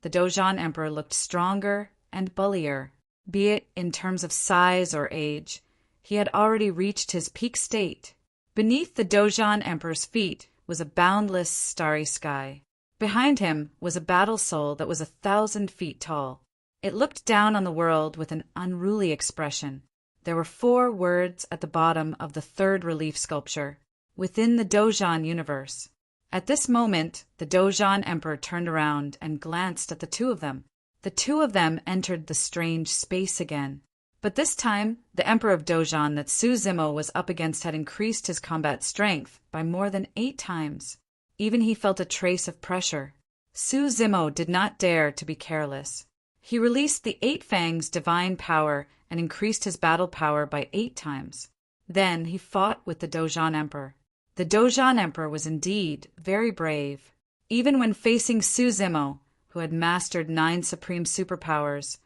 A: the Dojan Emperor looked stronger and bullier. Be it in terms of size or age, he had already reached his peak state. Beneath the Dojan Emperor's feet was a boundless starry sky. Behind him was a battle soul that was 1,000 feet tall. It looked down on the world with an unruly expression. There were 4 words at the bottom of the 3rd relief sculpture, within the Dojan universe. At this moment, the Dojan Emperor turned around and glanced at the 2 of them. The 2 of them entered the strange space again. But this time, the Emperor of Dojan that Su Zimo was up against had increased his combat strength by more than 8 times. Even he felt a trace of pressure. Su Zimo did not dare to be careless. He released the Eight Fangs' divine power and increased his battle power by 8 times. Then he fought with the Dozhan Emperor. The Dozhan Emperor was indeed very brave. Even when facing Su Zimo, who had mastered 9 supreme superpowers,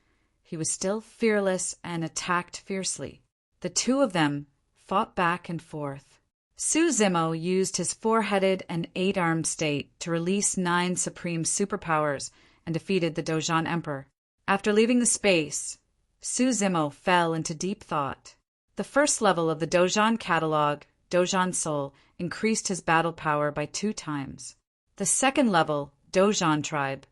A: he was still fearless and attacked fiercely. The two of them fought back and forth. Su Zimo used his 4-headed and 8-armed state to release 9 supreme superpowers and defeated the Dozhan Emperor. After leaving the space, Su Zimo fell into deep thought. The first level of the Dozhan catalog, Dozhan Soul, increased his battle power by 2 times. The second level, Dozhan Tribe,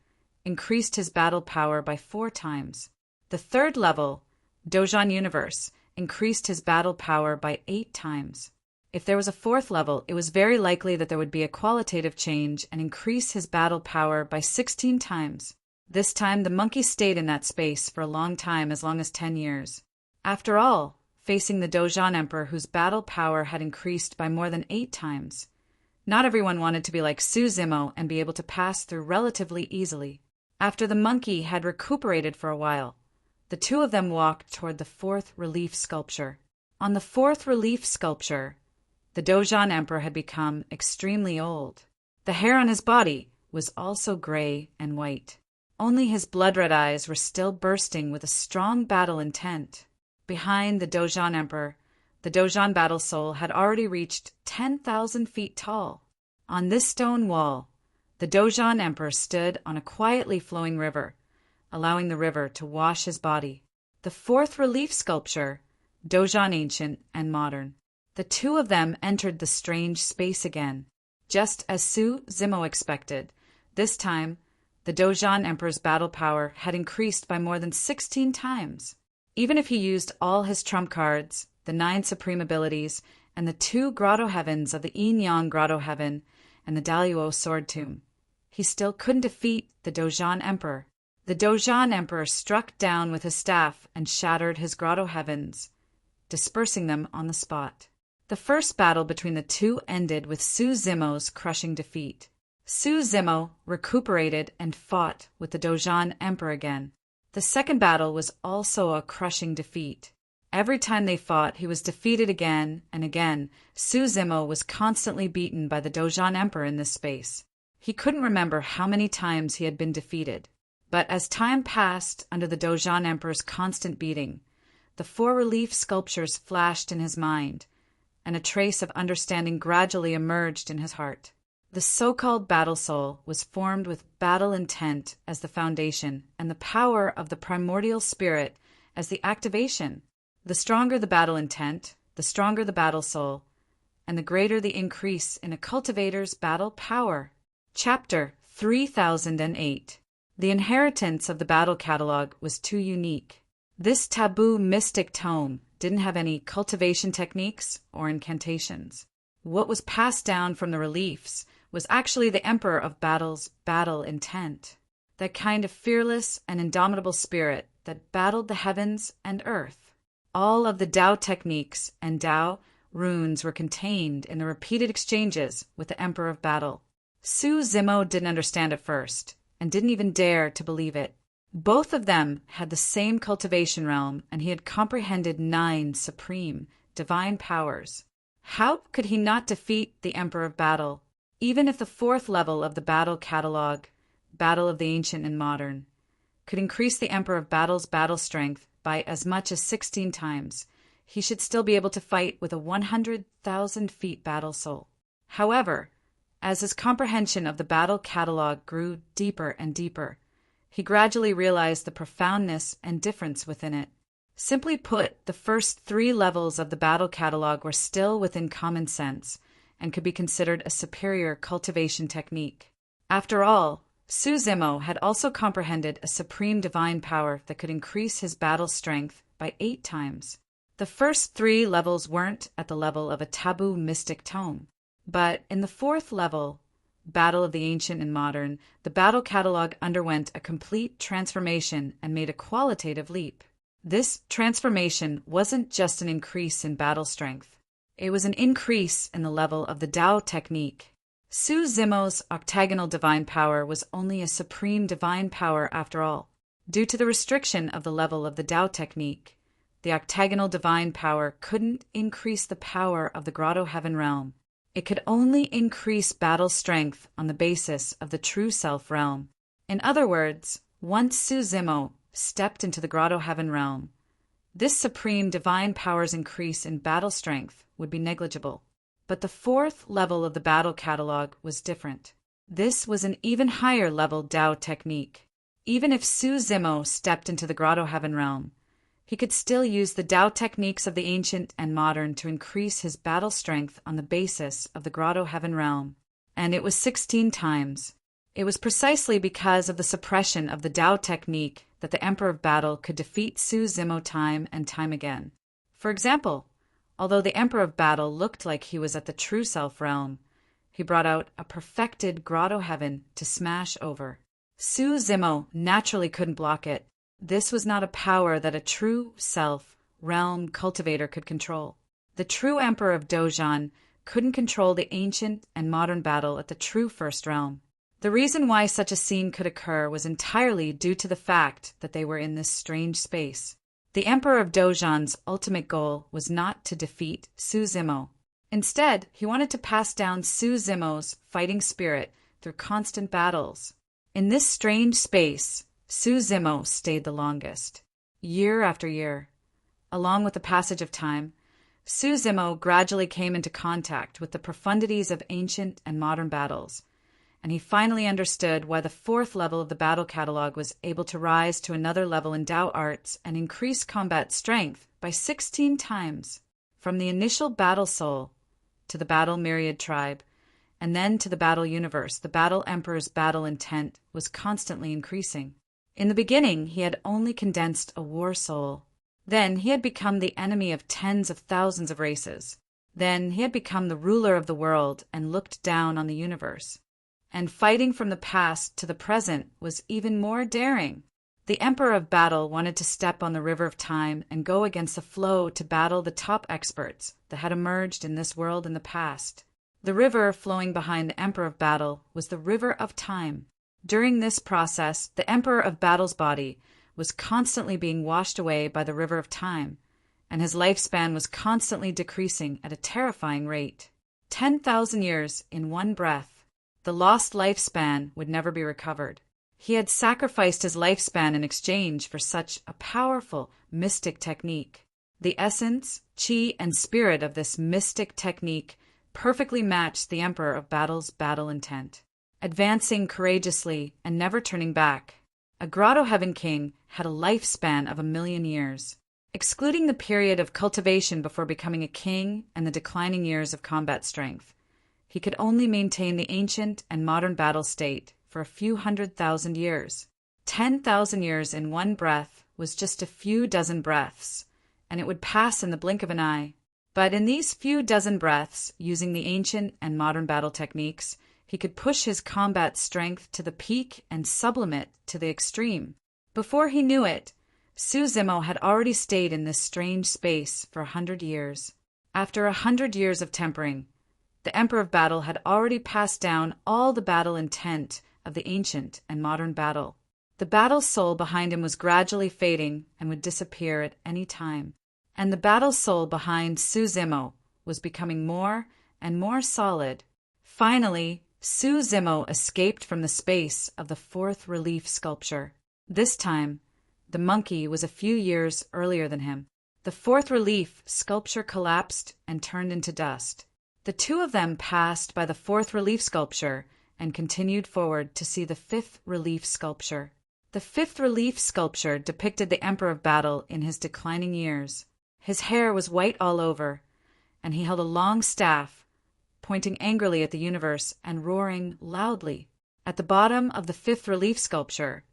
A: increased his battle power by 4 times. The third level, Dozhan Universe, increased his battle power by 8 times. If there was a 4th level, it was very likely that there would be a qualitative change and increase his battle power by 16 times. This time, the monkey stayed in that space for a long time, as long as 10 years. After all, facing the Dozhan Emperor, whose battle power had increased by more than 8 times. Not everyone wanted to be like Su Zimo and be able to pass through relatively easily. After the monkey had recuperated for a while, the two of them walked toward the 4th relief sculpture. On the 4th relief sculpture, the Dozhan Emperor had become extremely old. The hair on his body was also gray and white. Only his blood-red eyes were still bursting with a strong battle intent. Behind the Dozhan Emperor, the Dozhan Battle Soul had already reached 10,000 feet tall. On this stone wall, the Dozhan Emperor stood on a quietly flowing river, allowing the river to wash his body. The 4th relief sculpture, Dozhan Ancient and Modern. The two of them entered the strange space again, just as Su Zimo expected. This time, the Dozhan Emperor's battle power had increased by more than 16 times. Even if he used all his trump cards, the 9 supreme abilities, and the 2 grotto heavens of the Yin-Yang Grotto Heaven and the Daluo Sword Tomb, he still couldn't defeat the Dozhan Emperor. The Dozhan Emperor struck down with his staff and shattered his grotto heavens, dispersing them on the spot. The first battle between the two ended with Su Zimo's crushing defeat. Su Zimo recuperated and fought with the Dozhan Emperor again. The second battle was also a crushing defeat. Every time they fought, he was defeated again and again. Su Zimo was constantly beaten by the Dozhan Emperor in this space. He couldn't remember how many times he had been defeated. But as time passed under the Dozhan Emperor's constant beating, the 4 relief sculptures flashed in his mind, and a trace of understanding gradually emerged in his heart. The so-called battle soul was formed with battle intent as the foundation and the power of the primordial spirit as the activation. The stronger the battle intent, the stronger the battle soul, and the greater the increase in a cultivator's battle power. Chapter 3008. The inheritance of the battle catalog was too unique. This taboo mystic tome didn't have any cultivation techniques or incantations. What was passed down from the reliefs was actually the Emperor of Battle's battle intent, that kind of fearless and indomitable spirit that battled the heavens and earth. All of the Tao techniques and Tao runes were contained in the repeated exchanges with the Emperor of Battle. Su Zimo didn't understand at first, and didn't even dare to believe it. Both of them had the same cultivation realm, and he had comprehended 9 supreme, divine powers. How could he not defeat the Emperor of Battle, even if the 4th level of the battle catalog, Battle of the Ancient and Modern, could increase the Emperor of Battle's battle strength by as much as 16 times? He should still be able to fight with a 100,000 feet battle soul. However, as his comprehension of the battle catalog grew deeper and deeper, he gradually realized the profoundness and difference within it. Simply put, the first 3 levels of the battle catalog were still within common sense and could be considered a superior cultivation technique. After all, Su Zimo had also comprehended a supreme divine power that could increase his battle strength by 8 times. The first 3 levels weren't at the level of a taboo mystic tome, but in the 4th level, Battle of the Ancient and Modern, the battle catalog underwent a complete transformation and made a qualitative leap. This transformation wasn't just an increase in battle strength. It was an increase in the level of the Tao technique. Su Zimo's octagonal divine power was only a supreme divine power after all. Due to the restriction of the level of the Tao technique, the octagonal divine power couldn't increase the power of the Grotto Heaven realm. It could only increase battle strength on the basis of the true self realm. In other words, once Su Zimo stepped into the Grotto Heaven realm, this supreme divine power's increase in battle strength would be negligible. But the fourth level of the battle catalog was different. This was an even higher level Tao technique. Even if Su Zimo stepped into the Grotto Heaven realm, he could still use the Tao techniques of the ancient and modern to increase his battle strength on the basis of the Grotto Heaven realm. And it was 16 times. It was precisely because of the suppression of the Tao technique that the Emperor of Battle could defeat Su Zimo time and time again. For example, although the Emperor of Battle looked like he was at the true self realm, he brought out a perfected Grotto Heaven to smash over. Su Zimo naturally couldn't block it. This was not a power that a true self realm cultivator could control. The true Emperor of Dozhan couldn't control the ancient and modern battle at the true first realm. The reason why such a scene could occur was entirely due to the fact that they were in this strange space. The Emperor of Dozhan's ultimate goal was not to defeat Su Zimo. Instead, he wanted to pass down Su Zimo's fighting spirit through constant battles. In this strange space, Su Zimo stayed the longest, year after year. Along with the passage of time, Su Zimo gradually came into contact with the profundities of ancient and modern battles, and he finally understood why the fourth level of the battle catalog was able to rise to another level in Tao arts and increase combat strength by 16 times. From the initial battle soul to the battle myriad tribe, and then to the battle universe, the battle emperor's battle intent was constantly increasing. In the beginning, he had only condensed a war soul. Then he had become the enemy of tens of thousands of races. Then he had become the ruler of the world and looked down on the universe. And fighting from the past to the present was even more daring. The Emperor of Battle wanted to step on the river of time and go against the flow to battle the top experts that had emerged in this world in the past. The river flowing behind the Emperor of Battle was the river of time. During this process, the Emperor of Battle's body was constantly being washed away by the river of time, and his lifespan was constantly decreasing at a terrifying rate. 10,000 years in one breath. The lost lifespan would never be recovered. He had sacrificed his lifespan in exchange for such a powerful mystic technique. The essence, chi, and spirit of this mystic technique perfectly matched the Emperor of Battle's battle intent. Advancing courageously and never turning back, a Grotto Heaven King had a lifespan of 1,000,000 years. Excluding the period of cultivation before becoming a king and the declining years of combat strength, he could only maintain the ancient and modern battle state for a few 100,000 years. 10,000 years in one breath was just a few dozen breaths, and it would pass in the blink of an eye. But in these few dozen breaths, using the ancient and modern battle techniques, he could push his combat strength to the peak and sublimate it to the extreme. Before he knew it, Su Zimo had already stayed in this strange space for 100 years. After 100 years of tempering, the Emperor of Battle had already passed down all the battle intent of the ancient and modern battle. The battle soul behind him was gradually fading and would disappear at any time. And the battle soul behind Su Zimo was becoming more and more solid. Finally, Su Zimo escaped from the space of the fourth relief sculpture. This time, the monkey was a few years earlier than him. The fourth relief sculpture collapsed and turned into dust. The two of them passed by the fourth relief sculpture and continued forward to see the fifth relief sculpture. The fifth relief sculpture depicted the Emperor of Battle in his declining years. His hair was white all over, and he held a long staff, pointing angrily at the universe and roaring loudly. At the bottom of the fifth relief sculpture,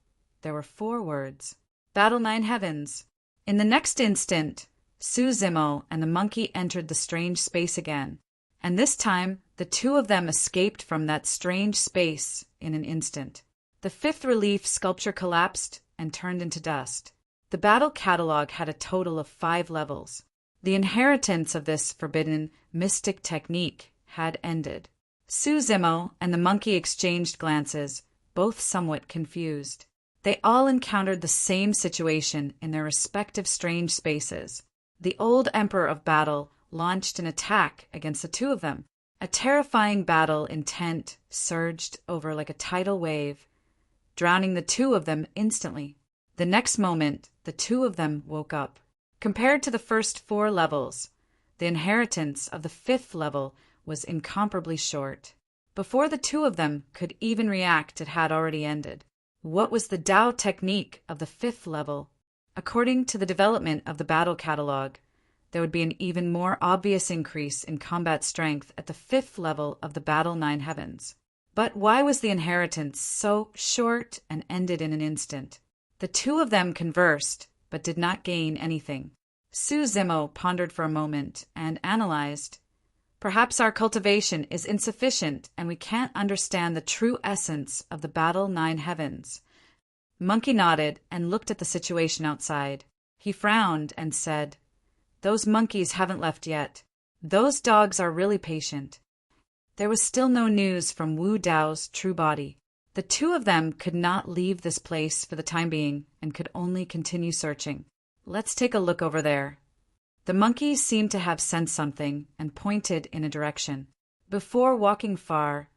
A: there were 4 words: Battle 9 Heavens. In the next instant, Su Zimo and the monkey entered the strange space again. And this time, the two of them escaped from that strange space in an instant. The fifth relief sculpture collapsed and turned into dust. The battle catalog had a total of 5 levels. The inheritance of this forbidden mystic technique had ended. Su Zimo and the monkey exchanged glances, both somewhat confused. They all encountered the same situation in their respective strange spaces. The old Emperor of Battle launched an attack against the two of them. A terrifying battle intent surged over like a tidal wave, drowning the two of them instantly. The next moment, the two of them woke up. Compared to the first 4 levels, the inheritance of the 5th level was incomparably short. Before the two of them could even react, it had already ended. What was the Tao technique of the 5th level? According to the development of the battle catalog, there would be an even more obvious increase in combat strength at the 5th level of the Battle 9 Heavens. But why was the inheritance so short and ended in an instant? The two of them conversed, but did not gain anything. Su Zimo pondered for a moment and analyzed. Perhaps our cultivation is insufficient and we can't understand the true essence of the Battle 9 Heavens. Monkey nodded and looked at the situation outside. He frowned and said, "Those monkeys haven't left yet. Those dogs are really patient." There was still no news from Wu Dao's true body. The two of them could not leave this place for the time being and could only continue searching. "Let's take a look over there." The monkey seemed to have sensed something and pointed in a direction. Before walking far,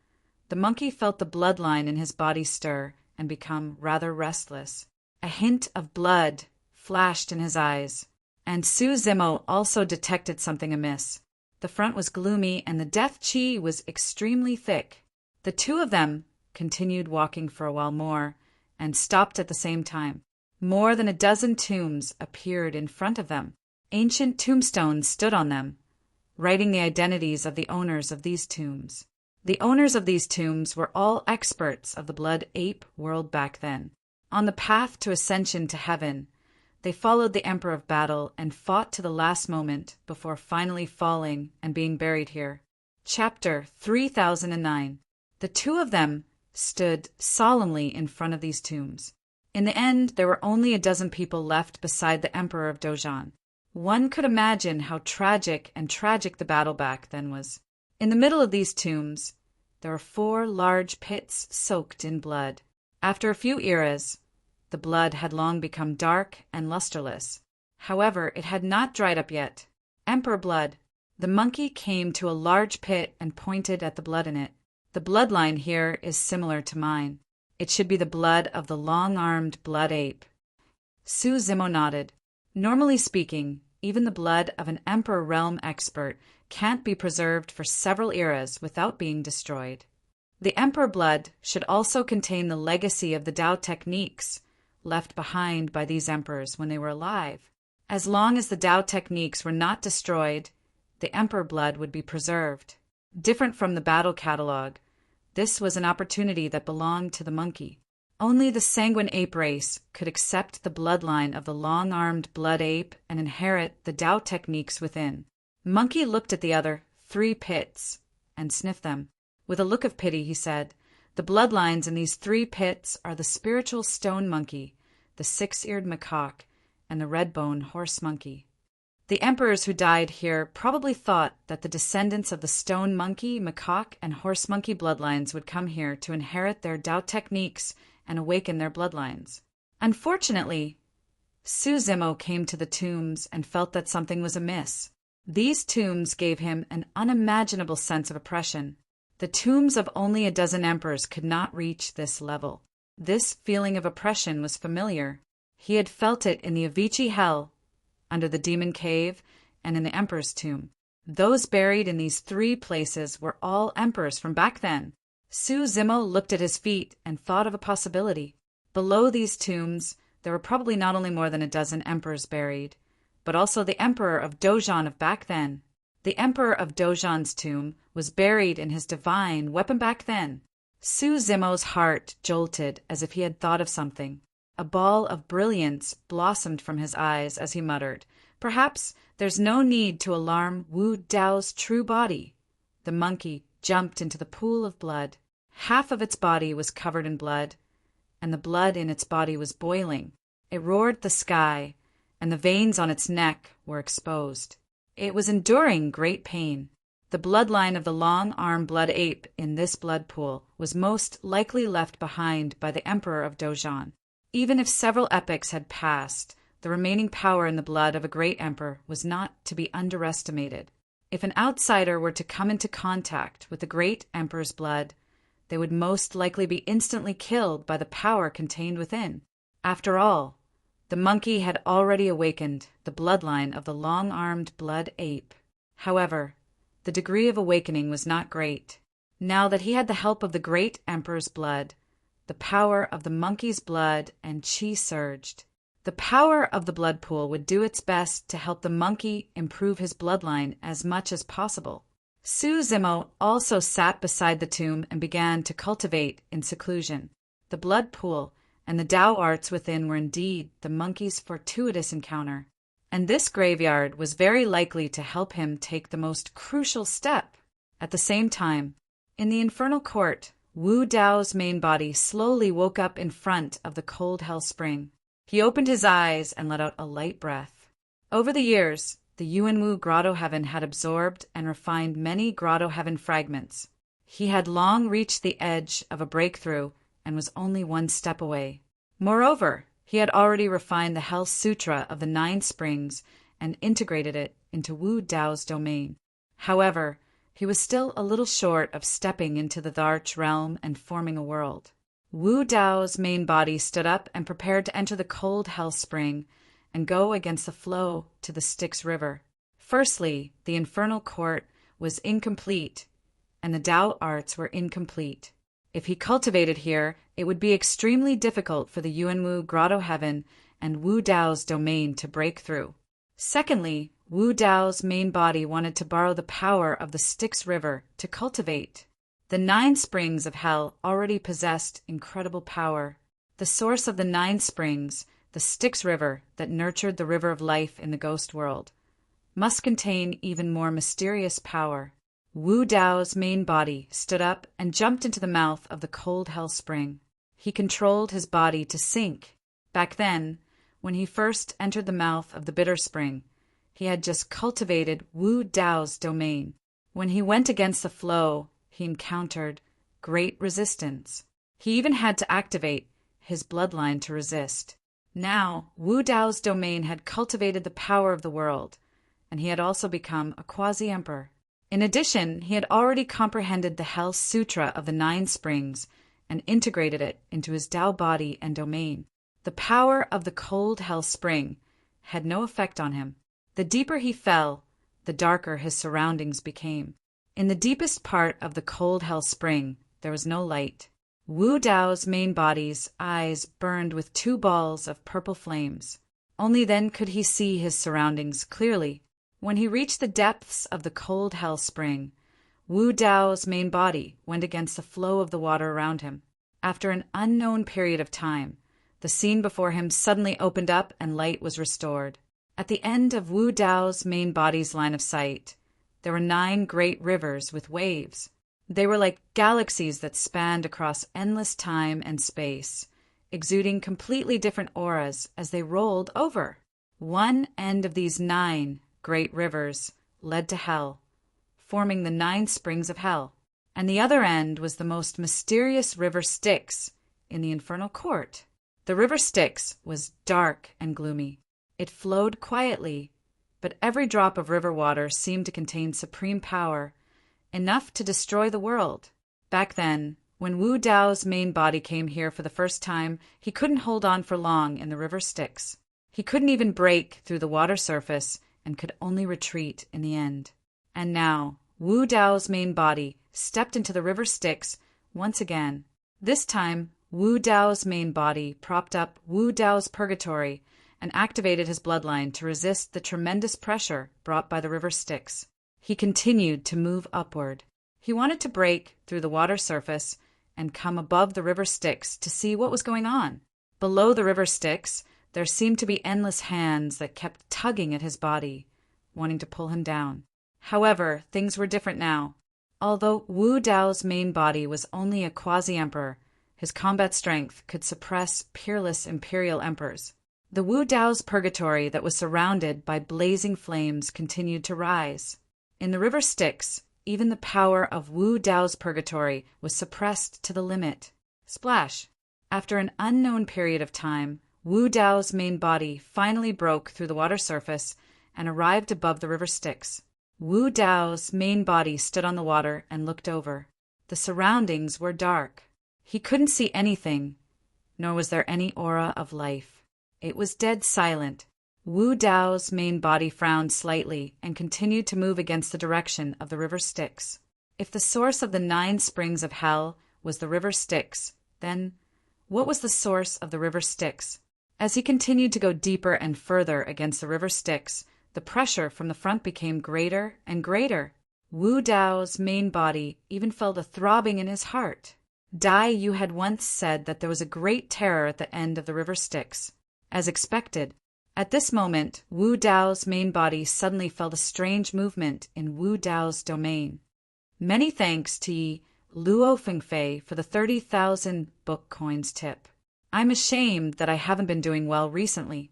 A: the monkey felt the bloodline in his body stir and become rather restless. A hint of blood flashed in his eyes, and Su Zimo also detected something amiss. The front was gloomy and the death chi was extremely thick. The two of them continued walking for a while more and stopped at the same time. More than a dozen tombs appeared in front of them. Ancient tombstones stood on them, writing the identities of the owners of these tombs. The owners of these tombs were all experts of the blood ape world back then. On the path to ascension to heaven, they followed the Emperor of Battle and fought to the last moment before finally falling and being buried here. Chapter 3009. The two of them stood solemnly in front of these tombs. In the end, there were only a dozen people left beside the Emperor of Dojan. One could imagine how tragic the battle back then was. In the middle of these tombs, there were 4 large pits soaked in blood. After a few eras, the blood had long become dark and lusterless. However, it had not dried up yet. Emperor blood. The monkey came to a large pit and pointed at the blood in it. The bloodline here is similar to mine. It should be the blood of the long-armed blood ape. Su Zimo nodded. Normally speaking, even the blood of an Emperor realm expert can't be preserved for several eras without being destroyed. The Emperor blood should also contain the legacy of the Tao techniques left behind by these emperors when they were alive. As long as the Tao techniques were not destroyed, the Emperor blood would be preserved. Different from the battle catalog, this was an opportunity that belonged to the monkey. Only the sanguine ape race could accept the bloodline of the long-armed blood ape and inherit the Tao techniques within. Monkey looked at the other 3 pits and sniffed them. With a look of pity, he said, "The bloodlines in these 3 pits are the spiritual stone monkey, the 6-eared macaque, and the red-boned horse monkey." The emperors who died here probably thought that the descendants of the stone monkey, macaque, and horse monkey bloodlines would come here to inherit their Tao techniques and awaken their bloodlines. Unfortunately, Su Zimo came to the tombs and felt that something was amiss. These tombs gave him an unimaginable sense of oppression. The tombs of only a dozen emperors could not reach this level. This feeling of oppression was familiar. He had felt it in the Avicii Hell, under the Demon Cave, and in the Emperor's Tomb. Those buried in these 3 places were all emperors from back then. Su Zimo looked at his feet and thought of a possibility. Below these tombs, there were probably not only more than a dozen emperors buried, but also the Emperor of Dojan of back then. The Emperor of Dojan's tomb was buried in his divine weapon back then. Su Zimo's heart jolted as if he had thought of something. A ball of brilliance blossomed from his eyes as he muttered, "Perhaps there's no need to alarm Wu Dao's true body." The monkey jumped into the pool of blood. Half of its body was covered in blood, and the blood in its body was boiling. It roared the sky, and the veins on its neck were exposed. It was enduring great pain. The bloodline of the long-armed blood ape in this blood pool was most likely left behind by the Emperor of Dojaan. Even if several epochs had passed, the remaining power in the blood of a great emperor was not to be underestimated. If an outsider were to come into contact with the great emperor's blood, they would most likely be instantly killed by the power contained within. After all, the monkey had already awakened the bloodline of the long-armed blood ape. However, the degree of awakening was not great. Now that he had the help of the great emperor's blood, the power of the monkey's blood and chi surged. The power of the blood pool would do its best to help the monkey improve his bloodline as much as possible. Su Zimo also sat beside the tomb and began to cultivate in seclusion. The blood pool and the Tao arts within were indeed the monkey's fortuitous encounter, and this graveyard was very likely to help him take the most crucial step. At the same time, in the infernal court, Wu Dao's main body slowly woke up in front of the cold hell spring. He opened his eyes and let out a light breath. Over the years, the Yuanwu Grotto Heaven had absorbed and refined many Grotto Heaven fragments. He had long reached the edge of a breakthrough and was only one step away. Moreover, he had already refined the Hell Sutra of the 9 Springs and integrated it into Wu Dao's domain. However, he was still a little short of stepping into the Dharch realm and forming a world. Wu Dao's main body stood up and prepared to enter the cold hell spring and go against the flow to the Styx River. Firstly, the infernal court was incomplete, and the Tao arts were incomplete. If he cultivated here, it would be extremely difficult for the Yuanwu Grotto Heaven and Wu Dao's domain to break through. Secondly, Wu Dao's main body wanted to borrow the power of the Styx River to cultivate. The 9 springs of hell already possessed incredible power. The source of the 9 springs, the Styx River that nurtured the river of life in the ghost world, must contain even more mysterious power. Wu Dao's main body stood up and jumped into the mouth of the cold hell spring. He controlled his body to sink. Back then, when he first entered the mouth of the bitter spring, he had just cultivated Wu Dao's domain. When he went against the flow, he encountered great resistance. He even had to activate his bloodline to resist. Now, Wu Dao's domain had cultivated the power of the world, and he had also become a quasi-emperor. In addition, he had already comprehended the Hell Sutra of the 9 Springs and integrated it into his Tao body and domain. The power of the cold hell spring had no effect on him. The deeper he fell, the darker his surroundings became. In the deepest part of the cold hell spring, there was no light. Wu Dao's main body's eyes burned with 2 balls of purple flames. Only then could he see his surroundings clearly. When he reached the depths of the cold hell spring, Wu Dao's main body went against the flow of the water around him. After an unknown period of time, the scene before him suddenly opened up and light was restored. At the end of Wu Dao's main body's line of sight, there were 9 great rivers with waves. They were like galaxies that spanned across endless time and space, exuding completely different auras as they rolled over. One end of these 9 great rivers led to hell, forming the 9 springs of hell, and the other end was the most mysterious river Styx in the infernal court. The river Styx was dark and gloomy. It flowed quietly, but every drop of river water seemed to contain supreme power, enough to destroy the world. Back then, when Wu Dao's main body came here for the first time, he couldn't hold on for long in the river Styx. He couldn't even break through the water surface and could only retreat in the end. And now, Wu Dao's main body stepped into the river Styx once again. This time, Wu Dao's main body propped up Wu Dao's purgatory and activated his bloodline to resist the tremendous pressure brought by the river Styx. He continued to move upward. He wanted to break through the water surface and come above the river Styx to see what was going on. Below the river Styx, there seemed to be endless hands that kept tugging at his body, wanting to pull him down. However, things were different now. Although Wu Dao's main body was only a quasi-emperor, his combat strength could suppress peerless imperial emperors. The Wu Dao's purgatory that was surrounded by blazing flames continued to rise. In the river Styx, even the power of Wu Dao's purgatory was suppressed to the limit. Splash! After an unknown period of time, Wu Dao's main body finally broke through the water surface and arrived above the river Styx. Wu Dao's main body stood on the water and looked over. The surroundings were dark. He couldn't see anything, nor was there any aura of life. It was dead silent. Wu Dao's main body frowned slightly and continued to move against the direction of the river Styx. If the source of the 9 springs of hell was the river Styx, then what was the source of the river Styx? As he continued to go deeper and further against the river Styx, the pressure from the front became greater and greater. Wu Dao's main body even felt a throbbing in his heart. Dai Yu had once said that there was a great terror at the end of the river Styx. As expected, at this moment, Wu Dao's main body suddenly felt a strange movement in Wu Dao's domain. Many thanks to Yi Luo Fengfei for the 30,000 book coins tip. I'm ashamed that I haven't been doing well recently.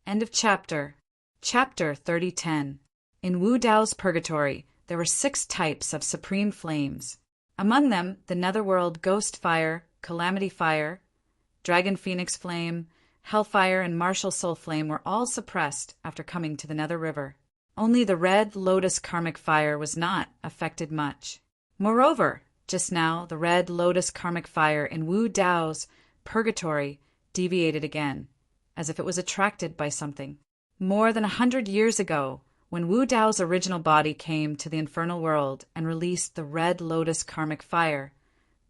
A: End of chapter. Chapter 3010. In Wu Dao's purgatory, there were 6 types of supreme flames. Among them, the netherworld ghost fire, calamity fire, dragon phoenix flame, hellfire, and martial soul flame were all suppressed after coming to the nether river. Only the red lotus karmic fire was not affected much. Moreover, just now, the red lotus karmic fire in Wu Dao's purgatory deviated again, as if it was attracted by something. More than 100 years ago, when Wu Dao's original body came to the infernal world and released the red lotus karmic fire,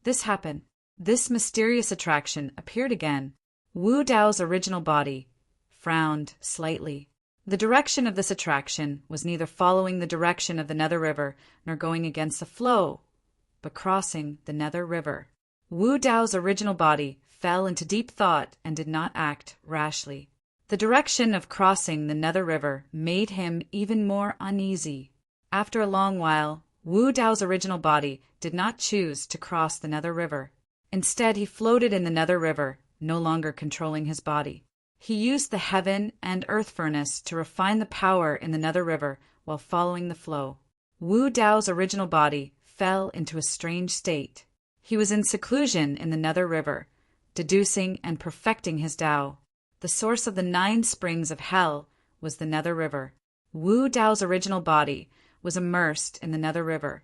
A: this happened. This mysterious attraction appeared again. Wu Dao's original body frowned slightly. The direction of this attraction was neither following the direction of the nether river nor going against the flow, but crossing the nether river. Wu Dao's original body fell into deep thought and did not act rashly. The direction of crossing the nether river made him even more uneasy. After a long while, Wu Dao's original body did not choose to cross the nether river. Instead, he floated in the nether river, no longer controlling his body. He used the heaven and earth furnace to refine the power in the nether river while following the flow. Wu Dao's original body fell into a strange state. He was in seclusion in the nether river, deducing and perfecting his Dao. The source of the 9 springs of hell was the nether river. Wu Dao's original body was immersed in the nether river,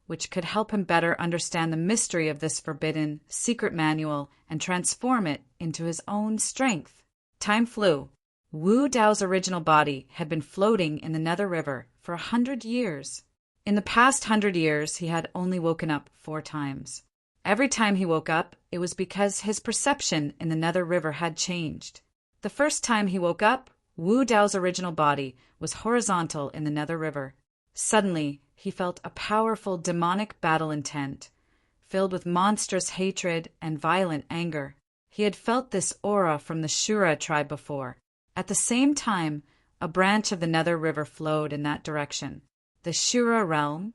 A: which could help him better understand the mystery of this forbidden secret manual and transform it into his own strength. Time flew. Wu Dao's original body had been floating in the nether river for 100 years. In the past 100 years, he had only woken up 4 times. Every time he woke up, it was because his perception in the nether river had changed. The first time he woke up, Wu Dao's original body was horizontal in the nether river. Suddenly, he felt a powerful demonic battle intent, filled with monstrous hatred and violent anger. He had felt this aura from the Shura tribe before. At the same time, a branch of the nether river flowed in that direction. The Shura realm?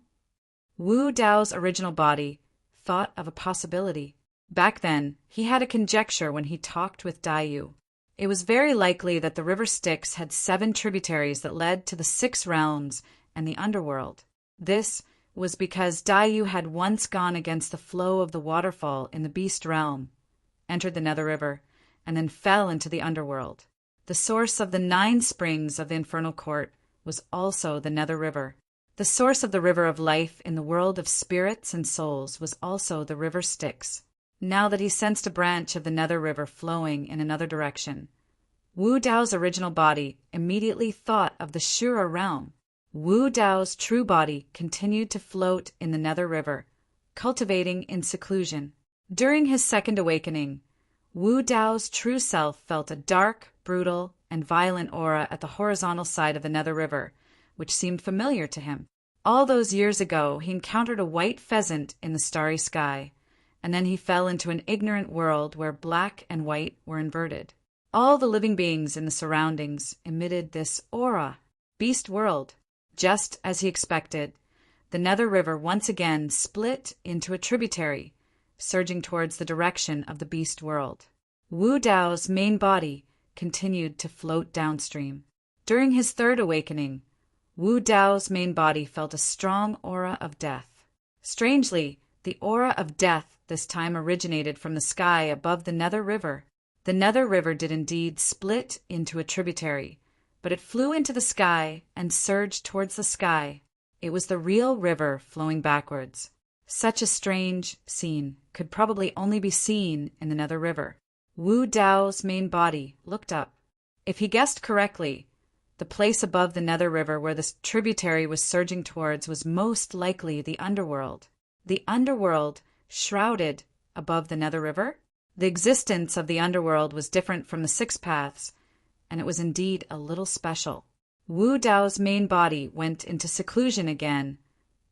A: Wu Dao's original body thought of a possibility. Back then, he had a conjecture when he talked with Dai Yu. It was very likely that the river Styx had 7 tributaries that led to the 6 realms and the underworld. This was because Dai Yu had once gone against the flow of the waterfall in the beast realm, entered the nether river, and then fell into the underworld. The source of the 9 springs of the infernal court was also the nether river. The source of the river of life in the world of spirits and souls was also the river Styx. Now that he sensed a branch of the nether river flowing in another direction, Wu Dao's original body immediately thought of the Shura realm. Wu Dao's true body continued to float in the nether river, cultivating in seclusion. During his second awakening, Wu Dao's true self felt a dark, brutal, and violent aura at the horizontal side of the nether river, which seemed familiar to him. All those years ago, he encountered a white pheasant in the starry sky, and then he fell into an ignorant world where black and white were inverted. All the living beings in the surroundings emitted this aura. Beast world. Just as he expected, the nether river once again split into a tributary, surging towards the direction of the beast world. Wu Dao's main body continued to float downstream. During his third awakening, Wu Dao's main body felt a strong aura of death. Strangely, the aura of death this time originated from the sky above the Nether River. The Nether River did indeed split into a tributary, but it flew into the sky and surged towards the sky. It was the real river flowing backwards. Such a strange scene could probably only be seen in the Nether River. Wu Dao's main body looked up. If he guessed correctly, the place above the Nether River where this tributary was surging towards was most likely the underworld. The underworld shrouded above the Nether River? The existence of the underworld was different from the six paths, and it was indeed a little special. Wu Dao's main body went into seclusion again,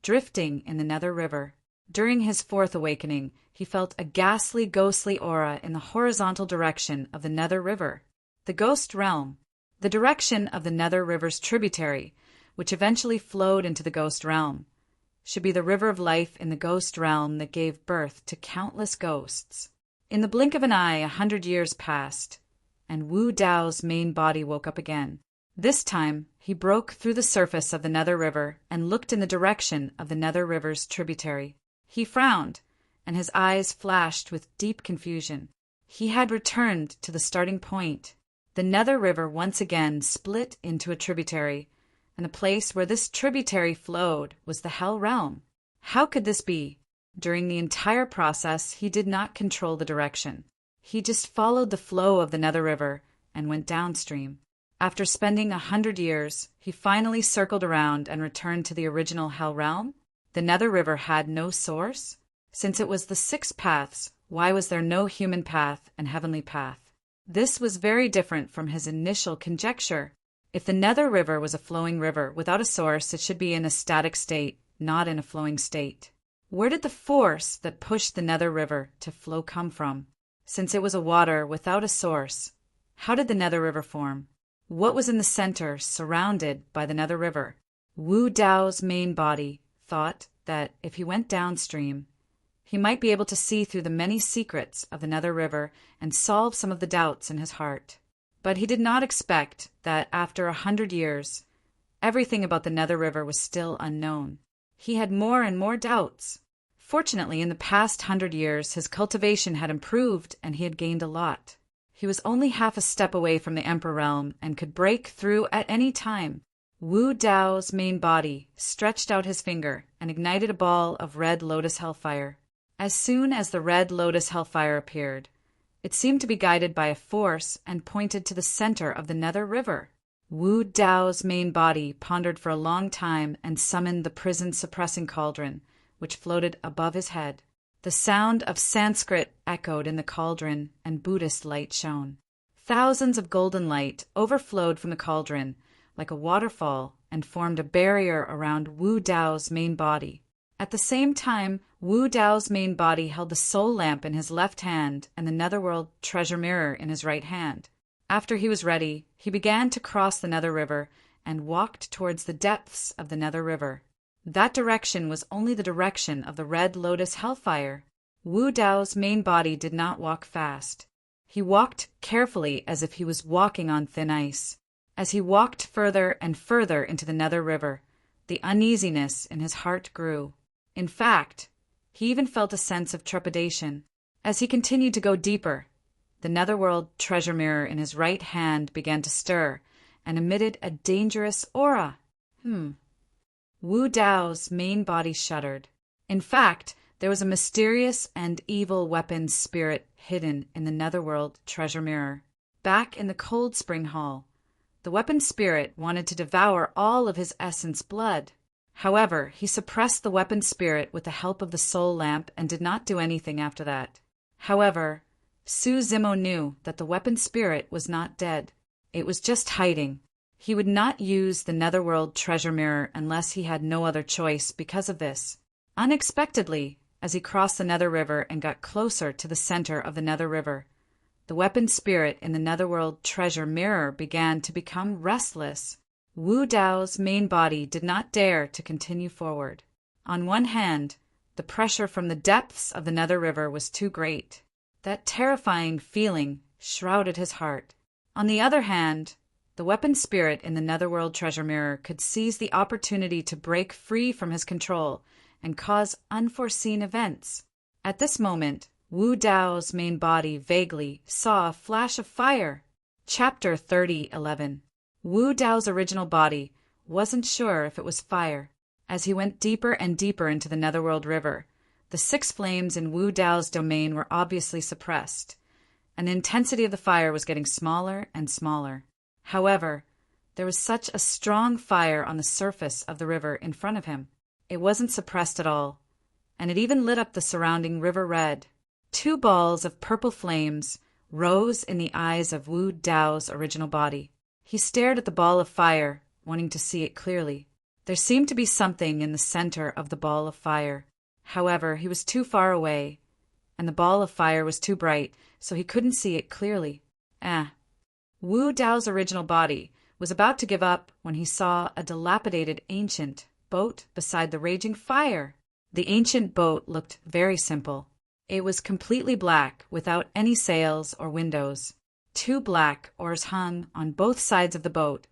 A: drifting in the Nether River. During his fourth awakening, he felt a ghastly, ghostly aura in the horizontal direction of the Nether River. The ghost realm, the direction of the Nether River's tributary, which eventually flowed into the ghost realm, should be the river of life in the ghost realm that gave birth to countless ghosts. In the blink of an eye, 100 years passed, and Wu Dao's main body woke up again. This time, he broke through the surface of the Nether River and looked in the direction of the Nether River's tributary. He frowned, and his eyes flashed with deep confusion. He had returned to the starting point. The Nether River once again split into a tributary, and the place where this tributary flowed was the Hell Realm. How could this be? During the entire process, he did not control the direction. He just followed the flow of the Nether River and went downstream. After spending 100 years, he finally circled around and returned to the original Hell Realm. The Nether River had no source. Since it was the six paths, why was there no human path and heavenly path? This was very different from his initial conjecture. If the Nether River was a flowing river without a source, it should be in a static state, not in a flowing state. Where did the force that pushed the Nether River to flow come from? Since it was a water without a source, how did the Nether River form? What was in the center, surrounded by the Nether River? Wu Dao's main body thought that if he went downstream, he might be able to see through the many secrets of the Nether River and solve some of the doubts in his heart. But he did not expect that after 100 years, everything about the Nether River was still unknown. He had more and more doubts. Fortunately, in the past 100 years, his cultivation had improved and he had gained a lot. He was only half a step away from the Emperor Realm and could break through at any time. Wu Dao's main body stretched out his finger and ignited a ball of red lotus hellfire. As soon as the red lotus hellfire appeared, it seemed to be guided by a force and pointed to the center of the Nether River. Wu Dao's main body pondered for a long time and summoned the prison-suppressing cauldron, which floated above his head. The sound of Sanskrit echoed in the cauldron, and Buddhist light shone. Thousands of golden light overflowed from the cauldron like a waterfall and formed a barrier around Wu Dao's main body. At the same time, Wu Dao's main body held the soul lamp in his left hand and the Netherworld treasure mirror in his right hand. After he was ready, he began to cross the Nether River and walked towards the depths of the Nether River. That direction was only the direction of the red lotus hellfire. Wu Dao's main body did not walk fast. He walked carefully as if he was walking on thin ice. As he walked further and further into the Nether River, the uneasiness in his heart grew. In fact, he even felt a sense of trepidation. As he continued to go deeper, the Netherworld treasure mirror in his right hand began to stir and emitted a dangerous aura. Wu Dao's main body shuddered. In fact, there was a mysterious and evil weapon spirit hidden in the Netherworld treasure mirror. Back in the Cold Spring Hall, the weapon spirit wanted to devour all of his essence blood. However, he suppressed the weapon spirit with the help of the soul lamp and did not do anything after that. However, Su Zimo knew that the weapon spirit was not dead. It was just hiding. He would not use the Netherworld treasure mirror unless he had no other choice because of this. Unexpectedly, as he crossed the Nether River and got closer to the center of the Nether River, the weapon spirit in the Netherworld treasure mirror began to become restless. Wu Dao's main body did not dare to continue forward. On one hand, the pressure from the depths of the Nether River was too great. That terrifying feeling shrouded his heart. On the other hand, The weapon spirit in the Netherworld treasure mirror could seize the opportunity to break free from his control and cause unforeseen events. At this moment, Wu Dao's main body vaguely saw a flash of fire. Chapter 30:11. Wu Dao's original body wasn't sure if it was fire. As he went deeper and deeper into the Netherworld River, the 6 flames in Wu Dao's domain were obviously suppressed, and the intensity of the fire was getting smaller and smaller. However, there was such a strong fire on the surface of the river in front of him. It wasn't suppressed at all, and it even lit up the surrounding river red. 2 balls of purple flames rose in the eyes of Wu Dao's original body. He stared at the ball of fire, wanting to see it clearly. There seemed to be something in the center of the ball of fire. However, he was too far away, and the ball of fire was too bright, so he couldn't see it clearly. Wu Dao's original body was about to give up when he saw a dilapidated ancient boat beside the raging fire. The ancient boat looked very simple. It was completely black, without any sails or windows. 2 black oars hung on both sides of the boat,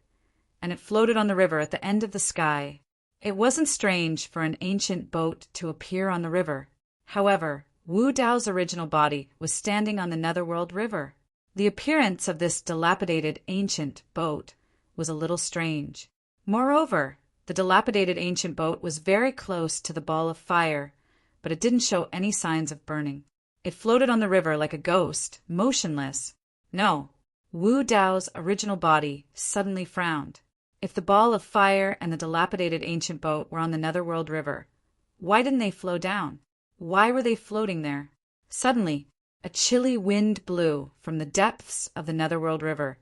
A: and it floated on the river at the end of the sky. It wasn't strange for an ancient boat to appear on the river. However, Wu Dao's original body was standing on the Netherworld River. The appearance of this dilapidated ancient boat was a little strange. Moreover, the dilapidated ancient boat was very close to the ball of fire, but it didn't show any signs of burning. It floated on the river like a ghost, motionless. No, Wu Dao's original body suddenly frowned. If the ball of fire and the dilapidated ancient boat were on the Netherworld River, why didn't they flow down? Why were they floating there? Suddenly, a chilly wind blew from the depths of the Netherworld River,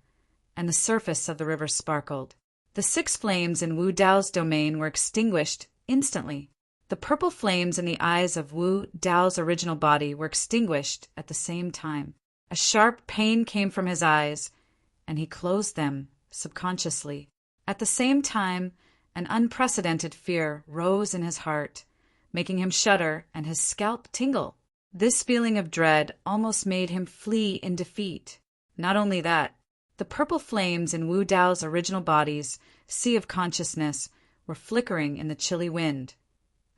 A: and the surface of the river sparkled. The 6 flames in Wu Dao's domain were extinguished instantly. The purple flames in the eyes of Wu Dao's original body were extinguished at the same time. A sharp pain came from his eyes, and he closed them subconsciously. At the same time, an unprecedented fear rose in his heart, making him shudder and his scalp tingle. This feeling of dread almost made him flee in defeat. Not only that, the purple flames in Wu Dao's original body's sea of consciousness were flickering in the chilly wind,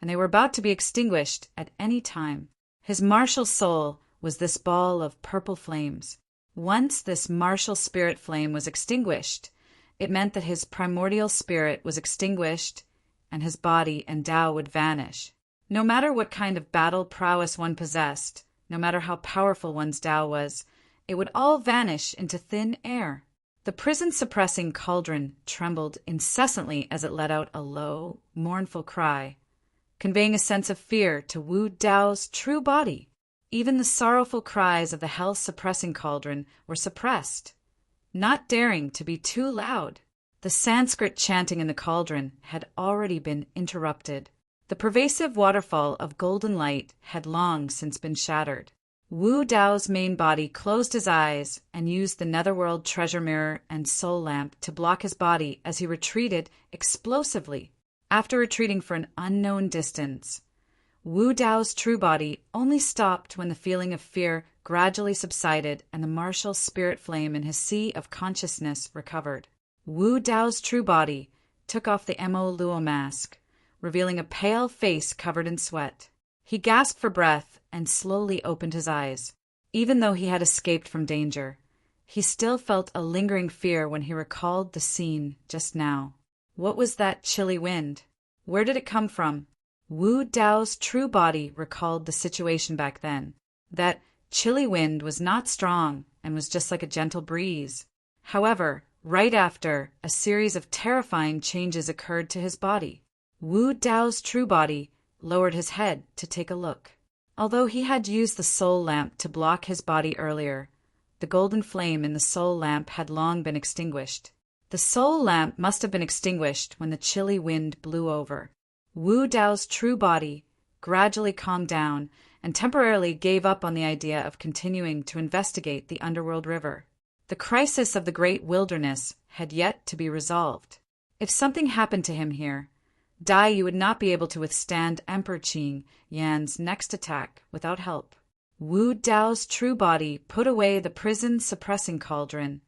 A: and they were about to be extinguished at any time. His martial soul was this ball of purple flames. Once this martial spirit flame was extinguished, it meant that his primordial spirit was extinguished and his body and Dao would vanish. No matter what kind of battle prowess one possessed, no matter how powerful one's Dao was, it would all vanish into thin air. The prison-suppressing cauldron trembled incessantly as it let out a low, mournful cry, conveying a sense of fear to Wu Dao's true body. Even the sorrowful cries of the hell-suppressing cauldron were suppressed, not daring to be too loud. The Sanskrit chanting in the cauldron had already been interrupted. The pervasive waterfall of golden light had long since been shattered. Wu Dao's main body closed his eyes and used the Netherworld treasure mirror and soul lamp to block his body as he retreated explosively. After retreating for an unknown distance, Wu Dao's true body only stopped when the feeling of fear gradually subsided and the martial spirit flame in his sea of consciousness recovered. Wu Dao's true body took off the Mo Luo mask, revealing a pale face covered in sweat. He gasped for breath and slowly opened his eyes. Even though he had escaped from danger, he still felt a lingering fear when he recalled the scene just now. What was that chilly wind? Where did it come from? Wu Dao's true body recalled the situation back then. That chilly wind was not strong and was just like a gentle breeze. However, right after, a series of terrifying changes occurred to his body. Wu Dao's true body lowered his head to take a look. Although he had used the soul lamp to block his body earlier, the golden flame in the soul lamp had long been extinguished. The soul lamp must have been extinguished when the chilly wind blew over. Wu Dao's true body gradually calmed down and temporarily gave up on the idea of continuing to investigate the underworld river. The crisis of the great wilderness had yet to be resolved. If something happened to him here, Dai Yu would not be able to withstand Emperor Qing Yan's next attack without help. Wu Dao's true body put away the prison-suppressing cauldron.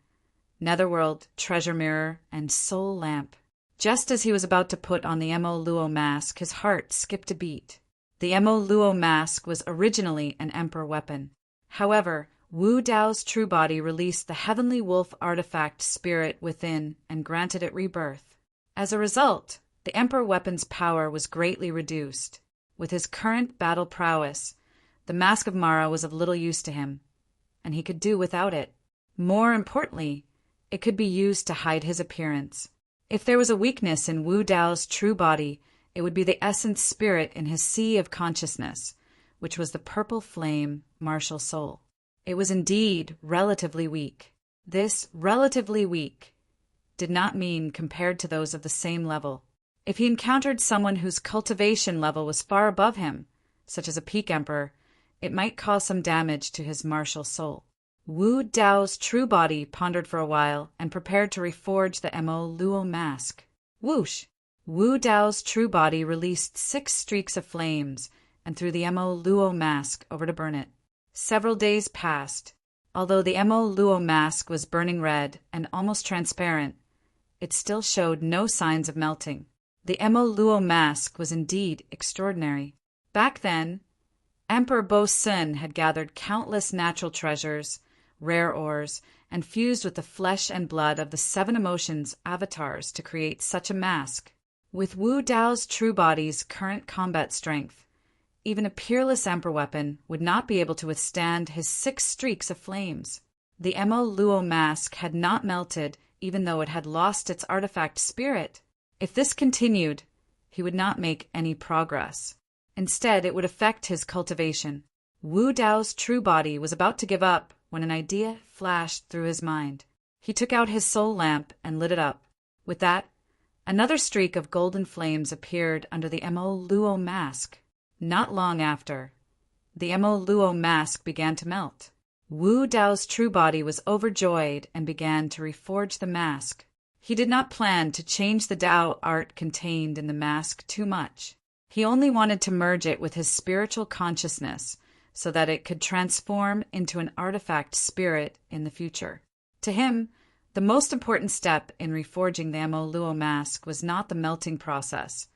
A: netherworld, treasure mirror, and soul lamp. Just as he was about to put on the Mo Luo mask, his heart skipped a beat. The Mo Luo mask was originally an emperor weapon. However, Wu Dao's true body released the heavenly wolf artifact spirit within and granted it rebirth. As a result, the emperor weapon's power was greatly reduced. With his current battle prowess, the Mask of Mara was of little use to him, and he could do without it. More importantly, it could be used to hide his appearance. If there was a weakness in Wu Dao's true body, it would be the essence spirit in his sea of consciousness, which was the purple flame martial soul. It was indeed relatively weak. This relatively weak did not mean compared to those of the same level. If he encountered someone whose cultivation level was far above him, such as a peak emperor, it might cause some damage to his martial soul. Wu Dao's true body pondered for a while and prepared to reforge the Mo Luo mask. Whoosh! Wu Dao's true body released 6 streaks of flames and threw the Mo Luo mask over to burn it. Several days passed. Although the Mo Luo mask was burning red and almost transparent, it still showed no signs of melting. The Mo Luo mask was indeed extraordinary. Back then, Emperor Bo Sun had gathered countless natural treasures, rare ores, and fused with the flesh and blood of the 7 emotions avatars to create such a mask. With Wu Dao's true body's current combat strength, even a peerless emperor weapon would not be able to withstand his 6 streaks of flames. The Mo Luo mask had not melted even though it had lost its artifact spirit. If this continued, he would not make any progress. Instead, it would affect his cultivation. Wu Dao's true body was about to give up when an idea flashed through his mind. He took out his soul lamp and lit it up. With that, another streak of golden flames appeared under the Mo Luo mask. Not long after, the Mo Luo mask began to melt. Wu Dao's true body was overjoyed and began to reforge the mask. He did not plan to change the Dao art contained in the mask too much. He only wanted to merge it with his spiritual consciousness so that it could transform into an artifact spirit in the future. To him, the most important step in reforging the Mo Luo mask was not the melting process,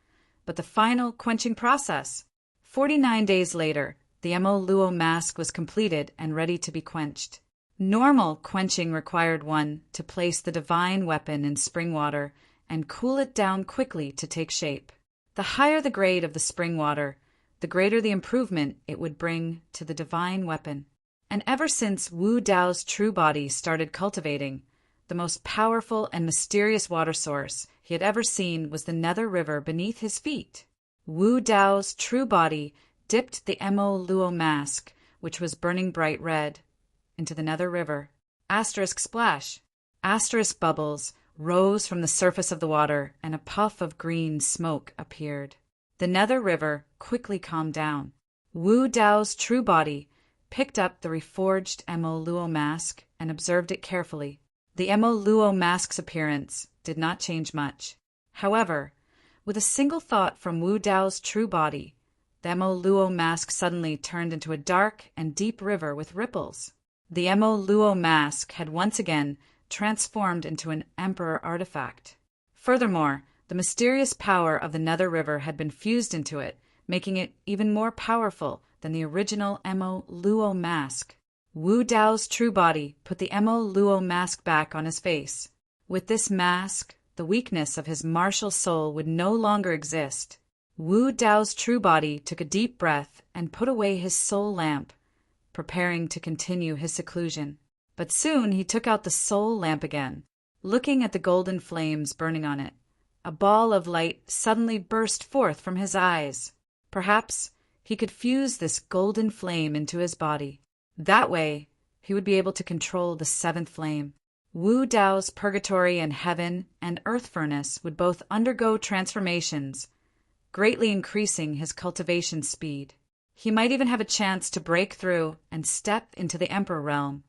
A: but the final quenching process. 49 days later, the Mo Luo mask was completed and ready to be quenched. Normal quenching required one to place the divine weapon in spring water and cool it down quickly to take shape. The higher the grade of the spring water, the greater the improvement it would bring to the divine weapon. And ever since Wu Dao's true body started cultivating, the most powerful and mysterious water source he had ever seen was the Nether River beneath his feet. Wu Dao's true body dipped the Mo Luo mask, which was burning bright red, into the Nether River. Asterisk splash. Asterisk bubbles rose from the surface of the water, and a puff of green smoke appeared. The Nether River quickly calmed down. Wu Dao's true body picked up the reforged Mo Luo mask and observed it carefully. The Mo Luo mask's appearance did not change much. However, with a single thought from Wu Dao's true body, the Mo Luo mask suddenly turned into a dark and deep river with ripples. The Mo Luo mask had once again transformed into an emperor artifact. Furthermore, the mysterious power of the Nether River had been fused into it, making it even more powerful than the original Mo Luo mask. Wu Dao's true body put the Mo Luo mask back on his face. With this mask, the weakness of his martial soul would no longer exist. Wu Dao's true body took a deep breath and put away his soul lamp, preparing to continue his seclusion. But soon he took out the soul lamp again. Looking at the golden flames burning on it, a ball of light suddenly burst forth from his eyes. Perhaps he could fuse this golden flame into his body. That way, he would be able to control the 7th flame. Wu Dao's purgatory and heaven and earth furnace would both undergo transformations, greatly increasing his cultivation speed. He might even have a chance to break through and step into the emperor realm.